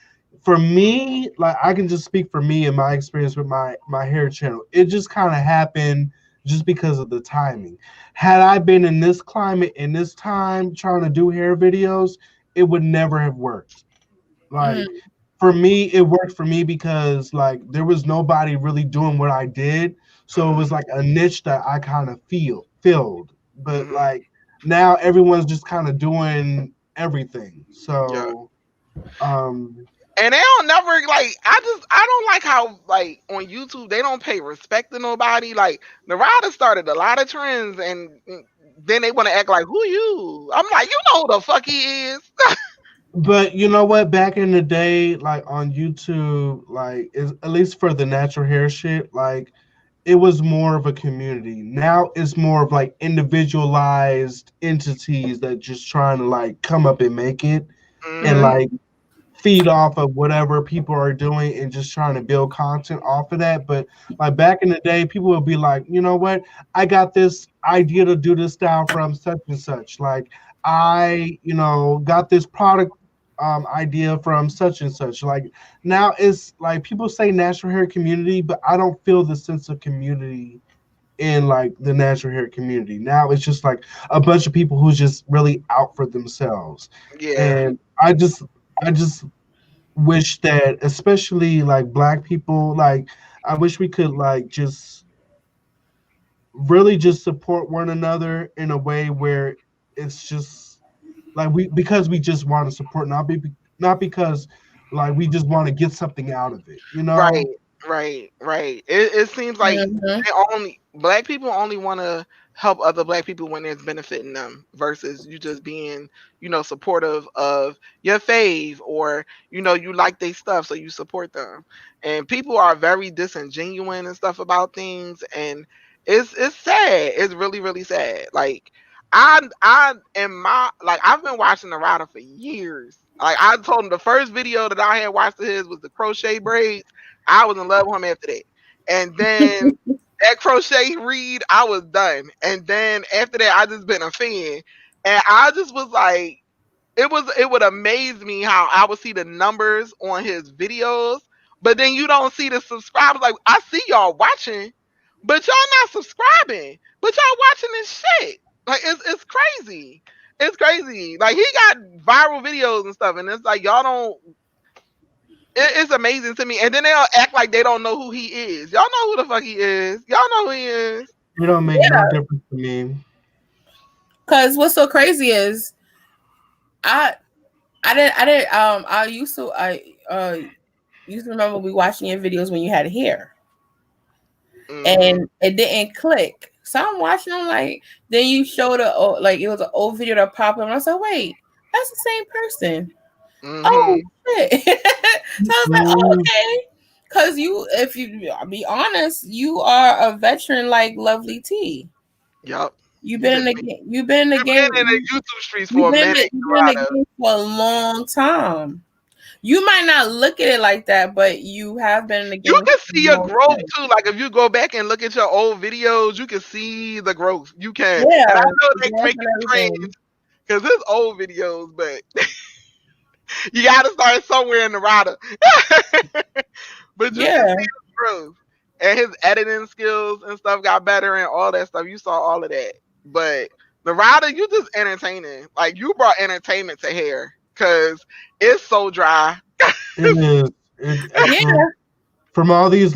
For me, like I can just speak for me and my experience with my hair channel. It just kind of happened just because of the timing. Had I been in this climate in this time trying to do hair videos, it would never have worked. Like for me, it worked for me because like there was nobody really doing what I did. So it was like a niche that I kind of filled. But like now everyone's just kind of doing everything. So and they don't never like. I don't like how like on YouTube they don't pay respect to nobody. Like Narada started a lot of trends, and then they want to act like who you. I'm like, you know who the fuck he is. But you know what? Back in the day, like on YouTube, like at least for the natural hair shit, like it was more of a community. Now it's more of like individualized entities that just trying to like come up and make it, and like feed off of whatever people are doing and just trying to build content off of that. But like back in the day, people would be like, you know what? I got this idea to do this style from such and such. Like I, got this product idea from such and such. Like now it's like people say natural hair community, but I don't feel the sense of community in like the natural hair community. Now it's just like a bunch of people who's just really out for themselves. And I just wish that, especially like Black people, like I wish we could like just really just support one another in a way where it's just like because we just want to support, not because like we just want to get something out of it, Right. It seems like Black people only want to help other Black people when it's benefiting them versus you just being, supportive of your fave or, you like their stuff, so you support them. And people are very disingenuous and stuff about things. And it's sad. It's really, really sad. Like I've been watching Narada for years. Like I told him the first video that I had watched of his was the crochet braids. I was in love with him after that. And then that crochet read, I was done. And then after that, I just been a fan. And I just was like, it would amaze me how I would see the numbers on his videos, but then you don't see the subscribers. Like I see y'all watching, but y'all not subscribing. But y'all watching this shit. Like it's crazy. It's crazy. Like he got viral videos and stuff, and it's like y'all don't. It's amazing to me. And then they'll act like they don't know who he is. Y'all know who the fuck he is. Y'all know who he is. It don't make no difference to me. Cause what's so crazy is I used to remember we watching your videos when you had hair. And it didn't click. So I'm watching them like then you showed like it was an old video that popped up and I said, wait, that's the same person. Oh shit. So I was like, oh, okay. Cause if you be honest, you are a veteran like Lovely T. Yup. You've been in the game. You've been in the YouTube streets for a minute. You've been in the game for a long time. You might not look at it like that, but you have been in the game. You can see your growth too. Like if you go back and look at your old videos, you can see the growth. You can. Yeah, and I know they make it cringe because it's old videos, but you got to start somewhere in the rider. But you can see his growth and his editing skills and stuff got better and all that stuff. You saw all of that. But the rider, you just entertaining. Like you brought entertainment to hair because it's so dry. It is. From all these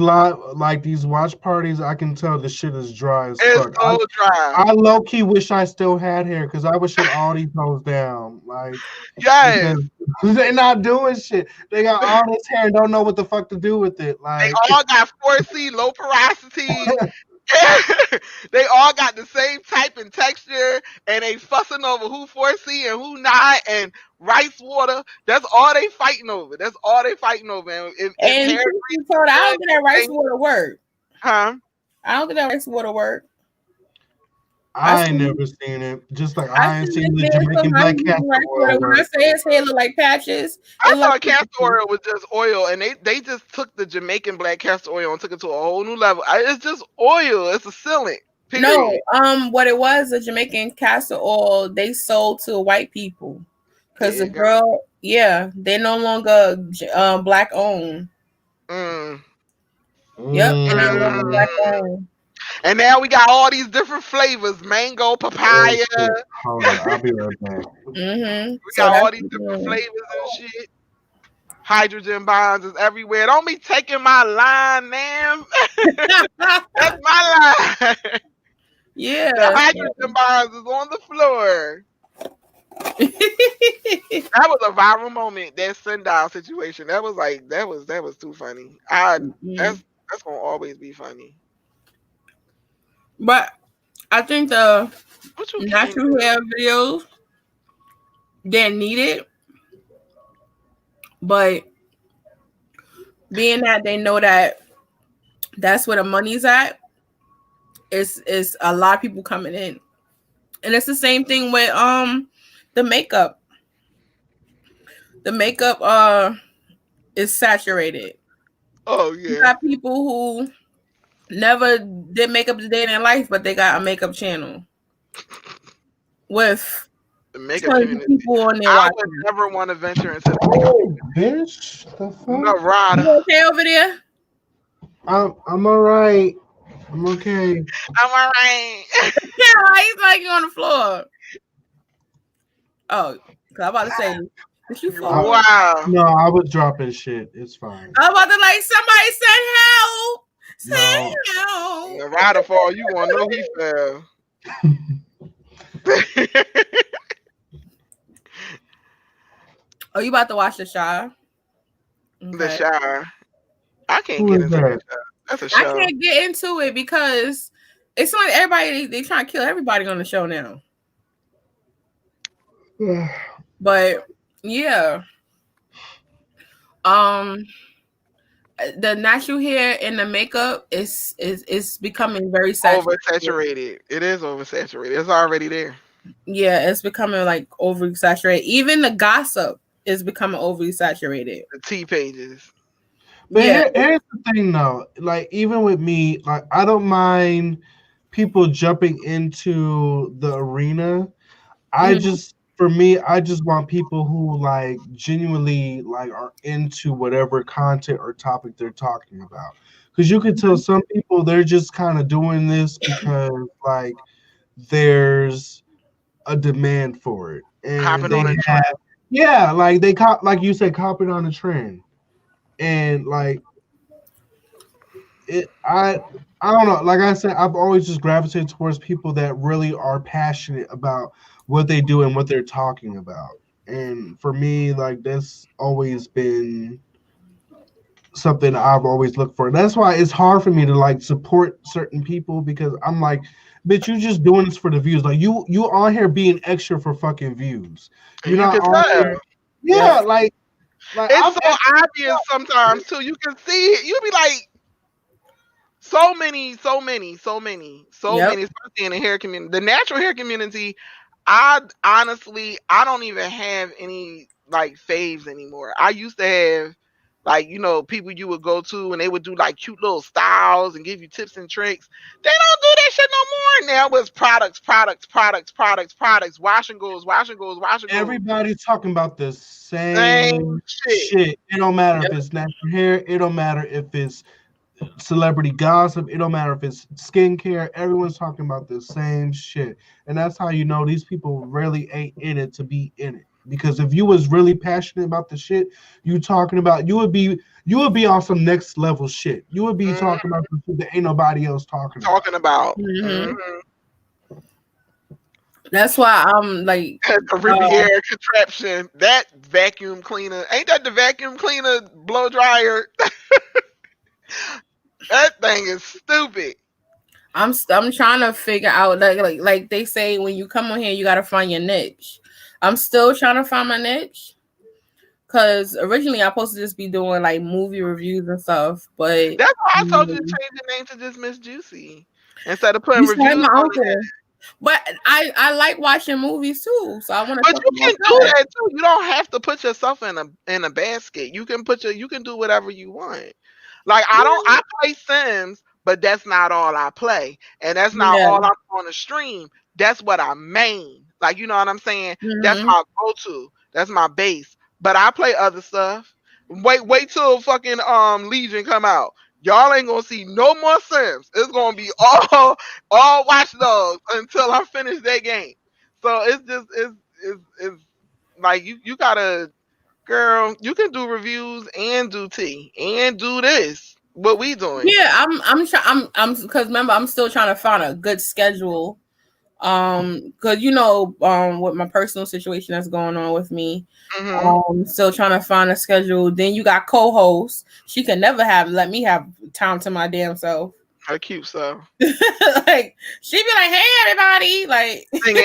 these watch parties, I can tell the shit is dry as fuck. It's so dry. I low key wish I still had hair because I would shut all these hoes down. Like, yes, they're not doing shit. They got all this hair and don't know what the fuck to do with it. Like, they all got 4C, low porosity. They all got the same type and texture, and they fussing over who 4C and who not, and rice water. That's all they fighting over. That's all they fighting over. And I don't think that rice water work. Huh? I don't think that rice water work. I ain't never seen it. Just like I ain't seen the Jamaican black castor oil. When I say his hair look like patches, I thought castor oil was just oil, and they just took the Jamaican black castor oil and took it to a whole new level. It's just oil. It's a sealant. Period. No, what it was, the Jamaican castor oil, they sold to white people because the girl, they're no longer black owned. Yep, and no longer black owned. And now we got all these different flavors: mango, papaya. Hold on, I'll be right back. We got all these different flavors and shit. Hydrogen bonds is everywhere. Don't be taking my line, ma'am. That's my line. Yeah, the hydrogen bonds is on the floor. That was a viral moment. That sundial situation. That was like that was too funny. That's gonna always be funny. But I think the natural hair videos, they're needed. But being that they know that that's where the money's at, it's a lot of people coming in. And it's the same thing with the makeup. The makeup is saturated. Oh yeah. You got people who never did makeup a day in their life, but they got a makeup channel with the makeup people on there. I would never want to venture into the makeup. Bitch, the fuck? No, Rod. You okay over there? I'm all right. I'm okay. I'm all right. Yeah, he's like you on the floor. Oh, I'm about to say, did you fall? Wow. No, I was dropping shit. It's fine. I'm about to like somebody send help. Send help. The rider fall, you want to know he fell. Oh, you about to watch The Shy? Okay. The Shy. I can't get into that. That's a show. I can't get into it because it's like everybody they trying to kill everybody on the show now. But yeah, the natural hair and the makeup is becoming very oversaturated. It is oversaturated. It's already there. Yeah, it's becoming like oversaturated. Even the gossip is becoming overly saturated. The T pages. But here's the thing, though. Like, even with me, like, I don't mind people jumping into the arena. I just for me, I just want people who like genuinely like are into whatever content or topic they're talking about. Because you could tell some people they're just kind of doing this because like there's a demand for it, and Hopping they on a have trend. yeah, like like you said, copying on a trend, and like it. I don't know. Like I said, I've always just gravitated towards people that really are passionate about what they do and what they're talking about. And for me, like that's always been something I've always looked for. That's why it's hard for me to like support certain people because I'm like, bitch, you just doing this for the views. Like you on here being extra for fucking views. And You're you not can on tell. here. Yeah, like It's I'm so obvious sometimes too. You can see it. You be like, so many, so many, so many, so Yep. many, especially in the hair community. The natural hair community, I honestly, I don't even have any like faves anymore. I used to have like, people you would go to and they would do like cute little styles and give you tips and tricks. They don't do that shit no more. Now it's products, products, products, products, products, wash and goes, wash and goes, wash and goes. everybody's talking about the Same same shit. shit. It don't matter if Yep. it's natural hair. It don't matter if it's celebrity gossip. It don't matter if it's skincare. Everyone's talking about the same shit, and that's how you know these people really ain't in it to be in it. Because if you was really passionate about the shit you talking about, you would be on some next level shit. You would be Mhm. talking about the shit that ain't nobody else talking about. Talking about. Hmm. Mhm. That's why I'm like, The Riviera contraption, that vacuum cleaner. Ain't that the vacuum cleaner blow dryer? That thing is stupid. I'm trying to figure out like they say when you come on here you gotta find your niche. I'm still trying to find my niche because originally I supposed to just be doing like movie reviews and stuff, but That's why I told you to mm, change the name to just Miss Juicy instead of you putting said reviews my on it. uncle. But I like watching movies too, so I want to But talk you about can do that. that too. You don't have to put yourself in a basket. You can do whatever you want. Like I play Sims, but that's not all I play. And that's not Yeah. all I'm on the stream. That's what I main. Like, you know what I'm saying? That's Hmm. my go-to. That's my base. But I play other stuff. Wait till fucking Legion come out. Y'all ain't gonna see no more Sims. It's gonna be all Watch Dogs until I finish that game. So it's like you gotta, girl, you can do reviews and do tea and do this. What we doing? Yeah, I'm because remember I'm still trying to find a good schedule. Because with my personal situation that's going on with me, Hmm. still trying to find a schedule. Then you got co-host. She can never let me have time to my damn self. Her cute stuff. Like she be like, "Hey everybody!" Like, Singing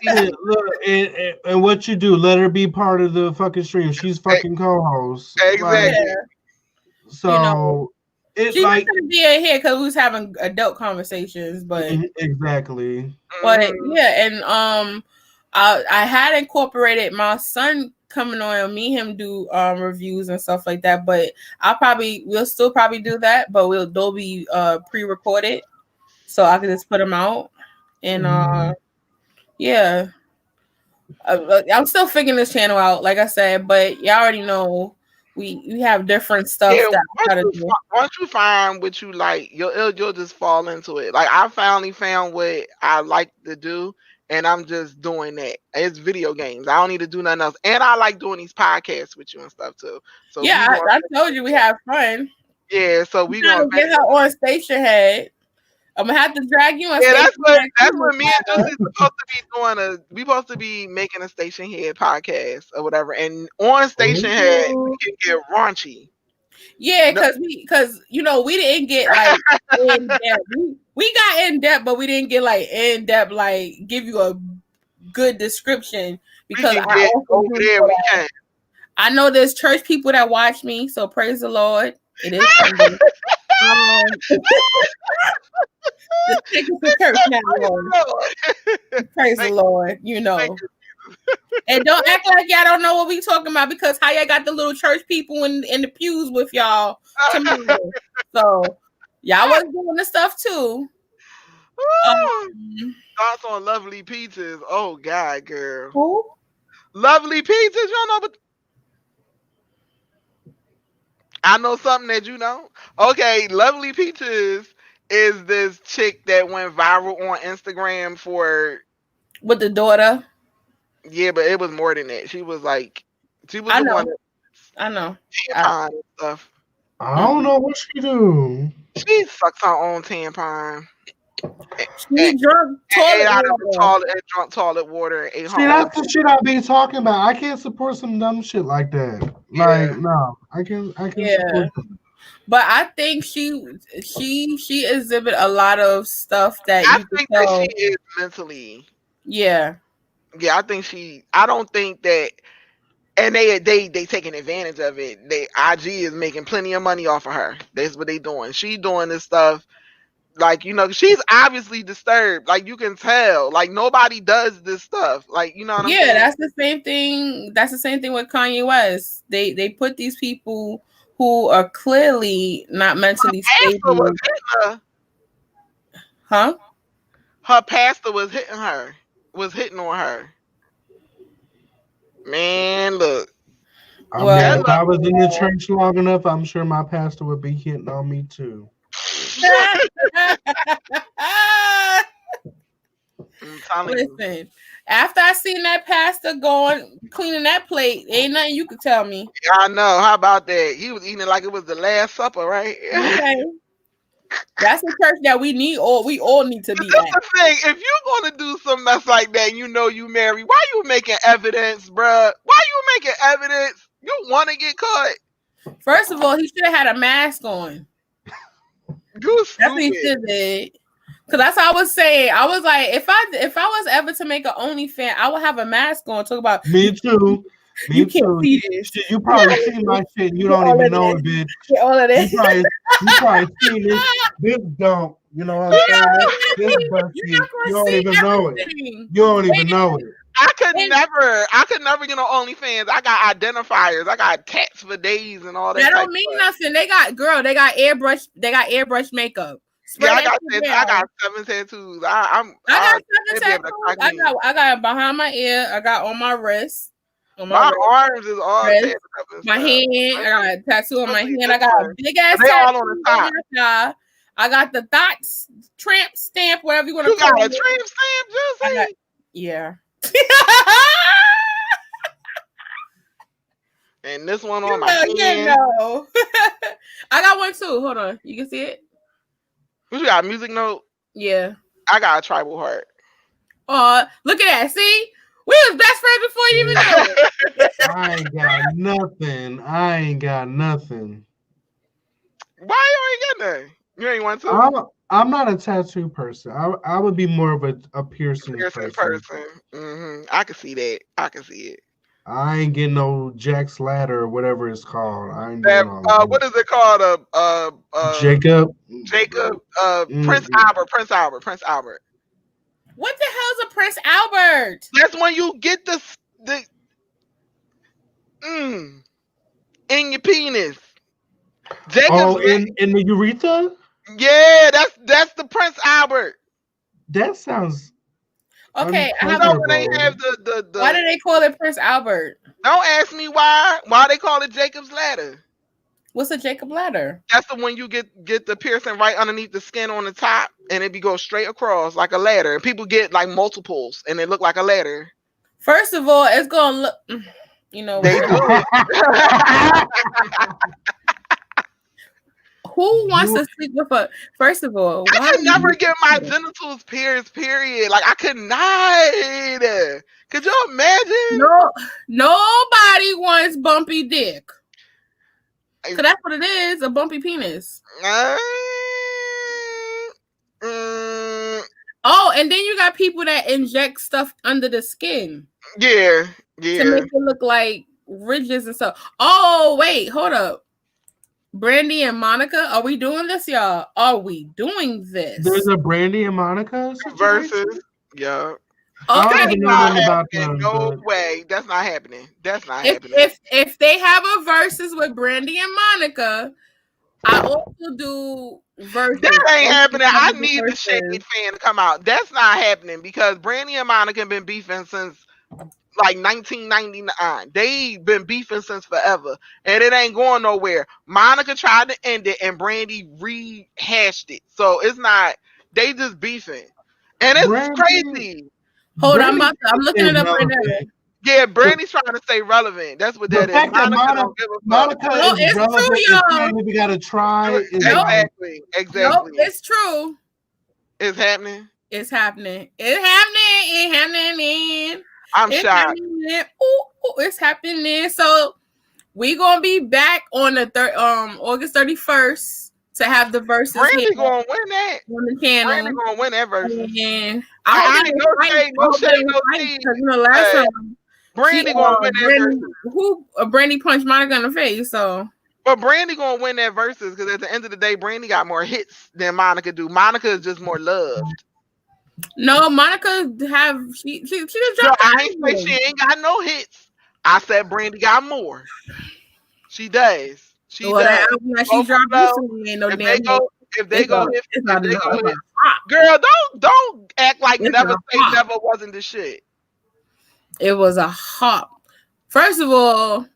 Yeah, ABC. look, and what you do? Let her be part of the fucking stream. She's fucking co-host. Like Exactly. yeah, you know, so, it she's not like gonna be in here because we was having adult conversations, but exactly. Hmm. yeah, and I had incorporated my son coming on and me him do reviews and stuff like that, but we'll still probably do that, but they'll be pre-recorded so I can just put them out and yeah. I'm still figuring this channel out, like I said, but y'all already know we have different stuff Yeah, that I try to do. once you find what you like, you'll just fall into it. Like I finally found what I like to do, and I'm just doing that. It's video games. I don't need to do nothing else, and I like doing these podcasts with you and stuff too. So we Yeah, going, I told you we have fun. yeah. So I'm we trying going to back. get her on Station Head. I'm gonna have to drag you on Yeah, Station Head that's too, what me and Miss Juicy supposed to be doing. We supposed to be making a Station Head podcast or whatever, and on Station Head Ooh. we can get raunchy. Yeah, No, because we didn't get like in depth. We got in depth, but we didn't get like in depth, like give you a good description we because can I get also over do know there. We that. can. I know there's church people that watch me, so praise the Lord. It is Sunday. Um, just take us to church now, Praise Lord. the Lord. Praise the thank, Lord, thank you. And don't act like y'all don't know what we talking about because how y'all got the little church people in the pews with y'all tomorrow. So y'all was doing the stuff too. Woo! Um, Thoughts on lovely peaches. Oh God, girl. who? Lovely Peaches, you don't know, but I know something that you don't. Okay, Lovely Peaches is this chick that went viral on Instagram for With the daughter. yeah, but it was more than that. She was I the one know. that I know. tampon and stuff. I don't know what she do. She sucks her own tampon. She drunk Ate toilet out of the water. toilet and drunk toilet water and ate her See, own. that's the shit I be talking about. I can't support some dumb shit like that. Like, Yeah. no, I can Yeah. support that. But I think she exhibit a lot of stuff that I you could think tell. that she is mentally. Yeah. Yeah, I don't think that. And they taking advantage of it. IG is making plenty of money off of her. That's what they doing. She doing this stuff. Like, she's obviously disturbed. Like, you can tell. Like, nobody does this stuff. Like, you know what I'm saying? Yeah, that's the same thing. That's the same thing with Kanye West. They put these people who are clearly not mentally stable. Was hitting her. Huh? Her pastor was hitting on her. Man, look. I mean, if I was in the church long enough, I'm sure my pastor would be hitting on me too. Listen, after I seen that pastor going cleaning that plate, ain't nothing you could tell me. I know. How about that? He was eating it like it was the Last Supper, right? Okay. That's a church that we all need to be That's at. the thing. If you're gonna do some mess like that, and you married, why you making evidence, bruh? Why you making evidence? You want to get caught? First of all, he should have had a mask on. You stupid. That's what he should have. Cause that's what I was saying. I was like, if I was ever to make an OnlyFans, I would have a mask on. Talk about me too. Me too. You probably see my shit. You don't even know it, bitch. All of this. You probably see this. This don't. You know what I'm saying? This busty. You don't even know it. You don't even know it. I could never get on OnlyFans. I got identifiers. I got tats for days and all that. That don't mean nothing. They got airbrush makeup. Yeah, I got 7 tattoos. I got 7 tattoos. I got behind my ear. I got on my wrist. My arms is all tatted up. My hand. I got a tattoo on my hand. I got a big ass tattoo on my thigh. I got the thoughts tramp stamp, whatever you want to call it. You got a tramp stamp, Juicy? Yeah. And this one on my hand. No. I got one too. Hold on. You can see it? What you got? A music note? Yeah. I got a tribal heart. Look at that. See? We was best friends before you even knew it. I ain't got nothing. Why you ain't got nothing? You ain't want to? I'm not a tattoo person. I would be more of a piercing person. Mm-hmm. I can see that. I can see it. I ain't getting no Jack's Ladder or whatever it's called. I ain't doing all that. What is it called? Jacob. Prince Albert. What the hell's a Prince Albert? That's when you get the in your penis. Jacob's in the urethra? Yeah, that's the Prince Albert. That sounds okay. When they have the why do they call it Prince Albert? Don't ask me why. Why they call it Jacob's Ladder? What's a Jacob Ladder? That's the one you get the piercing right underneath the skin on the top, and it go straight across like a ladder. And people get like multiples, and they look like a ladder. First of all, it's gonna look. You know they do. Who wants to sleep with a? First of all, I could never get my genitals pierced. Period. Like I could not. Could you imagine? No, nobody wants bumpy dick. So that's what it is, a bumpy penis. Oh, and then you got people that inject stuff under the skin. Yeah. To make it look like ridges and stuff. Oh, wait, hold up. Brandy and Monica, are we doing this, y'all? Are we doing this? There's a Brandy and Monica versus. Yeah. Okay. No way. That's not happening. That's not happening. If they have a versus with Brandy and Monica, I also do versus. That ain't happening. I need the Shade fan to come out. That's not happening because Brandy and Monica have been beefing since like 1999. They been beefing since forever, and it ain't going nowhere. Monica tried to end it, and Brandy rehashed it. So it's not. They just beefing, and it's Brandy, crazy. Hold on, Brandy I'm looking it up right now. relevant. Yeah, Brandy's trying to stay relevant. That's what The that is. fact that Monica don't give a fuck. Monica No, is it's relevant true, and y'all. saying if we gotta try is Exactly. Nope, it's true. It's happening. It's happening. It's happening. It's happening. I'm It's shocked. happening. Ooh, it's happening. So we gonna be back on the August 31st to have the verses. Brandy gonna win that. On the channel. Brandy gonna win that versus. And I ain't no shade, no tea. because last time Brandy gonna win that versus. Brandy punched Monica in the face, so. But Brandy gonna win that versus because at the end of the day, Brandy got more hits than Monica do. Monica is just more loved. No, Monica she just dropped. I ain't say she ain't got no hits. I said Brandy got more. She does. She does. That album that she dropped recently ain't no if damn. they go hit, girl, don't act like Never Say Never wasn't the shit. It was a hop. First of all,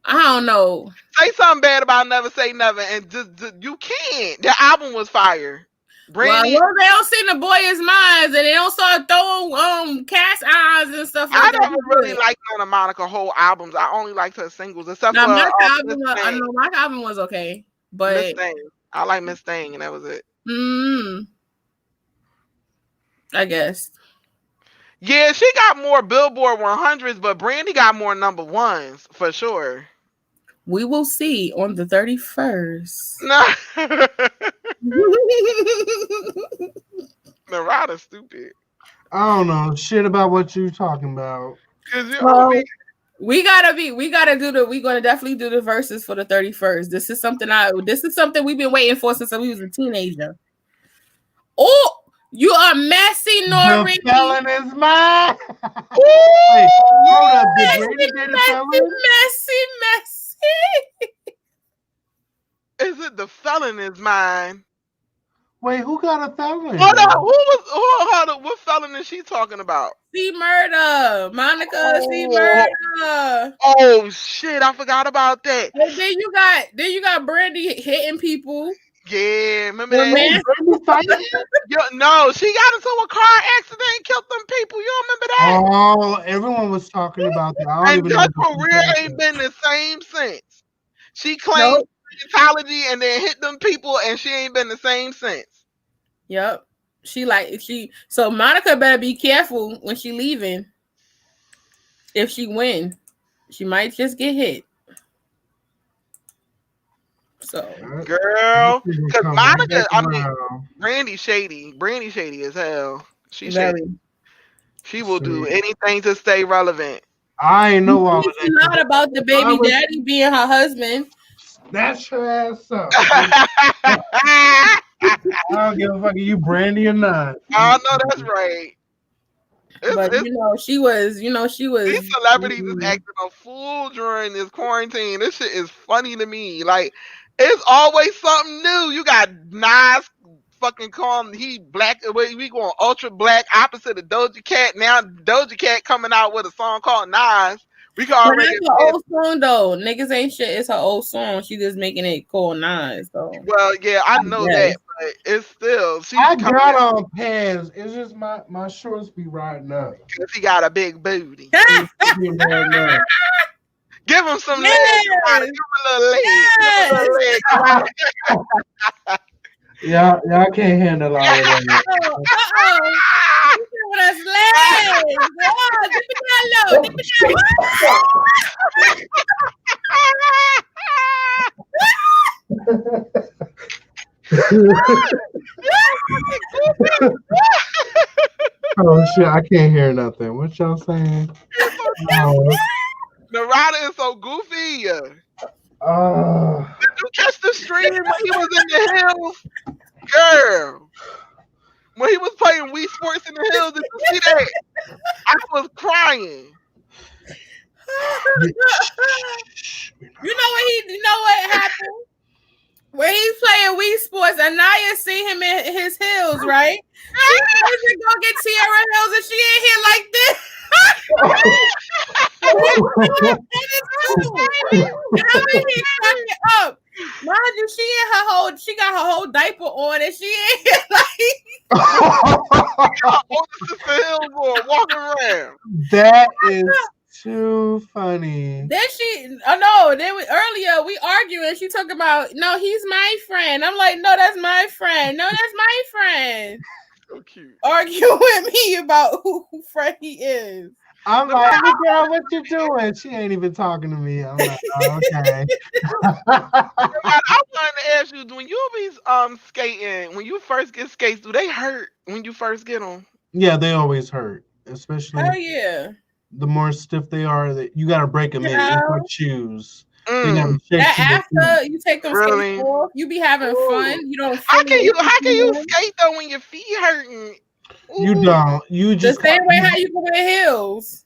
I don't know. Say something bad about Never Say Never, and just you can't. The album was fire. Brandy, well, they don't see the boy is mine, and they don't start throwing cast eyes and stuff like that. I never really liked none of Monica whole albums. I only liked her singles, except for my album was okay, but Miss Thing. I like Miss Thing, and that was it. I guess. Yeah, she got more Billboard 100s, but Brandy got more number ones for sure. We will see on the 31st. No. Narada's stupid. I don't know shit about what you talking about. We're gonna definitely do the verses for the 31st. This is something we've been waiting for since we was a teenager. Oh, you are messy, Nori. The felon is mine. Wait, hold up. Did Brandy date a felon? Messy. Is it the felon is mine? Wait, who got a felon? Hold on. What felon is she talking about? C Murder. Monica C Murder. Oh shit, I forgot about that. And then you got Brandy hitting people. Yeah, remember that? No, she got into a car accident and killed them people. You don't remember that? Oh, everyone was talking about that. And her career ain't been the same since. She claimed Scientology and then hit them people, and she ain't been the same since. Yep. So Monica better be careful when she leaving. If she win, she might just get hit. So, girl, because Monica, Brandy shady as hell. She's shady. She will do anything to stay relevant. I ain't know all of that. Not about the baby daddy being her husband. Snatch her ass up. I don't give a fuck. Are you Brandy or not? I know that's right. She was. These celebrities is acting a fool during this quarantine. This shit is funny to me. Like, it's always something new. You got Nas fucking calling he black. We going ultra black, opposite of Doja Cat. Now Doja Cat coming out with a song called Nas. We can already. That's her old song though. Niggas ain't shit. It's her old song. She just making it called Nas. So. Well, yeah, I know that, but it's still. I got on pants. It's just my shorts be riding up. Cause he got a big booty. Give him some legs. Give him a little leg. Give him a little leg. Y'all can't handle all of that. That's legs. Oh shit! I can't hear nothing. What y'all saying? Narada is so goofy. Did you catch the stream when he was in the hills? Girl. When he was playing Wii Sports in the hills, did you see that? I was crying. You know what happened? When he's playing Wii Sports, Anaya see him in his heels, right? She was gonna get Tierra Hills and she ain't here like this. Up. Mind you, she got her whole diaper on, and she ain't like. Walking around. That is too funny. Then earlier we arguing. She talking about no, he's my friend. I'm like, no, that's my friend. No, that's my friend. So cute. Arguing with me about who friend he is. I'm like, hey, girl, what you doing? She ain't even talking to me. I'm like, oh, okay. I wanted to ask you, when you be skating, when you first get skates, do they hurt when you first get them? Yeah, they always hurt, especially. Oh yeah. The more stiff they are, that you got to break them in. It's like shoes. After you take them skates off, you be having fun. You don't. How can you skate though when your feet hurting? Ooh. You don't. You just the same way how you can wear heels.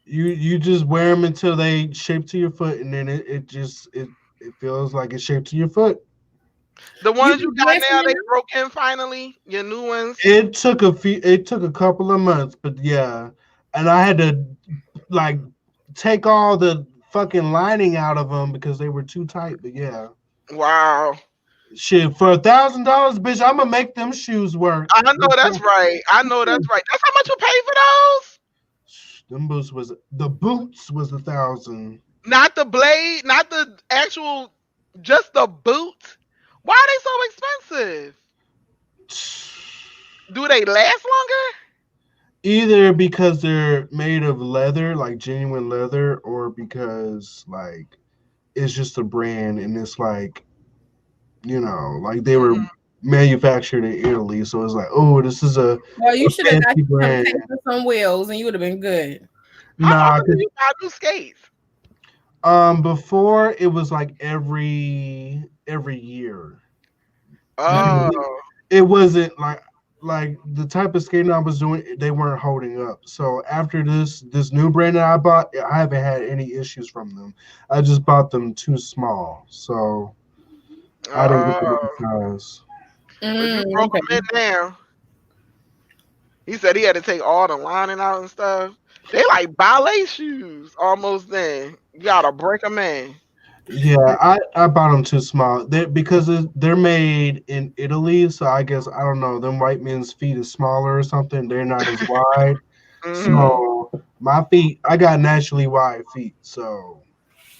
You just wear them until they shape to your foot, and then it feels like it's shaped to your foot. The ones you got now, they broke in finally. Your new ones. It took a couple of months, but yeah, and I had to like take all the fucking lining out of them because they were too tight. But yeah. Wow. Shit, for $1,000, bitch, I'm gonna make them shoes work. I know that's right. That's how much you pay for those? The boots was $1,000. Not the blade, not the actual, just the boot. Why are they so expensive? Do they last longer? Either because they're made of leather, like genuine leather, or because like it's just a brand and it's like, you know, like they were manufactured in Italy, so it's like, oh, this is a. Well, you should have got some wheels, and you would have been good. How often do you buy new skates? Before it was like every year. Oh. It wasn't like the type of skating I was doing, they weren't holding up. So after this new brand that I bought, I haven't had any issues from them. I just bought them too small, so I didn't get the size. You broke them in now. He said he had to take all the lining out and stuff. They like ballet shoes almost. Then you gotta break them in. Yeah, I bought them too small. Because they're made in Italy, so I guess I don't know. Them white men's feet is smaller or something. They're not as wide. So my feet, I got naturally wide feet. So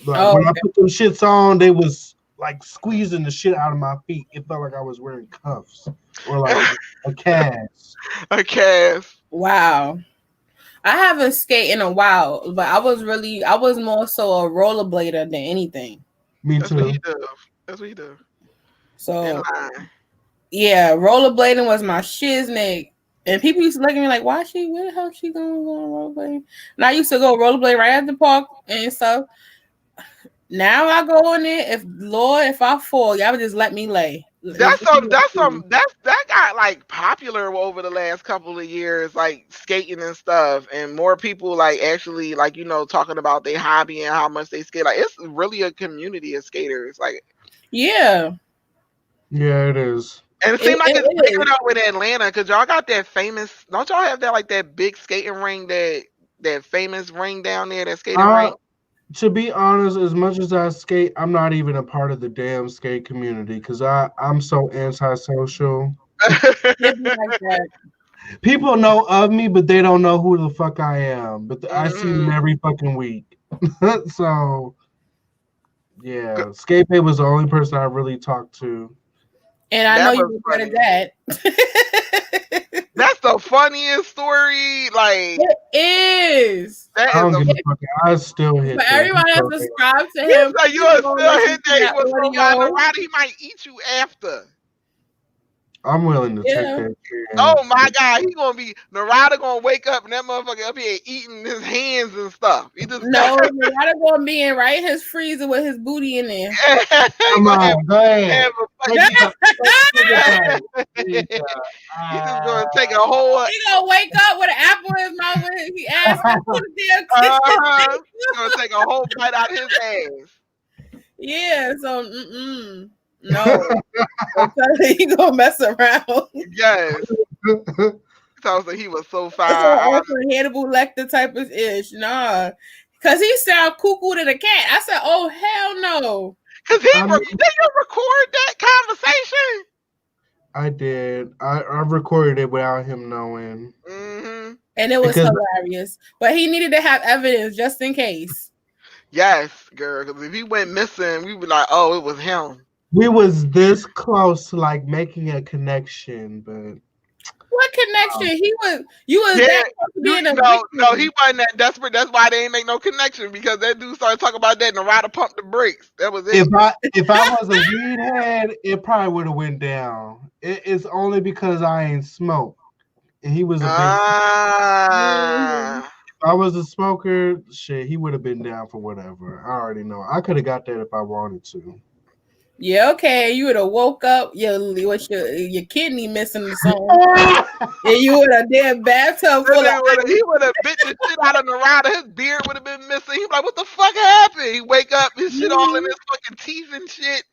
when I put them shits on, they was like squeezing the shit out of my feet. It felt like I was wearing cuffs or like a cast. A cast. Wow. I haven't skated in a while, but I was more so a rollerblader than anything. Me too. That's what he does. So yeah, rollerblading was my shiznit. And people used to look at me like, where the hell she going rollerblading? And I used to go rollerblade right at the park and stuff. Now I go in there. If I fall, y'all would just let me lay. That got like popular over the last couple of years, like skating and stuff, and more people like actually like, you know, talking about their hobby and how much they skate. Like it's really a community of skaters. Like yeah, it is. And it seems like it's bigger out with Atlanta because y'all got that famous. Don't y'all have that like that big skating ring, that famous ring down there, that skating ring? To be honest, as much as I skate, I'm not even a part of the damn skate community because I'm so antisocial. People know of me, but they don't know who the fuck I am. But I see them every fucking week. So, yeah, Skate Pay was the only person I really talked to. And I know you were good at that. That's the funniest story. Like it is. I still hit. But everybody else subscribed to him. Like you are still hit that. He was so he might eat you after. I'm willing to take that. Oh my God, he gonna be Narada gonna wake up and that motherfucker up here eating his hands and stuff. He just Narada gonna be in his freezer with his booty in there. Come on, go ahead. He's just gonna take a whole. He gonna wake up with an apple in his mouth when he asks for the damn He's gonna take a whole bite out of his ass. Yeah, so no, he gonna mess around. Yes. Tells her he was so It's fine. also Hannibal Lecter type of ish. Nah. Because he sound cuckoo to the cat. I said, oh, hell no. Because did you record that conversation? I did. I recorded it without him knowing. Mm-hmm. And it was hilarious. But he needed to have evidence just in case. Yes, girl. Because if he went missing, we would like, oh, it was him. We was this close to like making a connection, but what connection? You was that close to being a no, he wasn't that desperate. That's why they ain't make no connection, because that dude started talking about that and the rider pumped the brakes. That was it. If I was a weed head, it probably would have went down. It's only because I ain't smoked. And he was a big. If I was a smoker, shit, he would have been down for whatever. I already know. I could have got that if I wanted to. Yeah, okay. You would have woke up, your kidney missing or something, and you would have damn bathtub full of. He would have bit the shit out of the rider. His beard would have been missing. He'd be like, "What the fuck happened?" He wake up, his shit all in his fucking teeth and shit.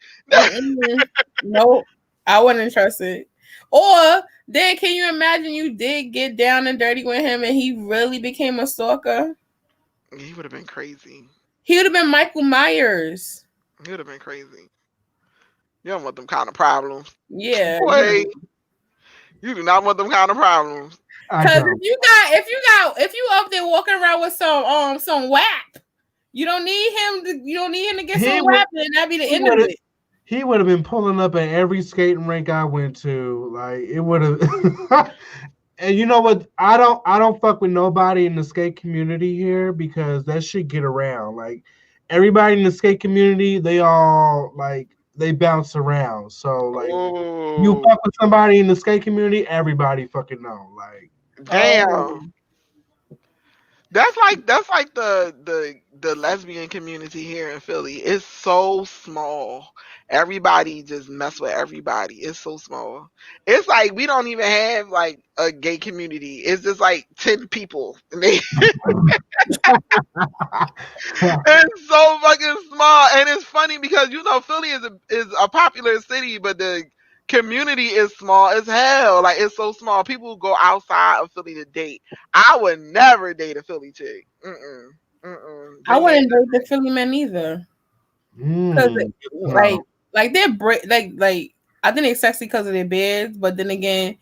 Nope, I wouldn't trust it. Or then, can you imagine you did get down and dirty with him, and he really became a stalker? He would have been crazy. He would have been Michael Myers. He would have been crazy. You don't want them kind of problems. Yeah. Boy, you do not want them kind of problems. Because if you up there walking around with some WAP, you don't need him to get some WAP, and that'd be the end of it. He would have been pulling up at every skating rink I went to. Like, it would have. And you know what? I don't fuck with nobody in the skate community here, because that shit get around. Like, everybody in the skate community, they all like, they bounce around. So like, you fuck with somebody in the skate community, everybody fucking know. Like, damn. That's like the lesbian community here in Philly. It's so small. Everybody just mess with everybody. It's so small. It's like we don't even have like a gay community. It's just like 10 people. It's so fucking small. And it's funny because, you know, Philly is a popular city, but the community is small as hell. Like, it's so small. People go outside of Philly to date. I would never date a Philly chick. I wouldn't date the Philly men either. Because like they're like I think they're sexy because of their beards, but then again,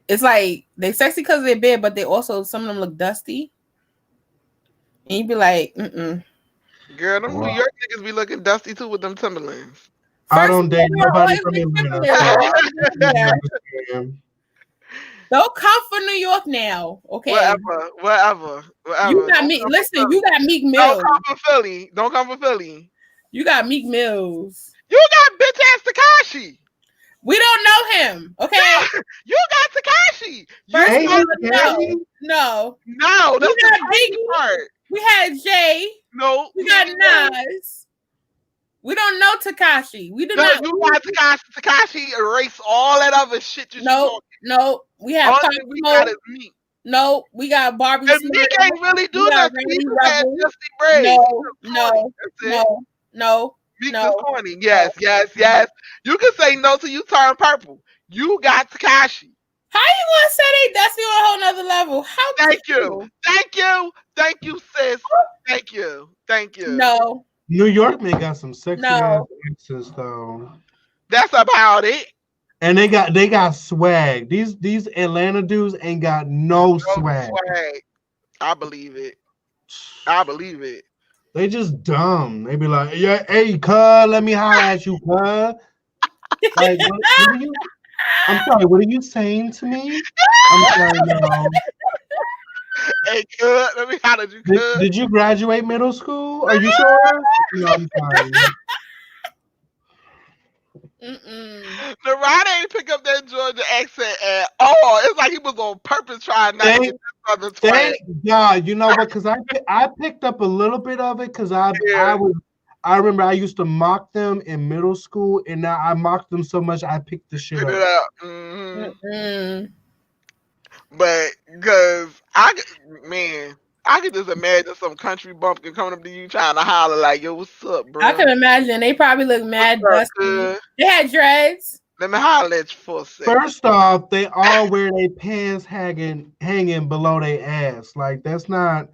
it's like they're sexy because of their beard, but they also, some of them look dusty, and you'd be like, Girl, them New York niggas be looking dusty too with them Timberlands. I don't date nobody from Atlanta. Don't come for New York now, okay? Whatever. You got me. Listen, you got Meek Mills. Don't come for Philly. You got Meek Mills. You got bitch ass Tekashi. We don't know him, okay? You got Tekashi. No. That's the crazy part. We had Jay. No. We got Nas. We don't know Tekashi. We do not. You got Tekashi. Tekashi erased all that other shit you talking. No. We have Pop Smoke. No, we got Barbie. And Meek ain't really do nothing. He had Justy Bray. No. Meek is corny. Yes. You can say no till you turn purple. You got Tekashi. How you gonna say they dusty on a whole nother level? Thank you, sis. Thank you. No. New York man got some sexy ass exes though. That's about it. And they got swag. These Atlanta dudes ain't got no swag. I believe it. They just dumb. They be like, yeah, hey, cuz, let me holler at you, cuz. Like, I'm sorry, what are you saying to me? I'm sorry, no. Hey, cuz, let me holler at you, cuz. Did you graduate middle school? Are you sure? No, I'm sorry. The rider ain't pick up that Georgia accent at all. It's like he was on purpose trying not to get this other twang. Thank God. You know what? Because I picked up a little bit of it because I remember I used to mock them in middle school, and now I mocked them so much I picked the shit up. But because I could just imagine some country bumpkin coming up to you trying to holler like, yo, what's up, bro? I can imagine. They probably look mad dusty. They had dreads. Let me holler at you for a second. First off, they all wear their pants hanging below their ass. Like that's not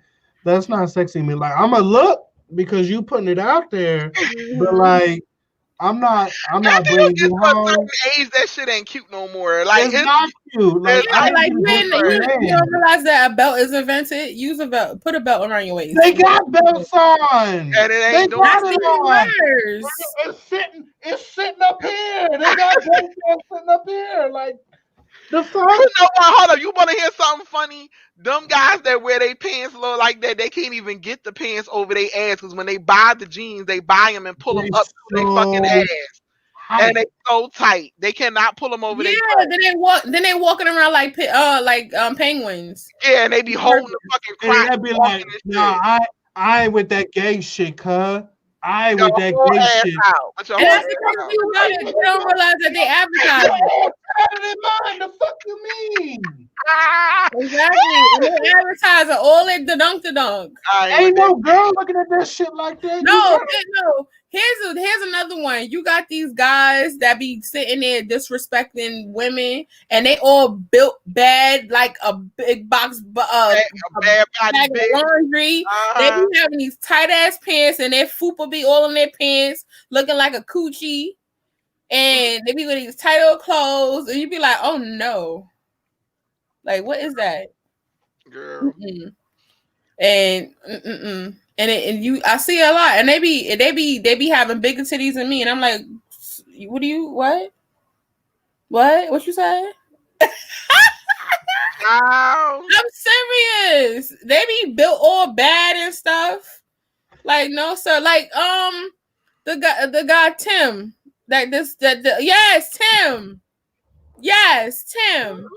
sexy to me. Like I'm a look because you putting it out there, but like I'm not I think bringing it's you just for a home. certain age that shit ain't cute no more. Like It's not cute. Like it's I Yeah, need like you you, to ain't, go for a you man. don't realize that a belt is invented. Use a belt. Put a belt around your waist. They got belts on. and it They ain't doing got That's it even on. worse. It's sitting up here. They got belts sitting up here. Like the fuck? You know what? Hold up. You want to hear something funny? Them guys that wear their pants low like that, they can't even get the pants over their ass because when they buy the jeans, they buy them and pull them They up to their fucking so ass. tight. And they so tight. They cannot pull them over their Yeah, butt. then they walking around like penguins. Yeah, and they be holding the fucking And crotch they'd be walking like, and nah, shit. I ain't with that gay shit, cuz. I ain't Your with that whole gay ass shit. out. But your And whole that's ass the crazy out. thing about it. They don't realize that they advertise it. Better than mine. The fuck you mean? Ah! Exactly. And they advertise it all in the dunk. I ain't Ain't with no that. girl looking at that shit like that. You No, trying no. Here's another one. You got these guys that be sitting there disrespecting women, and they all built bad like a big box, A bad body bag of bitch. laundry. They Uh-huh. be having these tight ass pants, and their fupa be all in their pants, looking like a coochie. And they be with these tight old clothes, and you be like, "Oh no, like what is that?" Girl. Mm-mm. And you, I see a lot, and they be having bigger titties than me, and I'm like, what you say? Ow. I'm serious. They be built all bad and stuff. Like no sir, like the guy Tim, yes Tim.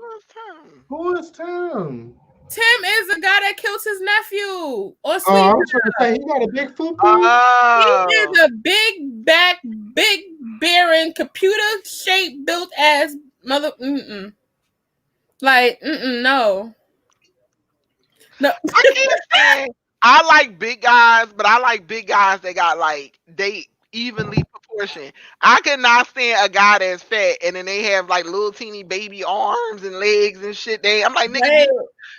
Who is Tim? Tim is the guy that killed his nephew on Oh, Sweet. I was trying to say he got a big fupa. Oh. He is a big back, big bearing, computer shaped built ass mother. Like, no. I can't stand. I like big guys, but I like big guys that got like they evenly proportioned. I cannot stand a guy that's fat and then they have like little teeny baby arms and legs and shit. I'm like, nigga, Right.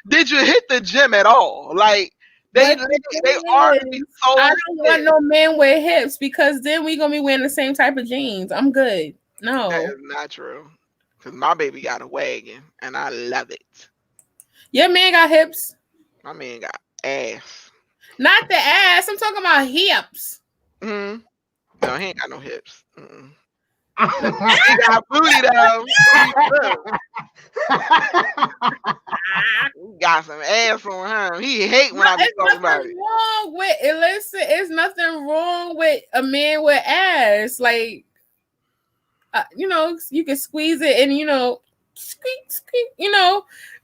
did you hit the gym at all? Like they But the they thing arms is, be so I don't want thick. no man with hips because then we gonna be wearing the same type of jeans. I'm good. That No. is not true. Cause my baby got a wagon and I love it. Your man got hips. My man got ass. Not the ass. I'm talking about hips. Mm-hmm. No, he ain't got no hips. Mm-mm. He got booty though. He got some ass on him. He hate when I be talking about it. Wrong with it. Listen, it's nothing wrong with a man with ass. Like, you can squeeze it and squeak,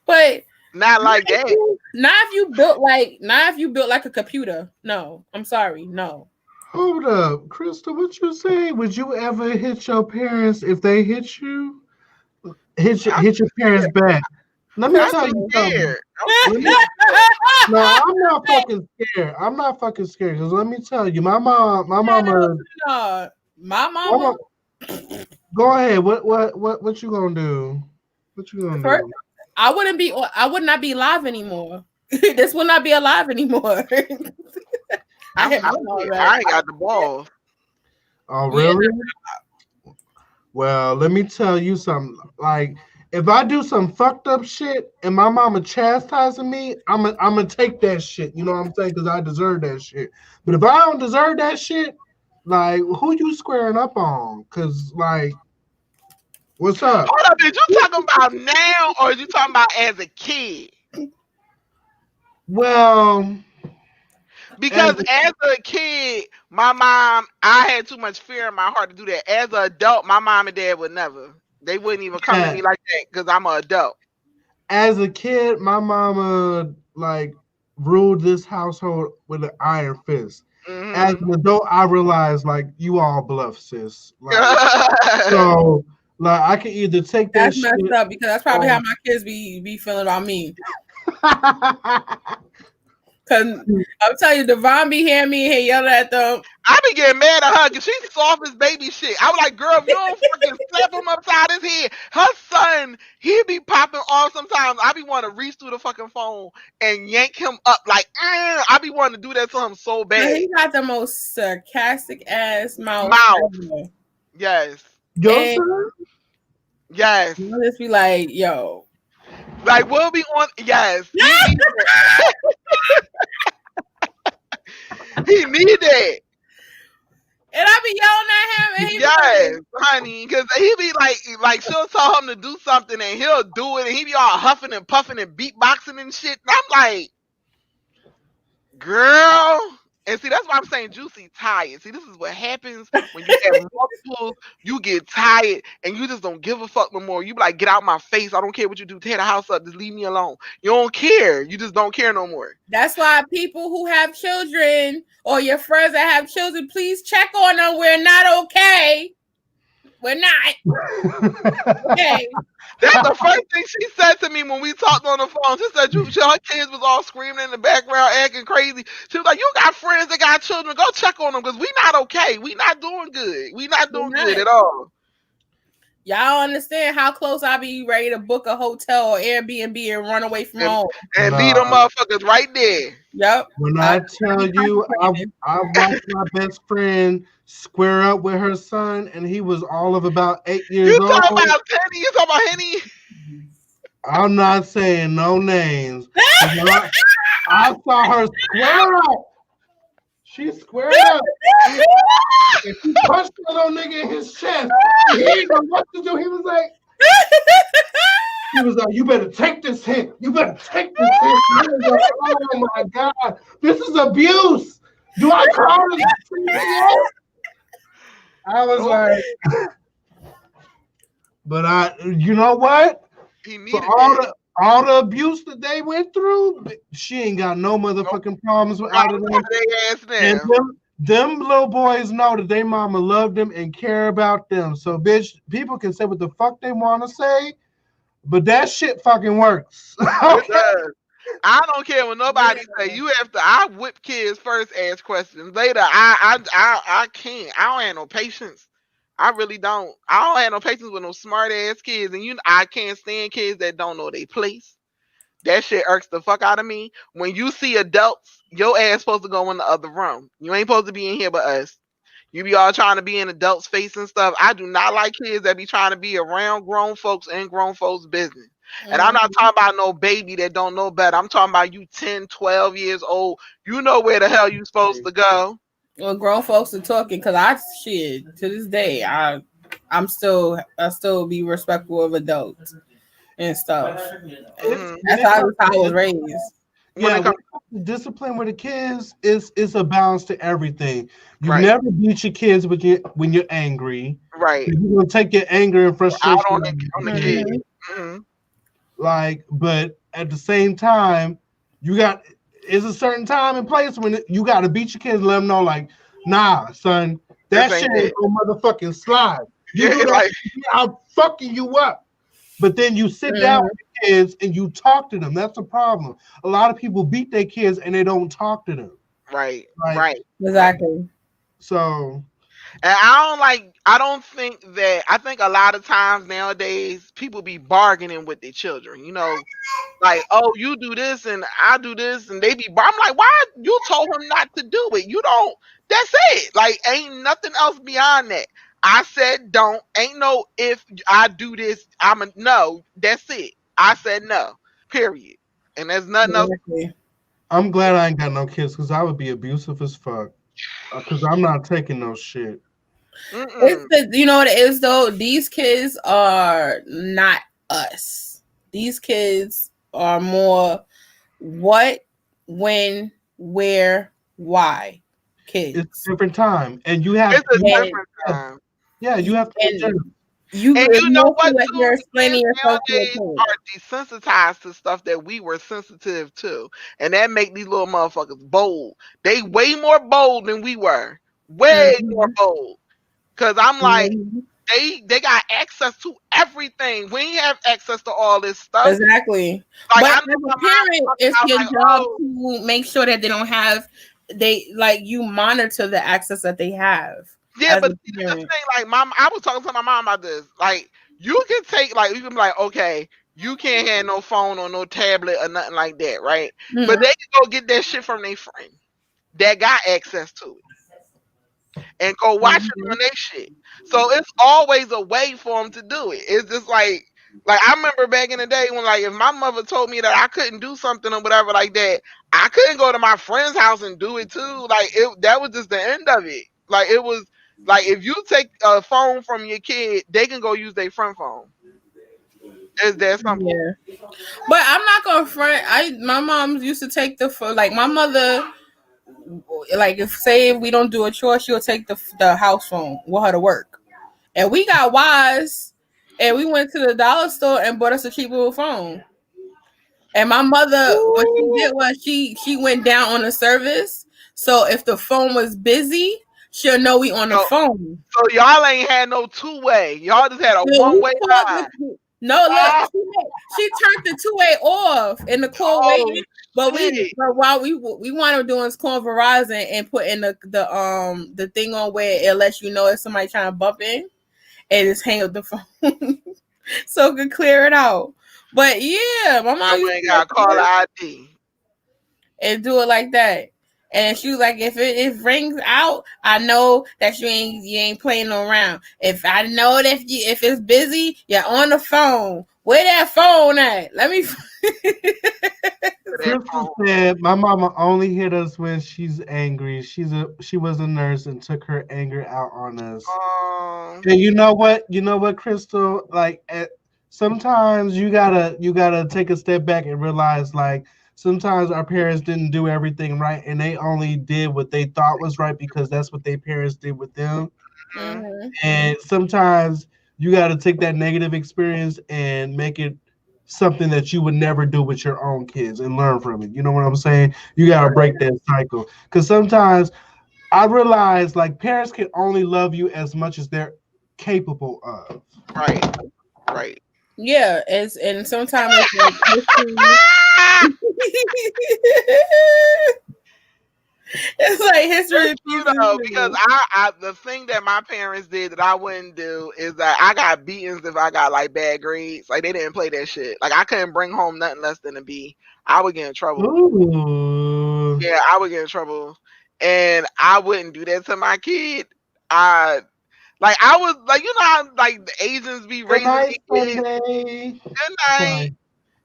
but Not like that. not if you built like a computer. No, I'm sorry, no. Hold up, Crystal. What you say? Would you ever hit your parents if they hit you? Hit your parents back. Let me I'm tell you something. scared. No, I'm not fucking scared. I'm not fucking scared because let me tell you, my mama. My mama. Go ahead. What you gonna do? What you gonna do? I would not be alive anymore. This will not be alive anymore. I ain't got the balls. Oh, really? Yeah. Well, let me tell you something. Like, if I do some fucked up shit and my mama chastising me, I'm gonna take that shit. You know what I'm saying? Because I deserve that shit. But if I don't deserve that shit, like, who you squaring up on? Because, like, what's up? Hold up, is you talking about now or is you talking about as a kid? Well, because as a kid, my mom, I had too much fear in my heart to do that. As an adult, my mom and dad would never. They wouldn't even come to me like that because I'm an adult. As a kid, my mama like ruled this household with an iron fist. Mm-hmm. As an adult, I realized like you all bluff, sis. Like, so like I can either take that shit. That's messed up because that's probably how my kids be feeling about me. Cause I'm telling you, Devon be hearing me here yelling at them. I be getting mad at her because she's soft as baby shit. I was like, girl, if you don't fucking slap him upside his head, her son, he be popping off sometimes. I be wanting to reach through the fucking phone and yank him up like, I be wanting to do that to him so bad. He got the most sarcastic ass mouth. Ever. Yes. Your son? Yes. You'll just be like, yo. Like, we'll be on. Yes. He need that. And I be yelling at him, and he yes, honey, because he be like she'll tell him to do something, and he'll do it, and he be all huffing and puffing and beatboxing and shit. And I'm like, girl. And see, that's why I'm saying Juicy tired. See, this is what happens when you have multiples. You get tired, and you just don't give a fuck no more. You be like, get out my face. I don't care what you do. Tear the house up. Just leave me alone. You don't care. You just don't care no more. That's why people who have children or your friends that have children, please check on them. We're not okay. We're not. Okay. That's the first thing she said to me when we talked on the phone. She said, her kids was all screaming in the background, acting crazy. She was like, you got friends that got children. Go check on them because we not okay. We not doing good. We not doing good at all. Y'all understand how close I be ready to book a hotel or Airbnb and run away from home. And leave them motherfuckers right there. Yep. When I tell you, I watched my best friend square up with her son, and he was all of about 8 years old. You talking about Henny? You talking about Henny? I'm not saying no names. I saw her square up. She squared up. And she punched that little nigga in his chest. He didn't know what to do. He was like, you better take this hit. You better take this hit. He was like, oh my God, this is abuse. Do I call this CPS? I was like, but you know what? For all the abuse that they went through, she ain't got no motherfucking problems with out of them. And them little boys know that their mama love them and care about them. So, bitch, people can say what the fuck they want to say, but that shit fucking works. Okay? I don't care what nobody say. You have to. I whip kids first, ask questions later. I can't. I don't have no patience. I really don't. I don't have no patience with no smart ass kids, and I can't stand kids that don't know their place. That shit irks the fuck out of me. When you see adults, your ass supposed to go in the other room. You ain't supposed to be in here but us. You be all trying to be in adults' face and stuff. I do not like kids that be trying to be around grown folks and grown folks' business. And I'm not talking about no baby that don't know better. I'm talking about you 10, 12 years old. You know where the hell you supposed to go. Well, grown folks are talking because to this day, I still be respectful of adults and stuff. That's how I was raised. Yeah, discipline with the kids is a balance to everything. You never beat your kids when you're angry. Right. You're gonna take your anger and frustration out on the kid. Like, but at the same time, it's a certain time and place when you got to beat your kids and let them know, like, nah, son, that shit ain't no motherfucking slide. You do that, I'm fucking you up. But then you sit down with the kids and you talk to them. That's the problem. A lot of people beat their kids and they don't talk to them. Right. Exactly. So, and I think a lot of times nowadays people be bargaining with their children, like, oh, you do this and I do this, and they be, I'm like, why you told him not to do it? You don't, that's it. Like, ain't nothing else beyond that. I said don't, ain't no if I do this, no, that's it. I said no, period. And there's nothing else. I'm glad I ain't got no kids because I would be abusive as fuck. Because I'm not taking no shit. You know what it is though? These kids are not us. These kids are more what, when, where, why kids. It's a different time. And you have it's a different time. Yeah, you have to you know what? You're explaining yourself are desensitized to stuff that we were sensitive to, and that make these little motherfuckers bold. They way more bold than we were. Way more bold. Cause I'm like, they got access to everything. We ain't have access to all this stuff. Exactly. Like But I as know my a mom parent, talking it's about your like, job oh to make sure that they don't have you monitor the access that they have yeah, as but a see, this parent. thing, like mom, I was talking to my mom about this. Like you can take like you can be like, okay, you can't have no phone or no tablet or nothing like that, right? But Mm. they can go get that shit from their friend that got access to it and go watch it on Mhm. their shit. So it's always a way for them to do it. It's just like I remember back in the day when like if my mother told me that I couldn't do something or whatever like that, I couldn't go to my friend's house and do it too. Like that was just the end of it. Like it was like if you take a phone from your kid, they can go use their front phone. It's that simple. Yeah. But I'm not gonna front. My mom used to take like my mother, like if say we don't do a chore, she'll take the house phone with her to work. And we got wise, and we went to the dollar store and bought us a cheap little phone. And my mother, what she Ooh. did was she went down on the service. So if the phone was busy, she'll know we on the So, phone. so y'all ain't had no two way. Y'all just had a So one we way called line. no, look, Ah, she turned the 2-way off in the call oh waiting. But shit. while we want to do is call Verizon and put in the thing on where it lets you know if somebody trying to bump in and just hang up the phone so it could clear it out. But yeah, my mom used Someone to got caller ID. and do it like that. And she was like, if it rings out, I know that you ain't playing around. If I know that if it's busy, you're on the phone. Where that phone at? Let me. To that Crystal phone. said, "My mama only hit us when she's angry. She was a nurse and took her anger out on us." And you know what? You know what, Crystal? Like sometimes you gotta take a step back and realize like sometimes our parents didn't do everything right, and they only did what they thought was right because that's what their parents did with them. Mhm. Mhm. And sometimes you got to take that negative experience and make it something that you would never do with your own kids and learn from it. You know what I'm saying? You got to break that cycle because sometimes I realize like parents can only love you as much as they're capable of. Right, right. Yeah, and sometimes it's like history. It's like history It's repeats true though, because itself. I the thing that my parents did that I wouldn't do is that I got beatings if I got like bad grades. Like they didn't play that shit. Like I couldn't bring home nothing less than a B. I would get in trouble. Ooh. Yeah, I would get in trouble, and I wouldn't do that to my kid. I like I was like you know how like the Asians be Good raising night, their kids. Sunday. Good night. Sorry.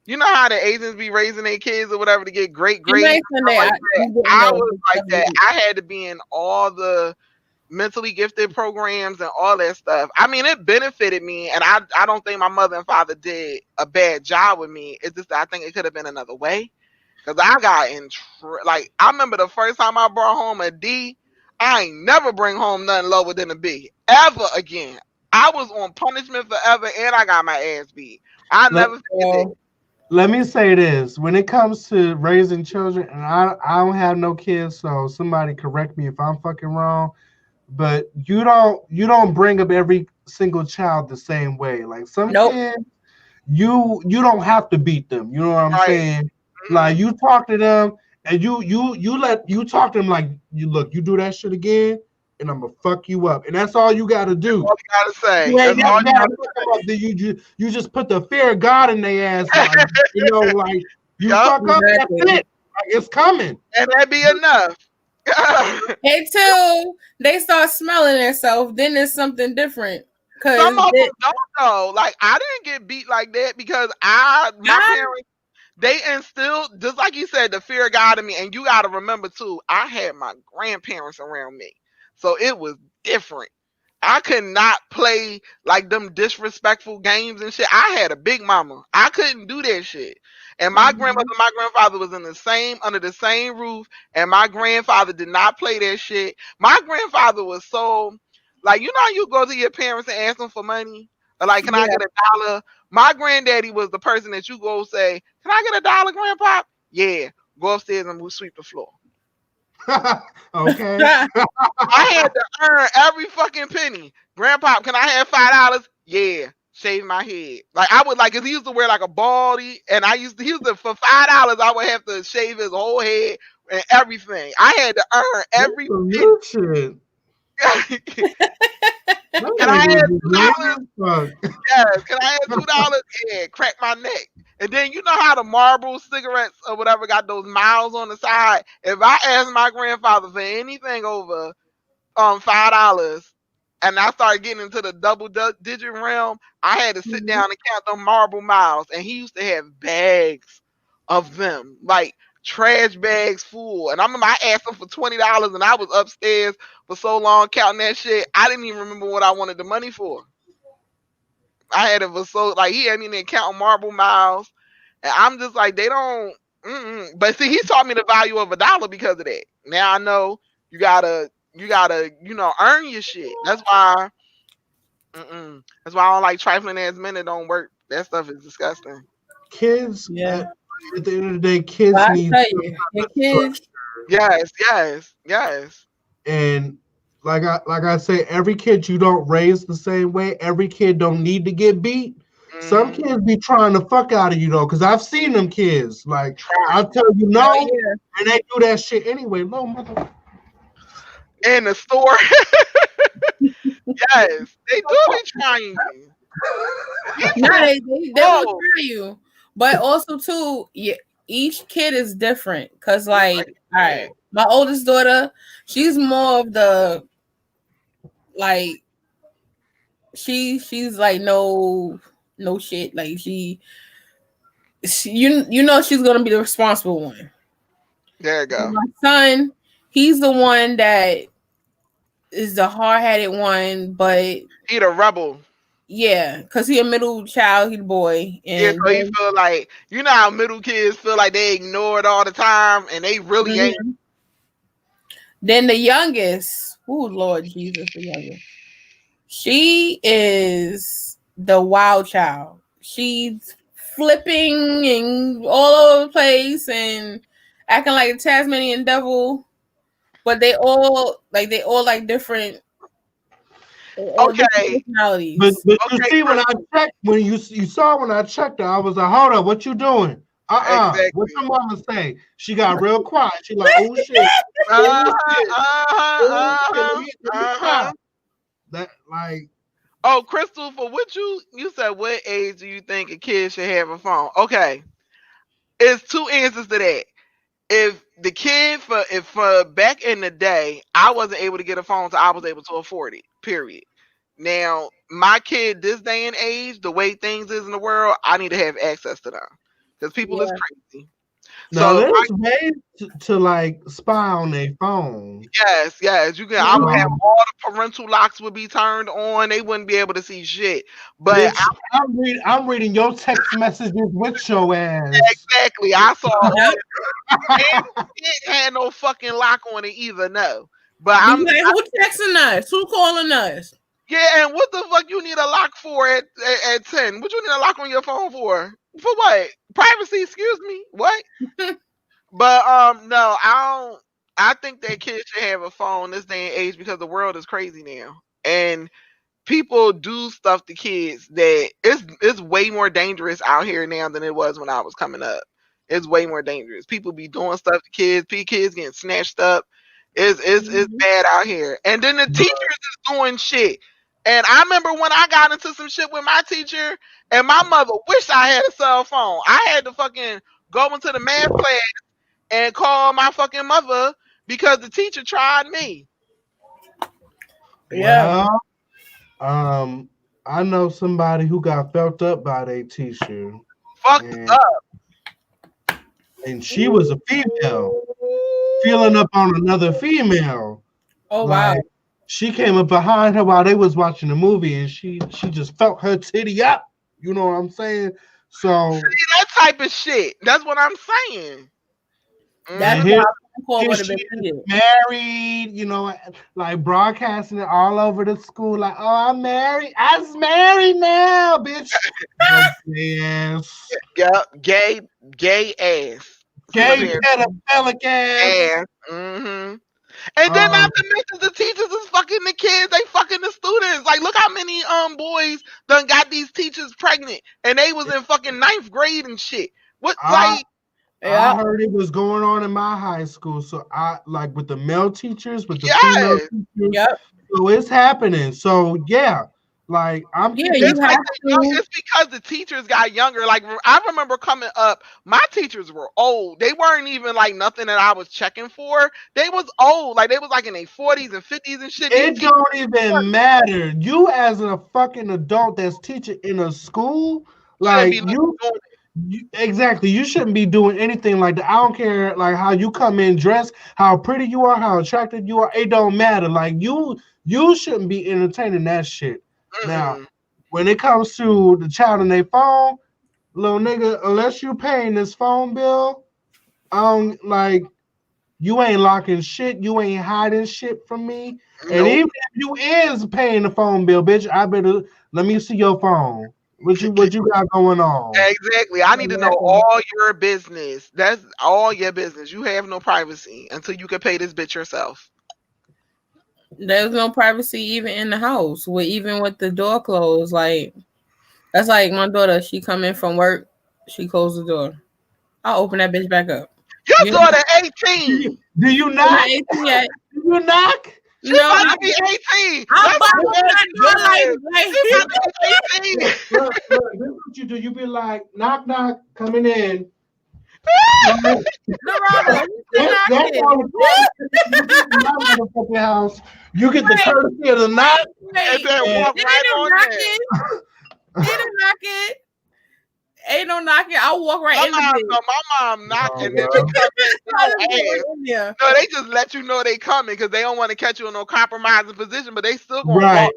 You know how the Asians be raising their kids or whatever to get great Good grades night, and stuff Sunday. like that. I'm getting I the was big like that. 78. I had to be in all the mentally gifted programs and all that stuff. I mean, it benefited me, and I don't think my mother and father did a bad job with me. It's just that I think it could have been another way. Cause I got in like I remember the first time I brought home a D. I ain't never bring home nothing lower than a B ever again. I was on punishment forever, and I got my ass beat. I Let, never forget that. So, let me say this. When it comes to raising children, and I don't have no kids, so somebody correct me if I'm fucking wrong. But you don't bring up every single child the same way. Like some nope. kids, you don't have to beat them. You know what I'm Right? saying? Hmm. Like you talk to them and you talk to them like you look, you do that shit again, and I'm gonna fuck you up. And that's all you gotta do. All you gotta say. You ain't That's got all you you gotta gotta fuck them up. Then you just put the fear of God in their ass, like like you yup. fuck up, that's Exactly. it. Like it's coming. And that be enough. Until they start smelling themselves, then it's something different. Some Cause of them don't know. Like I didn't get beat like that because my I parents they instilled just like you said the fear of God in me. And you got to remember too, I had my grandparents around me, so it was different. I could not play like them disrespectful games and shit. I had a big mama. I couldn't do that shit. And my grandmother Mhm. and my grandfather was in the same under the same roof, and my grandfather did not play that shit. My grandfather was so like you know how you go to your parents and ask them for money? Or like, can I Yeah, get $1? My granddaddy was the person that you go say, can I get $1, grandpa? Yeah. Go upstairs and we'll sweep the floor. Okay. I had to earn every fucking penny. Grandpa, can I have $5? Yeah. shave my head. Like I would like, cause he used to wear like a baldy, and he used to for $5 I would have to shave his whole head and everything. I had to earn every Some shit. Can I have $2? Fuck. Yes. Can I have $2? Yeah, crack my neck. And then you know how the Marlboro cigarettes or whatever got those miles on the side. If I asked my grandfather for anything over $5, and I started getting into the double digit realm, I had to sit down and count them Marlboro miles. And he used to have bags of them, like trash bags full. And I remember I asked him for $20, and I was upstairs for so long counting that shit, I didn't even remember what I wanted the money for. I had it for so like he had me there counting Marlboro miles, and I'm just like they don't. But see, he taught me the value of $1 because of that. Now I know you gotta earn your shit. That's why. That's why I don't like trifling ass men that don't work. That stuff is disgusting. Kids, Yeah. at the end of the day, kids Well, I need tell you, your kids. Yes. And like I say, every kid you don't raise the same way. Every kid don't need to get beat. Some kids be trying to fuck out of you though, because I've seen them kids. Like I'll tell you no, and they do that shit anyway. No mother. In the store. Yes, they do be trying you. No, they will try you. But also too, each kid is different. Cause like, all right, my oldest daughter, she's more of the like she's like no shit. Like she you know she's gonna be the responsible one. There you go. My son, he's the one that is the hard-headed one, but he the rebel. Yeah, because he a middle child, he the boy. And so he feel like, you know how middle kids feel like they ignored all the time and they really ain't. Then the youngest, oh Lord Jesus, the youngest. She is the wild child. She's flipping and all over the place and acting like a Tasmanian devil. But they all like different. Okay. But you see when I checked, when you saw when I checked her, I was like, hold up, what you doing? Exactly. What your mama say? She got real quiet. She like, oh shit. That like. Oh, Crystal, for what you said, what age do you think a kid should have a phone? Okay, it's two answers to that. If the kid for back in the day, I wasn't able to get a phone until I was able to afford it. Period. Now, my kid, this day and age, the way things is in the world, I need to have access to them because people is crazy. Now there's ways to like spy on their phone. Yes, you can. I would have all the parental locks would be turned on. They wouldn't be able to see shit. But I'm reading your text messages with your ass. Exactly, I saw. It had no fucking lock on it either. No, but I'm like, who texting us? Who calling us? Yeah, and what the fuck you need a lock for at 10? What you need a lock on your phone for? For what? Privacy, excuse me. What? But no, I think that kids should have a phone this day and age because the world is crazy now. And people do stuff to kids that it's way more dangerous out here now than it was when I was coming up. It's way more dangerous. People be doing stuff to kids, kids getting snatched up. It's bad out here. And then the teachers is doing shit. And I remember when I got into some shit with my teacher, and my mother wished I had a cell phone. I had to fucking go into the math class and call my fucking mother because the teacher tried me. Yeah. Well, I know somebody who got felt up by their teacher. Fucked up. And she was a female. Feeling up on another female. Oh, wow. She came up behind her while they was watching the movie, and she just felt her titty up. You know what I'm saying? So see, that type of shit. That's what I'm saying. That's here she is married, you know, like broadcasting it all over the school, like, oh, I'm married. I'm married now, bitch. Yes. Yeah, gay ass. Gay pedophilic ass. Mm-hmm. And then not to mention the teachers is fucking the kids, they fucking the students. Like, look how many boys done got these teachers pregnant, and they was in fucking 9th grade and shit. What like? I heard it was going on in my high school. So I like with the male teachers, with the female teachers. Yep. So it's happening. So yeah. Like it's because the teachers got younger. Like I remember coming up, my teachers were old. They weren't even like nothing that I was checking for. They was old. Like they was like in their 40s and 50s and shit. It don't even matter. You as a fucking adult that's teaching in a school, like you exactly, you shouldn't be doing anything like that. I don't care like how you come in dressed, how pretty you are, how attractive you are. It don't matter. Like you shouldn't be entertaining that shit. Now, when it comes to the child on their phone, little nigga, unless you paying this phone bill, like you ain't locking shit, you ain't hiding shit from me. Nope. And even if you is paying the phone bill, bitch, I better let me see your phone. What you got going on? Exactly. I need to know all your business. That's all your business. You have no privacy until you can pay this bitch yourself. There's no privacy even in the house, even with the door closed. Like that's like my daughter. She come in from work, she closed the door. I'll open that bitch back up. Your daughter 18. Do you knock? 18 yet. Do you knock? She about to be 18. I'm about to open that door like 18. Look, this is what you do. You be like, knock, knock, coming in. That's house. You get the courtesy of the knock. And then walk right on there. Ain't no knocking. I'll walk right in. My mom knocked and then they come in. No, they just let you know they coming because they don't want to catch you in no compromising position, but they still gonna walk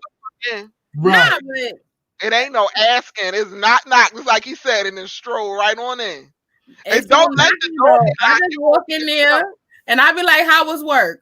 in. Right. Nah, but it ain't no asking. It's knock. Just like he said, and then stroll right on in. And don't let the door. I just walk in there and I be like, "How was work?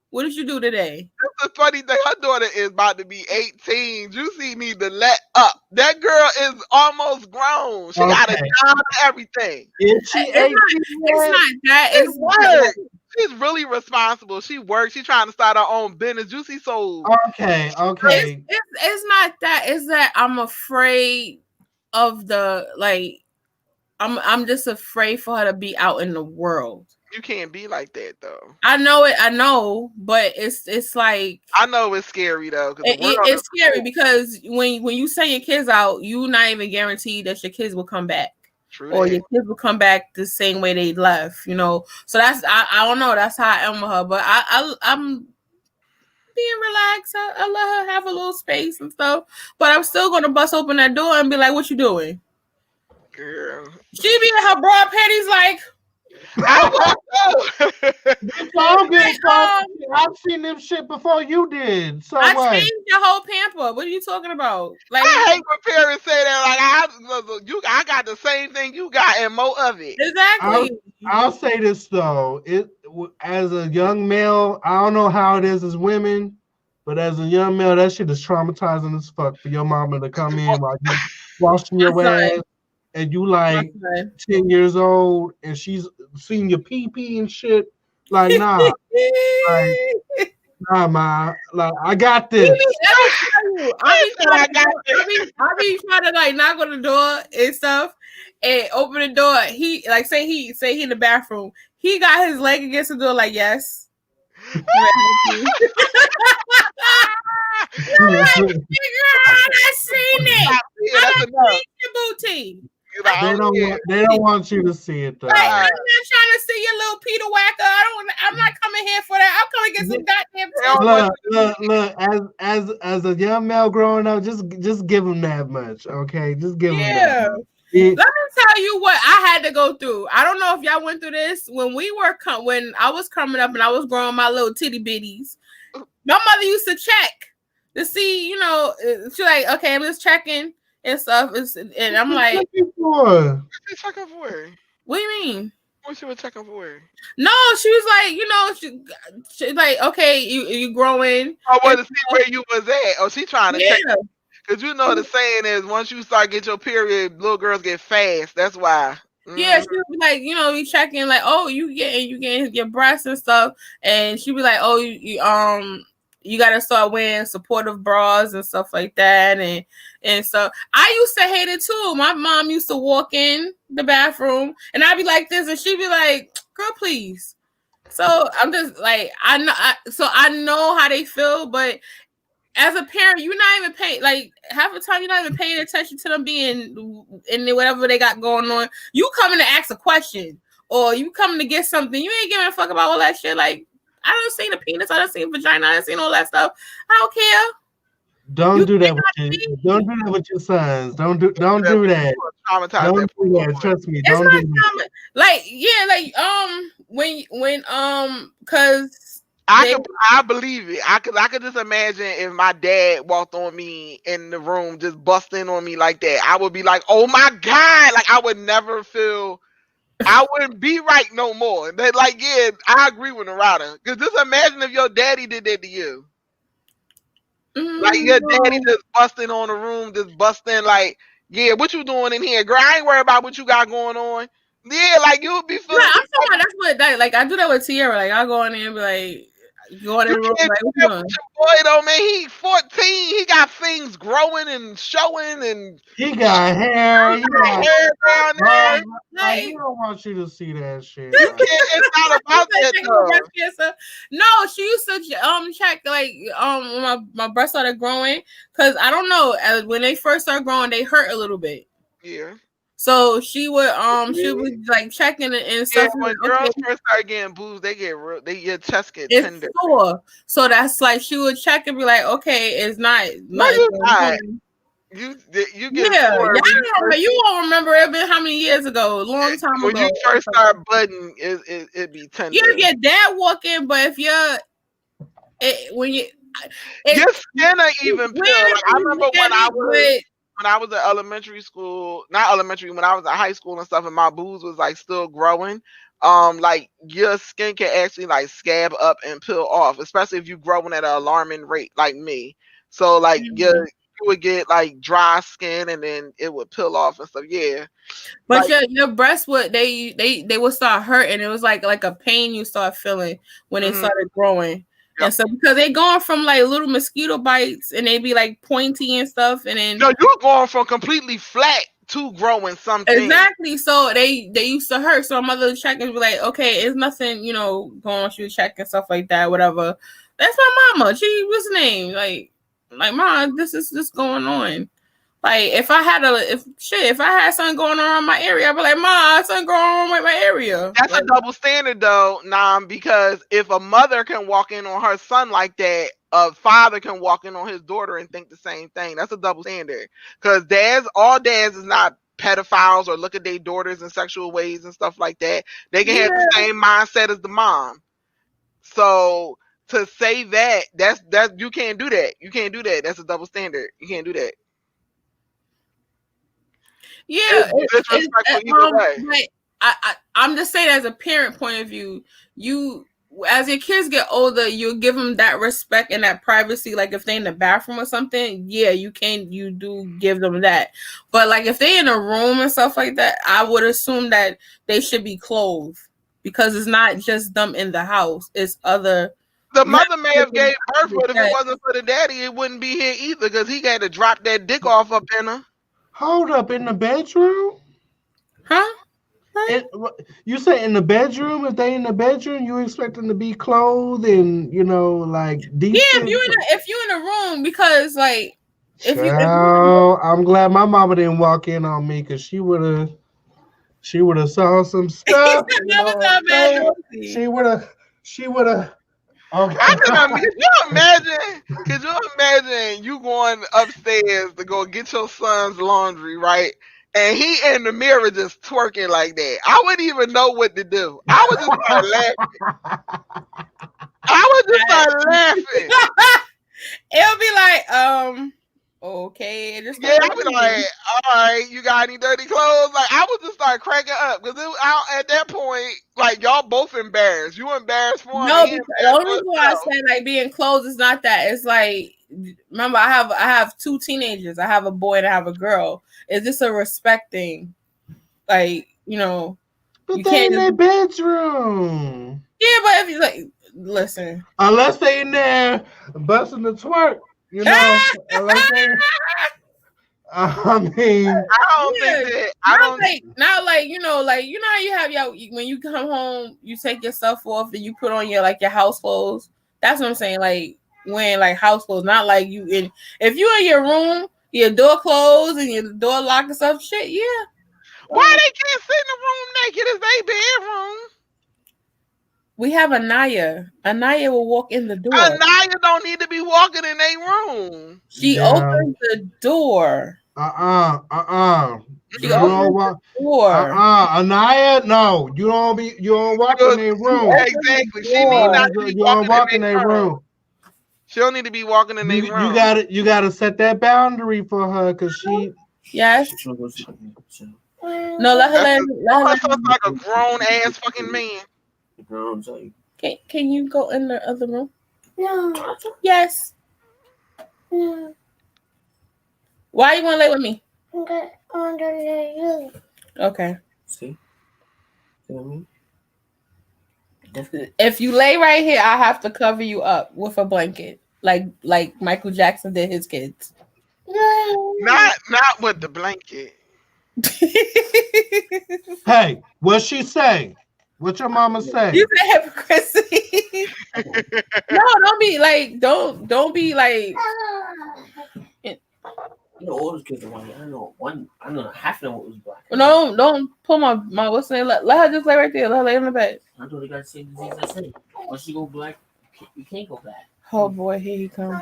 What did you do today?" That's the funny thing. Her daughter is about to be 18. Juicy need to let up. That girl is almost grown. She got a job and everything. Is she 18? It's not that. It's work. She's really responsible. She works. She's trying to start her own business. Juicy sold. Okay. It's not that. It's that I'm afraid of the like. I'm just afraid for her to be out in the world. You can't be like that though. I know it. I know, but it's like I know it's scary though. It's scary because when you send your kids out, you're not even guaranteed that your kids will come back. True. Or your kids will come back the same way they left. You know, so that's I don't know. That's how I am with her. But I'm being relaxed. I let her have a little space and stuff. But I'm still gonna bust open that door and be like, "What you doing?" Girl, she be in her broad panties like. I've seen them shit before you did. So I changed your whole pamper. What are you talking about? Like I hate when parents say that. Like I got the same thing you got and more of it. Exactly. I'll say this though. As a young male, I don't know how it is as women, but as a young male, that shit is traumatizing as fuck for your mama to come in while you washing your ass. And you like 10 years old and she's seen your pee and shit. Like, nah. Nah, ma. Like, I got this. I be trying to like knock on the door and stuff and open the door. He like say he in the bathroom. He got his leg against the door, like, yes. I seen it. I seen your booty. They don't want you to see it though. Like, I'm not trying to see your little Peter Whacker. I'm not coming here for that. I'm coming to get some goddamn. Look, as a young male growing up, just give him that much, okay? Just give him that. Let me tell you what I had to go through. I don't know if y'all went through this when I was coming up and I was growing my little titty bitties. My mother used to check to see, you know, she's like, okay, I'm just checking. And stuff, and I'm like, what you checking for? What do you mean? What she was checking for? No, she was like, you know, she like, okay, you growing. I want to see where you was at. Oh, she trying to check. Because you know the saying is, once you start get your period, little girls get fast. That's why. Yeah, she would be like, you checking like, oh, you getting your breasts and stuff, and she'd be like, oh, you gotta start wearing supportive bras and stuff like that, and so I used to hate it too. My mom used to walk in the bathroom, and I'd be like this, and she'd be like, girl, please. So I'm just like, I know how they feel, but as a parent, you're not even paying, like, half the time you're not even paying attention to them being in whatever they got going on. You coming to ask a question or you coming to get something. You ain't giving a fuck about all that shit. Like, I don't see the penis, I don't see vagina, I don't see all that stuff. I don't care. Don't do that with your sons. Don't do that. Don't do that. Trust me. Don't do that. Like, yeah, like when cause I believe it. I could just imagine if my dad walked on me in the room, just busting on me like that. I would be like, "Oh my god!" Like I would never feel. I wouldn't be right no more. But like, yeah, I agree with Narada. Cause just imagine if your daddy did that to you. Like your daddy just busting on the room, just busting like, yeah, what you doing in here, girl? I ain't worried about what you got going on. Yeah, like you'll be feeling. Yeah, I'm talking about that's what like I do that with Tierra. Like I go in there and be like. Go in the room, like, your boy though, man, he 14. He got things growing and showing, and he got hair. He got hair down there. Like, he don't want you to see that shit. It's not about that though. No, she used to check like when my breasts started growing, because I don't know, when they first start growing, they hurt a little bit. Yeah. So she would like checking it and stuff. When girls first start getting boobs, your chest get tender. Sore. So that's like she would check and be like, okay, it's not. You get you won't remember it been how many years ago, a long time ago. When you first start budding, it be tender. Yeah, if your dad walk in, but if your skin ain't even peel. Like, I remember when I was at elementary school, not elementary, when I was at high school and stuff, and my boobs was like still growing. Like your skin can actually like scab up and peel off, especially if you're growing at an alarming rate like me. So like you would get like dry skin and then it would peel off and stuff. Yeah. But like, your breasts would they would start hurting. It was like a pain you start feeling when they started growing. Yep. And so because they're going from like little mosquito bites and they be like pointy and stuff, and then you're going from completely flat to growing something. Exactly. So they used to hurt. So my mother check and be like, okay, it's nothing, going on. She would check and stuff like that, whatever. That's my mama. What's her name? Like mom, this is just going on. Like if I had something going on in my area, I'd be like, "Ma, something going on with my area." That's a double standard, though, Nam. Because if a mother can walk in on her son like that, a father can walk in on his daughter and think the same thing. That's a double standard. Because all dads is not pedophiles or look at their daughters in sexual ways and stuff like that. They can have the same mindset as the mom. So to say that's you can't do that. You can't do that. That's a double standard. You can't do that. Yeah, I'm just saying, as a parent point of view, you as your kids get older, you give them that respect and that privacy. Like if they're in the bathroom or something, you do give them that. But like if they're in a room and stuff like that, I would assume that they should be clothed, because it's not just them in the house; it's other. The mother may have gave birth, but if it wasn't for the daddy, it wouldn't be here either, because he got to drop that dick off up in her. Hold up, in the bedroom? Huh? You say in the bedroom? If they in the bedroom, you expect them to be clothed and like decent? Yeah, if you in a room, because like I'm glad my mama didn't walk in on me, because she would have saw some stuff. She would have. Okay. Could you imagine you going upstairs to go get your son's laundry, right? And he in the mirror just twerking like that. I wouldn't even know what to do. I would just start laughing. It'll be like, okay. I'd be like, all right, you got any dirty clothes? Like, I would just start cracking up, because at that point, like, y'all both embarrassed. You embarrassed for him. No, the only reason why I say like being clothed is not that. It's like, remember, I have two teenagers. I have a boy and I have a girl. Is this a respect thing? Like, you know, But you they can't in just, their bedroom. yeah, but if you like, listen. Unless they in there busting the twerk, you know. Unless they, I mean, I don't think Yeah, that. I don't. not like you know how you have your when you come home, you take your stuff off and you put on your like your house clothes. That's what I'm saying. Like wearing like house clothes, not like you in. If you in your room, your door closed and your door locked and stuff, shit, yeah. Why they can't sit in the room naked? It's their bedroom. We have Anaya. Anaya will walk in the door. Anaya don't need to be walking in their room. She Yeah. opens the door. She You opens don't walk. the door. Anaya, no, you don't walk in their room. Exactly. She need not to be You don't walk in their their room. She don't need to be walking in their room. You gotta set that boundary for her because she. Yes. No, let her let her sounds like a grown ass fucking man. Can you go in the other room? No. Yes. No. Why you want to lay with me? Under the roof. Okay. See? If you lay right here, I have to cover you up with a blanket, like Michael Jackson did his kids. Not with the blanket. Hey, what she say? What your mama say? You say hypocrisy. No, don't be like. You know, all those kids are white. I know half of them was black. No, don't pull my what's the name? Let her just lay right there. Let her lay on the bed. I know they got the same disease I say. Once you go black, you can't go back. Oh boy, here he comes.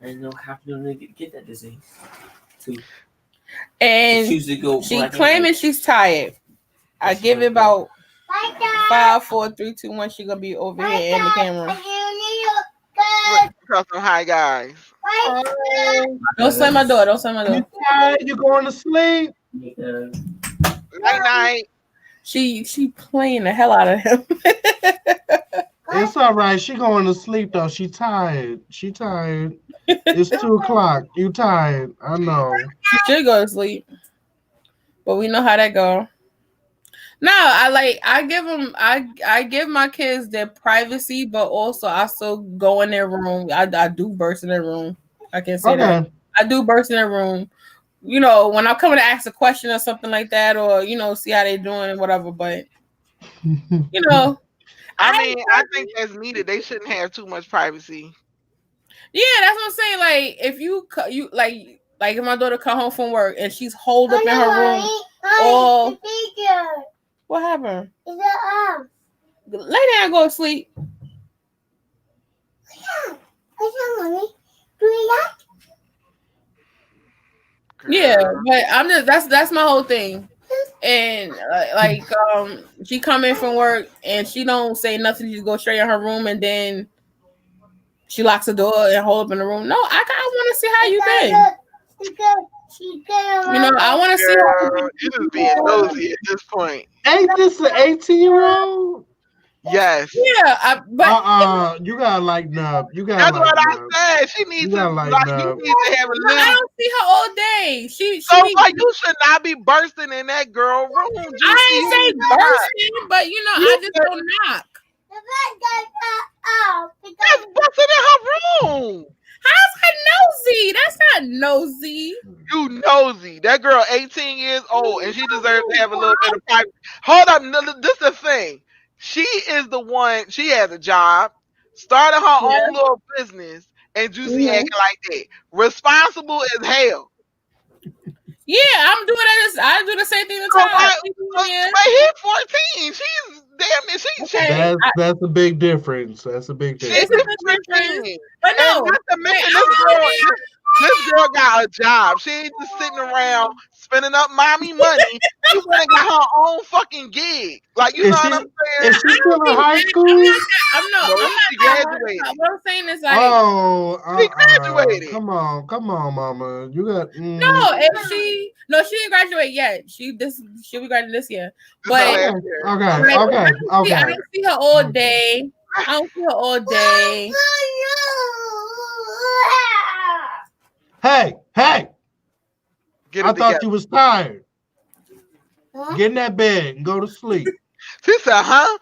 I know half of them get that disease too. And she claiming she's tired. I give it about 5, 4, 3, 2, 1. She gonna be over here in the camera. Hi guys. Don't slam my door. Don't slam my door. You tired? You going to sleep? Night night. She playing the hell out of him. It's all right. She going to sleep though. She tired. It's 2:00. You tired? I know. She should go to sleep, but we know how that go. No, I give my kids their privacy, but also I still go in their room. I do burst in their room. I can say that. I do burst in their room. You know, when I'm coming to ask a question or something like that, or see how they doing and whatever. But you know, I think that's needed. They shouldn't have too much privacy. Yeah, that's what I'm saying. Like if you like if my daughter come home from work and she's holed up in her room, or what happened? Lay down and go to sleep. Yeah, but I'm just that's my whole thing. And she come in from work and she don't say nothing. She go straight in her room and then she locks the door and hold up in the room. No, I want to see how you been. I want to see how you just being nosy at this point. Ain't this an 18-year-old? Yes. Yeah, but you gotta lighten up. That's what I said. She needs to have a little. I don't see her all day. She you should not be bursting in that girl room. I ain't say bursting, but I just don't knock. That's busting in her room. How's that nosy? That's not nosy. You nosy. That girl 18 years old and she deserves to have a little bit of privacy. Hold up. No, this is the thing. She is the one. She has a job, started her own little business, and Juicy acting like that. Responsible as hell. Yeah, I'm doing that. I do the same thing to Tyler. But he's 14. She's damn it. That's a big difference. That's a big difference. It's a big difference. But no, this girl got a job. She ain't just sitting around spending up mommy money. She went and got her own fucking gig. Like, you know what I'm saying? Is she still in high school? I'm not. She graduated. What I'm saying is like, she graduated. Come on, mama. You got she didn't graduate yet. She'll be graduating this year. But okay. I don't see her all day. Hey! Get I thought you was tired. Get in that bed and go to sleep. She said, huh?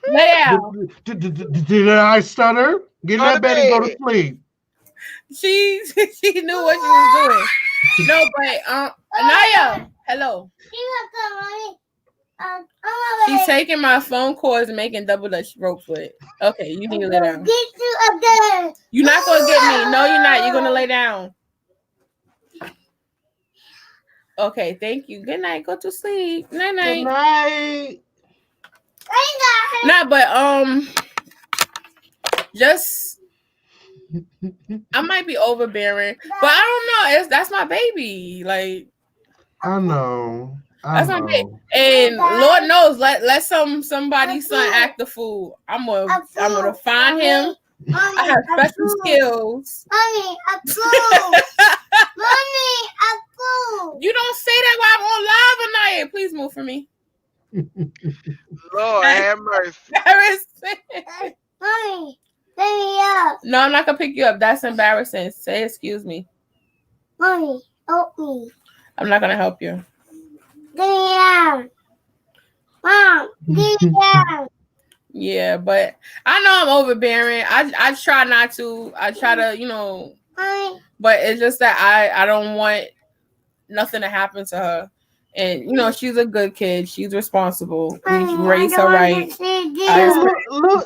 Lay down. Did I stutter? Get in Go to that bed and go to bed. sleep. She knew what she was doing. No, but Anaya, hello. She's taking my phone calls and making double dutch ropes with it. Okay, you need to lay down. You're not gonna get me. No, you're not. You're gonna lay down. Okay, thank you. Good night. Go to sleep. Night night. Good night. Nah, but just I might be overbearing, but I don't know. That's my baby. Like I know. that's my baby. And Lord knows, let somebody's son act the fool. I'm gonna find him. I have special skills. Mommy, a fool. Mommy, a fool. You don't say that while I'm on live, Anaya. Please move for me. Lord have mercy. Embarrassing. Mommy, pick me up. No, I'm not gonna pick you up. That's embarrassing. Say excuse me. Mommy, help me. I'm not gonna help you. Get me down. Mom, get me down. Yeah, but I know I'm overbearing. I try not to. I try to, Mommy. but it's just that I don't want nothing to happen to her. And she's a good kid. She's responsible. We raised her right.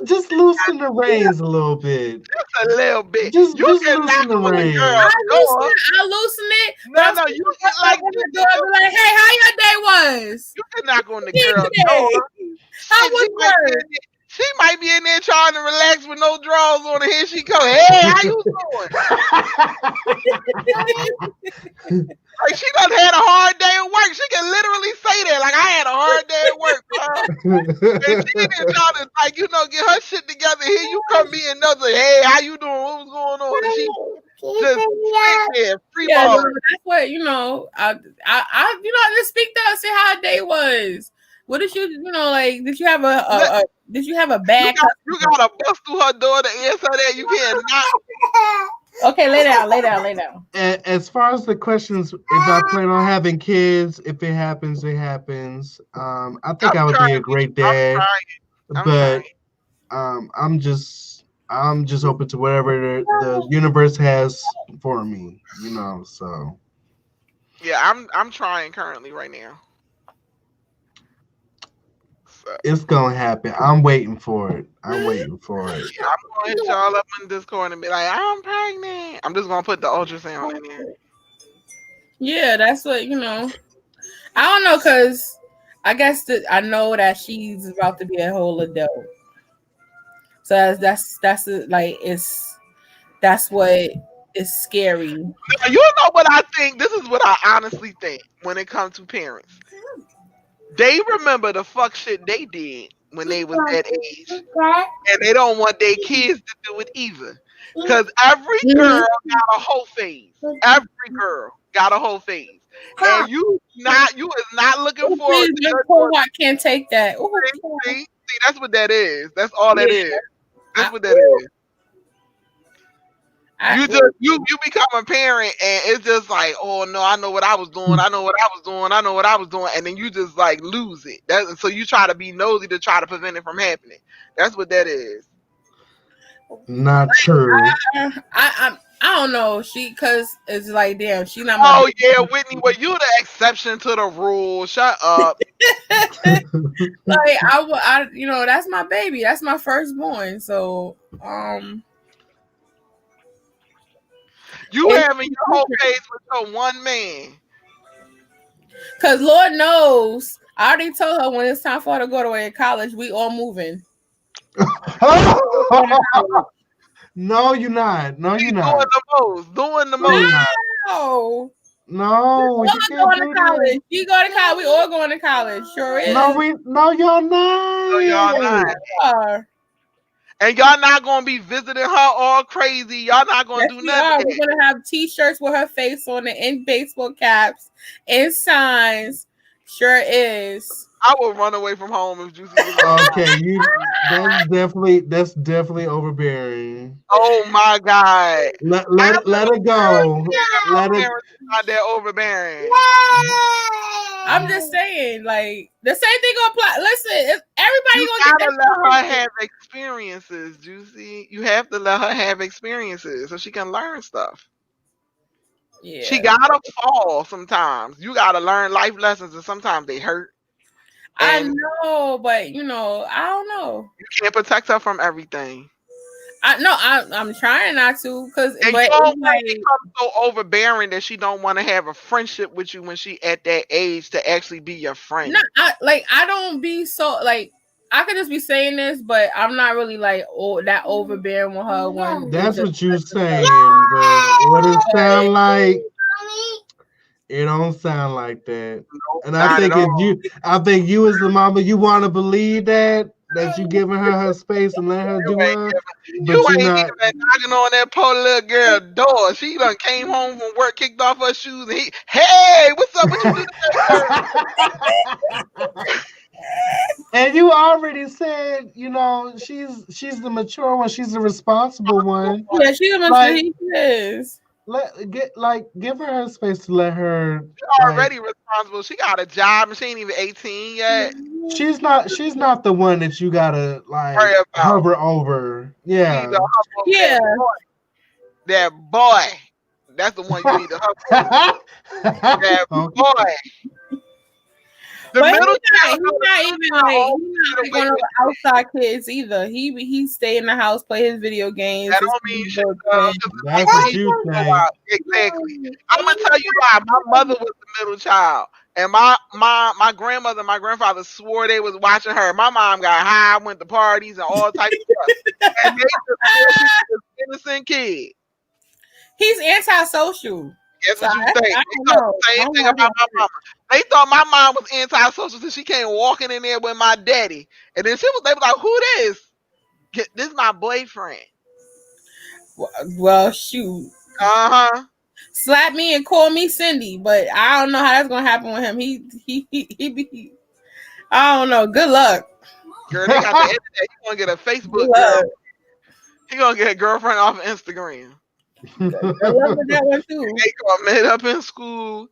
Just loosen the reins a little bit. Just a little bit. Just You can loosen knock the on the reins. girl. I loosen it. No, you can like hey, how your day was? you can knock on the Hey, girl today. door. How was work? She might be in there trying to relax with no drawers on her. Here she come. Hey, how you doing? Like she done had a hard day at work. She can literally say that. Like I had a hard day at work, bro. And she didn't try to get her shit together. Here you come me another. Hey, how you doing? What was going on? And she just sit there, free ball. That's what I just speak to her, say how her day was. What did you did you have a bad You gotta bust through her door to answer that. You can't not. Okay, lay down. As far as the questions, if I plan on having kids, if it happens, it happens. I think I would be a great dad, but I'm just open to whatever the universe has for me, So Yeah, I'm trying currently right now. So. It's gonna happen. I'm waiting for it. Yeah, I'm gonna hit y'all up in Discord and be like, I'm pregnant. I'm just gonna put the ultrasound in there. Yeah, that's what I don't know, cause I guess I know that she's about to be a whole adult. So that's what is scary. Now, you know what I think? This is what I honestly think when it comes to parents. They remember the fuck shit they did when they was that age, and they don't want their kids to do it either. Because every girl got a whole phase. Every girl got a whole phase, and you is not looking forward to. I can't take that. See, that's what that is. That's all that is. That's what that is. You become a parent and it's just like, oh no, I know what I was doing, and then you just like lose it. So you try to be nosy to try to prevent it from happening. That's what that is. Not true. I don't know. Cause it's like, damn, she not. Oh yeah, Whitney, well you the exception to the rule. Shut up. Like I that's my baby. That's my firstborn. So You having your whole face with your one man. Cause Lord knows, I already told her when it's time for her to go to college, we all moving. No, you're not. No, you're not. Doing the most. No. You going to college. You go to college. We all going to college. Sure is. No, y'all not. No, y'all not. And y'all not gonna be visiting her all crazy. Y'all not gonna do nothing. We're gonna have T-shirts with her face on it, and baseball caps, and signs. Sure is. I would run away from home if Juicy was okay, that's definitely overbearing. Oh my God. Let it go. Let it not that overbearing. I'm just saying, like, the same thing gonna apply. Listen, everybody You gonna gotta get let her have experiences, Juicy. You have to let her have experiences so she can learn stuff. Yeah. She gotta fall sometimes. You gotta learn life lessons, and sometimes they hurt. I know, but you know, I don't know. You can't protect her from everything. I'm trying not to, because And you don't want to become so overbearing that she don't want to have a friendship with you when she at that age to actually be your friend. No, I don't be so like. I could just be saying this, but I'm not really like that overbearing with her. When that's what you saying, but what it sound like? It don't sound like that. Nope, and I think you as the mama, you want to believe that you giving her space and let her do her. But you ain't even knocking on that poor little girl door. She done came home from work, kicked off her shoes, and hey, what's up? What you do today? And you already said, you know, she's the mature one, she's the responsible one. Yeah, she's the mature. She is. Give her space to let her. She's already responsible. She got a job and she ain't even 18 yet. She's not the one that you gotta like hover over. Yeah. Yeah. That boy. That's the one you need to hover over. That boy. But he's not even like one of the outside kids either. He stay in the house, play his video games. That don't mean shit. That's what you think. Exactly. I'm gonna tell you why. My mother was the middle child, and my grandmother, and my grandfather swore they was watching her. My mom got high, went to parties, and all types of stuff. And they just she was an innocent kid. He's antisocial. That's what you think. They thought the same thing about my mama. They thought my mom was antisocial since she came walking in there with my daddy. And then they was like, who this? This is my boyfriend. Well, shoot. Uh-huh. Slap me and call me Cindy, but I don't know how that's gonna happen with him. He I don't know. Good luck. Girl, they got the internet. He gonna get a Facebook girl. He gonna get a girlfriend off of Instagram. I love that one too. They got met up in school.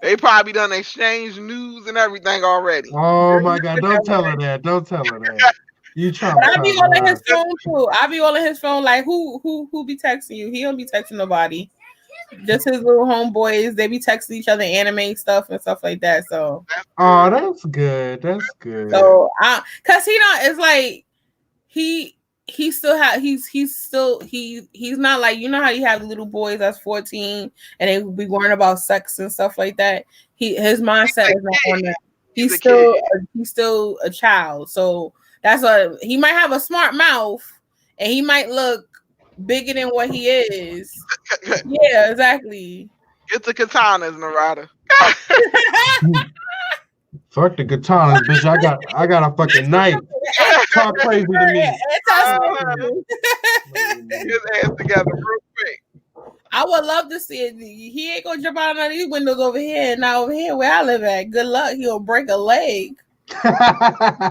They probably done exchanged news and everything already. Oh my God! Don't tell her that. Don't tell her that. You trying to? I be all in his phone too. I be all in his phone. Like who be texting you? He don't be texting nobody. Just his little homeboys. They be texting each other anime stuff and stuff like that. So. Oh, that's good. That's good. So cause he don't. It's like he still have he's not like, you know how you have little boys that's 14 and they be worrying about sex and stuff like that. His mindset is not on that. He's still a child. So that's he might have a smart mouth and he might look bigger than what he is. Yeah, exactly. Get the katanas, Narada. Fuck the katanas, bitch. I got a fucking knife. Talk crazy to me. Get his ass together real quick. I would love to see it. He ain't gonna jump out of these windows over here and not over here where I live at. Good luck. He'll break a leg. I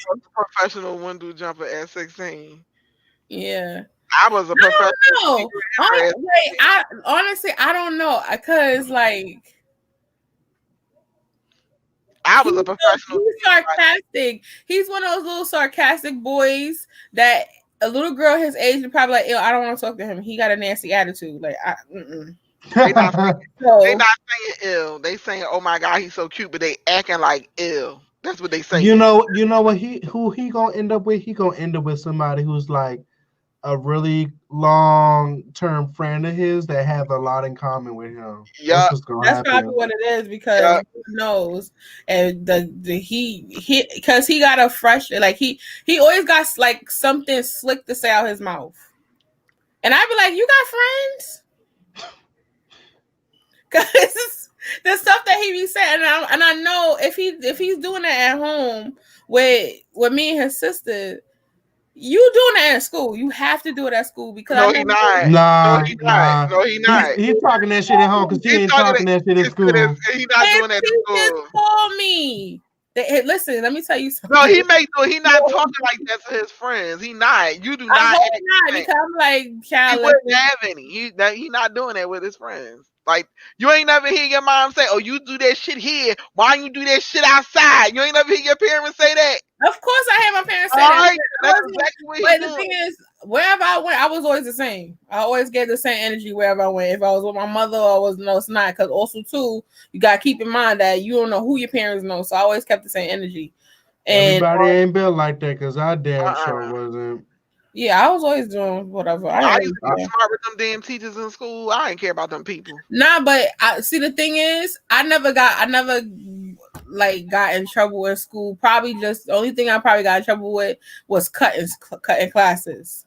was a professional window jumper at 16. Yeah. I was a professional. Honestly, I don't know. Because like I was a professional. He's sarcastic. He's one of those little sarcastic boys that a little girl his age would probably like, ew, I don't want to talk to him. He got a nasty attitude. Like, they not saying ill. They saying, oh my God, he's so cute, but they acting like ill. That's what they say. You know what who he gonna end up with? He gonna end up with somebody who's like a really long-term friend of his that have a lot in common with him. Yeah, that's probably what it is because he knows, and he because he got a fresh, like he always got like something slick to say out his mouth, and I'd be like, you got friends? Because the stuff that he be saying, and I know if he's doing that at home with me and his sister. You doing that at school? You have to do it at school because no, he not. No, he not. No, he not. He's talking that shit at home because he ain't talking that shit at school. He's not doing that at school. They Listen, let me tell you something. No, he not talking like that to his friends. He not. You do not. I hope not, because I'm like, child, he wouldn't have any. He not doing that with his friends. Like, you ain't never hear your mom say, "Oh, you do that shit here. Why you do that shit outside?" You ain't never hear your parents say that. Of course, I had my parents say Right, that. that's exactly what he But doing. the thing is, wherever I went, I was always the same. I always get the same energy wherever I went. If I was with my mother, or I was it's not. Because also too, you gotta keep in mind that you don't know who your parents know. So I always kept the same energy. And everybody ain't built like that because our dad sure wasn't. yeah, I was always doing whatever. I used to be smart with them damn teachers in school. I ain't care about them people. Nah, but I see the thing is, I never like got in trouble in school. Probably just the only thing I probably got in trouble with was cutting classes.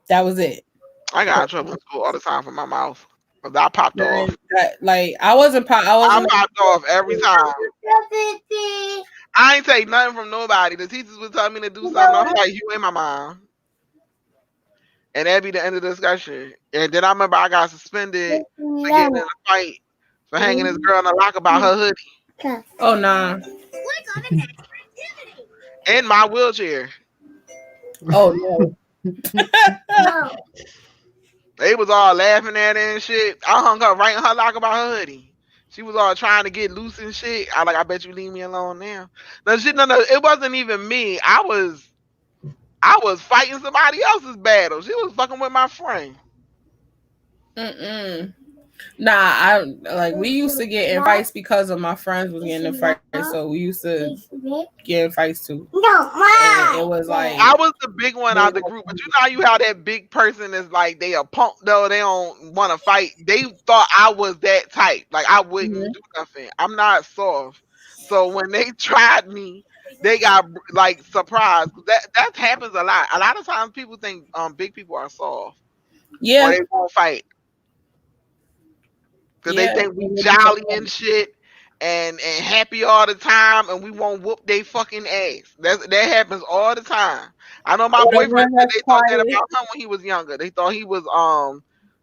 That was it. I got in trouble in school all the time for my mouth. Cause I popped off. I wasn't popped off every time. I ain't take nothing from nobody. The teachers would tell me to do something. I'm like, you ain't my mom. And that'd be the end of the discussion. And then I remember I got suspended for getting in a fight for hanging this girl in a locker about her hoodie. Oh, nah. In my wheelchair. Oh, no. They was all laughing at her and shit. I hung her right in her locker about her hoodie. She was all trying to get loose and shit. I bet you leave me alone now. No, it wasn't even me. I was fighting somebody else's battle. She was fucking with my friend. Nah, we used to get in fights because of my friends was getting in fights, so we used to get in fights too. And it was like I was the big one out of the group, but you know how you have that big person is like they a punk though, they don't want to fight. They thought I was that type. Like I wouldn't do nothing. I'm not soft. So when they tried me, they got like surprised. That happens a lot. A lot of times people think big people are soft. Yeah. Or they won't fight. Because they think we jolly and shit and happy all the time and we won't whoop they fucking ass. That happens all the time. I know my boyfriend said they thought that about him when he was younger. They thought he was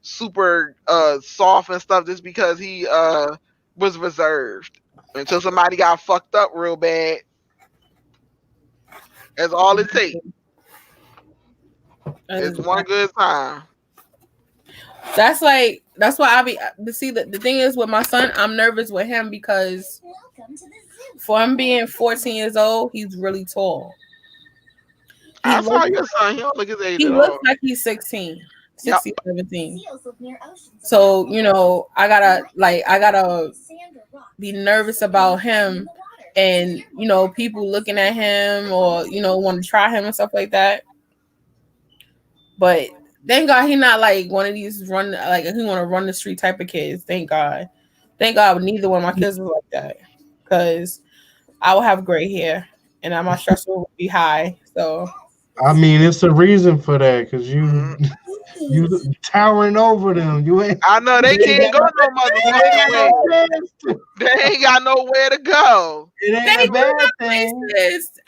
super soft and stuff just because he was reserved. Until somebody got fucked up real bad. That's all it takes. It's one good time. That's why I be see the thing is with my son, I'm nervous with him because for him being 14 years old, he's really tall. I saw your son. He don't look his age. He looks like he's 16, 17. So, I gotta be nervous about him and, people looking at him or, want to try him and stuff like that. But thank God he not like one of these he want to run the street type of kids. Thank God neither one of my kids is like that because I will have gray hair and my stress will be high. So I mean, it's a reason for that because you towering over them. You ain't. I know they can't go no motherfucking way. They ain't got nowhere to go. It ain't a bad thing.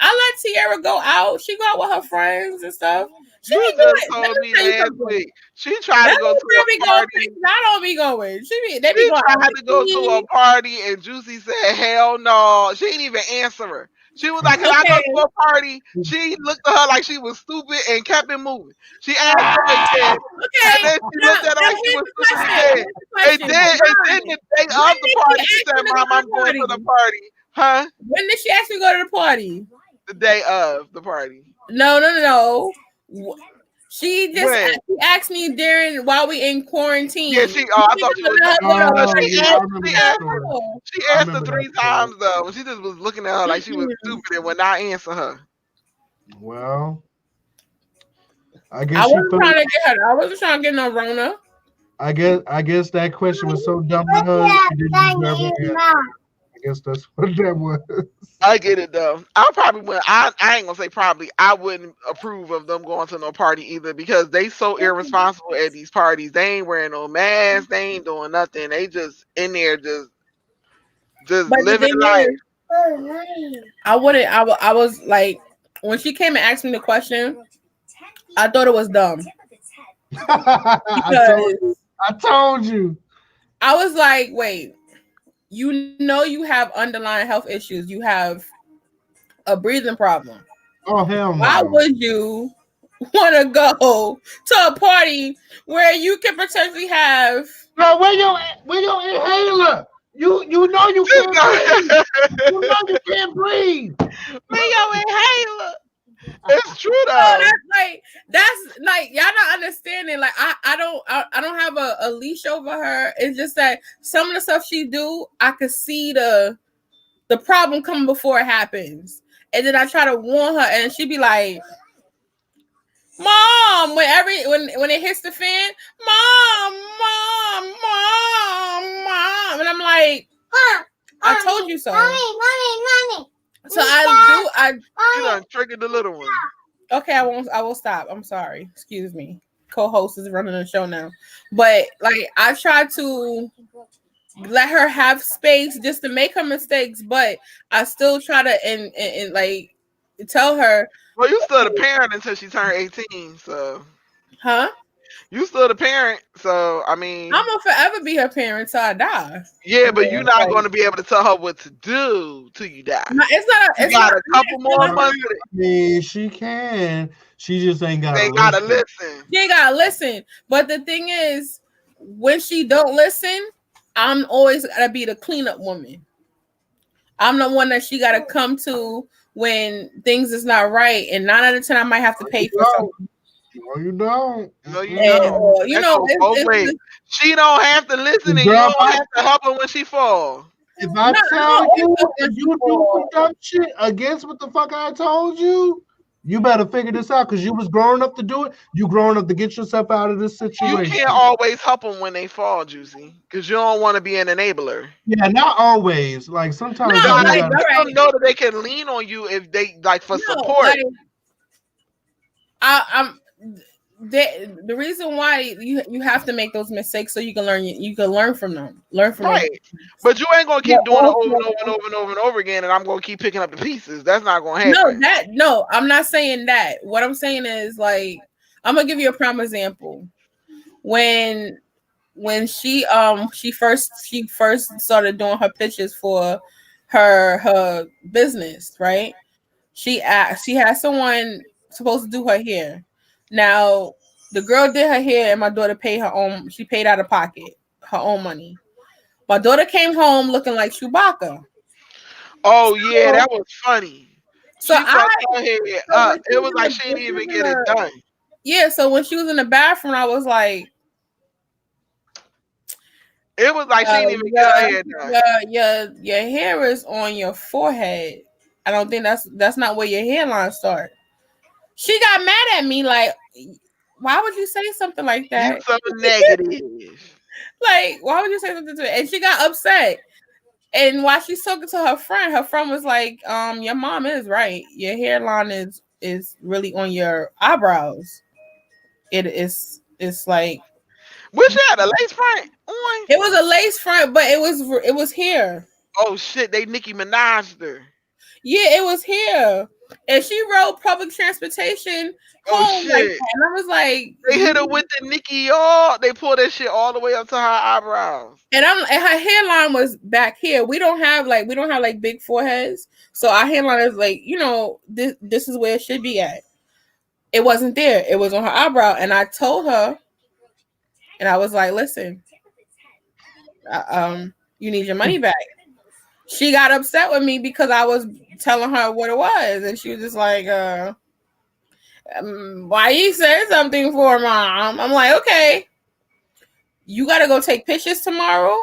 I let Tiara go out. She go out with her friends and stuff. She just told me last week. She tried to go to a party. I don't be going. She tried to go to a party and Juicy said, "Hell no." She didn't even answer her. She was like, "Can I go to a party?" She looked at her like she was stupid and kept it moving. She asked her again, and then she looked at her like she was stupid again. And then the day of the party, she said, "Mom, I'm going to the party." Huh? When did she actually go to the party? The day of the party. No. She just asked me while we in quarantine. Yeah, she asked her 3 times though. She just was looking at her like she was stupid and would not answer her. Well, I wasn't trying to get her. I wasn't trying to get no Rona. I guess that question was so dumb to her. She didn't deserve it. I guess that's what that was. I get it though. I probably wouldn't. I ain't gonna say probably. I wouldn't approve of them going to no party either because they so irresponsible at these parties. They ain't wearing no masks. They ain't doing nothing. They just in there just living life. I wouldn't. I was like when she came and asked me the question, I thought it was dumb. I told you. I was like, wait. You have underlying health issues. You have a breathing problem. Oh hell Why no! would you want to go to a party where you can potentially have? Bro, where your inhaler? You know you can't breathe. You know you can't breathe. Man, yo, inhaler. It's true Oh, though. that's like y'all not understanding. Like I don't have a leash over her. It's just that some of the stuff she do, I could see the problem coming before it happens, and then I try to warn her, and she be like, "Mom," when it hits the fan, mom, and I'm like, I told you so. Mommy. So I You done triggered the little one. okay, I will stop. I'm sorry. Excuse me. Co-host is running the show now. But like I try to let her have space just to make her mistakes, but I still try to and like tell her. Well, you still the parent until she turned 18, so Huh? you still the parent, so I mean, I'm gonna forever be her parent till I die. yeah, but you're not Like, going to be able to tell her what to do till you die. no, it's not. You It's got not. a couple more months. I mean, she can. She just ain't got. They gotta listen. She ain't gotta listen. But the thing is, when she don't listen, I'm always gotta be the cleanup woman. I'm the one that she gotta come to when things is not right, and 9 out of 10 I might have to pay for something. No, you don't. No, you And, don't. you That know, goes both ways. She don't have to listen, and you Girl, don't have to help her when she falls. If I No, tell no, you it's and you do some dumb shit against what the fuck I told you, you better figure this out because you was growing up to do it. You growing up to get yourself out of this You situation. can't always help them when they fall, Juicy, because you don't want to be an enabler. Yeah, not always. Like sometimes No, you Let just like, gotta. them know that they can lean on you if they like for no, support. like I'm the reason why you have to make those mistakes so you can learn from them. Learn from Right. them. But you ain't gonna keep But doing it over and also, over and over and over and over again, and I'm gonna keep picking up the pieces. That's not gonna no, happen. no, I'm not saying that. What I'm saying is like I'm gonna give you a prime example. When she first started doing her pitches for her business, right? She had someone supposed to do her hair. Now the girl did her hair and my daughter paid her own, she paid out of pocket her own money. My daughter came home looking like Chewbacca. Oh yeah, So, that was funny. so She I fucked her head so up. when she It was was in like the, she when didn't she was even in get it the done. yeah, so when she was in the bathroom, I was like, It was like she didn't even get her hair done. your hair is on your forehead. I don't think that's not where your hairline starts. She got mad at me like, why would you say something like You that? so negative. Like, why would you say something to it? And she got upset. And while she's talking to her friend was like, your mom is right. Your hairline is really on your eyebrows. It's like Wish you had a lace front on. it was a lace front, but it was here. Oh shit, they Nicki Minaj'd her. Yeah, it was here. And she rode public transportation Oh home like shit. that. And I was like, They hit her with the Nicki all. They pulled that shit all the way up to her eyebrows. and her hairline was back here. We don't have like big foreheads. So our hairline is like, this is where it should be at. It wasn't there. It was on her eyebrow. And I told her, and I was like, listen, you need your money back. She got upset with me because I was telling her what it was. And she was just like, why you said something for, Mom? I'm like, okay, you got to go take pictures tomorrow.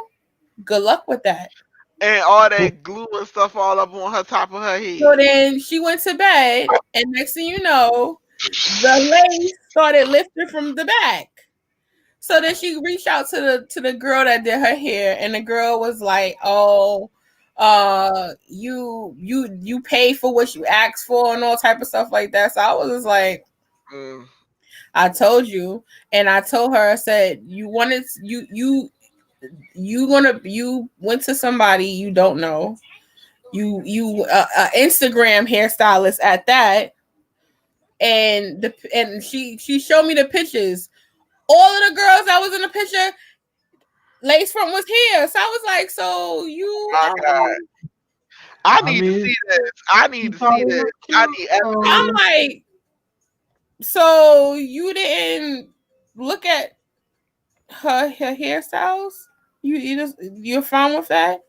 Good luck with that. And all that glue and stuff all up on her top of her head. So then she went to bed, and next thing you know, the lace started lifting from the back. So then she reached out to the girl that did her hair, and the girl was like, "Oh, you pay for what you asked for, and all type of stuff like that." So I was just like, I told you, and I told her, I said, you went to somebody you don't know, you Instagram hairstylist at that, and she showed me the pictures. All of the girls that was in the picture, lace front was here. So I was like, so you My God. I I need to mean, see this. I she need to thought see it this. was I cute. need I'm evidence. like, so you didn't look at her hairstyles? You're fine with that?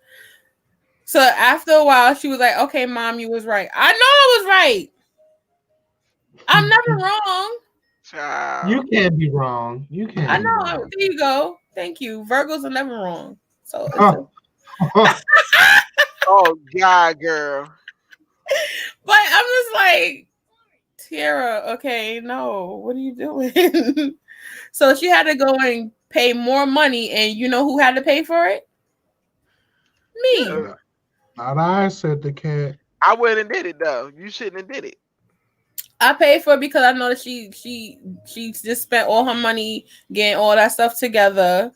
So after a while, she was like, "Okay, mom, you was right. I know I was right. I'm never wrong. You Child. can't be wrong. You I can't be know. wrong. There you go. Thank you. Virgos are never wrong. So it's a, Oh, oh, Oh God, girl. but I'm just like, Tiara, okay, no, what are you doing? So she had to go and pay more money, and you know who had to pay for it? Me. Yeah. not I, said the cat. I wouldn't have did it though. You shouldn't have did it. I paid for it because I know that she just spent all her money getting all that stuff together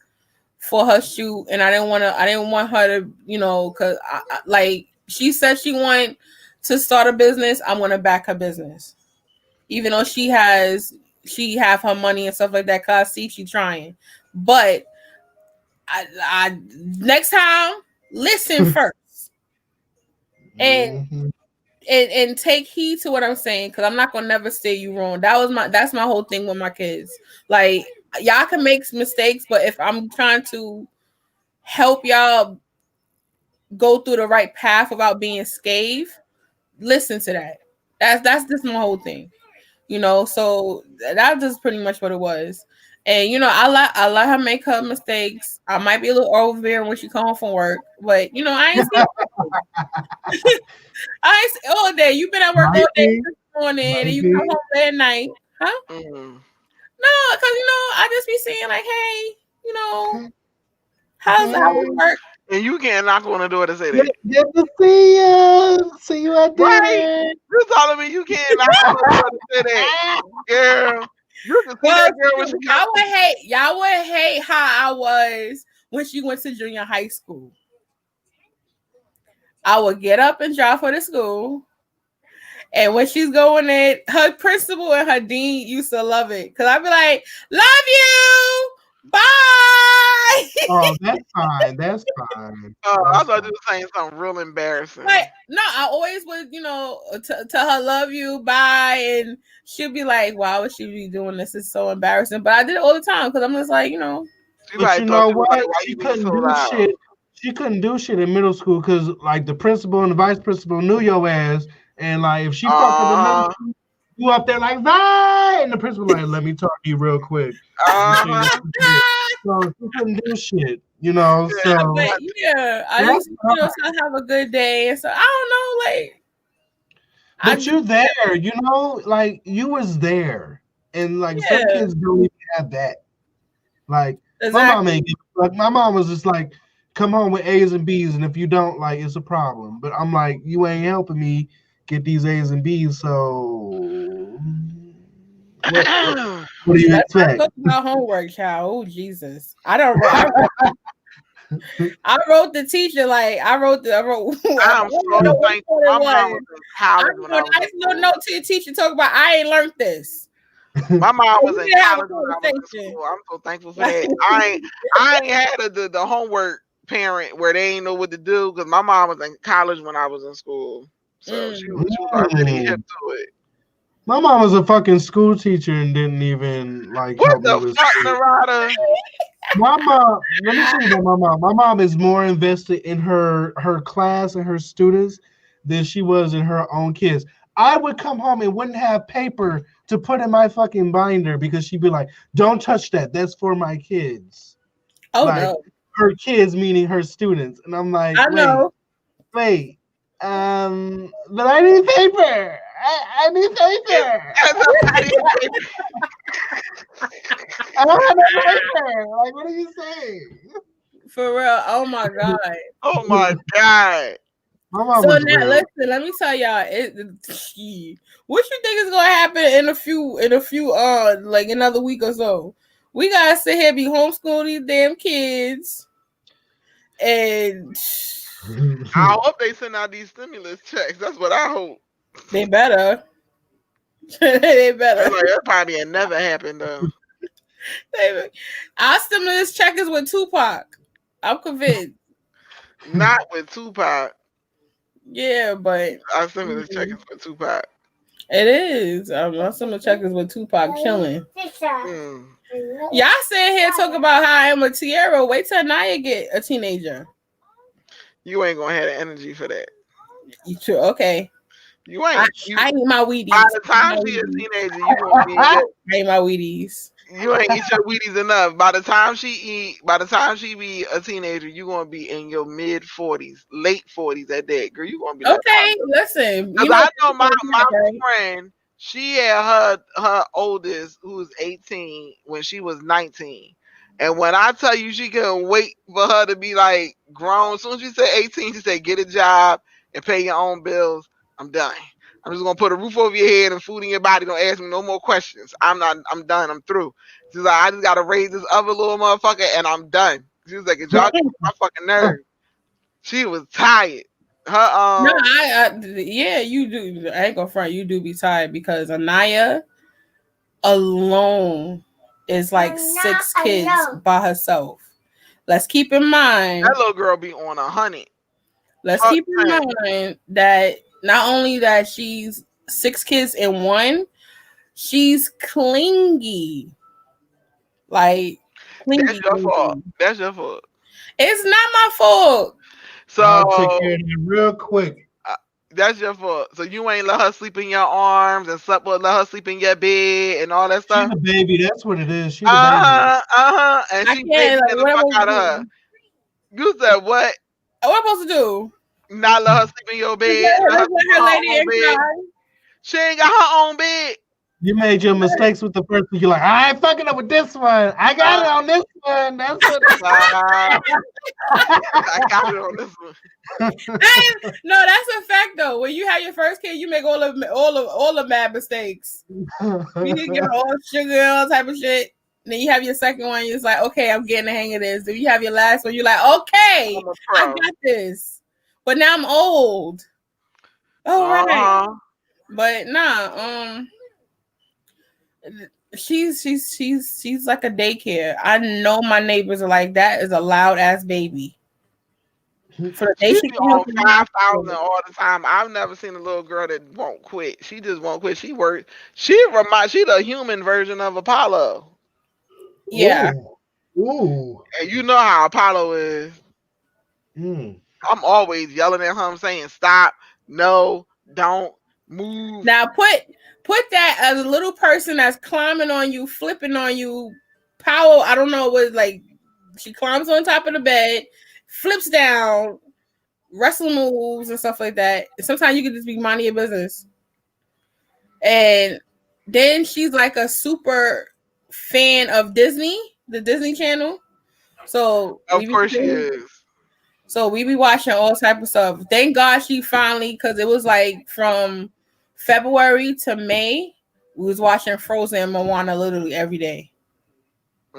for her shoot, and I didn't want her to, because like she said she wanted to start a business. I'm gonna back her business, even though she have her money and stuff like that. Cause I see she trying, but I next time listen first and Mhm. and take heed to what I'm saying, because I'm not gonna never steer you wrong. That's my whole thing with my kids. Like, y'all can make mistakes, but if I'm trying to help y'all go through the right path without being scathed, listen to that. That's just my whole thing. So that's just pretty much what it was. And I let her make her mistakes. I might be a little overbearing when she come home from work, but I ain't seen all day. You've been at work all Might day be, this morning, and might you be. come home late at night, huh? Mm. No, because I just be saying like, hey, you know, Okay. how was work? And you can't knock on the door to say Good, that. good to see you. See you at Right? dinner. You telling me you can't knock on the door to say that. Girl. You can see Well, that girl when she comes. y'all would hate how I was when she went to junior high school. I would get up and drive her to school. And when she's going in, her principal and her dean used to love it. Because I'd be like, love you. Bye. Oh, that's fine. That's fine. I That's thought you fine. were saying something real embarrassing. Like, no, I always would, tell her love you, bye. And she'll be like, why would she be doing this? It's so embarrassing. But I did it all the time because I'm just like, She But probably you thought know you were like, what? why She you being couldn't so do loud? shit. She couldn't do shit in middle school because like the principal and the vice principal knew your ass, and like if she fucked up in middle Uh-huh. school, you up there like bye, and the principal like, let me talk to you real quick. Let me show you Uh-huh. what you did. So she couldn't do shit, you know. Yeah. but So yeah, I that's just, fine. so I have a good day. And so I don't know, like, I But just, you're there, you know, like you was there, and like some yeah, kids don't even have that. Like my mom exactly. ain't give a fuck. My mom was just like, come home with A's and B's, and if you don't, like, it's a problem. But I'm like, you ain't helping me get these A's and B's, so what do you Let's not expect? talk about homework, child. Oh Jesus, I wrote the teacher like I wrote. I I'm don't so know what thankful. it My mom was. was in I college when I wrote was a in nice little school. note to the teacher talking about I ain't learned this. My mom So was we in didn't have a college when I was in conversation. school. I'm so thankful for Like, that. I ain't had the homework parent where they ain't know what to do because my mom was in college when I was in school. So she was already hip Mm. to it. My mom was a fucking school teacher and didn't even like What help me the with fuck, school. Narada? My mom, let me tell you about my mom. My mom is more invested in her class and her students than she was in her own kids. I would come home and wouldn't have paper to put in my fucking binder because she'd be like, "Don't touch that. That's for my kids." oh Like no, her kids meaning her students. And I'm like, I know. wait. But I need paper. I need It, paper. I didn't I don't have no paper. Like, what are you saying? For real. Oh my god. oh my god. My mom So was now real. listen, let me tell y'all. What you think is gonna happen in a few like another week or so? We gotta sit here be homeschooling these damn kids, and I hope they send out these stimulus checks. That's what I hope. they better. They It's better. like that probably ain't never happened though. Our stimulus check is with Tupac. I'm convinced. Not with Tupac. Yeah, but I sent me the check-ins for Tupac. it is. Some of the checkers with Tupac killing. Y'all sitting here talk about how I am a Tierra. Wait till Naya get a teenager. You ain't gonna have the energy for that. You true? Okay. You ain't. I eat my Wheaties. By the time she a teenager, you gonna be. I eat my Wheaties. You ain't eat your Wheaties enough. By the time she be a teenager, you gonna be in your mid-40s, late 40s at that. Girl, you gonna be like, okay. Listen, because I know my friend. She had her oldest, who was 18, when she was 19. And when I tell you she couldn't wait for her to be like grown, as soon as she said 18, she said, get a job and pay your own bills. I'm done. I'm just gonna put a roof over your head and food in your body. Don't ask me no more questions. I'm done. I'm through. She's like, I just gotta raise this other little motherfucker and I'm done. She was like, y'all get my fucking nerve. She was tired. Her no, yeah, you do. I ain't gonna front. You do be tired because Anaya alone is like 6 kids by herself. Let's keep in mind that little girl be on 100. Let's keep in mind that not only that she's 6 kids in one, she's clingy. Like clingy. That's your fault. That's your fault. It's not my fault. So I'll take care of that real quick. That's your fault. So you ain't let her sleep in your arms and let her sleep in your bed and all that stuff. She's a baby. That's what it is. She's a baby. And she baby the fuck out of her. You said what? What am I supposed to do? Not let her sleep in your bed. Let her lady bed. She ain't got her own bed. You made your mistakes with the first one. You're like, I ain't fucking up with this one. I got it on this one. That's what I got it on this one. No, that's a fact though. When you have your first kid, you make all the mad mistakes. You get all sugar, all type of shit. Then you have your second one. You're like, okay, I'm getting the hang of this. Then you have your last one. You're like, okay, I got this. But now I'm old. Oh right. But nah, she's like a daycare. I know my neighbors are like, that is a loud ass baby. For the day she be on 5,000 all the time. I've never seen a little girl that won't quit. She just won't quit. She works. She the human version of Apollo. Yeah. Ooh. And you know how Apollo is. I'm always yelling at him saying, stop, no, don't move. Now put that as a little person that's climbing on you, flipping on you, power. I don't know what, like, she climbs on top of the bed, flips down, wrestling moves and stuff like that. Sometimes you can just be minding your business. And then she's like a super fan of Disney, the Disney Channel. So of course she is. So we be watching all type of stuff. Thank God she finally, because it was like from February to May, we was watching Frozen and Moana literally every day.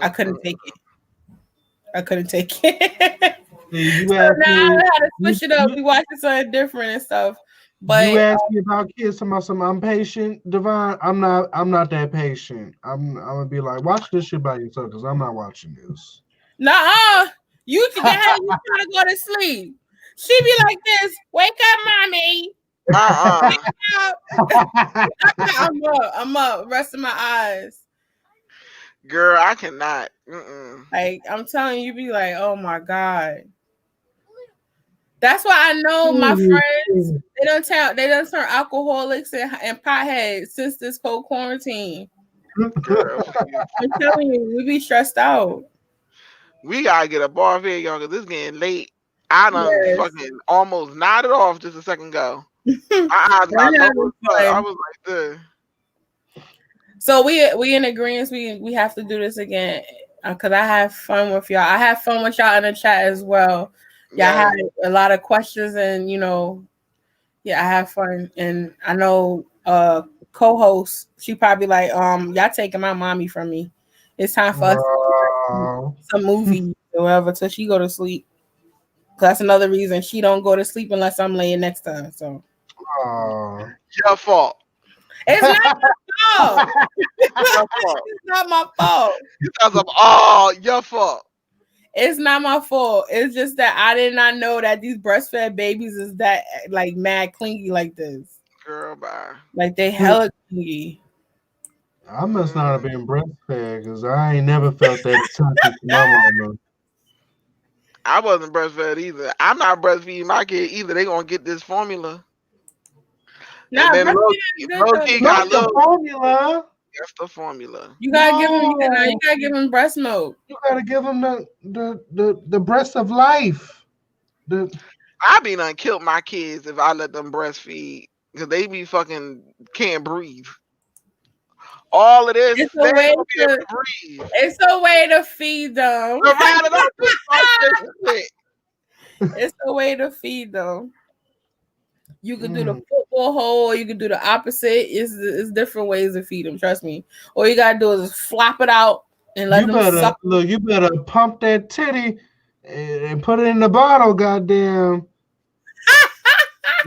I couldn't take it. So now I had to switch it up. We watching something different and stuff. But you asked me about kids, about some I'm patient, Devon. I'm not that patient. I'm gonna be like, watch this shit by yourself because I'm not watching this. Nuh-uh. You trying to go to sleep. She be like this, wake up, mommy. I'm up, resting my eyes. Girl, I cannot. Like, I'm telling you, be like, oh my God. That's why I know my friends, they done turn alcoholics and potheads since this whole quarantine. Girl, I'm telling you, we be stressed out. We gotta get up off here, y'all, because it's getting late. I done fucking almost nodded off just a second ago. I was like this. So we in agreement. We have to do this again because I have fun with y'all. I have fun with y'all in the chat as well. Y'all had a lot of questions, and I have fun. And I know co-host, she probably like, y'all taking my mommy from me. It's time for us to some movie or whatever till she go to sleep. That's another reason she don't go to sleep unless I'm laying next to her. So your fault. It's not my fault. It's not my fault. Because of all your fault. It's not my fault. It's just that I did not know that these breastfed babies is that like mad clingy like this. Girl, bye. Like they hella clingy. I must not have been breastfed because I ain't never felt that attention from my mama. I wasn't breastfed either. I'm not breastfeeding my kid either. They gonna get this formula. Nah, and then low key got Not the little. formula. That's the formula. You gotta give him. No. You gotta give him breast milk. You gotta give them the breast of life. I be done killed my kids if I let them breastfeed because they be fucking can't breathe. All of this, It's they a way don't be able to. to breathe. It's a way to feed them. It's a way to feed them. You can do the football hole, you can do the opposite. It's different ways to feed them. Trust me. All you gotta do is flop it out and let them suck. Look. You better pump that titty and put it in the bottle. Goddamn.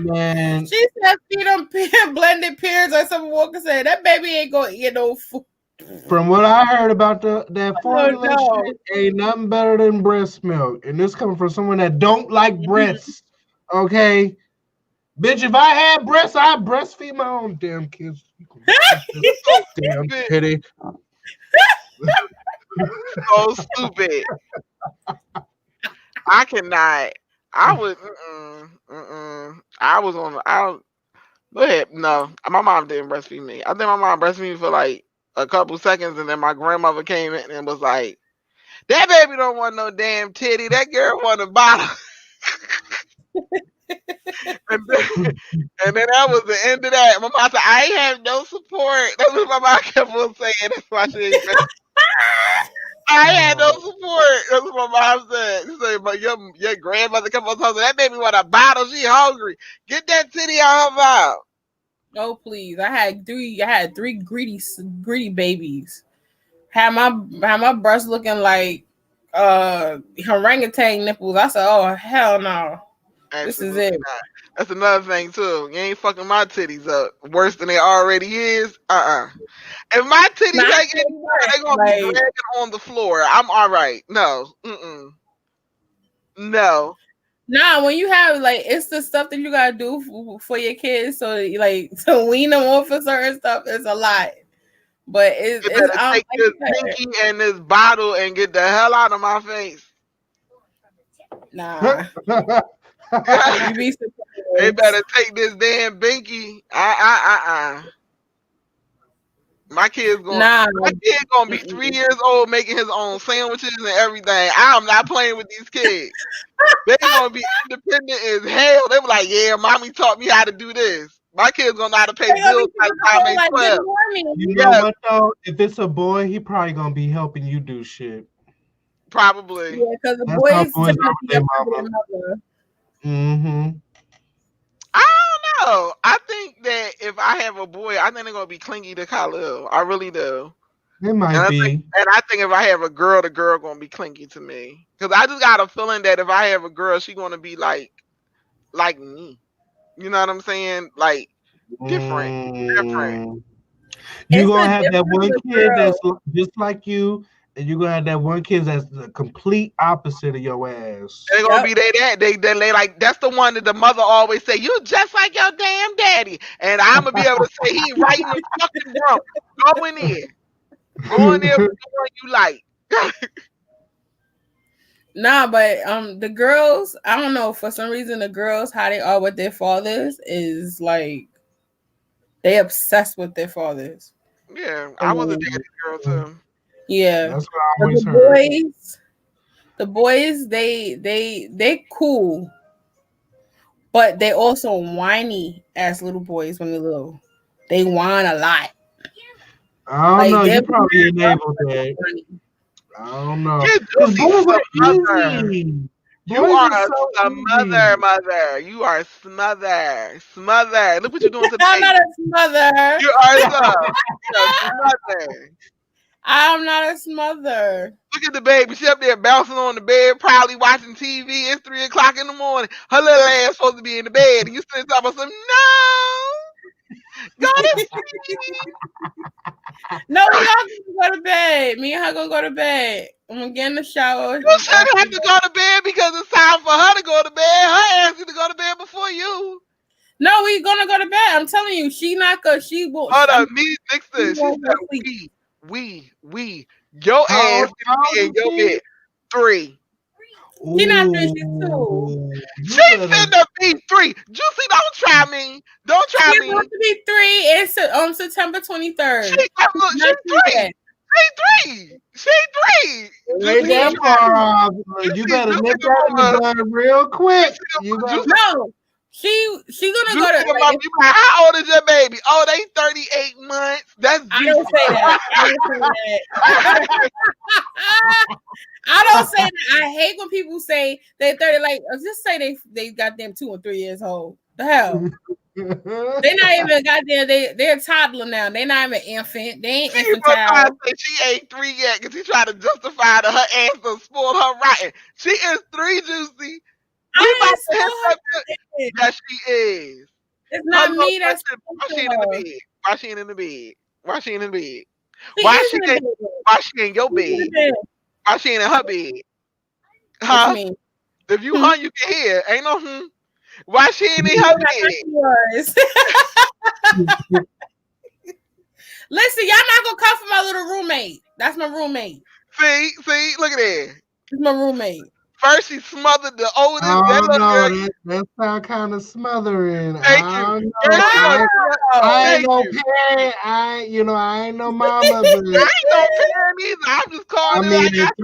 Man. She said feed them blended pears, or some Walker said that baby ain't gonna eat no food. From what I heard about that formula shit, ain't nothing better than breast milk. And this coming from someone that don't like breasts. Okay. Bitch, if I had breasts, I'd breastfeed my own damn kids. Damn titty. So stupid. I cannot. I would. I was on. Go ahead. No, my mom didn't breastfeed me. I think my mom breastfeed me for like a couple seconds, and then my grandmother came in and was like, "That baby don't want no damn titty. That girl want a bottle." and then that was the end of that. My mom said, "I ain't have no support." That's what my mom kept on saying. That's why she ain't. I had no support. That's what my mom said. She said, "But your grandmother kept on talking. That baby want a bottle. She hungry. Get that titty out her mouth." Oh please! I had three greedy babies. Had my breast looking like orangutan nipples. I said, "Oh hell no, this is it." Not. That's another thing too. You ain't fucking my titties up worse than they already is. If my titties ain't getting they gonna be dragging on the floor. I'm all right. No. No. Nah, when you have like it's the stuff that you gotta do for your kids, so like to wean them off of certain stuff is a lot. But it's take this pinky and this bottle and get the hell out of my face. Nah. They better take this damn binky. My kid's gonna be 3 years old making his own sandwiches and everything. I'm not playing with these kids. They gonna be independent as hell. They be like, "Yeah, mommy taught me how to do this." My kid's gonna know how to pay bills by the time they 12. You know what though? If it's a boy, he probably gonna be helping you do shit. Probably. Yeah, because the boys typically mother. Mm-hmm. I don't know. I think that if I have a boy, I think they're gonna be clingy to Khalil. I really do. It might be. And I think if I have a girl, the girl gonna be clingy to me. Because I just got a feeling that if I have a girl, she gonna be like me. You know what I'm saying? Like different. You're gonna have that one kid that's just like you, and you're gonna have that one kid that's the complete opposite of your ass. They're gonna be they like that's the one that the mother always say, "You just like your damn daddy," and I'm gonna be able to say, "He right in the fucking drum. Go in there, go in there with the one you like." Nah, but the girls, I don't know, for some reason the girls how they are with their fathers is like they obsessed with their fathers. Yeah, I was a daddy girl too. Yeah, that's what I always heard. The boys, they cool, but they also whiny as little boys when they're little. They whine a lot. I don't know. You probably enabled that. I don't know. You are a mother. You are smother. Look what you're doing today. I'm not a smother. You are a smother. I'm not a smother. Look at the baby. She up there bouncing on the bed, probably watching TV. It's 3 o'clock in the morning. Her little ass supposed to be in the bed. And you sitting talking about some, no. Go to sleep. No, we all gonna go to bed. Me and her gonna go to bed. I'm gonna get in the shower. You shouldn't have to go to bed because it's time for her to go to bed. Her ass need to go to bed before you. No, we gonna go to bed. I'm telling you, she not gonna. She won't. Hold on, me next to she won't said go sleep. we. Your How ass in your bed. 3. She not 3, she's 2. She finna be 3. Juicy, don't try me. Don't try She's me. supposed to be 3 on September 23rd. She's 3. She 3. Ain't that far off. You better nip that in the bud real quick. No, she gonna go to. You like, how old is your baby? Oh, they 38 months. That's I don't say that. I don't say that. I hate when people say they're 30. Like, just say they goddamn 2 or 3 years old. The hell. They're not even goddamn. They're a toddler now. They're not even infant. They ain't infantile. She ain't 3 yet because he tried to justify that her ass done spoiled her rotten. She is 3, Juicy. Yes, she is. It's not me. That's why she ain't in the bed. Why she ain't in the bed? Why she ain't in the bed? Why she in your bed? Why she ain't in her bed? Huh? If you hung, you can hear. Ain't no Why she ain't in her bed? Listen, y'all not gonna come for my little roommate. That's my roommate. See, look at that. It's my roommate. First, she smothered the oldest. Oh no, that sound kind of smothering. Thank you. I ain't no parent. I ain't no mama. But I ain't no parent either. I'm just calling. I mean, at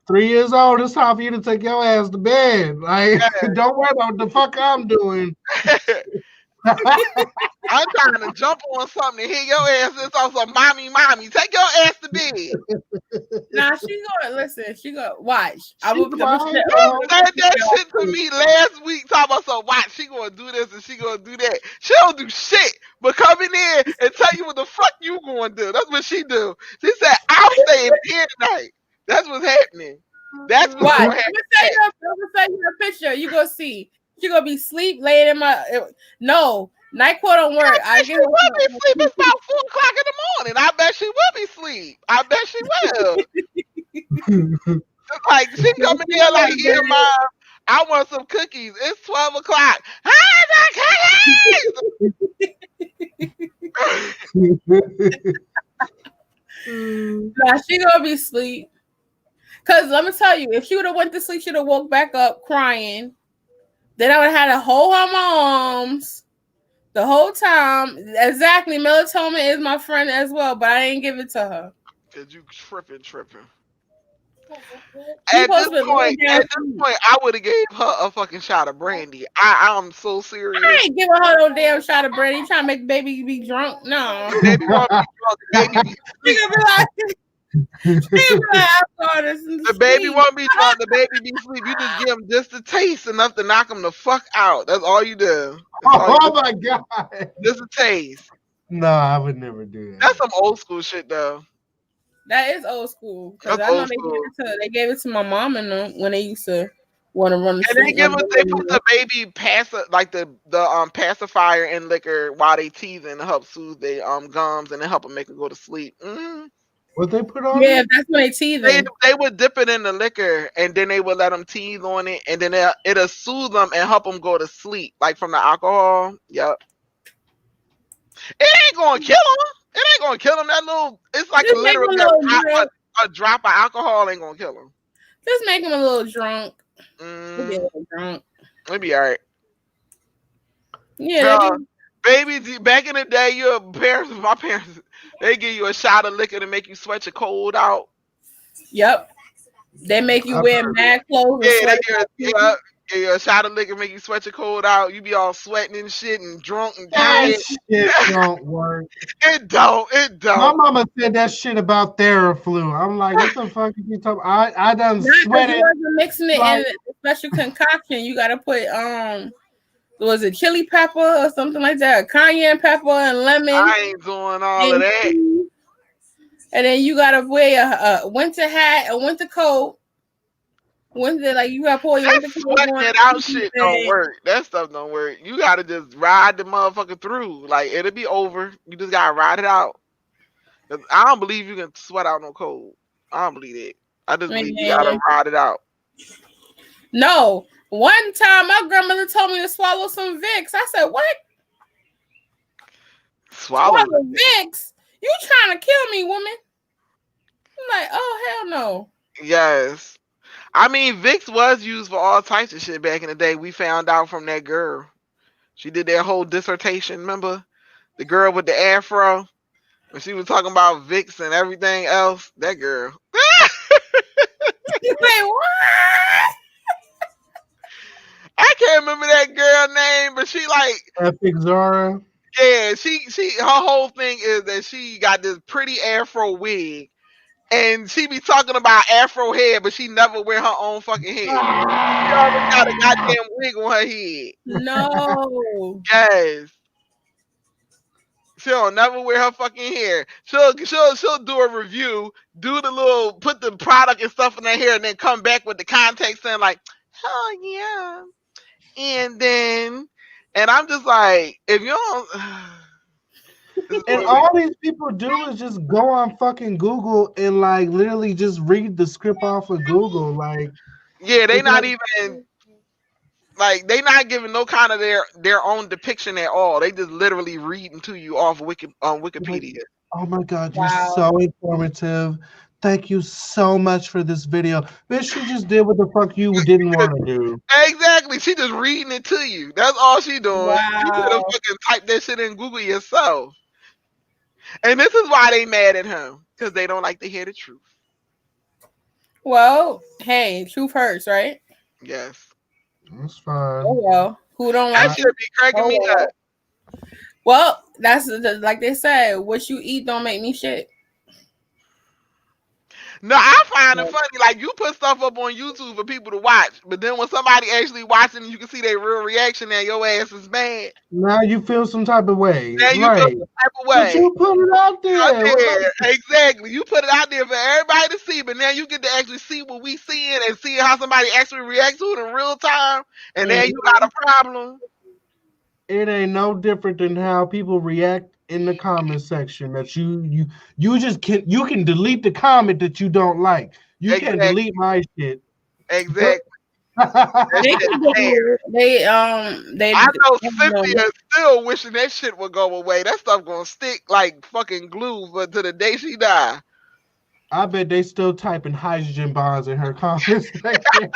3 years old, it's time for you to take your ass to bed. Like, don't worry about what the fuck I'm doing. I'm trying to jump on something and hit your ass. It's also mommy. Take your ass to bed. Nah, she gonna listen. She gonna watch. I will said that shit to me last week. Talking about so watch. She gonna do this and she gonna do that. She don't do shit but come in there and tell you what the fuck you gonna do. That's what she do. She said I'll stay in here tonight. That's what's happening. That's what's happening. I'm gonna send you a picture. You gonna see. She gonna be sleep laying in my NyQuil don't work. She will be sleep. It's about 4:00 in the morning. I bet she will be sleep. I bet she will. Like she coming here like, here, mom. I want some cookies. It's 12 o'clock. Nah, she gonna be sleep. Cause let me tell you, if she would have went to sleep, she'd have woke back up crying. Then I would have had to hold her in my arms the whole time. Exactly. Melatonin is my friend as well, but I didn't give it to her. Cause you tripping. At this point, I would have gave her a fucking shot of brandy. I'm so serious. I ain't giving her no damn shot of brandy. You trying to make the baby be drunk? No. The baby won't be drunk. The baby be the baby won't be drunk. The baby be asleep. You just give him just a taste enough to knock him the fuck out. That's all you do. My god! Just a taste. No, I would never do that. That's some old school shit though. That is old school. Because I know they gave it to my mom and them when they used to want to run the street. And they put the baby the pacifier in liquor while they teething to help soothe their gums and then help them make it go to sleep. Mm-hmm. What they put on? Yeah, that's when they teething. They would dip it in the liquor and then they would let them teeth on it and then it'll soothe them and help them go to sleep, like from the alcohol. Yep. It ain't gonna kill them. It ain't gonna kill them. That little, it's like literally a drop of alcohol ain't gonna kill them. Just make them a little drunk. Maybe a little drunk. Maybe all right. Yeah. Baby, back in the day, my parents, they give you a shot of liquor to make you sweat your cold out. Yep. They make you wear mad clothes. Yeah, a shot of liquor make you sweat your cold out. You be all sweating and shit and drunk and that shit don't work. It don't. My mama said that shit about Theraflu. I'm like, what the fuck are you talking about? I done sweated. You wasn't mixing it in a special concoction. You gotta put was it chili pepper or something like that? Cayenne pepper and lemon. I ain't doing all of that. And then you gotta wear a winter hat, a winter coat. Winter, like you gotta pour your winter coat on. That out shit don't work. That stuff don't work. You gotta just ride the motherfucker through. Like it'll be over. You just gotta ride it out. I don't believe you can sweat out no cold. I don't believe it. I just believe you gotta Man. ride it out. No. One time my grandmother told me to swallow some Vicks. I said, what? Swallow Swallow it. Vicks? You trying to kill me, woman? I'm like, oh, hell no. Yes. I mean, Vicks was used for all types of shit back in the day. We found out from that girl. She did that whole dissertation, remember? The girl with the afro. When she was talking about Vicks and everything else. That girl. Wait, what? I can't remember that girl name, but she like Epic Zara. yeah, she her whole thing is that she got this pretty afro wig. And she be talking about afro hair, but she never wear her own fucking hair. She always got a goddamn wig on her head. No. Yes. She'll never wear her fucking hair. She'll do a review, do the little put the product and stuff in her hair, and then come back with the context saying like, oh yeah. And then I'm just like, if you don't And all these people do is just go on fucking Google and like literally just read the script off of Google. Like, yeah, they it's not like, even like they not giving no kind of their own depiction at all. They just literally reading to you off Wikipedia. oh my God, you're Wow. so informative. Thank you so much for this video. Bitch, you just did what the fuck you didn't want to do. Exactly. She just reading it to you. That's all she doing. You could have Wow. fucking typed that shit in Google yourself. And this is why they mad at him. Because they don't like to hear the truth. Well, hey, truth hurts, right? Yes. That's fine. Oh well. Who don't That like should be cracking me up. Well, that's like they said, what you eat don't make me shit. No, I find it funny. Like you put stuff up on YouTube for people to watch, but then when somebody actually watching, you can see their real reaction, and your ass is mad. Now you feel some type of way. Now you Right. feel some type of But way. you put it out there. Exactly. You put it out there for everybody to see, but now you get to actually see what we seeing and see how somebody actually reacts to it in real time, and then you got a problem. It ain't no different than how people react in the comment section. That you just can delete the comment that you don't like. You can't delete my shit. Exactly. They I know Cynthia is still wishing that shit would go away. That stuff gonna stick like fucking glue but to the day she die. I bet they still typing hydrogen bonds in her comments section.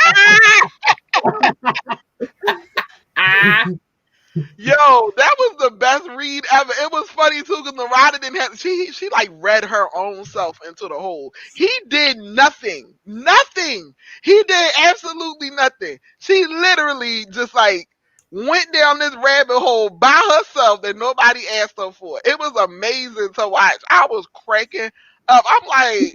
Yo, that was the best read ever. It was funny too because Narada didn't have she like read her own self into the hole. He did nothing. Nothing. He did absolutely nothing. She literally just like went down this rabbit hole by herself that nobody asked her for. It was amazing to watch. I was cracking up. I'm like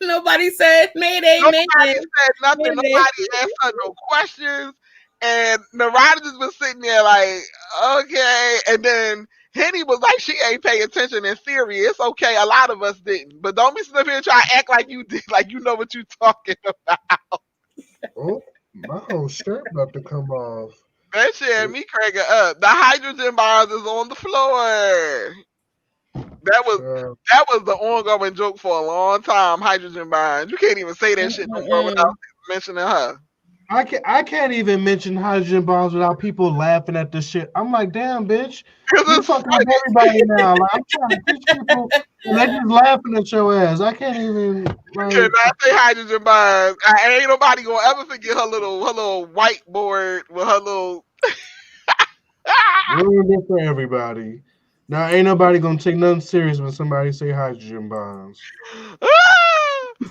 nobody said mayday. Nobody mayday. said nothing. Mayday. Nobody asked her no questions. And Narada just was sitting there like, okay. And then Henny was like, she ain't pay attention in theory. It's okay. A lot of us didn't. But don't be sitting up here and try to act like you did, like you know what you talking about. Oh, my whole shirt about to come off. That shit had me cracking up. The hydrogen bombs is on the floor. That was the ongoing joke for a long time. Hydrogen bombs. You can't even say that shit no more without mentioning her. I can't even mention hydrogen bombs without people laughing at this shit. I'm like, damn, bitch, you fucking with everybody now. Like, I'm trying to teach people, and they just laughing at your ass. I can't even. Like, You cannot say hydrogen bombs. Ain't nobody gonna ever forget her little whiteboard with her little. ruined it for everybody. Now, ain't nobody gonna take nothing serious when somebody say hydrogen bombs.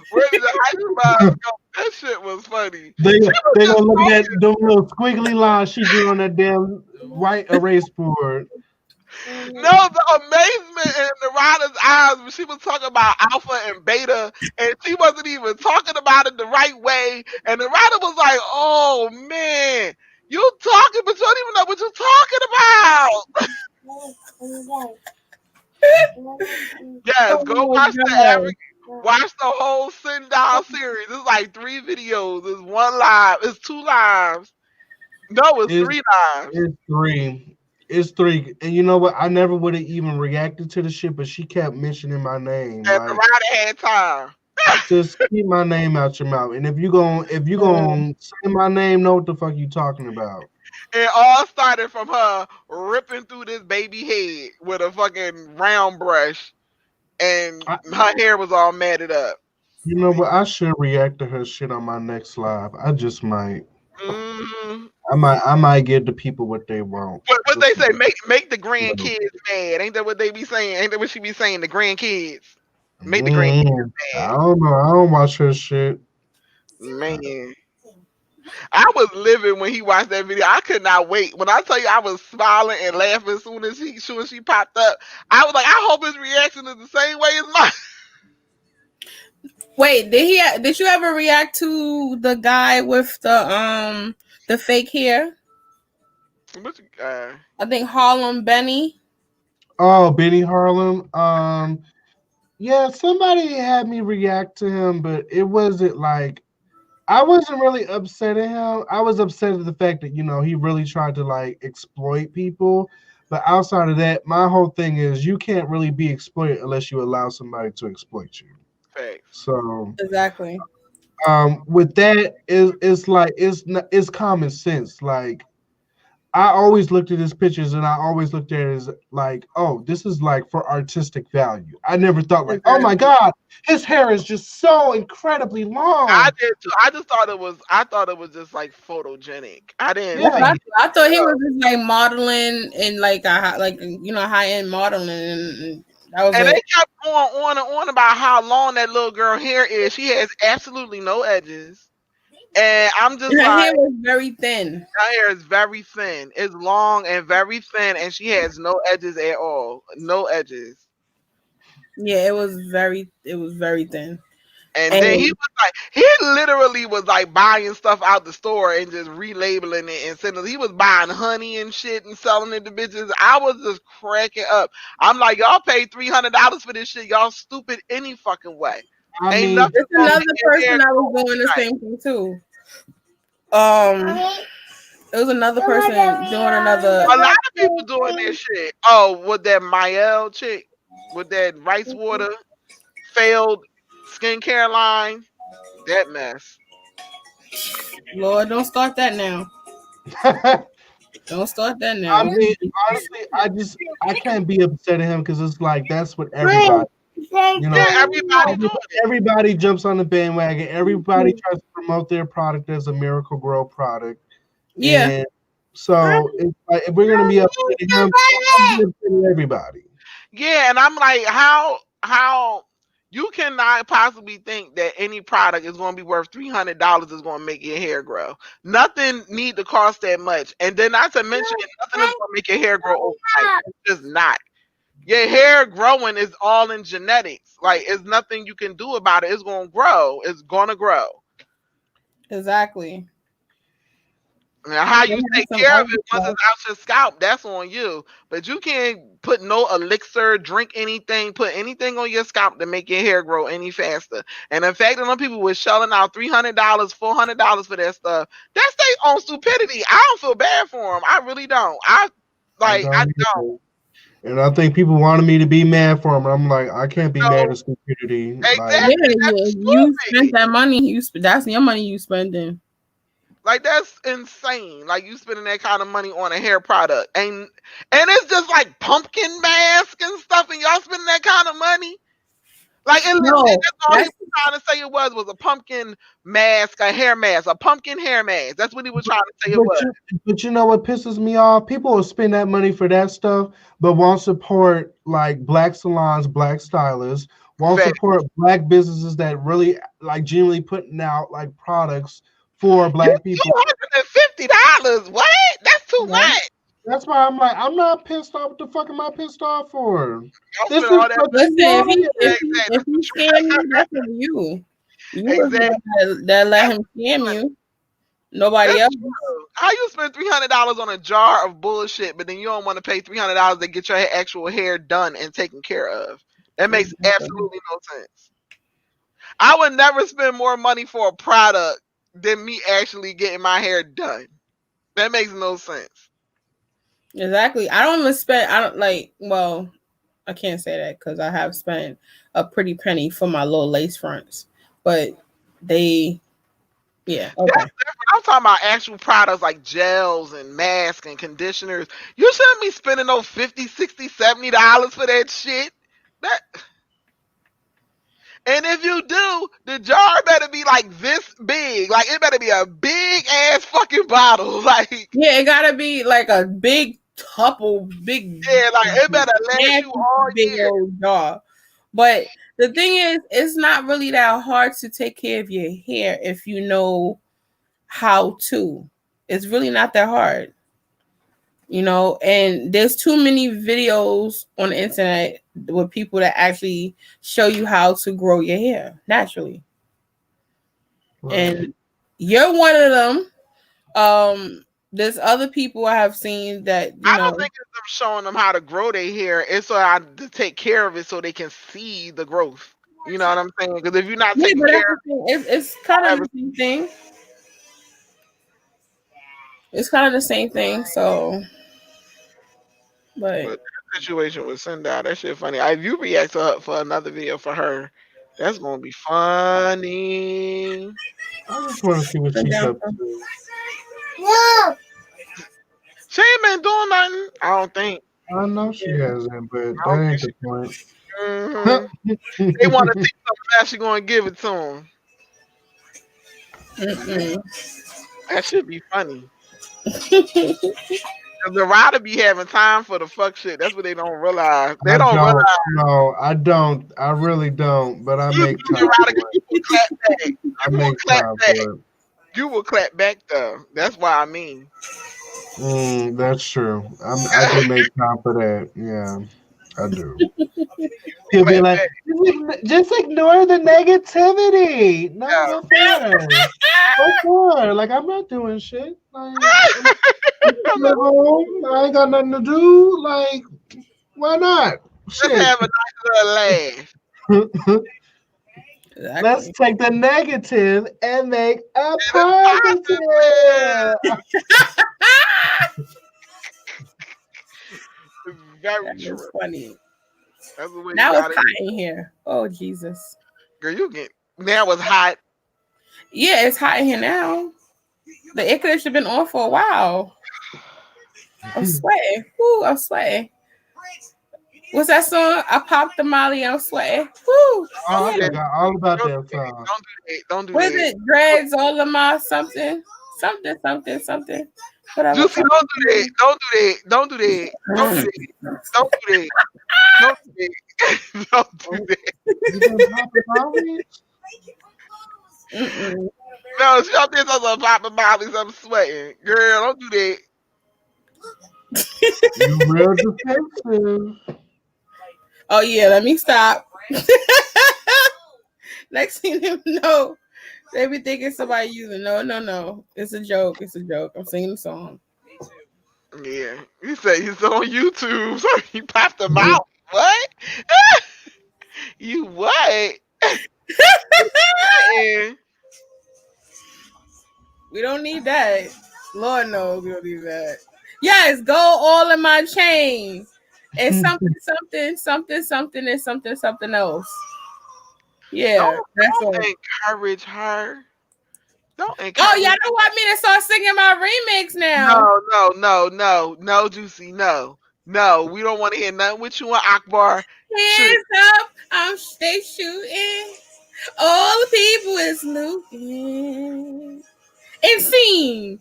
Where did the hydrogen bombs go? That shit was funny. They gonna look at them little squiggly lines she drew on that damn white erase board. No, the amazement in Narada's eyes when she was talking about alpha and beta, and she wasn't even talking about it the right way. And Narada was like, "Oh man, you talking, but you don't even know what you're talking about." Yes, go watch watch the whole Send Down series. It's like 3 videos. It's 1 live. It's 2 lives. No, it's 3 lives. It's 3. It's 3. And you know what? I never would have even reacted to the shit, but she kept mentioning my name. And the Like, rider had time. just keep my name out your mouth. And if you gonna say my name, know what the fuck you talking about. It all started from her ripping through this baby head with a fucking round brush, and I, her hair was all matted up. you know what? I should react to her shit on my next live. I just might. Mm-hmm. I might give the people what they want. What they Just say? a Make the little. grandkids mad. Ain't that what they be saying? Ain't that what she be saying? The grandkids. Make the grandkids Mm, I don't know. I don't watch her shit. mad. Man. I was living when he watched that video. I could not wait. When I tell you I was smiling and laughing as soon as she popped up, I was like, I hope his reaction is the same way as mine. Wait, did you ever react to the guy with the fake hair? I think Harlem Benny. Oh, Benny Harlem. Yeah, somebody had me react to him, but it wasn't like I wasn't really upset at him. I was upset at the fact that he really tried to like exploit people. But outside of that, my whole thing is you can't really be exploited unless you allow somebody to exploit you. Facts. So Exactly. with that it's like it's common sense. Like I always looked at his pictures and I always looked at it as like, oh, this is like for artistic value. I never thought like, oh my God, his hair is just so incredibly I long. did too. I thought it was just like photogenic. I didn't Yeah. think I thought he was just like modeling and like high end modeling, and that was and it. they kept going on and on about how long that little girl hair is. She has absolutely no edges. And I'm just And her like, hair was very thin. her hair is very thin. It's long and very thin, and she has no edges at all. No edges. Yeah, it was very thin. And then And he literally was like buying stuff out the store and just relabeling it and sending. He was buying honey and shit and selling it to bitches. I was just cracking up. I'm like, y'all paid $300 for this shit. Y'all stupid any fucking way. I Ain't mean, nothing there's gonna another make your person hair that was grow doing the overnight. same thing too. It was another person doing another. A lot of people doing this shit. Oh, with that Mael chick with that rice water failed skincare line. That mess. Lord, don't start that now. Don't start that I now. mean, honestly, I can't be upset at him because it's like that's what everybody, Yeah, everybody doing it. everybody jumps on the bandwagon. Everybody tries to promote their product as a Miracle Grow product, Yeah, and so it's like if we're gonna be upset at him, we're gonna be upset at everybody. Yeah, and I'm like, how you cannot possibly think that any product is going to be worth $300 is going to make your hair grow. Nothing need to cost that much, and then not to mention nothing is going to make your hair grow overnight. It's just not. Your hair growing is all in genetics. Like, it's nothing you can do about it. It's going to grow. It's going to grow. exactly. Now, how you They have take some care of other it once stuff. it's out your scalp, that's on you. But you can't put no elixir, drink anything, put anything on your scalp to make your hair grow any faster. And the fact that some people were shelling out $300, $400 for that stuff, that's their own stupidity. I don't feel bad for them. I really don't. I I don't either. And I think people wanted me to be mad for him. I'm like, I can't be mad know at stupidity. Like, exactly. Yeah, That's you spent stupid. that money. That's your money you spending. Like, that's insane. Like, you spending that kind of money on a hair product. And it's just like pumpkin mask and stuff, and y'all spending that kind of money. Like, and legit, No, that's all he was trying to say it was a pumpkin mask, a hair mask, a pumpkin hair mask. That's what he was trying to say it but was. but you know what pisses me off? People will spend that money for that stuff, but won't support like black salons, black stylists, won't Fact. support black businesses that really like genuinely putting out like products for black people. $250? What? That's too yeah. much. That's why I'm like, I'm not pissed off. What the fuck am I pissed off for? Y'all This spend is all that. for Listen, the if he scam you, that's on you. You was the Exactly. one that let him scam you. Nobody else. That's true. How you spend $300 on a jar of bullshit, but then you don't want to pay $300 to get your actual hair done and taken care of? That makes absolutely no sense. I would never spend more money for a product than me actually getting my hair done. That makes no sense. Exactly. I don't even spend. I don't like. Well, I can't say that because I have spent a pretty penny for my little lace fronts, but they, yeah, That's okay. different. I'm talking about actual products like gels and masks and conditioners. You shouldn't be spending no $50, $60, $70 for that shit. That, and if you do, the jar better be like this big. Like it better be a big ass fucking bottle. Like Yeah, it gotta be like a big couple, big, yeah, like it better last you nasty, all big year. old jar. But the thing is, it's not really that hard to take care of your hair if you know how to. It's really not that hard, and there's too many videos on the internet with people that actually show you how to grow your hair naturally. Right. And you're one of them. There's other people I have seen that, I don't think it's them showing them how to grow their hair. It's so I to take care of it so they can see the growth. You know what I'm saying? Because if you're not yeah, taking but that's care the of thing. It's kind of it, the same thing. It's kind of the same thing. So, but but that situation with Sundown, that shit funny. If you react to her for another video for her, that's gonna be funny. I just want to see what I'm she's down up for. to. No. She ain't been doing nothing. I don't think. I know she hasn't, but I don't that think ain't she. the point. Mhm. They want to see something else. She gonna give it to them. Mm-mm. That should be funny. 'Cause the rider be having time for the fuck shit. That's what they don't realize. They I don't realize. don't. No, I don't. I really don't. But I You make do your time rider for 'cause it. you will clap back. I You will make clap time back. for it. You will clap back though. That's what I mean. That's true. I do make time for that. Yeah, I do. You He'll be clap like, back. just ignore the negativity. No, Yeah. go for it. Go for it. Like I'm not doing shit. Like I'm I'm at home. I ain't got nothing to do. Like why not? Let's Shit. have a nice little laugh. Let's Exactly. take the negative and make a And it's positive. It's very That is true. funny. That's the way you Now it's got it. hot in here. Oh Jesus. Girl, you get now it's hot. Yeah, it's hot in here now. The air conditioner been on for a while. I'm sweating. Woo, I'm sweating. What's that song? I popped the molly. I'm sweating. Woo. Oh, I Don't do Yeah. that. forgot all about Don't that do that. song. Don't do that. Don't do What is that. it? Dreads all of my something. Something. Whatever. Juicy, don't do that. Don't do that. Don't do that. Don't do that. Don't do that. Don't do that. Don't do that. You been popping molly? Mm-mm. No, she up there talking about popping mollies. I'm sweating. Girl, don't do that. You real defensive. Oh yeah, let me stop. Next thing you know, they be thinking somebody using. No. It's a joke. I'm singing the song. Yeah. You say he's on YouTube, so he popped them out. What? You what? And We don't need that. Lord knows we don't need that. Yes, go all in my chain. And something, and something else. Yeah, that's all. don't encourage her. Don't Oh, encourage. y'all don't want me to start singing my remix now. No, Juicy, no. We don't want to hear nothing with you and Akbar. Hands up, they shooting. All the people is looking. And scene.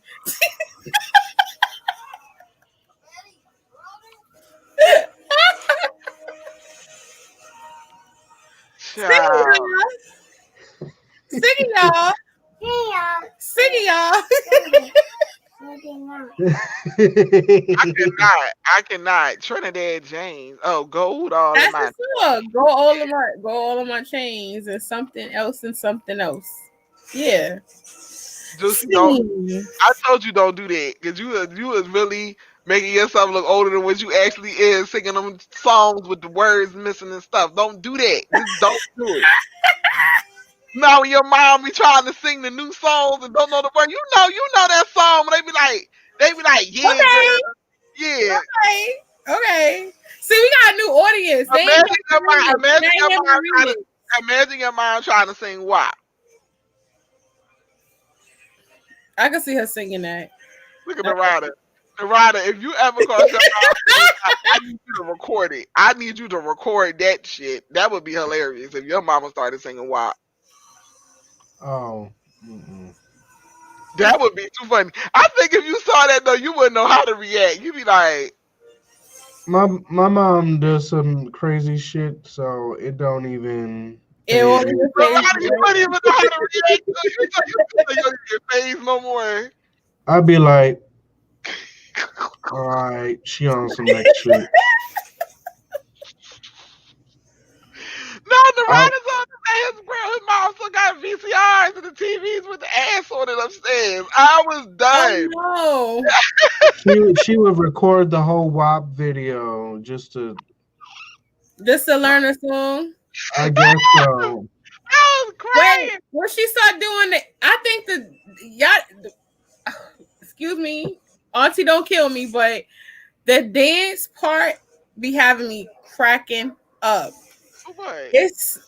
Child. Singing y'all. Singing y'all. I cannot. Trinidad James. Oh, gold all in That's my. the song. Go all of my chains and something else. Yeah. Juicy, don't. I told you don't do that because you was really making yourself look older than what you actually is, singing them songs with the words missing and stuff. Don't do that. Just don't do it. Now when your mom be trying to sing the new songs and don't know the word, you know that song. But they be like, yeah, Okay. girl, it. Okay. See, we got a new audience. They ain't Imagine your mom trying to sing WAP. I can see her singing that. Look at the rider. The rider, if you ever call your mom, I need you to record it. I need you to record that shit. That would be hilarious if your mama started singing WAP. Oh. Mm-mm. That would be too funny. I think if you saw that though, you wouldn't know how to react. You'd be like, My mom does some crazy shit, so it don't even. It won't even you wouldn't even know how to react. You don't get phased no more. I'd be like, all right, she on some next shit. No, the rider's on his mom still got VCRs and the TVs with the ass on it upstairs. I was done. Oh, no. She would record the whole WAP video just to learn a song. I guess so. I was crying. Wait, when she started doing it, I think excuse me, Auntie, don't kill me, but the dance part be having me cracking up. What? It's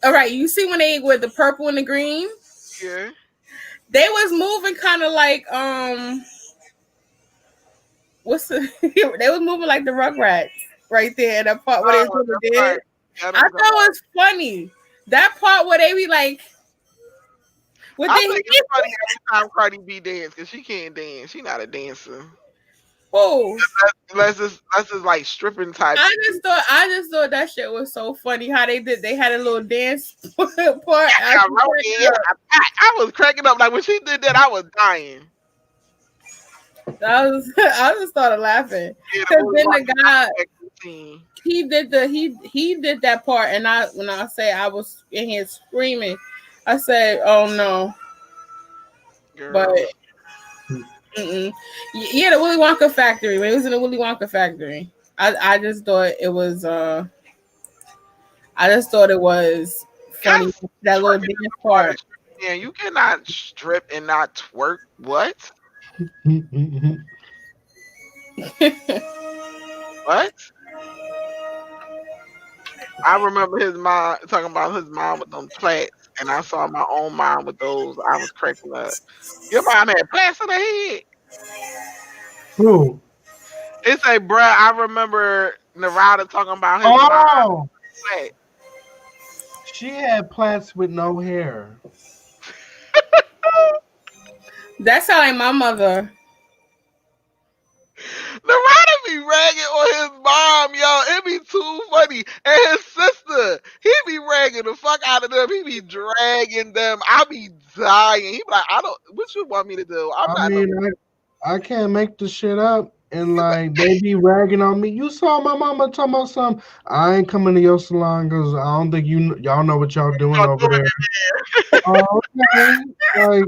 all right. You see when they with the purple and the green? Yeah. They was moving kind of like they was moving like the Rugrats right there in that part where they was doing right. I thought it was funny. That part where they be like, I think it's funny every time Cardi B dance because she can't dance. She not a dancer. Oh, Let's just like stripping type. I just thought that shit was so funny how they had a little dance part. I was cracking up like when she did that. I was dying. I just started laughing because then the guy he did that part, and when I say I was in here screaming, I said, "Oh no!" Girl. But. Yeah, the Willy Wonka factory. When it was in the Willy Wonka factory, I just thought it was funny that little dance part. Yeah, you cannot strip and not twerk. What? What? I remember his mom talking about his mom with them plaits, and I saw my own mom with those. I was cracking up. Your mom had plaits in her head. Who? It's like, bruh, I remember Narada talking about his mom. Plait. She had plaits with no hair. That sound like my mother. Narada be ragging on his mom, yo. It be too funny. And his sister, he be ragging the fuck out of them. He be dragging them. I be dying. He be like, what you want me to do? I can't make the shit up. And like they be ragging on me. You saw my mama talking about something. I ain't coming to your salon because I don't think y'all know what y'all doing over there. Oh, okay. Like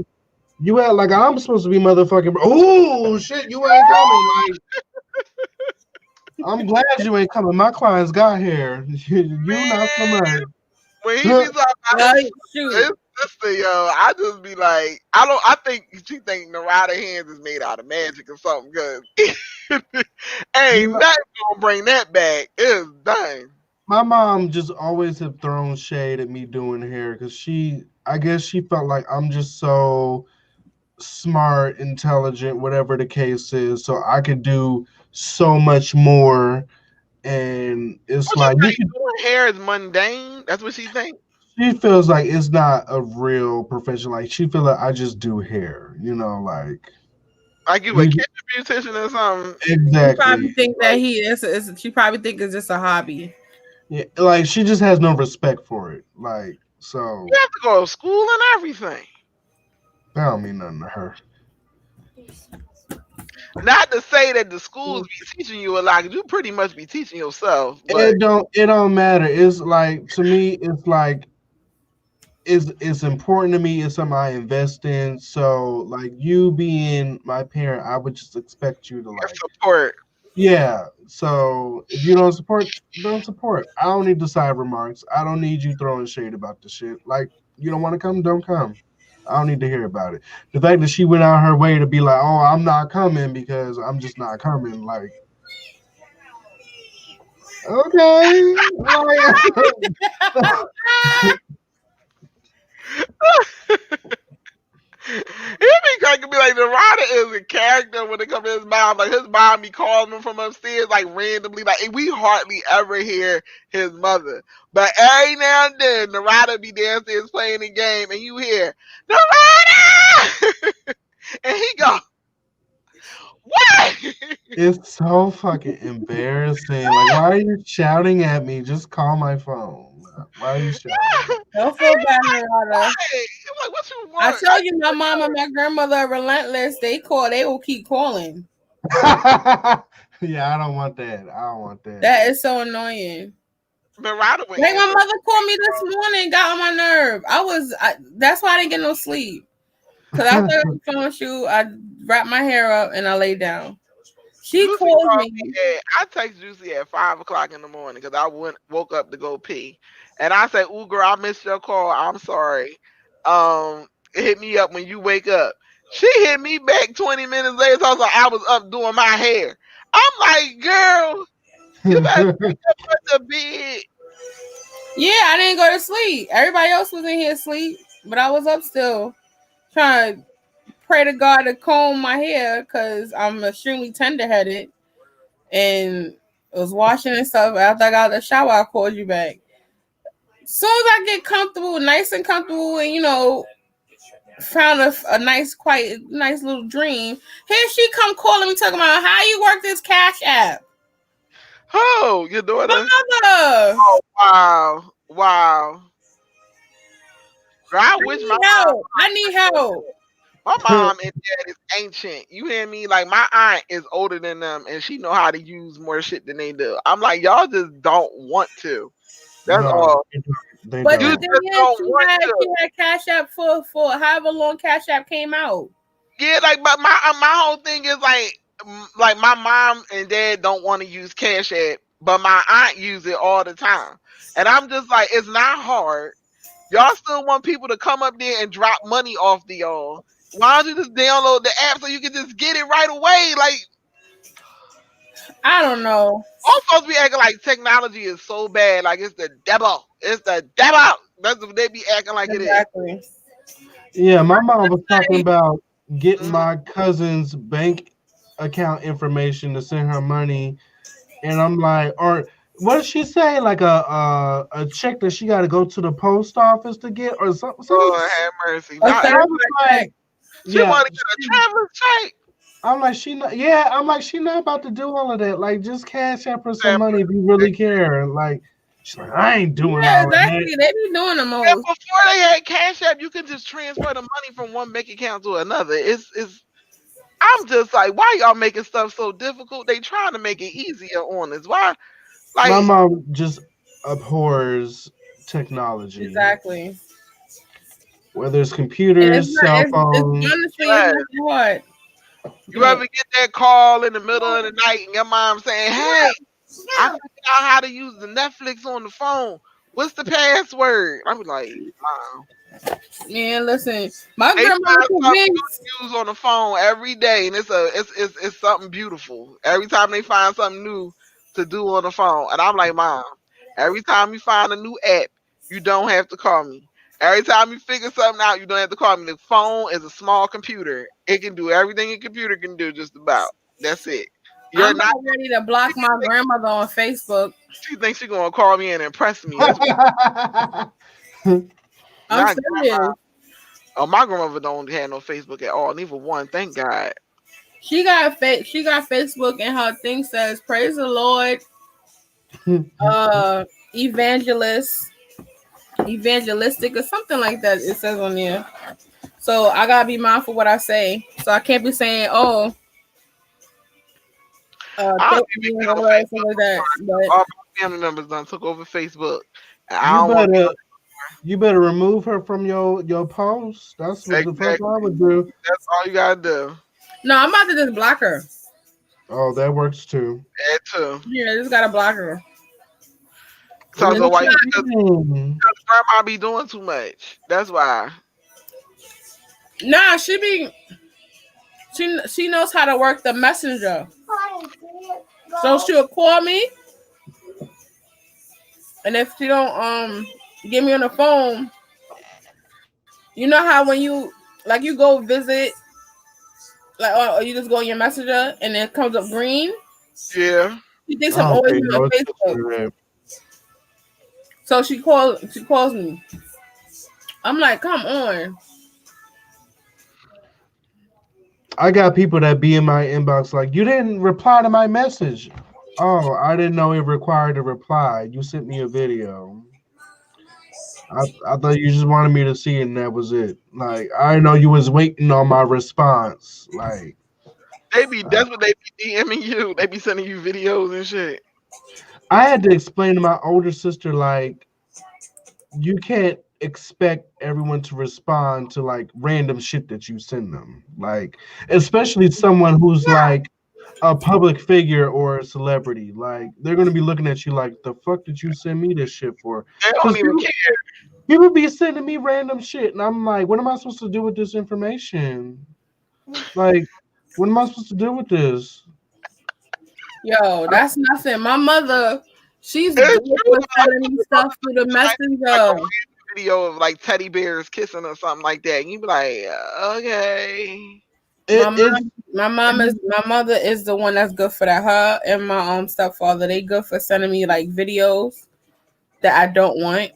you act like I'm supposed to be motherfucking. Oh shit, you ain't coming. Like I'm glad you ain't coming. My clients got hair. You not coming. When he be talking about his sister, yo, I just be like, I think she think Narada hands is made out of magic or something. Cause ain't nothing gonna bring that back. It's done. My mom just always have thrown shade at me doing hair because I guess she felt like I'm just so smart, intelligent, whatever the case is, so I could do so much more. And it's like doing hair is mundane. That's what she thinks. She feels like it's not a real profession. Like she feels like I just do hair, like you a kitchen beautician or something. Exactly. She probably think that she probably think it's just a hobby. Yeah, like she just has no respect for it. Like so, you have to go to school and everything. That don't mean nothing to her. Not to say that the schools be teaching you a lot, you pretty much be teaching yourself. But it don't matter. It's like to me, it's like it's important to me. It's something I invest in. So like you being my parent, I would just expect you to like support. Yeah. So if you don't support, don't support. I don't need the side remarks. I don't need you throwing shade about the shit. Like you don't want to come, don't come. I don't need to hear about it. The fact that she went out her way to be like, "Oh, I'm not coming because I'm just not coming." Like, okay, like, He be cracking me like the rider is a character when it comes to his mom. Like his mom be calling him from upstairs like randomly. Like we hardly ever hear his mother. But every now and then the rider be downstairs playing the game and you hear the rider and he go, what? it's so fucking embarrassing. Like, why are you shouting at me? Just call my phone. Why are you shouting? Don't feel bad, Narada. Hey, I'm like, what you I want? told you, my mom and my grandmother are relentless. They will keep calling. Yeah, I don't want that. I don't want that. That is so annoying. The rider would Like my answer. mother called me this morning, got on my nerve. That's why I didn't get no sleep. Cause after the phone shoot, I wrapped my hair up and I laid down. She Juicy called called me. I text Juicy at 5 o'clock in the morning because I woke up to go pee, and I said, "Ooh, girl, I missed your call. I'm sorry. Hit me up when you wake up." She hit me back 20 minutes later. So I was up doing my hair. I'm like, girl, you better wake up at the bed. Yeah, I didn't go to sleep. Everybody else was in here asleep, but I was up still trying to pray to God to comb my hair because I'm extremely tender-headed and was washing and stuff. After I got out of the shower, I called you back. As soon as I get comfortable, nice and comfortable, and found a nice, quite nice little dream. Here she come calling me, talking about how you work this Cash App. Oh, your daughter? My mother. Oh, wow. Wow. Girl, I wish my mom. I need help. My mom and dad is ancient. You hear me? Like my aunt is older than them, and she know how to use more shit than they do. I'm like, y'all just don't want to. That's No, all. they But don't. the thing is, she had Cash App for however long Cash App came out. Yeah, like, but my whole thing is like my mom and dad don't want to use Cash App, but my aunt use it all the time, and I'm just like, it's not hard. Y'all still want people to come up there and drop money off the y'all. Why don't you just download the app so you can just get it right away? Like, I don't know. I'm supposed to be acting like technology is so bad, like it's the devil. It's the devil. That's what they be acting like Exactly. it is. Yeah, my mom was talking about getting my cousin's bank account information to send her money, and I'm like, or what did she say? Like a check that she got to go to the post office to get, or something. Lord have mercy. A Not third everybody. She Yeah, want to get a traveler's check. I'm like, she not about to do all of that. Like, just cash out for some money if you really care. Like, she's like, I ain't doing all of exactly. that. They be doing the And most. before they had Cash App, you could just transfer the money from one bank account to another. It's. I'm just like, why y'all making stuff so difficult? They trying to make it easier on us. Why? My Like, mom just abhors technology. Exactly. Whether it's computers, cell phones. Honestly, it's not hard. you ever get that call in the middle of the night and your mom saying, "Hey, I figured out how to use the Netflix on the phone. What's the password?" I'm like, "Mom." Man, listen, my They grandma find something convinced. to use on the phone every day, and it's something beautiful. Every time they find something new to do on the phone, and I'm like, Mom, every time you find a new app, you don't have to call me. Every time you figure something out, you don't have to call me. The phone is a small computer; it can do everything a computer can do, just about. That's it. You're I'm not. ready to block my grandmother on Facebook. She thinks she's gonna call me and impress me. That's what, I'm not serious. grandma. Oh, my grandmother don't have no Facebook at all. Neither one. Thank God. She got Facebook, and her thing says, "Praise the Lord, evangelistic or something like that." It says on there. So I gotta be mindful what I say. So I can't be saying, "Oh, I don't even get on like Facebook. that." But All my family members done took over Facebook. And I you don't want better you better remove her from your post. That's what the fuck exactly. I would do. That's all you gotta do. no, I'm about to just block her. Oh, that works too. That too. Yeah, I just gotta block her. So What why? you mean? Because grandma be doing too much. That's why. Nah, she knows how to work the messenger. So she'll call me, and if she don't get me on the phone, you know how when you go visit, like, or you just go on your messenger and it comes up green. Yeah. She thinks I'm Oh, always okay, on no, it's Facebook. different. So she calls me. I'm like, come on. I got people that be in my inbox like, you didn't reply to my message. Oh, I didn't know it required a reply. You sent me a video. I thought you just wanted me to see it and that was it. Like, I know you was waiting on my response. Like, That's what they be DMing you. They be sending you videos and shit. I had to explain to my older sister, like, you can't expect everyone to respond to like random shit that you send them. Like, especially someone who's like a public figure or a celebrity. Like, they're gonna be looking at you like, the fuck did you send me this shit for? They Because don't even care. people be sending me random shit, and I'm like, what am I supposed to do with this information? Like, what am I supposed to do with this? Yo, that's nothing. My mother, she's It's good true. with sending me stuff through the Like a messenger. video of like teddy bears kissing or something like that, and you be like, okay. My It's mother is the one that's good for that. Her and my stepfather, they good for sending me like videos that I don't want.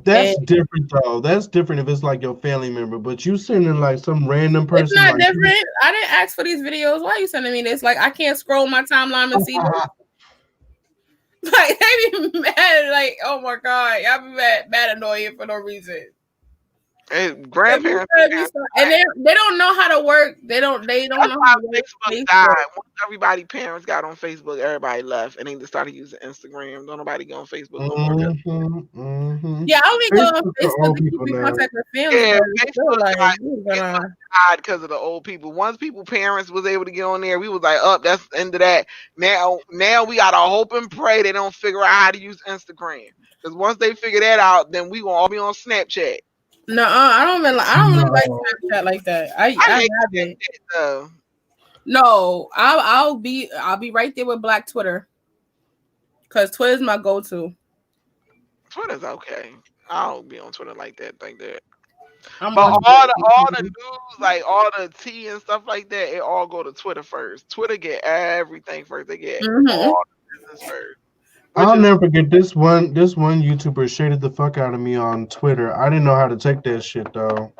that's And different though. That's different if it's like your family member, but you sending like some random it's person not like different. I didn't ask for these videos. Why are you sending me this? Like, I can't scroll my timeline and see this. Like, they be mad. Like, oh my god, y'all be mad annoying for no reason. And grandparents, And they don't know how to work. They don't know how to work Facebook died. Once everybody parents got on Facebook, everybody left and they just started using Instagram. Don't nobody go on Facebook no more. Yeah, I only go on Facebook for Facebook old to keep people in now. contact with family. Yeah, But it's still like, died because of the old people. Once parents was able to get on there, we was like, up, that's the end of that. Now we gotta hope and pray they don't figure out how to use Instagram. Because once they figure that out, then we gonna all be on Snapchat. no, I don't really like No. Snapchat like that. I hate have that it. shit, though. No, I'll be right there with Black Twitter, because Twitter's my go-to. Twitter's okay. I don't be on Twitter like that. I'm But on all the news, like all the tea and stuff like that, it all go to Twitter first. Twitter get everything first. They get all the business first. I'll never forget this one YouTuber shaded the fuck out of me on Twitter. I didn't know how to take that shit though.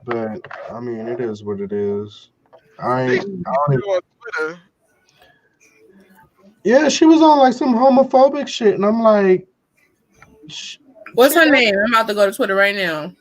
But I mean, it is what it is. Twitter. Yeah, she was on like some homophobic shit, and I'm like, what's her name? I'm about to go to Twitter right now.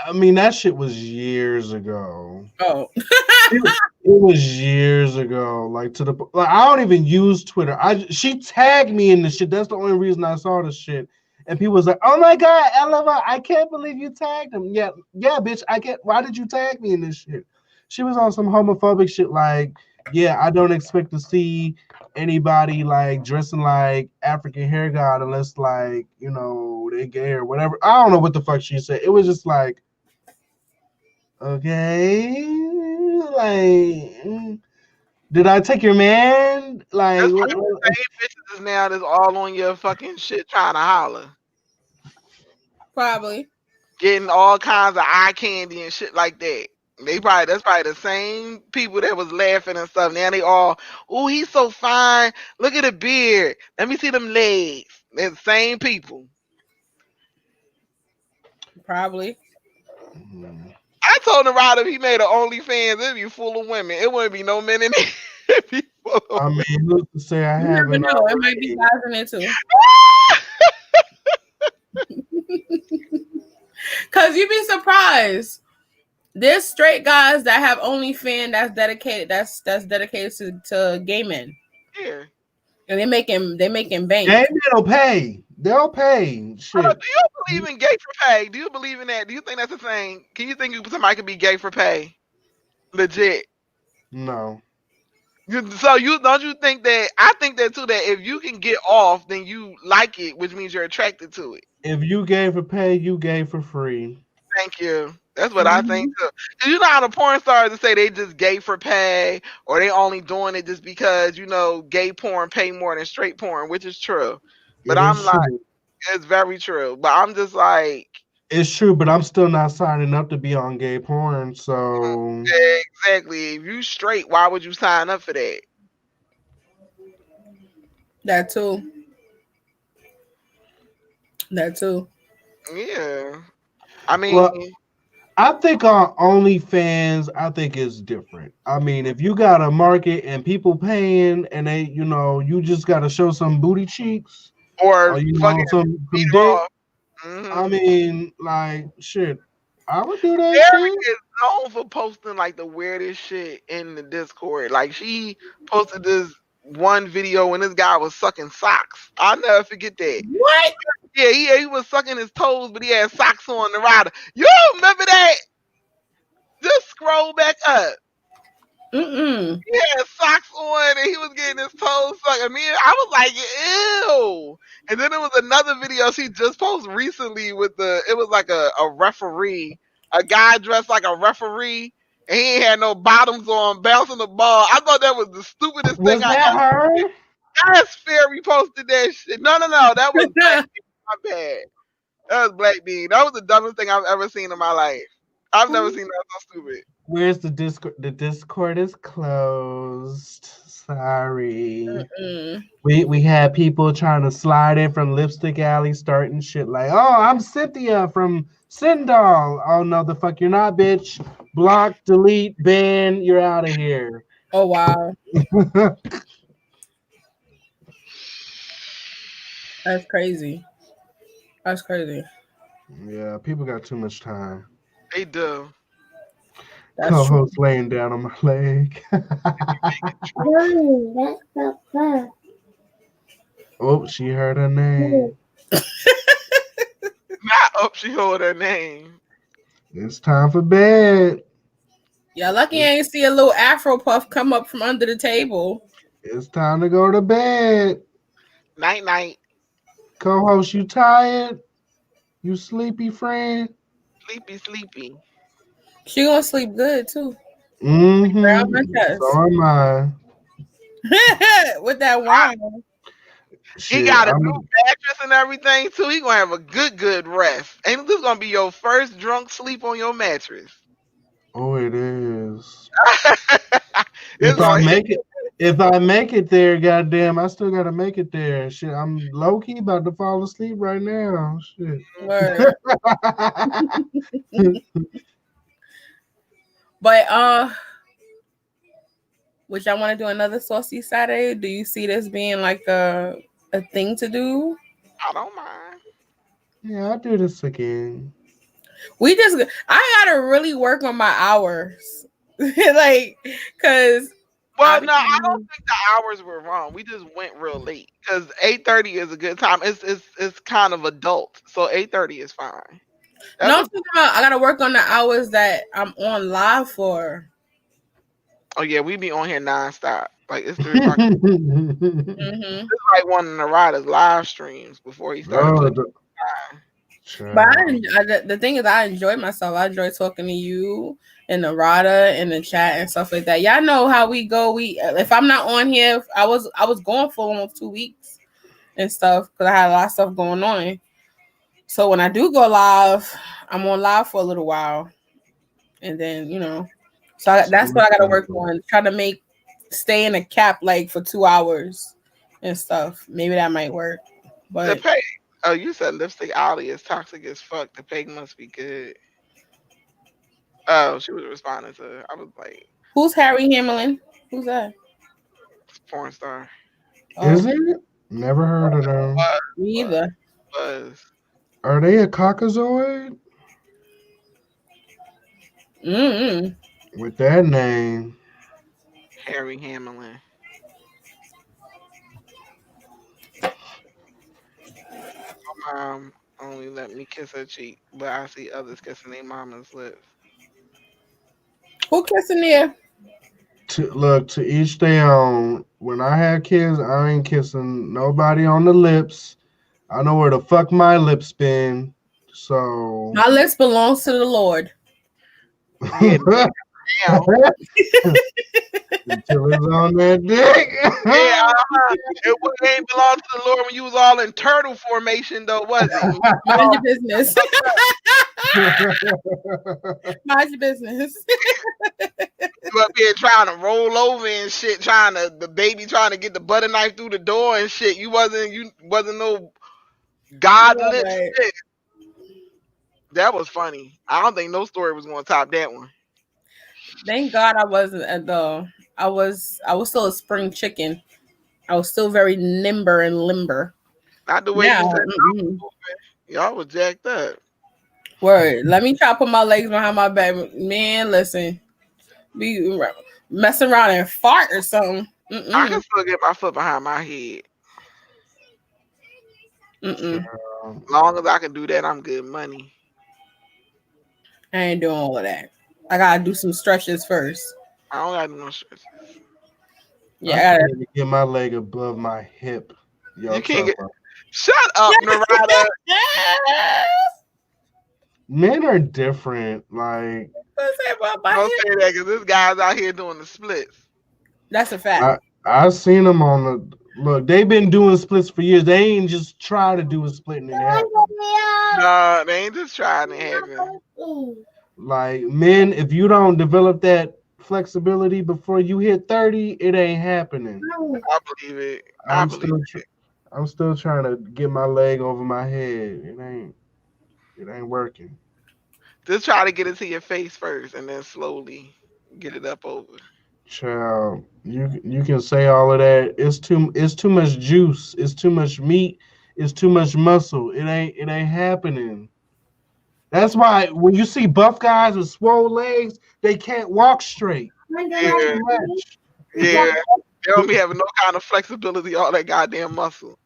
I mean, that shit was years ago. Oh, it was years ago. Like I don't even use Twitter. She tagged me in the shit. That's the only reason I saw the shit. And people was like, "Oh my god, Ella, I can't believe you tagged him." Yeah, bitch, I can't. Why did you tag me in this shit? She was on some homophobic shit. Like, yeah, I don't expect to see anybody like dressing like African hair god unless like they gay or whatever. I don't know what the fuck she said. It was just like, okay, like, did I take your man? Like, that's the same bitches now that's all on your fucking shit trying to holler. probably getting all kinds of eye candy and shit like that. That's probably the same people that was laughing and stuff. Now they all, oh, he's so fine. Look at the beard. Let me see them legs. They're the same people. probably. I told the rider if he made an OnlyFans, it'd be full of women. It wouldn't be no men in it. It'd be full of I mean, who's to say I haven't? No, it might be guys in it too. Cause you'd be surprised. There's straight guys that have OnlyFans that's dedicated. That's dedicated to gay men. Yeah. And they're making bank. Gay men will pay. They'll pay. Shit. Do you believe in gay for pay? Do you believe in that? Do you think that's a thing? Can you think somebody could be gay for pay? Legit. No. So don't you think that? I think that too. That if you can get off, then you like it, which means you're attracted to it. If you gay for pay, you gay for free. Thank you. That's what I think too. 'Cause you know how the porn stars say they just gay for pay, or they only doing it just because gay porn pay more than straight porn, which is true. But It is I'm like, true. it's very true. But I'm just like, It's true, but I'm still not signing up to be on gay porn. So exactly. If you straight, why would you sign up for that? That too. That too. Yeah. I mean, well, I think on OnlyFans, I think it's different. I mean, if you got a market and people paying and they, you just gotta show some booty cheeks or or fucking beat some it dick. off. I mean, like shit. I would do that Mary shit. is known for posting like the weirdest shit in the Discord. Like she posted this one video when this guy was sucking socks. I'll never forget that. What? Yeah, he was sucking his toes, but he had socks on the rider. You remember that? Just scroll back up. Mm-mm. He had socks on and he was getting his toes sucked. I mean, I was like, ew. And then there was another video she just posted recently it was like a referee, a guy dressed like a referee, and he ain't had no bottoms on, bouncing the ball. I thought that was the stupidest Was thing I that ever. her? Yes, Fairy posted that shit. No, that was Black Bean. My bad. That was Black Bean. That was the dumbest thing I've ever seen in my life. I've never seen that so stupid. Where's the Discord? The Discord is closed. Sorry. Mm-mm. We had people trying to slide in from Lipstick Alley, starting shit like, "Oh, I'm Cynthia from Sindal." Oh no, the fuck you're not, bitch. Block, delete, ban. You're out of here. Oh wow. That's crazy. That's crazy. Yeah, people got too much time. They do. That's true. Co-host laying down on my leg. Mommy, that's so fun. Oh, she heard her name. Not up, she hold her name. It's time for bed. Yeah, lucky I ain't see a little Afro puff come up from under the table. It's time to go to bed. Night night. Co-host, you tired? You sleepy, friend? Sleepy. She gonna sleep good too. Mm-hmm. Around my chest. So am I. With that wine. He got a new mattress and everything too. He gonna have a good rest. And this gonna be your first drunk sleep on your mattress. Oh, it is. It's If I make it there, goddamn, I still gotta make it there. Shit, I'm low key about to fall asleep right now. Shit. Word. But which I want to do another Saucy Saturday. Do you see this being like a thing to do? I don't mind. Yeah, I'll do this again. I gotta really work on my hours. Like, cause I don't think the hours were wrong. We just went real late because 8:30 is a good time. It's kind of adult, so 8:30 is fine. I'm talking about I gotta work on the hours that I'm on live for. Oh yeah, we be on here nonstop. Like it's 3 o'clock. It's like one of the riders live streams before he started. But the thing is, I enjoy myself. I enjoy talking to you and the Rada and the chat and stuff like that. Y'all know how we go. If I'm not on here, I was gone for almost 2 weeks and stuff because I had a lot of stuff going on. So when I do go live, I'm on live for a little while, and then so that's what I gotta work on. Try to stay in a cap like for 2 hours and stuff. Maybe that might work. But the pay. Oh, you said Lipstick Alley is toxic as fuck. The pay must be good. Oh, she was responding to her. I was like, who's Harry Hamlin? Who's that? Porn star. Is it? Never heard of them. Me either. Are they a caucasoid? With that name. Harry Hamlin. My mom only let me kiss her cheek, but I see others kissing their mama's lips. Who kissing there? To each their own. When I have kids, I ain't kissing nobody on the lips. I know where the fuck my lips been. So My list belongs to the Lord. Yeah, damn. until it's on that dick. Yeah, it ain't belong to the Lord when you was all in turtle formation, though, was it? Mind your business. Mind your business. You up here trying to roll over and shit, the baby trying to get the butter knife through the door and shit. You wasn't no godless Right. shit. That was funny. I don't think no story was gonna top that one. Thank God I wasn't at the. I was still a spring chicken. I was still very nimble and limber. Not the way Now, you said y'all was jacked up. word. Let me try to put my legs behind my back. Man, listen. Be messing around and fart or something. I can still get my foot behind my head. As long as I can do that, I'm good money. I ain't doing all of that. I gotta do some stretches first. I don't gotta do no stretches. Yeah, I can't get my leg above my hip. You can't get. Shut up, Narada. Men are different. Like, don't say that because this guy's out here doing the splits. That's a fact. I've seen them on the look. They've been doing splits for years. They ain't just try to do a split and it happen. No, they ain't just trying to happen. Like, men, if you don't develop that flexibility before you hit 30, it ain't happening. I believe it. I'm still trying to get my leg over my head. It ain't working. Just try to get it to your face first, and then slowly get it up over. Child, you can say all of that. It's too much juice. It's too much meat. It's too much muscle. It ain't happening. That's why when you see buff guys with swole legs, they can't walk straight. Yeah. They don't be having no kind of flexibility, all that goddamn muscle.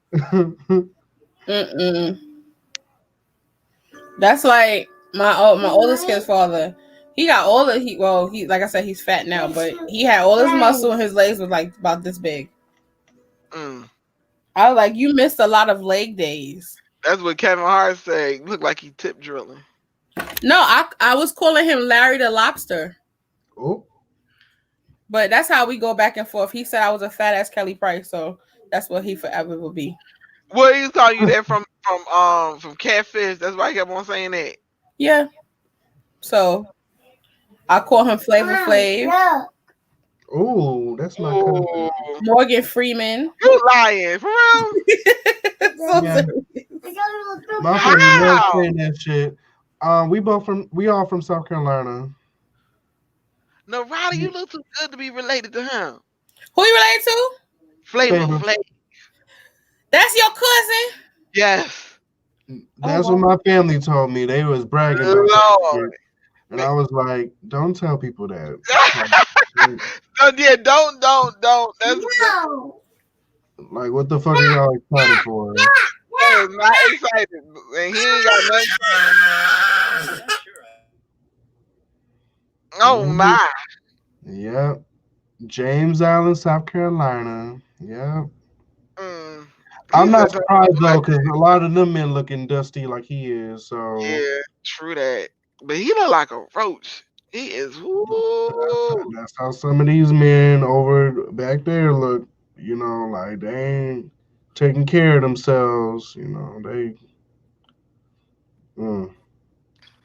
That's like my oldest kid's father. He got all the he like I said, he's fat now, but he had all his muscle and his legs was like about this big. I was like, you missed a lot of leg days. That's what Kevin Hart said. Looked like he tip drilling. No, I was calling him Larry the Lobster. Oh. But that's how we go back and forth. He said I was a fat ass Kelly Price, so that's what he forever will be. Well, he was calling you that from Catfish. That's why he kept on saying that. Yeah. So I call him Flavor Flav. Oh, that's my cousin. Morgan Freeman. You lying for real? Yeah. My family loves saying that shit. We all from South Carolina. No, Roddy, you look too good to be related to him. Who you related to? Flavor Flav. That's your cousin? Yes. That's what my family told me. They was bragging about that. And I was like, don't tell people that. Yeah, don't. That's like, what the fuck are y'all excited for? Yeah, not excited. And he ain't got nothing. Oh my. Yep. James Island, South Carolina. Yep. I'm not surprised though, because a lot of them men looking dusty like he is. So yeah, true that. But he look like a roach. He is. That's how some of these men over back there look. You know, like they ain't taking care of themselves. You know, they.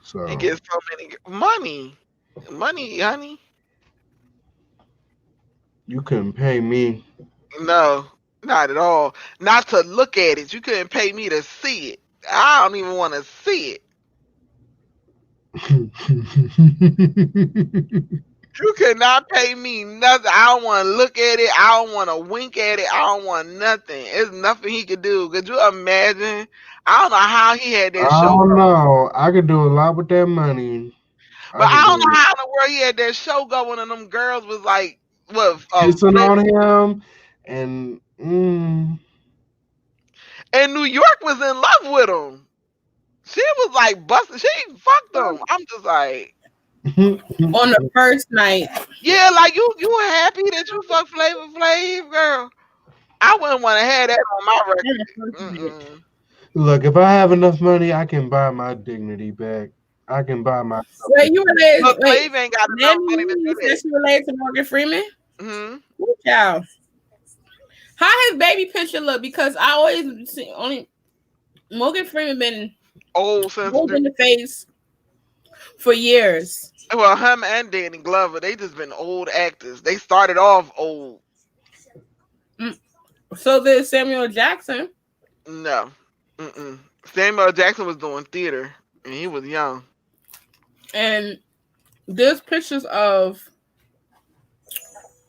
So he gets so many money, honey. You couldn't pay me. No, not at all. Not to look at it. You couldn't pay me to see it. I don't even want to see it. You cannot pay me nothing. I don't want to look at it. I don't want to wink at it. I don't want nothing. It's nothing he could do. Could you imagine? I don't know how he had that show. I don't know. I could do a lot with that money. But I don't know how in the world he had that show going and them girls was like, what? Kissing on him and And New York was in love with him. She was like busting. She fucked him. I'm just like. On the first night. Yeah, like you happy that you fuck Flavor Flav, girl. I wouldn't want to have that on my record. Look, if I have enough money, I can buy my dignity back. I can buy myself. Wait, you related? Look, Wait, Flav ain't got enough Nanny, money to you do said that. she related to Morgan Freeman? Hmm. Ooh, child. How his baby picture look? Because I always see only Morgan Freeman been Old since old in the face for years. well, him and Danny Glover, they just been old actors. They started off old. So did Samuel Jackson. No. Mm-mm. Samuel Jackson was doing theater, and he was young. And there's pictures of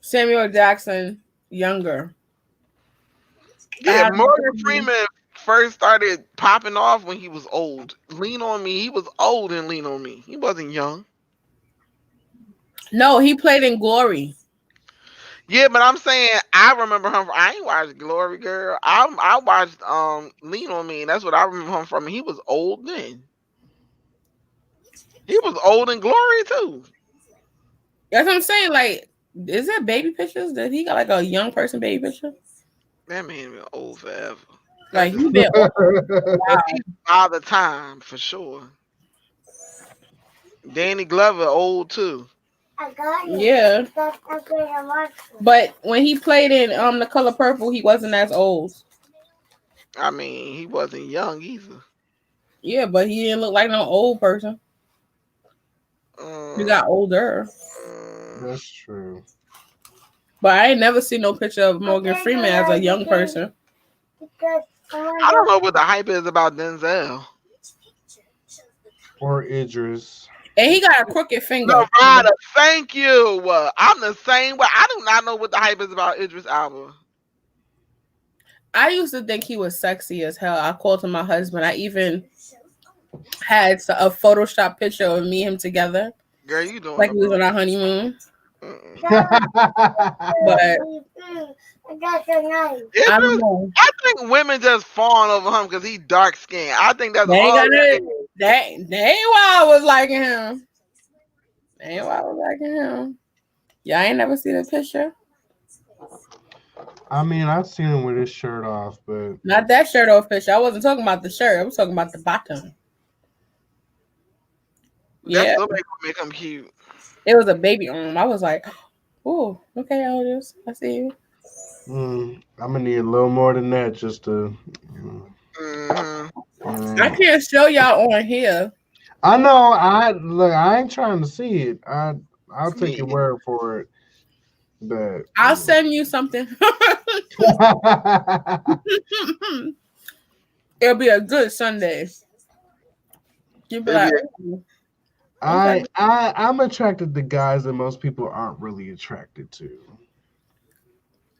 Samuel Jackson younger. Yeah, Morgan Freeman first started popping off when he was old. Lean on Me, he was old in Lean on Me. He wasn't young. No, he played in Glory. Yeah, but I'm saying I remember him. I ain't watched Glory Girl. I watched Lean on Me, and that's what I remember him from. He was old then. He was old in Glory too. That's what I'm saying. Like, is that baby pictures? Did he got like a young person baby picture? That man been old forever. Like he been old. Wow. He's all the time for sure. Danny Glover old too. Yeah. But when he played in The Color Purple, he wasn't as old. I mean, he wasn't young either. Yeah, but he didn't look like no old person. He got older. That's true. But I ain't never seen no picture of Morgan Freeman as a young person. I don't know what the hype is about Denzel. Or Idris. And he got a crooked finger. Nevada, thank you. I'm the same way. I do not know what the hype is about Idris Elba. I used to think he was sexy as hell. I called him my husband. I even had a Photoshop picture of me and him together. Girl, you doing like we was on our honeymoon. But I don't know. I think women just falling over him because he dark skinned. I think that's all. That ain't why I was liking him. That ain't why I was liking him. Yeah, I ain't never seen a picture. I mean, I've seen him with his shirt off, but not that shirt off picture. I wasn't talking about the shirt. I was talking about the bottom. Yeah, that make him cute. It was a baby arm. I was like, "Oh, okay, Aldous, I see you." I'm gonna need a little more than that just to. I can't show y'all on here. I know. I ain't trying to see it. I'll take your word for it. But I'll send you something. It'll be a good Sunday. You'll be like, I'm attracted to guys that most people aren't really attracted to.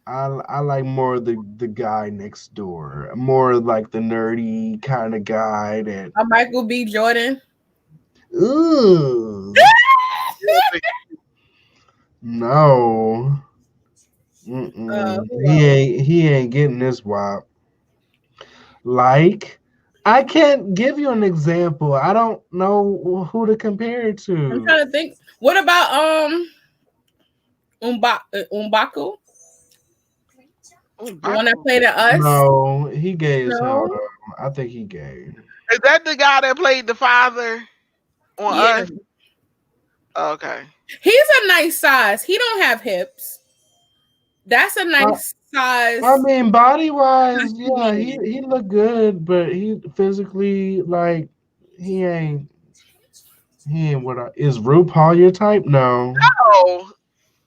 I like more the guy next door, more like the nerdy kind of guy that. A Michael B. Jordan. Ooh. No. He ain't getting this wop. Like, I can't give you an example. I don't know who to compare it to. I'm trying to think. What about Umbaku? The one that played at Us? No, he gay as hell. I think he gay. Is that the guy that played the father on Us? Okay. He's a nice size. He don't have hips. That's a nice size. I mean, body wise, yeah, he look good, but he physically, like, he ain't what is RuPaul your type? No. No.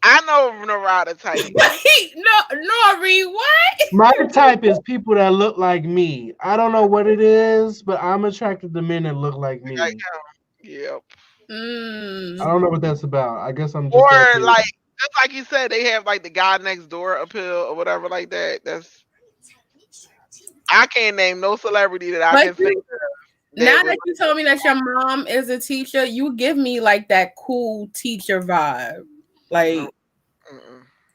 I know Narada type. Nori, what? My type is people that look like me. I don't know what it is, but I'm attracted to men that look like me. Yep. I don't know what that's about. I guess I'm just. Or like, just like you said, they have like the guy next door appeal or whatever like that. That's. I can't name no celebrity that I can think of. Now that you told me that your mom is a teacher, you give me like that cool teacher vibe. Like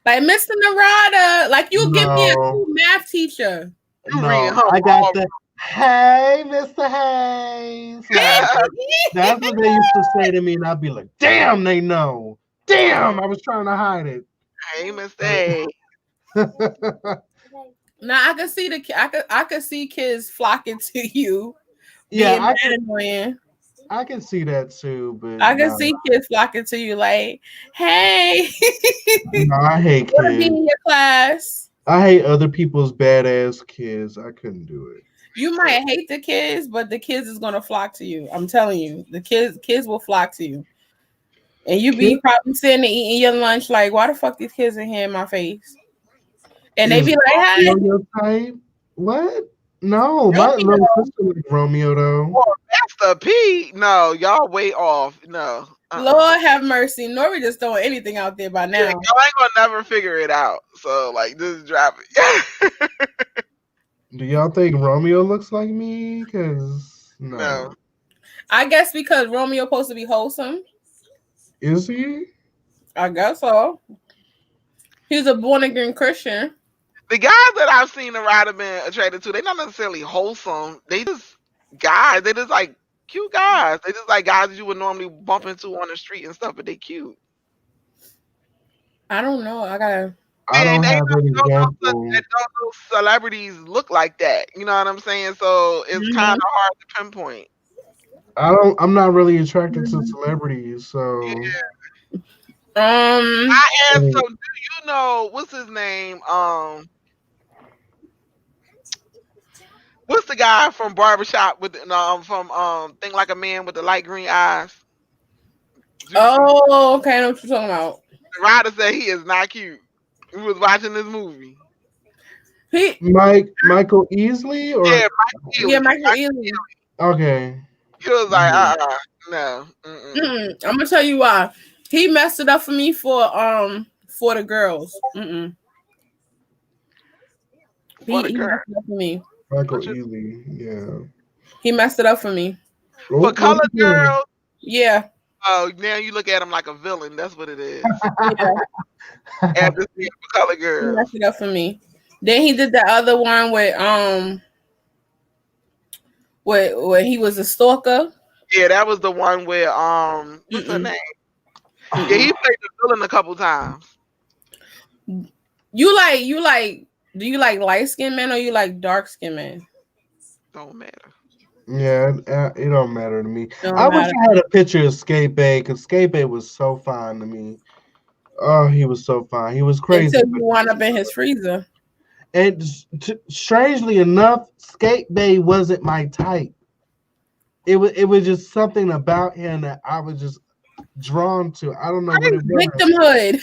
Mr. Narada, like you give me a cool math teacher. No, I got the hey, Mr. Hayes. That's what they used to say to me, and I'd be like, "Damn, they know. Damn, I was trying to hide it." Hey, Mr. Hayes. Now I could see I could see kids flocking to you, Yeah, being mad annoying. I can see that too, but I can no, see kids flocking to you like, hey, no, I hate want to be kids. in your class. I hate other people's badass kids. I couldn't do it. You might hate the kids, but the kids is gonna flock to you. I'm telling you, the kids will flock to you. And you be Kids probably sitting there eating your lunch like, why the fuck these kids in here in my face? And they is be like, hey, Romeo your type? What? No, my Romeo. little sister like Romeo though. Oh, Master P. No, y'all way off. No. Lord have mercy. Nori just throwing anything out there by now. Yeah, y'all ain't gonna never figure it out. So like, just drop it. Do y'all think Romeo looks like me? Cause No. I guess because Romeo supposed to be wholesome. Is he? I guess so. He's a born again Christian. The guys that I've seen the rider been attracted to, they're not necessarily wholesome. They just guys. They just like cute guys. They just like guys that you would normally bump into on the street and stuff, but they cute. I don't know. I gotta. I don't have any example. Don't those celebrities look like that? You know what I'm saying? So it's kind of hard to pinpoint. I'm not really attracted to celebrities, so Yeah. I asked, so do you know what's his name? What's the guy from Barbershop with from Think Like a Man with the light green eyes? Oh, okay. I know what you're talking about. The writer said he is not cute. We was watching this movie. Michael Easley or Michael Easley. Okay. He was like, no. I'm gonna tell you why. He messed it up for me for the girls. For the girls. He messed it up for me. Michael Easley, yeah. He messed it up for me. For color girls? Yeah. Oh, now you look at him like a villain. That's what it is. Yeah. After seeing for color girls. He messed it up for me. Then he did the other one where he was a stalker. Yeah, that was the one where what's her name? Yeah, he played the villain a couple times. Do you like light skinned men or you like dark skinned men? Don't matter. Yeah, it don't matter to me. I wish I had a picture of Skate Bay because Skate Bay was so fine to me. Oh, he was so fine. He was crazy. Until you wound up in his freezer. And strangely enough, Skate Bay wasn't my type. It was just something about him that I was just drawn to. I don't know what it was. Victimhood.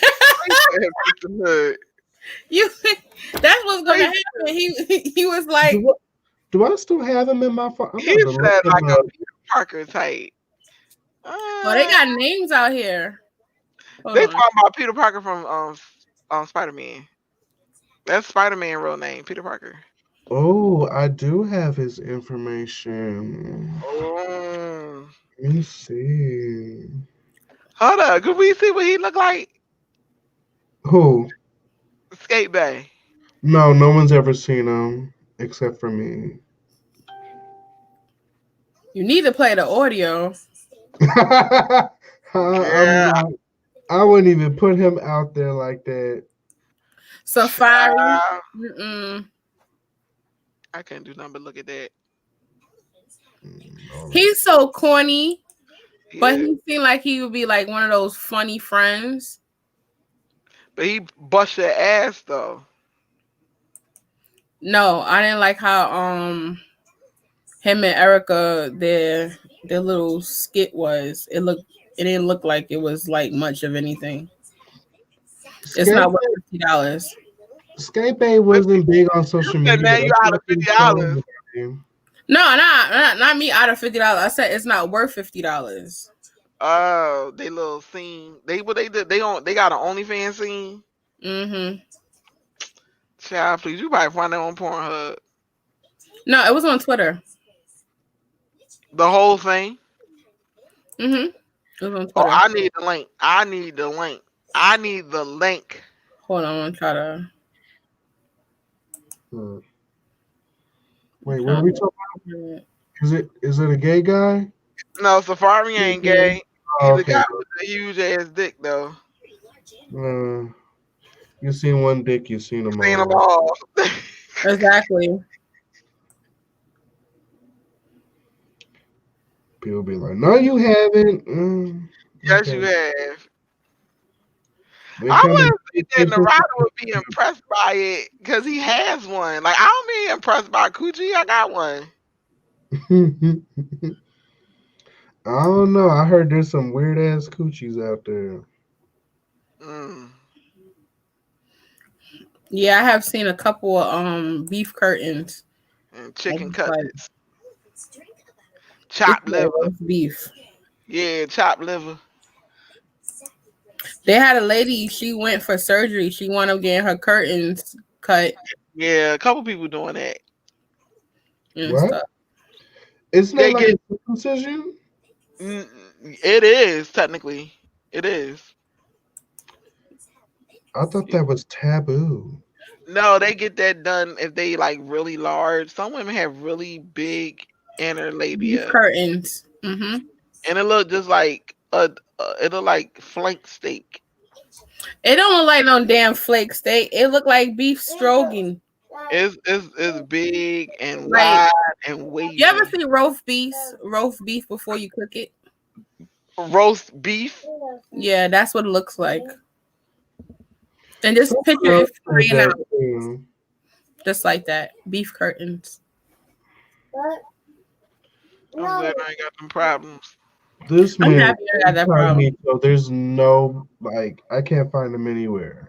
That's what's gonna happen. He was like, do I still have him in my phone? He said like a Peter Parker type. Oh, they got names out here. They talking about Peter Parker from Spider-Man. That's Spider-Man real name, Peter Parker. Oh, I do have his information. Let me see. Hold up, could we see what he look like? Who? Skate Bay. No one's ever seen him except for me. You need to play the audio. I wouldn't even put him out there like that. Safari. I can't do nothing but look at that. He's so corny, but he seemed like he would be like one of those funny friends. But he bust your ass though. No, I didn't like how him and Erica their little skit was. It didn't look like it was like much of anything. It's not worth $50. Skate Bay wasn't big on social media. Man, you out of $50. No, not me out of $50. I said it's not worth $50. Oh, they little scene. They got an OnlyFans scene. Child, please, you probably find that on Pornhub. No, it was on Twitter. The whole thing. It was on Twitter. Oh, I need the link. I need the link. Hold on, I'm gonna try to. Wait, what are we talking about? Is it a gay guy? No, Safari ain't gay. Oh, He's a guy with a huge ass dick though. You seen one dick, you seen them all. Exactly. People be like, "No, you haven't." Yes, you Okay. have. When it I comes wouldn't to think that Narada would be sisters, impressed by it because he has one. Like, I don't be impressed by coochie. I got one. I don't know. I heard there's some weird ass coochies out there. Mm. Yeah, I have seen a couple of beef curtains. And And chicken it's like cutlets. it's Chopped like liver. roast beef. Yeah, chopped liver. They had a lady. She went for surgery. She wound up getting her curtains cut Yeah, a couple people doing that. and What? stuff. Isn't that They like get a circumcision? it is technically. It is. I thought that was taboo. No, they get that done if they like really large. Some women have really big inner Beef labia, curtains. Mm-hmm. and it look just like it look like flank steak. It don't look like no damn flake steak. It look like beef stroganoff. It's big and Like wide and you ever wavy. see roast beef before you cook it? Roast beef. Yeah, that's what it looks like. And just Someone picture else it said spraying that out too. just like that. Beef curtains. I'm glad I ain't got them problems. This I'm man happy I got is that problem. incognito. There's no like I can't find him anywhere.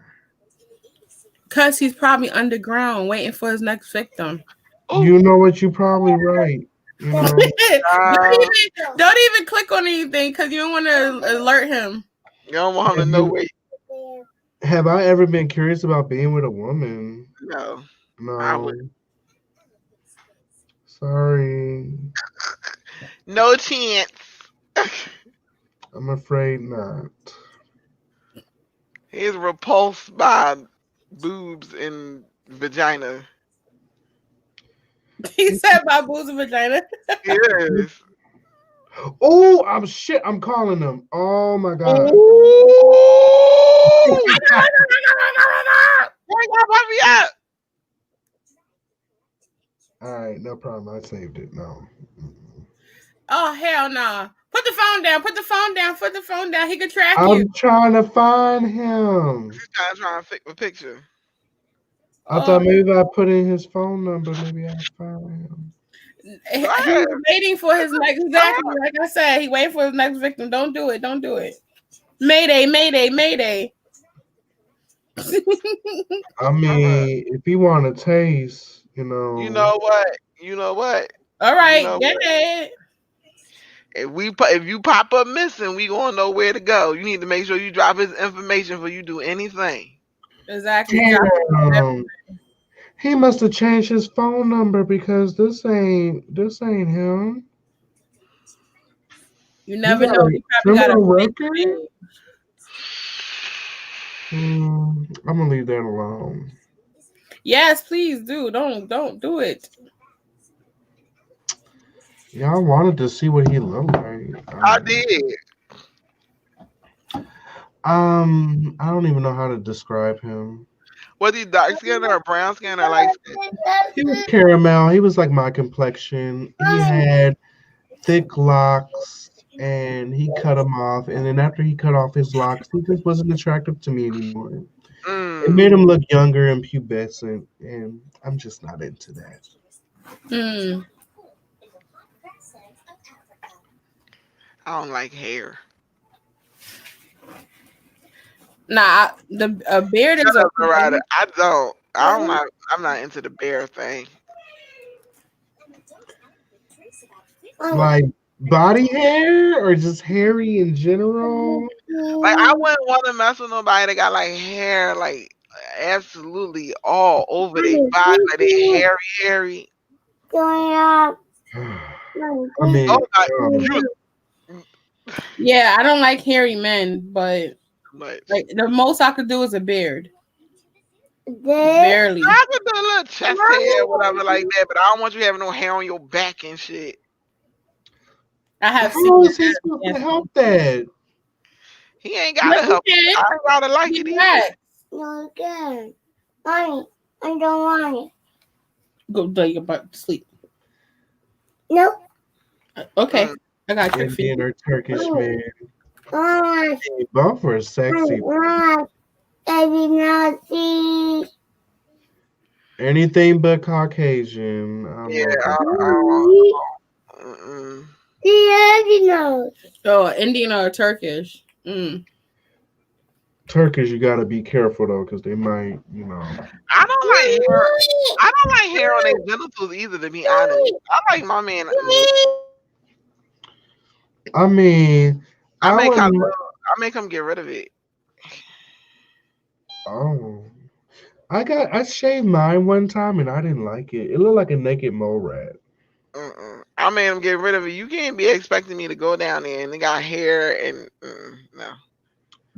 Cause he's probably underground waiting for his next victim. Oh, You know what? You're probably right. You know. uh, Don't even click on anything because you don't want to alert him. you don't want him to Have know you where. have I ever been curious about being with a woman? No, I would. No. Sorry. No chance. I'm afraid not. He's repulsed by boobs and vagina. He said my boobs and vagina. Yes. Oh, I'm calling them. Oh my god. Ooh! Wake up, wake me up. All right, no problem. I saved it. No. Oh hell no! Put the phone down. Put the phone down. Put the phone down. He could track you. I'm trying to find him. He's trying to fix a picture. I thought maybe if I put in his phone number, maybe I'd find him. He's Go ahead. waiting for his next. Exactly like I said. He waiting for his next victim. Don't do it. Don't do it. Mayday! Mayday! Mayday! I mean, if you want to taste, You know what? You know what? All right, You know get what? it. If you pop up missing, we gonna know where to go. You need to make sure you drop his information before you do anything. Exactly. damn, he must have changed his phone number because this ain't him. You He never got know. a He probably got criminal a. record. I'm gonna leave that alone. Yes, please do. Don't do it. Yeah, I wanted to see what he looked like. I did. I don't even know how to describe him. Was he dark skin or brown skin or light skin? He was caramel. He was like my complexion. He had thick locks, and he cut them off. And then after he cut off his locks, he just wasn't attractive to me anymore. It made him look younger and pubescent, and I'm just not into that. Hmm. I don't like hair. Nah, the a beard is Shut up, okay. Narada. I don't. I'm not into the bear thing. Like body hair or just hairy in general? Like I wouldn't want to mess with nobody that got like hair like absolutely all over their body, like they hairy. I mean, Oh my, Yeah, I don't like hairy men, but like like the most I could do is a beard. Barely. I could do a little chest hair, whatever like that, but I don't want you having no hair on your back and shit. I have how seen is he supposed to help that? He ain't gotta help. I ain't gotta like it either. No, good. Mommy, I don't want it. Go lay your butt to sleep. Nope. Okay, I got trick for Indian you. or Turkish man. Oh, Both are sexy. baby naughty. Anything but Caucasian. I'm Yeah, okay. mm-mm. The nose. Oh, Indian or Turkish. Turkish, you gotta be careful though, because they might, you know. I don't like hair. I don't like hair on their genitals either. To be honest, I like my man. I mean, I I make him. wouldn't. I make him get rid of it. Oh, I shaved mine one time and I didn't like it. It looked like a naked mole rat. I made him get rid of it. You can't be expecting me to go down there and they got hair and no.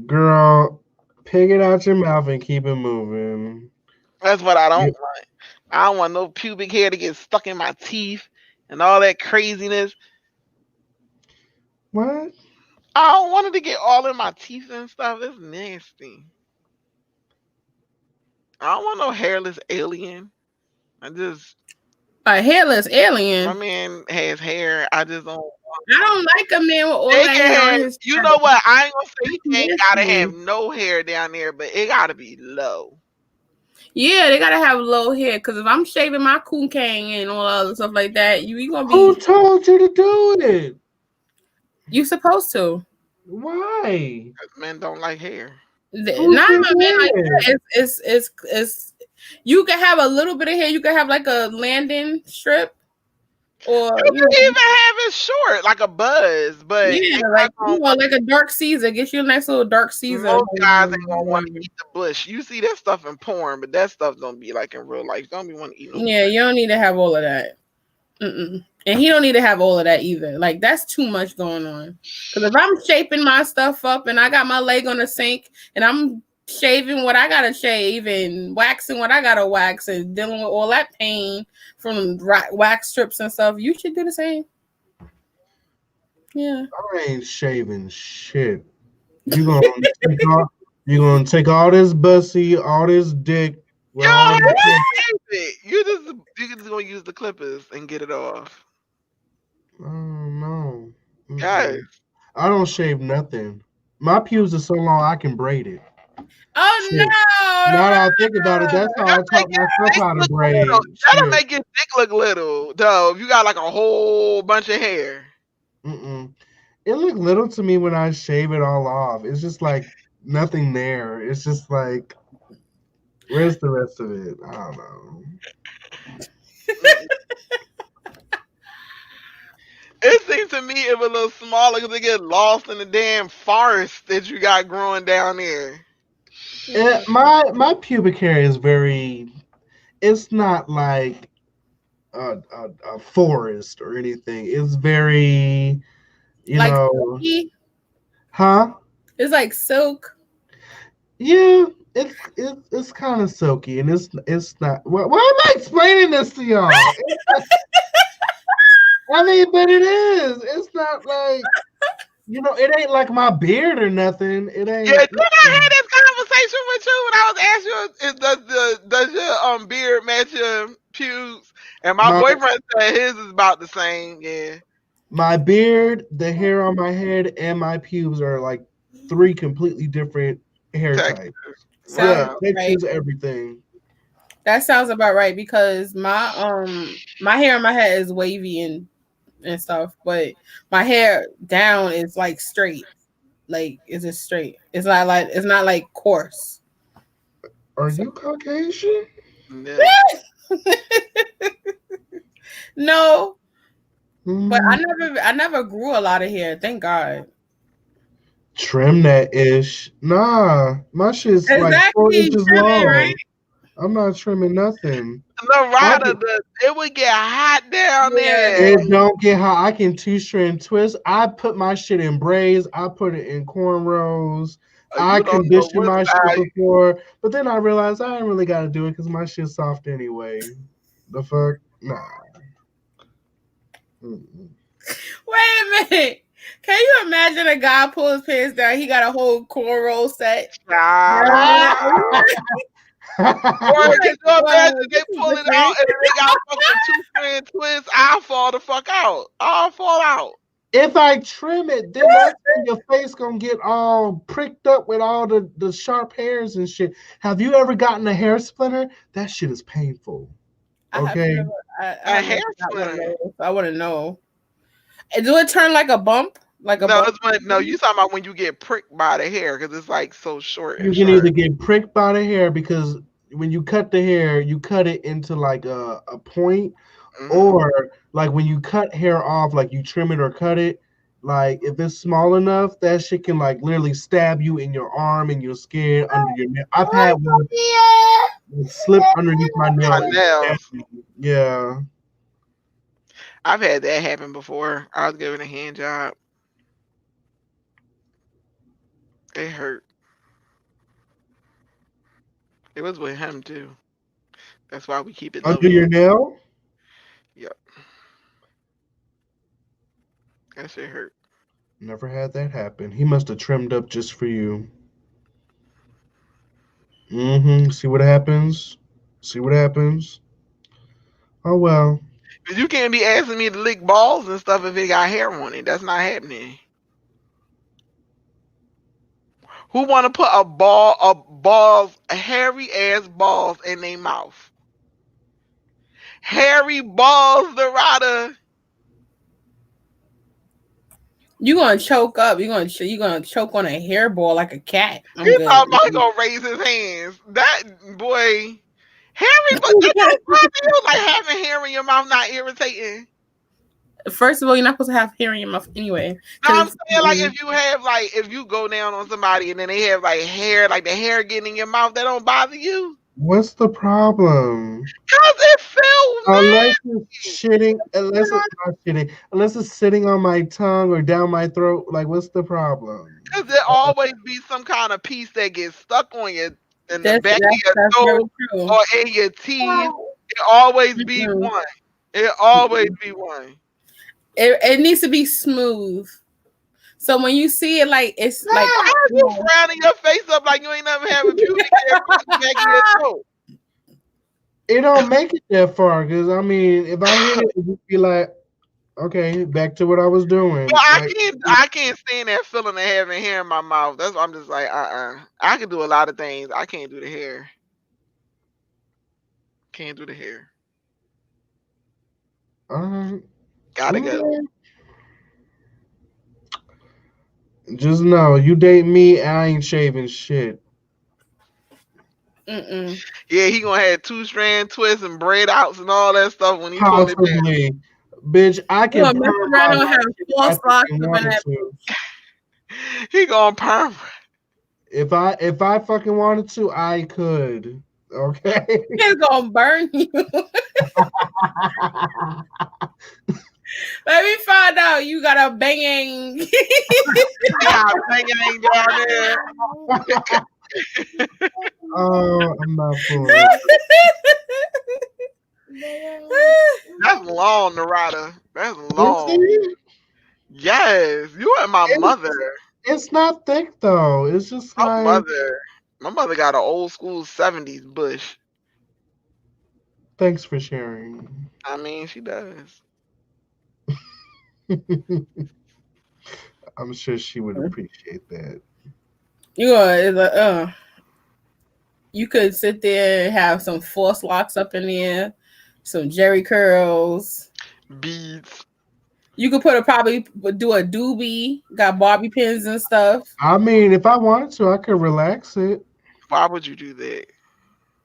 Girl, pick it out your mouth and keep it moving. That's what I don't You- want. I don't want no pubic hair to get stuck in my teeth and all that craziness. What? I don't want it to get all in my teeth and stuff. That's nasty. I don't want no hairless alien. I just A hairless my alien. man has hair. I just don't. I don't like a man with all They that can hair on have, his you chest. know what? I ain't gonna say he ain't gotta Nasty. have no hair down there, but it gotta be low. Yeah, they gotta have low hair. Because if I'm shaving my coon cane and all other stuff like that, you gonna Who be. told you to do it? You supposed to. Why? Men don't like hair. Who Not said my man like that? that. It's you can have a little bit of hair. You can have like a landing strip, or You can even have it short, like a buzz, but yeah, ain't like not gonna like a dark Caesar. Get you a nice little dark Caesar. most guys ain't gonna want to eat the bush. You see that stuff in porn, but that stuff don't be like in real life. Don't be want to eat no. Yeah, you don't need to have all of that. And he don't need to have all of that either. Like that's too much going on. Because if I'm shaping my stuff up and I got my leg on the sink and I'm shaving what I gotta shave and waxing what I gotta wax and dealing with all that pain from wax strips and stuff, you should do the same. Yeah. I ain't shaving shit. You gonna take all this bussy, all this dick. With Yo, all this you just gonna use the clippers and get it off. Oh no. Guys, I don't shave nothing. My pubes are so long I can braid it. Oh Shit. no! Now that I think about it, that's how I taught myself how to braid. that'll Shit. make your dick look little, though. If you got like a whole bunch of hair. It looked little to me when I shave it all off. It's just like nothing there. It's just like, where's the rest of it? I don't know. It seems to me it was a little smaller because they get lost in the damn forest that you got growing down there. My pubic hair is very. It's not like a forest or anything. It's very, like know, silky? huh? It's like silk. Yeah, it's kind of silky, and it's not. Why am I explaining this to y'all? I mean, but it is. It's not like it ain't like my beard or nothing. It ain't. Yeah, did I had this conversation with you when I was asking you, does your beard match your pubes? And my boyfriend said his is about the same. Yeah. My beard, the hair on my head, and my pubes are like 3 completely different hair types. Yeah, textures, everything. That sounds about right because my hair on my head is wavy and stuff, but my hair down is like straight. Like it's just straight. It's not like coarse. Are you Caucasian? Yeah. No. But I never grew a lot of hair, thank God. Trim that ish. Nah, my shit's like 4 inches long. Right? I'm not trimming nothing. It would get hot down there. It don't get hot. I can two-strand twist. I put my shit in braids. I put it in cornrows. I conditioned my shit before, but then I realized I ain't really got to do it because my shit's soft anyway. The fuck? Nah. Wait a minute. Can you imagine a guy pull his pants down? He got a whole cornrow set. Or can you imagine they pull it out and they got fucking 2-strand twists? I'll fall the fuck out. I'll fall out. If I trim it, then that's when your face gonna get all pricked up with all the sharp hairs and shit. Have you ever gotten a hair splinter? That shit is painful. Okay. A hair splinter. I want to know. Do it turn like a bump? Like a No, bump? you talking about when you get pricked by the hair because it's like so short. You can either get pricked by the hair because when you cut the hair, you cut it into like a point, or like when you cut hair off, like you trim it or cut it, like if it's small enough, that shit can like literally stab you in your arm and your skin under your nail. I've had one slip underneath my nail. Yeah. I've had that happen before. I was giving a hand job. It hurt. It was with him too. That's why we keep it under your nail. Yep. That shit hurt. Never had that happen. He must have trimmed up just for you. See what happens? See what happens? Oh well. Cause you can't be asking me to lick balls and stuff if it got hair on it. That's not happening. Who want to put hairy ass balls in their mouth? Hairy balls, Dorada. You gonna choke up? You gonna choke on a hairball like a cat? He talking about he gonna raise his hands. That boy, hairy. Like having hair in your mouth not irritating. First of all, you're not supposed to have hair in your mouth anyway. No, I'm saying like if you go down on somebody and then they have like hair, like the hair getting in your mouth, that don't bother you. What's the problem? Cause it feels unless it's shitting, unless it's not shitting, unless it's sitting on my tongue or down my throat. Like, what's the problem? Cause there always be some kind of piece that gets stuck on you in the back of your throat or in your teeth. It always be one. It always be one. It needs to be smooth. So when you see it, like it's like why are you frowning your face up like you ain't never having pubic hair in the back of your throat? It don't make it that far, because I mean, if I hit it, it would be like, okay, back to what I was doing. Well, like, I can't stand that feeling of having hair in my mouth. That's why I'm just like, I can do a lot of things. I can't do the hair. Can't do the hair. Gotta go. Just know, you date me, I ain't shaving shit. Yeah, he gonna have 2-strand twists and braid outs and all that stuff when he possibly. Bitch, I can mess around and have false locks in that. He gonna perm. If I fucking wanted to, I could. Okay. He's gonna burn you. Let me find out you got a banging. Banging down there. Oh, I'm not fooling. That's long, Narada. That's long. Yes, you and my mother. It's not thick though. It's just my like my mother got an old school 70s bush. Thanks for sharing. I mean, she does. I'm sure she would appreciate that. You could sit there and have some false locks up in there, some jerry curls, beads. You could probably do a doobie, got bobby pins and stuff. I mean, if I wanted to, I could relax it. Why would you do that?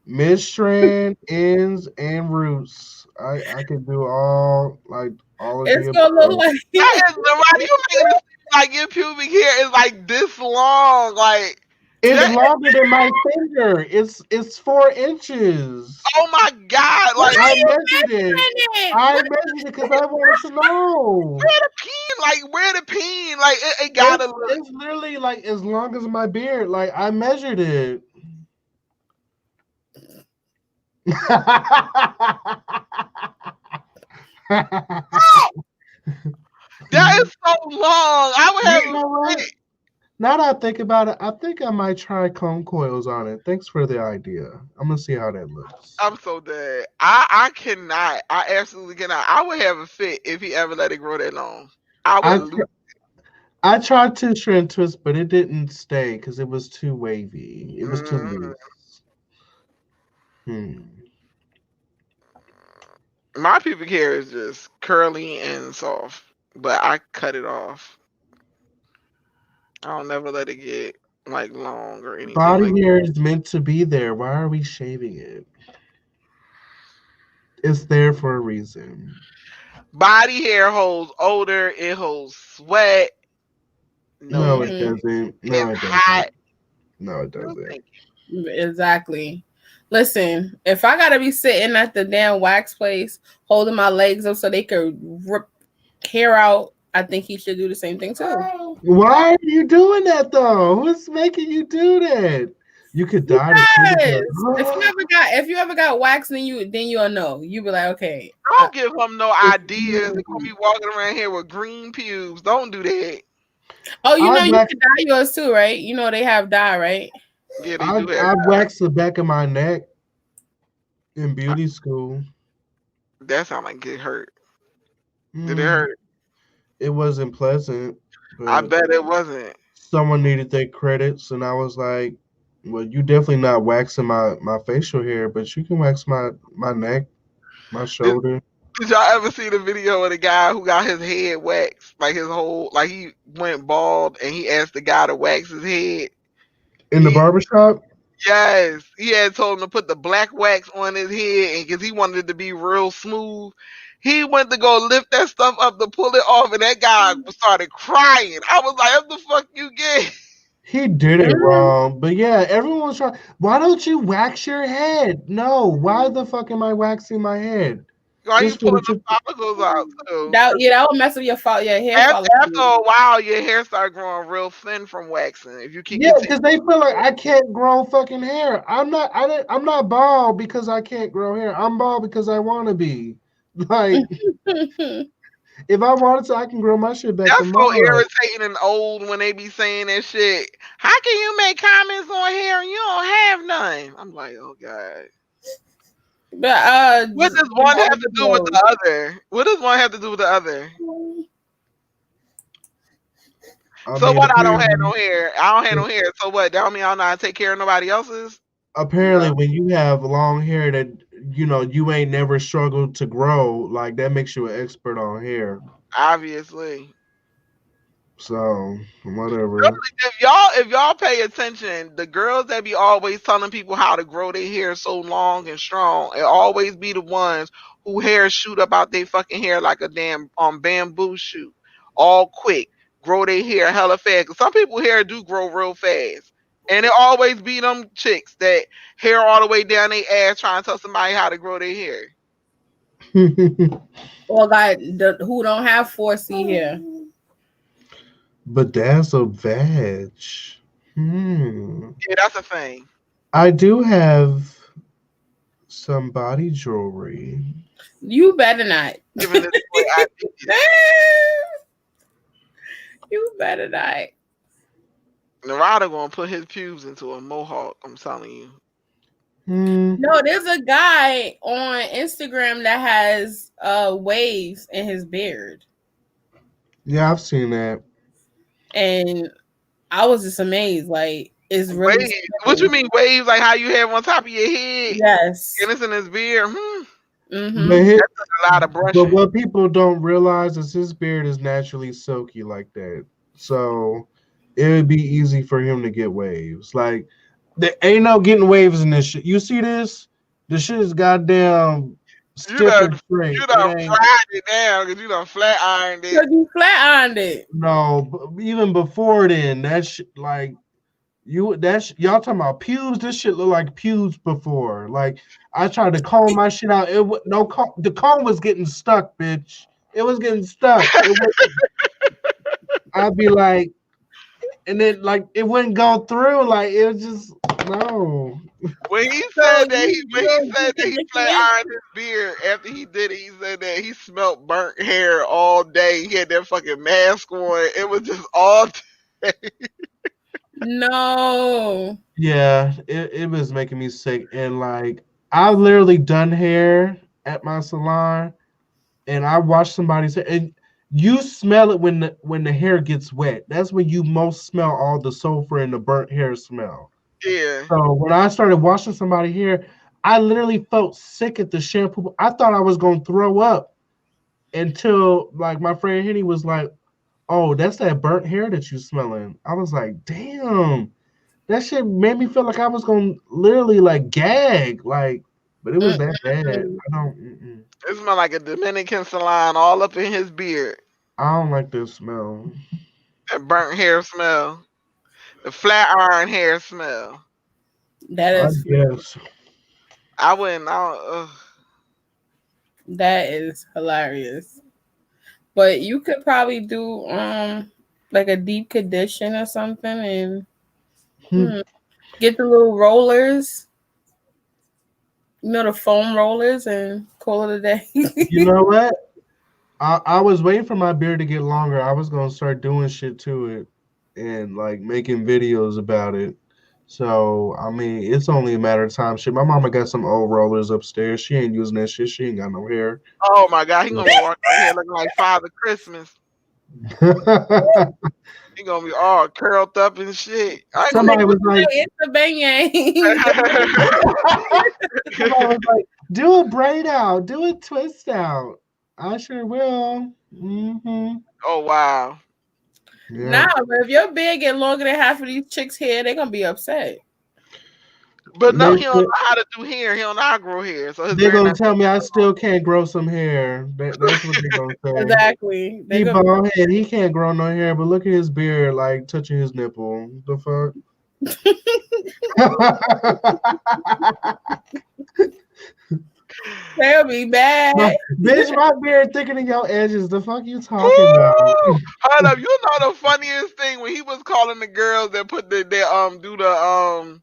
Mid-strand, ends, and roots. I could do all of it's gonna look like that is the you making it like your pubic hair is like this long, like it's longer than my finger. It's 4 inches. Oh my god! Like I measured it. I measured it because I wanted to know. Where the peen? Like it gotta look. It's literally like as long as my beard. Like I measured it. That is so long. I would have. Now that I think about it, I think I might try comb coils on it. Thanks for the idea. I'm gonna see how that looks. I'm so dead. I cannot. I absolutely cannot. I would have a fit if he ever let it grow that long. I would I lose. I tried to and twist, but it didn't stay because it was too wavy. It was too loose. My pubic hair is just curly and soft, but I cut it off. I don't never let it get like long or anything Body like hair is meant to be there. Why are we shaving it? It's there for a reason. body hair holds odor, it holds sweat. No, No, it doesn't. No, it's it hot. doesn't. No, it No, doesn't. thank you. Exactly. Listen, if I gotta be sitting at the damn wax place holding my legs up so they could rip hair out, I think he should do the same thing too. Why are you doing that though? Who's making you do that? You could die. Because if you ever got wax, then you'll know. You be like, okay. Don't give him no ideas. They're gonna be walking around here with green pubes. Don't do that. Oh, you know you can dye yours too, right? You know they have dye, right? Yeah, they do have I dye. waxed the back of my neck in beauty school. That sound like it hurt. Did it hurt? It wasn't pleasant. I bet it wasn't. Someone needed their credits, and I was like, "Well, you definitely not waxing my facial hair, but you can wax my neck, my shoulder." Did y'all ever see the video of the guy who got his head waxed? Like his whole, like he went bald and he asked the guy to wax his head. In the barbershop? Yes. He had told him to put the black wax on his head and because he wanted it to be real smooth. He went to go lift that stuff up to pull it off and that guy started crying. I was like, what the fuck you get? He did it wrong. But yeah, everyone's trying. Why don't you wax your head? No. Why the fuck am I waxing my head? Why you pulling the follicles out too? That would mess with your hair. After a while, your hair start growing real thin from waxing. If you keep because they feel like I can't grow fucking hair. I'm not bald because I can't grow hair. I'm bald because I want to be. Like, if I wanted to, I can grow my shit back. That's so irritating and old when they be saying that shit. How can you make comments on hair and you don't have none? I'm like, oh god. But what does one have to do with the other? What does one have to do with the other? So what? I don't have no hair. I don't have no hair. So what? That don't mean I don't know how to take care of nobody else's. Apparently, when you have long hair that you ain't never struggled to grow, like that makes you an expert on hair. Obviously. So whatever. If y'all pay attention, the girls that be always telling people how to grow their hair so long and strong, it always be the ones who hair shoot up out their fucking hair like a damn bamboo shoot, all quick, grow their hair hella fast. Cause some people hair do grow real fast, and it always be them chicks that hair all the way down their ass trying to tell somebody how to grow their hair. Or like who don't have 4C hair. But that's a veg. Yeah, that's a thing. I do have some body jewelry. You better not. Given this way I did it. You better not. Narada gonna put his pubes into a mohawk. I'm telling you. No, there's a guy on Instagram that has waves in his beard. Yeah, I've seen that. And I was just amazed. Like, it's really waves. What you mean waves? Like how you have on top of your head? Yes. And it's in his beard. Mm-hmm. That's a lot of brushing. But what people don't realize is his beard is naturally silky like that. So it would be easy for him to get waves. Like, there ain't no getting waves in this shit. You see this? This shit is goddamn stiff and straight. You done fried it down because you done flat ironed it. Because you flat ironed it. No, even before then, that shit, like, y'all talking about pubes? This shit look like pubes before. Like, I tried to comb my shit out. The comb was getting stuck, bitch. It was getting stuck. I'd be like, and then like it wouldn't go through. Like it was just no. When he said that he flat ironed his beard after he did it, he said that he smelled burnt hair all day. He had that fucking mask on. It was just all day. No. Yeah, it was making me sick. And like, I've literally done hair at my salon, and I watched somebody's hair. And you smell it when the hair gets wet. That's when you most smell all the sulfur and the burnt hair smell. Yeah. So when I started washing somebody's hair, I literally felt sick at the shampoo. I thought I was gonna throw up until like my friend Henny was like, "Oh, that's that burnt hair that you smelling." I was like, "Damn." That shit made me feel like I was gonna literally like gag, like, but it was that bad. Mm-mm. It smell like a Dominican salon all up in his beard. I don't like this smell. That burnt hair smell. The flat iron hair smell. That I is guess. I wouldn't. I, that is hilarious. But you could probably do like a deep condition or something and get the little rollers, the foam rollers, and call it a day. You know what? I was waiting for my beard to get longer. I was gonna start doing shit to it and like making videos about it. So I mean, it's only a matter of time. Shit, my mama got some old rollers upstairs. She ain't using that shit. She ain't got no hair. oh my God, he gonna be walking out here looking like Father Christmas. He gonna be all curled up and shit. I ain't Somebody was like, it's a bang. somebody was like, do a braid out, do a twist out. I sure will. Mm-hmm. Oh wow. Yeah. Nah, but if your beard get longer than half of these chicks' hair, they're gonna be upset. But no, They, he don't know how to do hair. He don't know how to grow hair. So his they're beard gonna not. tell me I still can't grow some hair. That's what they're gonna say. Exactly. He They're gonna bald head. He can't grow no hair, but look at his beard, like touching his nipple. The fuck? they'll be mad. Bitch, my beard thicker than your edges. The fuck you talking about? Hold up, you know the funniest thing when he was calling the girls that put the they do the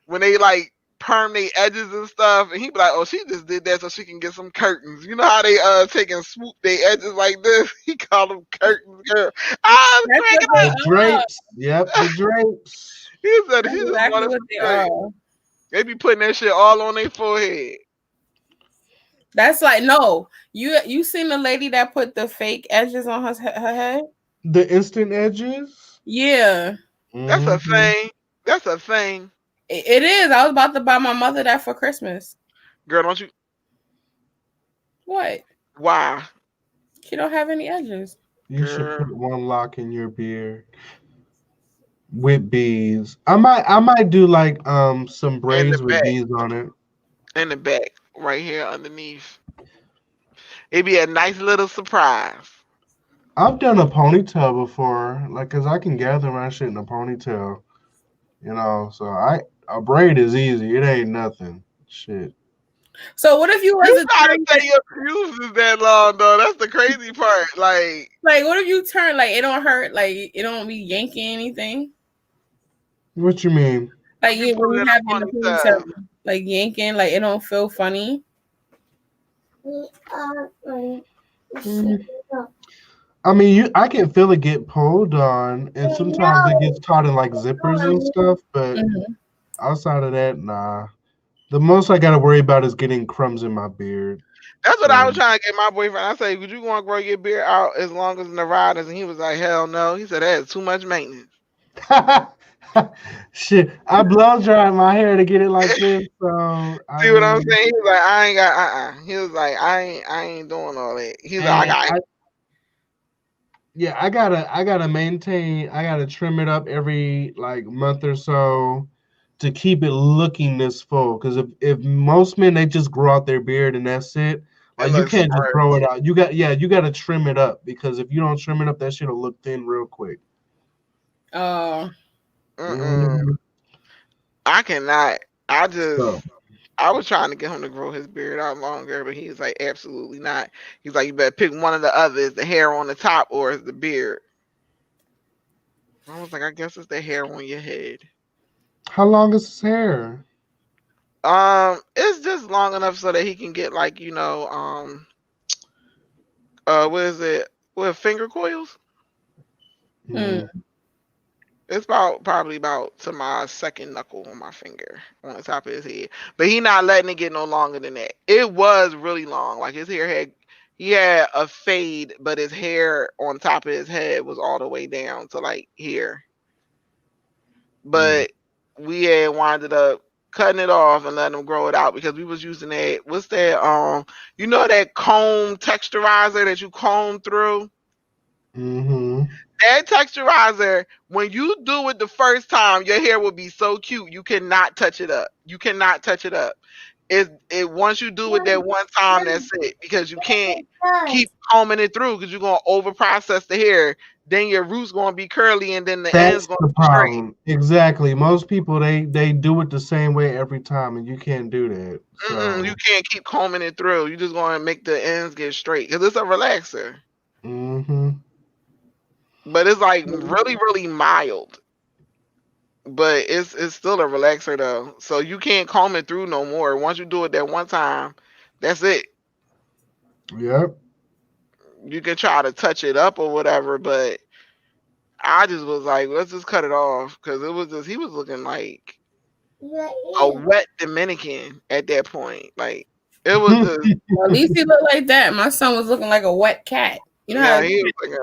when they like perm their edges and stuff, and he be like, "Oh, she just did that so she can get some curtains." You know how they take and swoop their edges like this? He called them curtains, girl. I was That's cracking what up. The drapes. Yep, the drapes. He said That's he just exactly wanted what some they drapes. are. They be putting that shit all on their forehead. That's like no. You seen the lady that put the fake edges on her head? The instant edges. Yeah, That's a Mhm. thing. That's a thing. it is. I was about to buy my mother that for Christmas. Girl, don't you? What? Why? She don't have any edges. You should Girl. put one lock in your beard with beads. I might do like some In the braids with back. beads on it. In the back. Right here underneath. It'd be a nice little surprise. I've done a ponytail before, like, cause I can gather my shit in a ponytail, you know. So a braid is easy. It ain't nothing. Shit. So what if you was You a gotta turn? say your fuse is that long though. That's the crazy part. Like Like what if you turn like it don't hurt? Like it don't be yanking anything? What you mean? Like you when put it you in have a in the ponytail. ponytail, like yanking, like it don't feel funny. Mhm. I mean, I can feel it get pulled on, and sometimes it gets caught in like zippers and stuff. But Mhm. outside of that, nah. The most I gotta worry about is getting crumbs in my beard. That's what I So was trying to get my boyfriend. I said, would you want to grow your beard out as long as Nevada's? And he was like, hell no. He said, that is too much maintenance. shit, I blow dried my hair to get it like this. So I See what I'm mean, saying? He was like, I ain't got He was like, I ain't doing all that. He's like, and I got yeah, I gotta maintain. I gotta trim it up every like month or so to keep it looking this full. Because if most men they just grow out their beard and that's it, it like you looks can't just sparse. grow it out. You got to trim it up because if you don't trim it up, that shit'll look thin real quick. Oh, Mm-mm. Mhm. I cannot. So I was trying to get him to grow his beard out longer, but he was like, absolutely not. He's like, you better pick one of the others, the hair on the top or is the beard. I was like, I guess it's the hair on your head. how long is his hair? It's just long enough so that he can get like, what is it? With finger coils? mm. Mm. It's probably about to my second knuckle on my finger on the top of his head. But he not letting it get no longer than that. It was really long. Like his hair had he had a fade, but his hair on top of his head was all the way down to like here. But we had winded up cutting it off and letting him grow it out because we was using that what's that you know that comb texturizer that you comb through? Mm-hmm. That texturizer, when you do it the first time, your hair will be so cute. You cannot touch it up. You cannot touch it up. It once you do it that one time, that's it. Because you can't keep combing it through because you're gonna over process the hair. Then your root's gonna be curly and then the end's That's gonna the be straight. problem. Exactly. Most people they do it the same way every time, and you can't do that. So. You can't keep combing it through. You just gonna make the ends get straight because it's a relaxer. Mm-hmm. But it's like really, really mild. But it's still a relaxer though. So you can't comb it through no more. Once you do it that one time, that's it. Yep. You can try to touch it up or whatever, but I just was like, let's just cut it off because it was just he was looking like a wet Dominican at that point. Like it was just Well, at least he looked like that. My son was looking like a wet cat. You know how he was like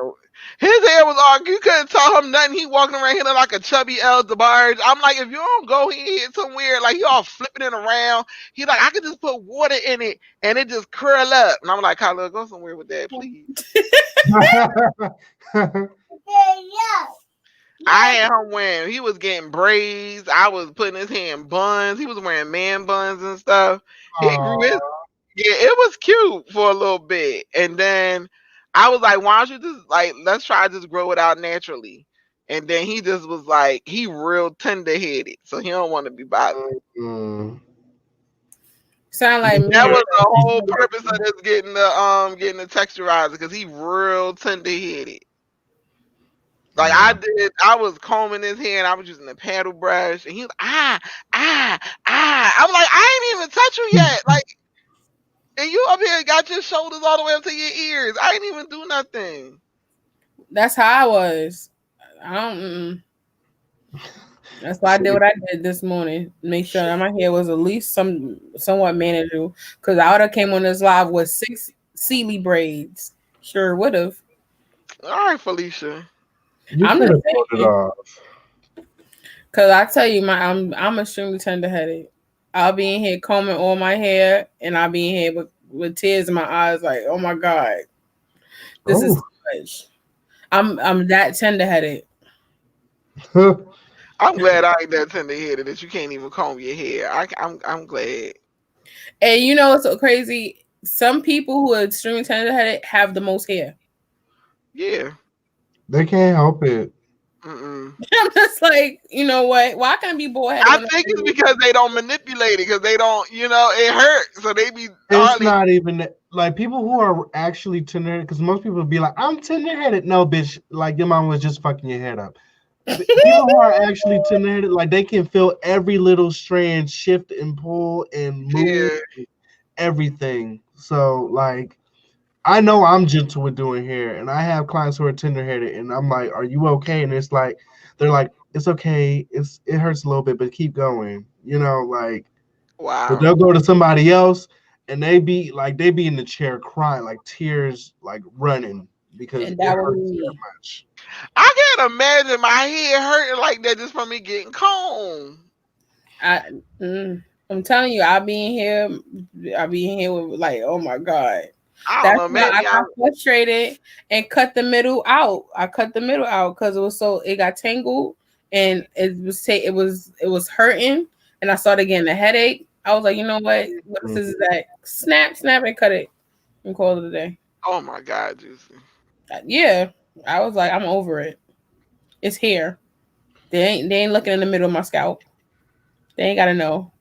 his hair was all you couldn't tell him nothing. He walking around here like a chubby El DeBarge. I'm like, if you don't go here somewhere, like you all flipping it around. He like, I could just put water in it and it just curl up. And I'm like, Kyla, go somewhere with that, please. I had him wearing, he was getting braids. I was putting his hair in buns. He was wearing man buns and stuff. He grew his, yeah, it was cute for a little bit. And then I was like, why don't you just like, let's try to just grow it out naturally. And then he just was like, he real tender headed. So he don't want to be bothered. sound like me. That was the whole purpose of this getting the texturizer because he real tender headed. Like I was combing his hair and I was using the paddle brush and he was I'm like, I ain't even touch you yet. Like, and you up here got your shoulders all the way up to your ears. I ain't even do nothing. That's how I was. I don't. That's why I did what I did this morning. Make sure that my hair was at least somewhat manageable. Because I would have came on this live with 6 Sealy braids. Sure would have. All right, Felicia. I'm just saying. It off. Cause I tell you, I'm extremely tender-headed. I'll be in here combing all my hair, and I'll be in here with tears in my eyes, like, oh my god, this is too much. I'm that tender-headed. I'm glad I ain't that tender-headed that you can't even comb your hair. I'm glad. And you know what's so crazy? Some people who are extremely tender-headed have the most hair. Yeah. They can't help it. I'm just like, you know what? Why can't I be bald-headed? I think it's because they don't manipulate it, because they don't, it hurts. So they be. It's not even like people who are actually tender-headed, because most people be like, I'm tender-headed. No, bitch, like your mom was just fucking your head up. People who are actually tender-headed, like they can feel every little strand shift and pull and move, everything. So like, I know I'm gentle with doing hair, and I have clients who are tender-headed, and I'm like, "Are you okay?" And it's like, they're like, "It's okay. It hurts a little bit, but keep going." Like, wow. But they'll go to somebody else, and they be in the chair crying, like tears, like running because it hurts so much. I can't imagine my hair hurting like that just from me getting combed. I'm telling you, I'll be in here with like, oh my god. I got frustrated and cut the middle out. I cut the middle out because it got tangled and it was hurting, and I started getting a headache. I was like, you know what? What is that? Snap, and cut it and call it a day. Oh my god, Juicy. Yeah, I was like, I'm over it. It's here. They ain't looking in the middle of my scalp. They ain't gotta know.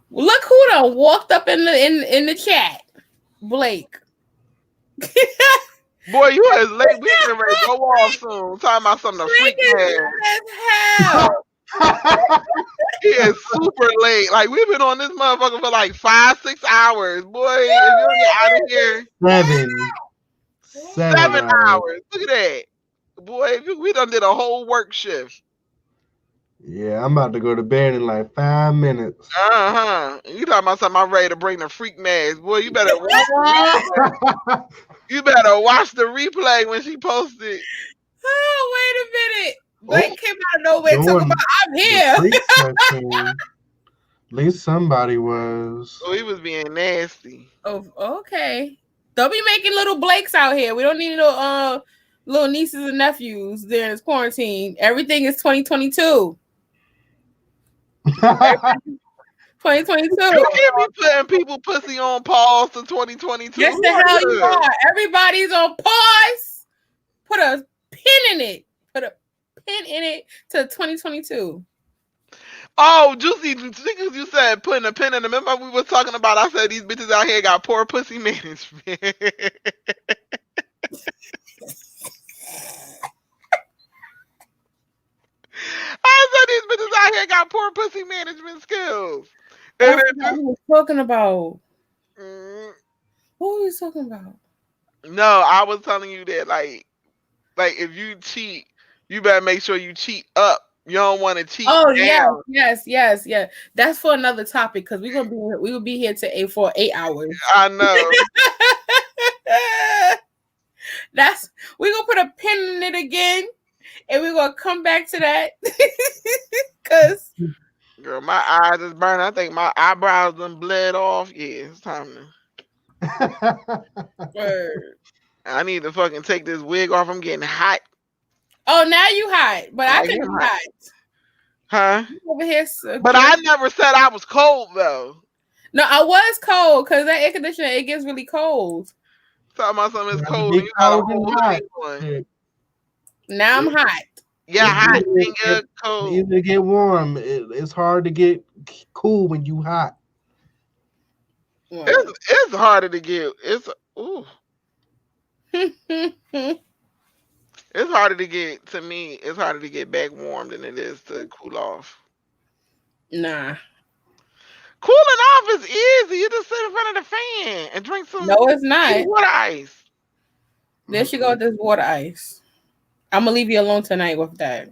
Look who done walked up in the chat. Blake. Boy, you is late. We can ready to go off soon. Talking about something to freak hell. He is super late. Like we've been on this motherfucker for like 5-6 hours. Boy, if you don't get out of here. 7 7 hours. Look at that. boy. We done did a whole work shift. Yeah, I'm about to go to bed in like 5 minutes. You talking about something? I'm ready to bring the freak mask, boy. You better watch the replay. You better watch the replay when she posted. Oh, wait a minute. Blake Oh, came out of nowhere talking doing about I'm the here. freak section. At least somebody was. Oh, he was being nasty. Oh, okay. Don't be making little Blakes out here. We don't need no little nieces and nephews during this quarantine. Everything is 2022. 2022. You can't be putting people pussy on pause to 2022. Yes, the hell you are. Everybody's on pause. Put a pin in it. Put a pin in it to 2022. Oh, Juicy, you said putting a pin in it. Remember we were talking about, I said these bitches out here got poor pussy management. I said these bitches out here got poor pussy management skills. That's what I was talking about. Mm, What were you talking about? no, I was telling you that like if you cheat, you better make sure you cheat up. You don't want to cheat. Oh down. yes. That's for another topic because we will be here for 8 hours. I know. We're gonna put a pin in it again, and we're gonna come back to that. Cause girl, my eyes is burning. I think my eyebrows done bled off. Yeah, it's time to. I need to fucking take this wig off. I'm getting hot. Oh, now you hot, but I think you hot. Huh? Over here, but I never said I was cold though. No, I was cold because that air conditioner it gets really cold. Talking about something is cold. You got a whole one. Now I'm hot. Yeah, hot. You're cold. You need to get warm. It's hard to get cool when you hot. It's harder to get. It's it's harder to get, to me, it's harder to get back warm than it is to cool off. Nah. Cooling off is easy. You just sit in front of the fan and drink some. No, it's not. Water ice. There she go with this water ice. I'm going to leave you alone tonight with that.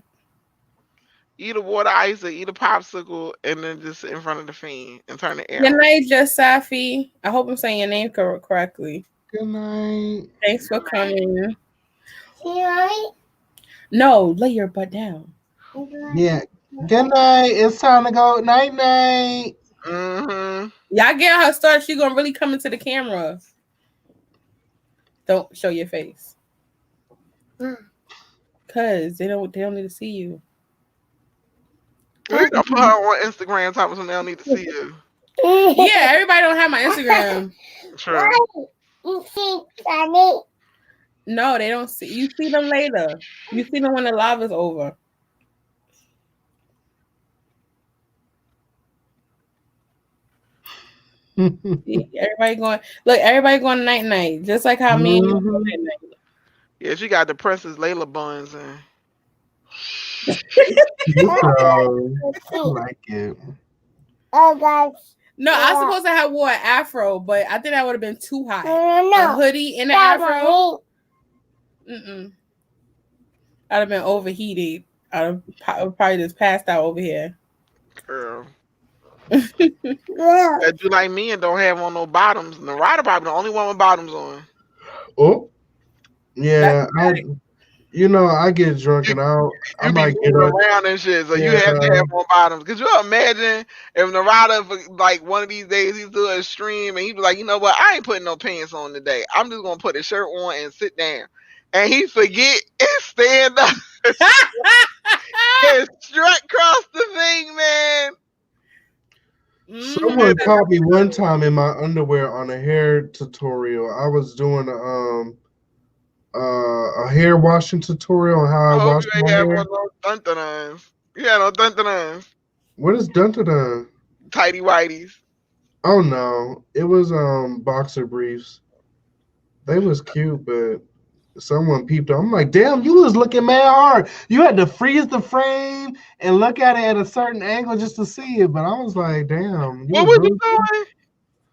Eat a water ice or eat a popsicle and then just sit in front of the fan and turn the air on. Good night, Just Safi. I hope I'm saying your name correctly. Good night. Thanks for coming. No, lay your butt down. Yeah. Good night. It's time to go. Night night. Mm-hmm. Y'all get her started. She gonna really come into the camera. Don't show your face. Cause they don't need to see you. We're gonna put her on Instagram talking about they don't need to see you. Yeah, everybody don't have my Instagram. True. No, they don't see. You see them later. You see them when the live is over. Everybody going. Look, everybody going night. Just like how me and you go night. Yeah, she got the Princess Layla buns in. I like it. Oh gosh. No, I was supposed to have wore an afro, but I think that would have been too hot. A hoodie and an afro. I'd have been overheated. I'd probably just passed out over here. Girl. That you like me and don't have on no bottoms. Narada probably the only one with bottoms on. Oh. Yeah, I get drunk and I might get around and shit, so you have to have on bottoms. Could you imagine if Narada, like one of these days, he's doing a stream and he'd be like, you know what, I ain't putting no pants on today. I'm just gonna put a shirt on and sit down. And he forget and stand up and strut across the thing, man. Someone caught me one time in my underwear on a hair tutorial. I was doing a hair washing tutorial on how I wash my hair. You had no dun-dun-duns. What is dun-dun-dun? Tighty whities. Oh no, it was boxer briefs. They was cute, but someone peeped. I'm like, damn, you was looking mad hard. You had to freeze the frame and look at it at a certain angle just to see it. But I was like, damn. What was you doing?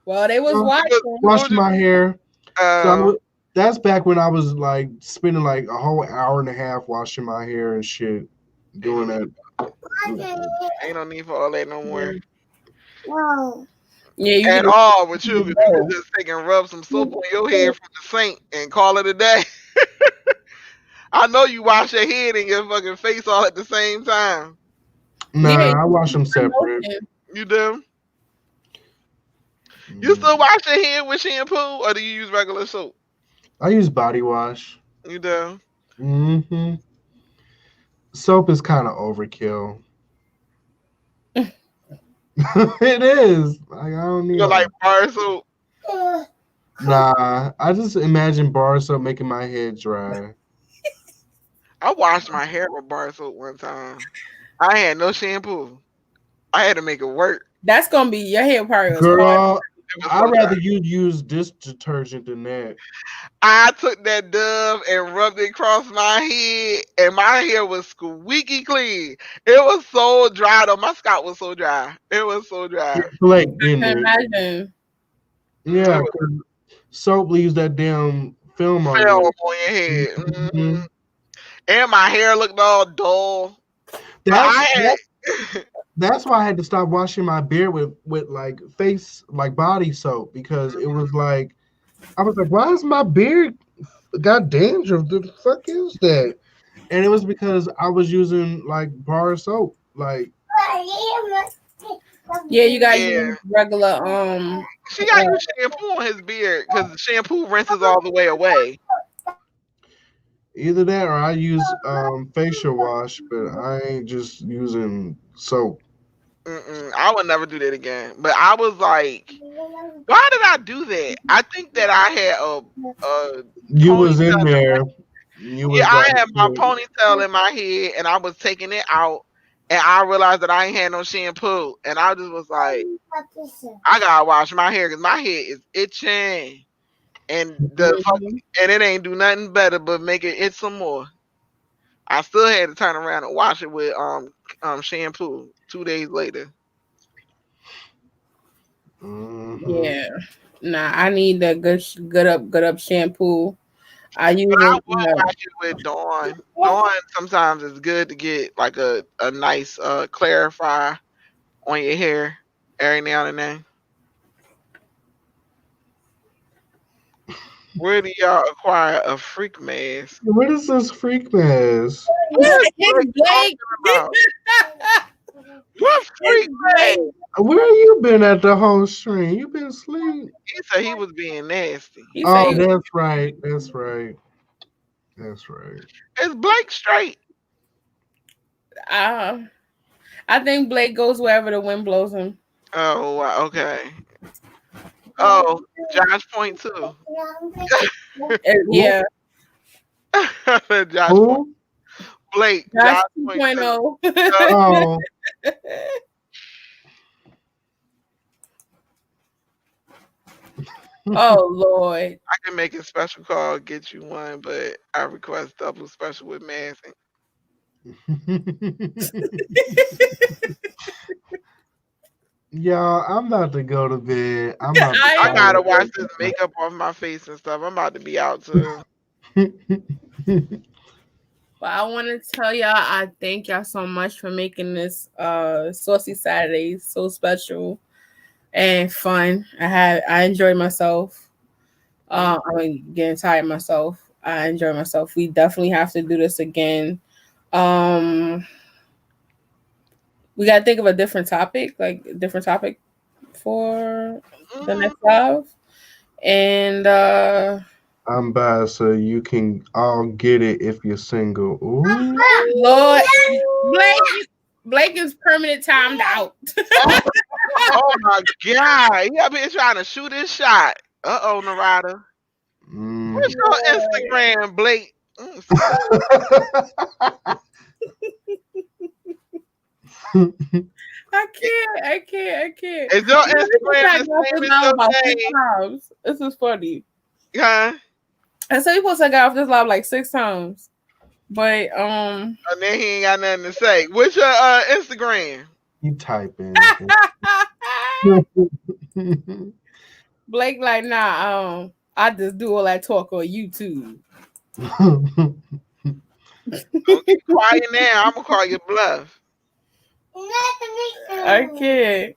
Well, they was watching. Washed my hair. So That's back when I was like spending like a whole hour and a half washing my hair and shit, doing that. Ain't no need for all that no more. No. Yeah, you At could all with you, just because you go. could just take and rub some soap on your head from the sink and call it a day. I know you wash your head and your fucking face all at the same time. Yeah, Nah, I wash them separate. motion. You do? You still wash your head with shampoo, or do you use regular soap? I use body wash. You do? Hmm. Soap is kind of overkill. It is. Like, I don't need. You like bar soap? Nah, I just imagine bar soap making my head dry. I washed my hair with bar soap one time. I had no shampoo. I had to make it work. That's gonna be your hair part. Girl, It was I'd so rather dry. you use dish detergent than that. I took that Dove and rubbed it across my head, and my hair was squeaky clean. It was so dry though. My scalp was so dry. It was so dry. Like I in can it. imagine. Yeah, It was 'cause soap leaves that damn film on film you. on your head. Mhm. And my hair looked all dull. But That's I had that's why I had to stop washing my beard with like face like body soap because it was like I was like, why is my beard got dandruff? The fuck is that? And it was because I was using like bar soap. Like Yeah, you gotta yeah. use regular She got use shampoo on his beard because the shampoo rinses all the way away. either that or I use facial wash, but I ain't just using soap. I would never do that again. But I was like, why did I do that? I think that I had a You was in ponytail. there. You Yeah, was I like, had my ponytail in my head and I was taking it out and I realized that I ain't had no shampoo. And I just was like, I gotta wash my hair because my head is itching. And and it ain't do nothing better but make it itch some more. I still had to turn around and wash it with shampoo 2 days later. mhm. yeah. Nah, I need the good up shampoo. I use But I it. will wash it with Dawn. Dawn sometimes is good to get like a nice clarify on your hair every now and then. Where do y'all acquire a freak mask? What is this freak mask? What is It's Blake talking Blake. about? What freak It's mask? Blake. Where you been at the whole stream? You been asleep? He said he was being nasty. He Oh, say, that's right. That's right. That's right. Is Blake straight? uh, I think Blake goes wherever the wind blows him. Oh, wow, okay. Oh, Josh point too. Yeah, Josh point. Who? Blake. that's Josh point two. 2.0. Oh, Oh Lord. I can make a special call, get you one, but I request double special with masking. y'all, I'm about to go to bed. I'm about to I I gotta fall wash this makeup off my face and stuff. I'm about to be out too. asleep. But I want to tell y'all, I thank y'all so much for making this Saucy Saturday so special and fun. I enjoyed myself. I'm getting tired myself. I enjoy myself. We definitely have to do this again. We gotta think of a different topic, like a different topic for the next live. And I'm bad, so you can all get it if you're single. Ooh. Lord, Blake is permanent timed out. Oh my god, he up here trying to shoot his shot. Narada. What's your Instagram, Blake? I can't. Is your Instagram the same as your about 6 name? times. This is funny. Huh? I said he supposed to got off this live like 6 times. But And then he ain't got nothing to say. What's your Instagram? You typing. Blake like, nah, I just do all that talk on YouTube. Don't get quiet now. I'm gonna call your bluff. Okay.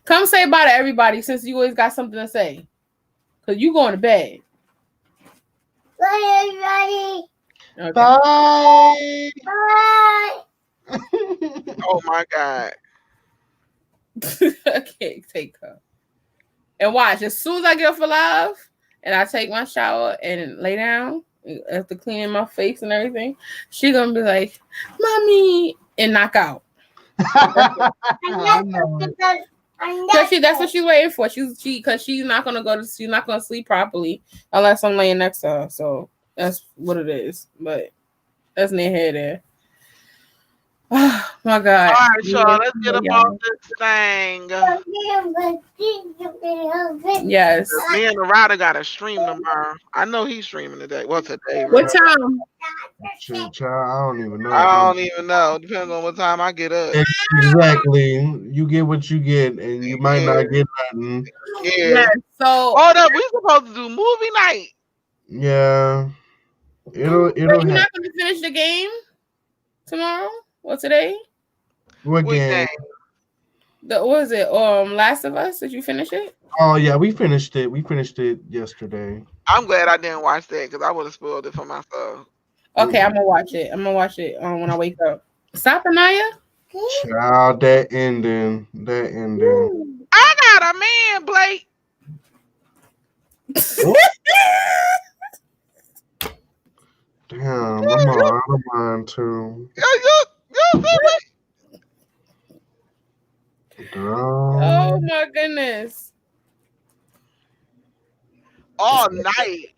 Come say bye to everybody since you always got something to say. Cause you going to bed. Bye, everybody. Okay. Bye. Bye. Oh my God. Okay, take her. And watch, as soon as I get off of live and I take my shower and lay down after cleaning my face and everything, she gonna be like, "Mommy," and knock out. I know it. That's what she's waiting for. Because she's not gonna sleep properly unless I'm laying next to her. So that's what it is. But that's near here there. Oh my God. All right, y'all. Let's get up on this thing. Yes. Me and the rider got to stream tomorrow. I know he's streaming today. Well, today. What time? Shit, child, I don't even know. I don't even know. Depends on what time I get up. Exactly. You get what you get, and you might not get nothing. Yeah. So hold up, we supposed to do movie night. Yeah. It'll you're not gonna finish the game tomorrow or today? What game? What was it? Last of Us? Did you finish it? Oh yeah, we finished it. We finished it yesterday. I'm glad I didn't watch that because I would have spoiled it for myself. Okay, I'm gonna watch it. I'm gonna watch it when I wake up. Stop, Anaya. Child, that ending. I got a man, Blake. Damn, I'm out of mind too. Oh my goodness. All night.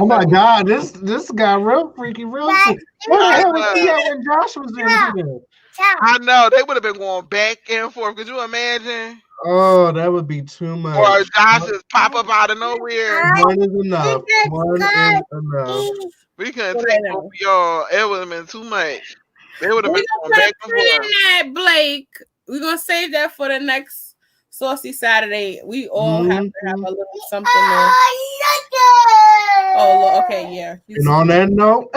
Oh my God, this got real freaky, real quick. What the hell was he at when Josh was in here? I know they would have been going back and forth. Could you imagine? Oh, that would be too much. Or Josh just pop up out of nowhere. One is enough. One is enough. We couldn't take both of y'all. It would have been too much. They would have been going back and forth. That, Blake. We're gonna save that for the next Saucy Saturday. We all have to have a little something there. Oh, okay, yeah. And on that note,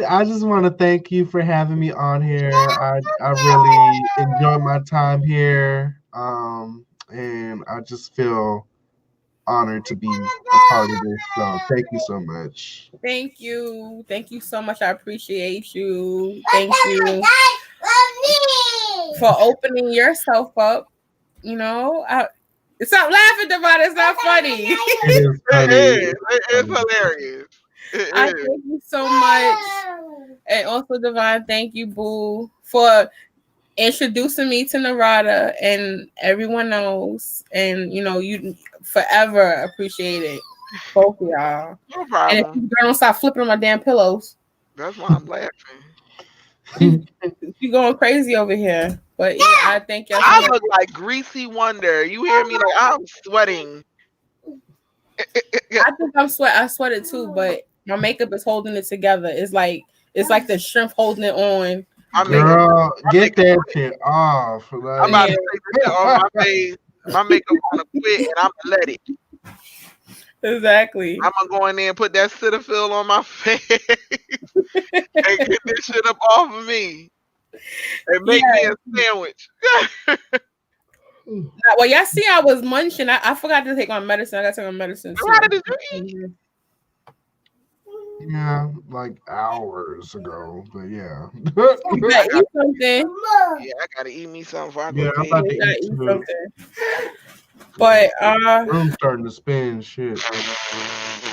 I just want to thank you for having me on here. I really enjoyed my time here, and I just feel honored to be a part of this. So thank you so much. Thank you so much. I appreciate you. Thank you for opening yourself up. You know, stop laughing, Devon. It's not funny. It is funny. It's hilarious. I thank you so much. And also, Devon, thank you, Boo, for introducing me to Narada and everyone else. And, you know, you forever appreciate it. Both of y'all. No problem. And if you don't stop flipping on my damn pillows. That's why I'm laughing. You going crazy over here. But yeah, I thank y'all. I look like Greasy Wonder. You hear me? Like I'm sweating. I think I sweated too, but my makeup is holding it together. It's like the shrimp holding it on. Girl, get that shit off. Like, I'm about to take this shit off my face. My makeup gonna quit, and I'm gonna let it. Exactly. I'm gonna go in there and put that Cetaphil on my face and get this shit up off of me and make me a sandwich. Well, y'all see, I was munching. I forgot to take my medicine. I got to take my medicine. How did you eat? Yeah, like hours ago, but yeah. You gotta eat something. Yeah, I gotta eat me something before I go Yeah, I'm about to eat eat something. But I'm starting to spin shit.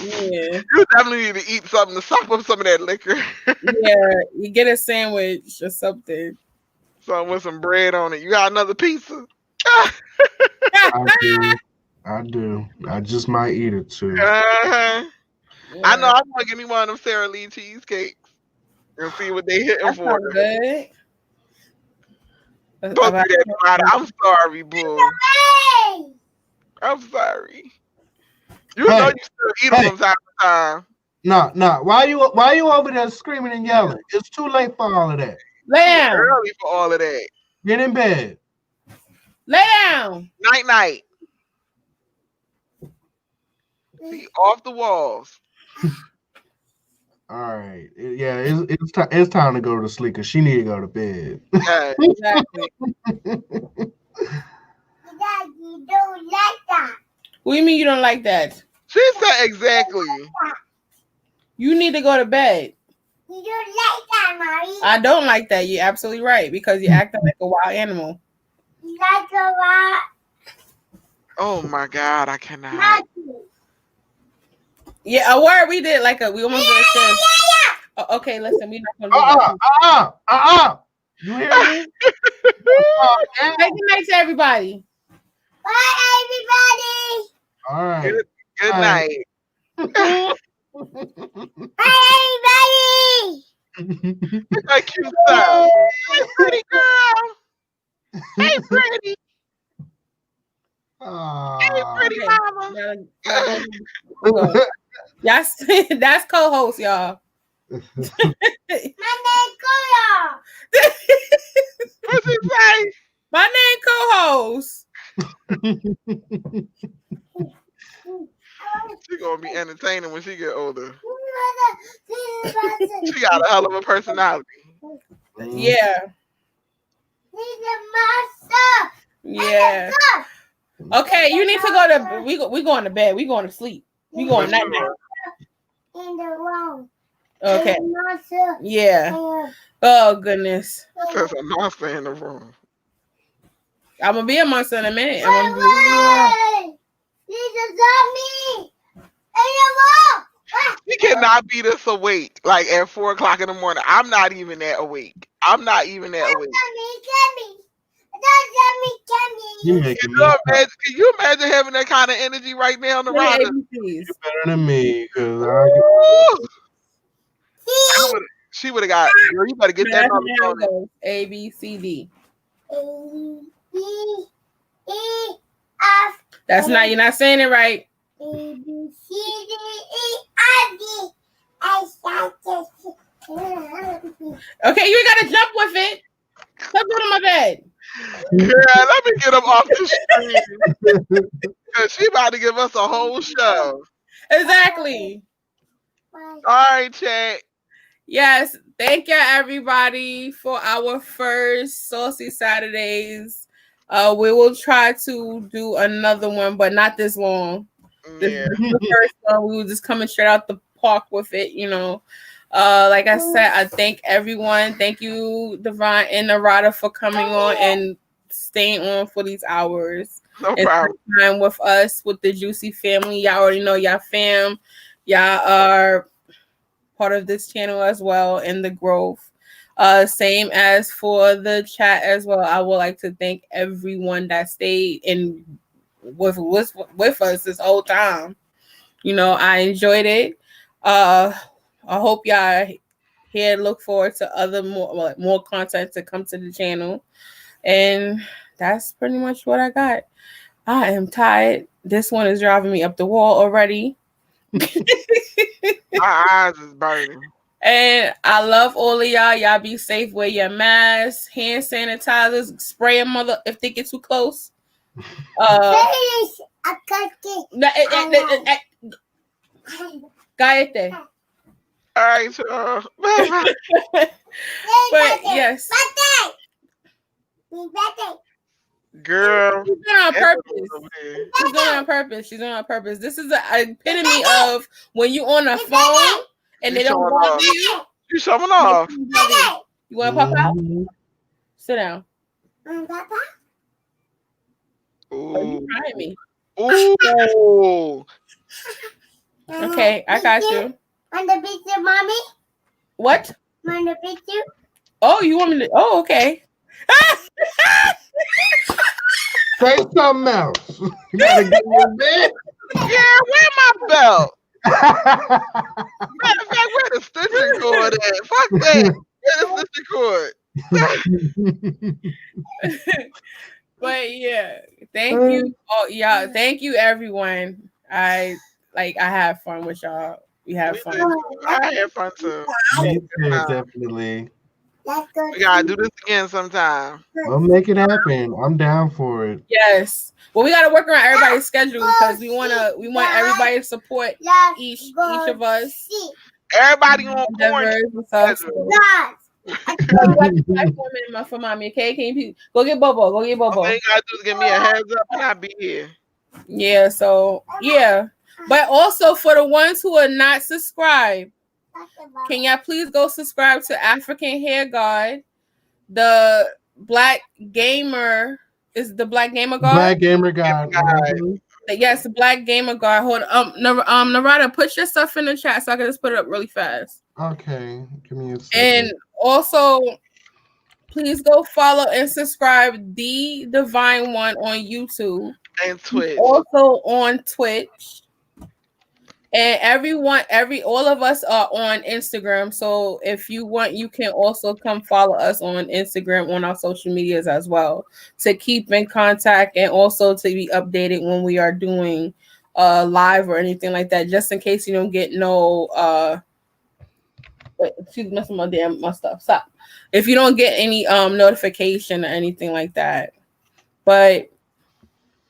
Yeah, you definitely need to eat something to sop up some of that liquor. Yeah, you get a sandwich or something. Something with some bread on it. You got another pizza? I do. I just might eat it too. Uh-huh. Yeah. I know. I'm gonna give me one of them Sara Lee cheesecakes and see what they hitting for. Good. Don't do that, I'm sorry, boo. I'm sorry. You know you still eat them from time to time. No. Why you over there screaming and yelling? It's too late for all of that. Lamb. It's early for all of that. Get in bed. Lay down. Night night. He off the walls. All right. Yeah, it's time to go to sleep because she need to go to bed. Yeah. Exactly. Daddy don't like that. What do you mean you don't like that? She said exactly. You need to go to bed. You don't like that, Mommy. I don't like that. You're absolutely right because you're acting like a wild animal. You like a lot. Oh my God, I cannot. Daddy. Yeah, a word we did like we almost did this. Oh, okay, listen, we're not gonna do that. You hear me? Say good night to everybody. Bye, everybody. All right. Good night. Bye, everybody. Look how cute stuff. Hey, pretty girl. Hey, pretty. Hey, pretty mama. Yes, that's co-host, y'all. My name Kola. What's it say? My name co-host. She gonna be entertaining when she get older. She got a hell of a personality. Yeah. He's a master. Yeah. Okay, you need to go to we going to bed. We going to sleep. We going night night. In the room. Okay. Master. Yeah. Oh goodness. There's a monster in the room. I'm gonna be a monster in a minute. He's a zombie. In the room. She cannot be this awake like at 4 o'clock in the morning. I'm not even that awake. You Can making me can you imagine having that kind of energy right now on the rider? ABCs. better than me because She would have got. Girl, you better get that on the phone. A B C D. A, B, E, F. That's not. You're not saying it right. A, B, C, D, E, F, G, H, I, J, K, Okay, you gotta jump with it. Let's go to my bed. Girl, let me get him off the screen. Cause she about to give us a whole show. Exactly. All right, chat. Yes. Thank you, everybody, for our first Saucy Saturdays. We will try to do another one, but not this long. Yeah. This is the first one. We were just coming straight out the park with it, you know. Like I said, I thank everyone. Thank you, Divine and Narada, for coming on and staying on for these hours. No problem. Time with us, with the Juicy family. Y'all already know y'all fam. Y'all are part of this channel as well in the growth. Same as for the chat as well. I would like to thank everyone that stayed in with us this whole time. You know, I enjoyed it. I hope y'all here look forward to other more content to come to the channel. And that's pretty much what I got. I am tired. This one is driving me up the wall already. My eyes is burning. And I love all of y'all. Y'all be safe. Wear your masks, hand sanitizers, spray a mother if they get too close. Cállate. All right, y'all. But yes. Girl. She's doing it on purpose. She's doing it on purpose. She's doing it on purpose. This is an epitome of when you on a phone and they don't want you. You showing off. You want to pop out? Sit down. Ooh. Oh, you trying me. Ooh. Okay, I got you. Want the picture, Mommy? What? Want the picture? Oh, you want me to? Oh, okay. say something else. You gotta get in bed. Yeah, where my belt? Matter of fact, where the stitching cord at? Fuck that. Where the stitching cord? But yeah, thank you. Oh yeah, thank you everyone. I have fun with y'all. We have fun. I had fun too. Yeah, definitely. We gotta do this again sometime. We'll make it happen. I'm down for it. Yes. Well, we gotta work around everybody's schedule because we want everybody to support each of us. Everybody on quarantine. And stuff. So. You got the black woman for mommy. Okay, can you go get Bobo? Go get Bobo. All you gotta do is give me a heads up and I'll be here. Yeah. So yeah, but also for the ones who are not subscribed, can y'all please go subscribe to African Hair Guard? The Black Gamer is the Black Gamer Guard. Black Gamer Guard. Yes, the Black Gamer Guard. Hold Narada, put your stuff in the chat so I can just put it up really fast. Okay, give me a second. And also, please go follow and subscribe the Divine One on YouTube and Twitch. Also on Twitch. And all of us are on Instagram. So if you want, you can also come follow us on Instagram on our social medias as well to keep in contact and also to be updated when we are doing live or anything like that, just in case you don't get no she's messing my stuff. Stop. If you don't get any notification or anything like that. But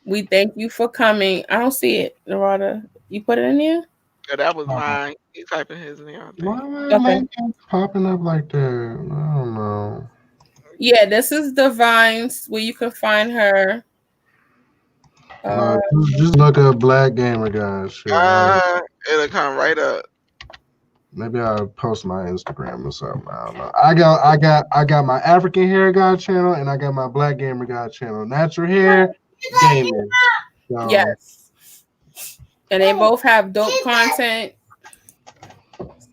we thank you for coming. I don't see it, Narada. You put it in here? Yeah, that was mine. He typing his name. Why am I popping up like that? I don't know. Yeah, this is Divine's where you can find her. Just look up Black Gamer Guys. It'll come right up. Maybe I'll post my Instagram or something. I don't know. I got my African Hair Guy channel and I got my Black Gamer Guy channel. Natural hair, gaming. So. Yes. And they both have dope content.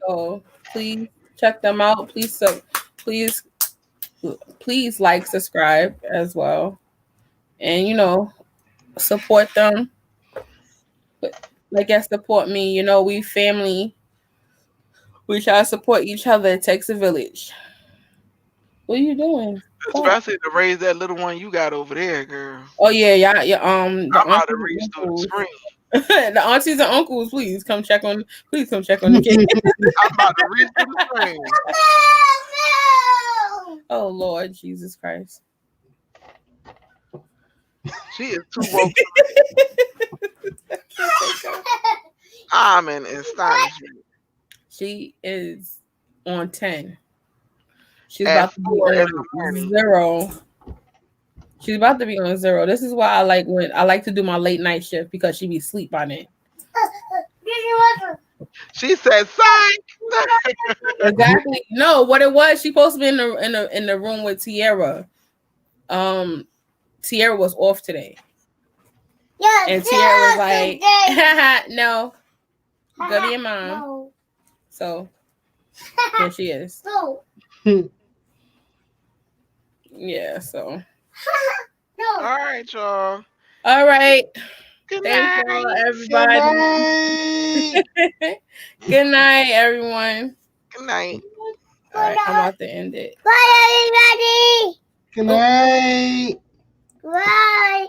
So please check them out. Please like, subscribe as well. And support them. But like support me. We family. We try to support each other. It takes a village. What are you doing? Especially to raise that little one you got over there, girl. Oh yeah. I'm about to reach through the screen. The aunties and uncles, please come check on the kid. I'm about to reach through the screen. Oh Lord Jesus Christ. She is too woke. I'm in astonishment. She is on 10. She's about to be on 0. She's about to be on 0. This is why I like to do my late night shift because she be asleep by then. She said, "Psych." Exactly. No, what it was, she supposed to be in the room with Tierra. Tierra was off today. Yeah, and Tierra was like, "No, go to your mom." No. So here she is. No. Yeah. So. No. All right, y'all. All right. Good Thank night, you, everybody. Good night, everyone. Good night. All right, I'm about to end it. Bye, everybody. Good night. Bye.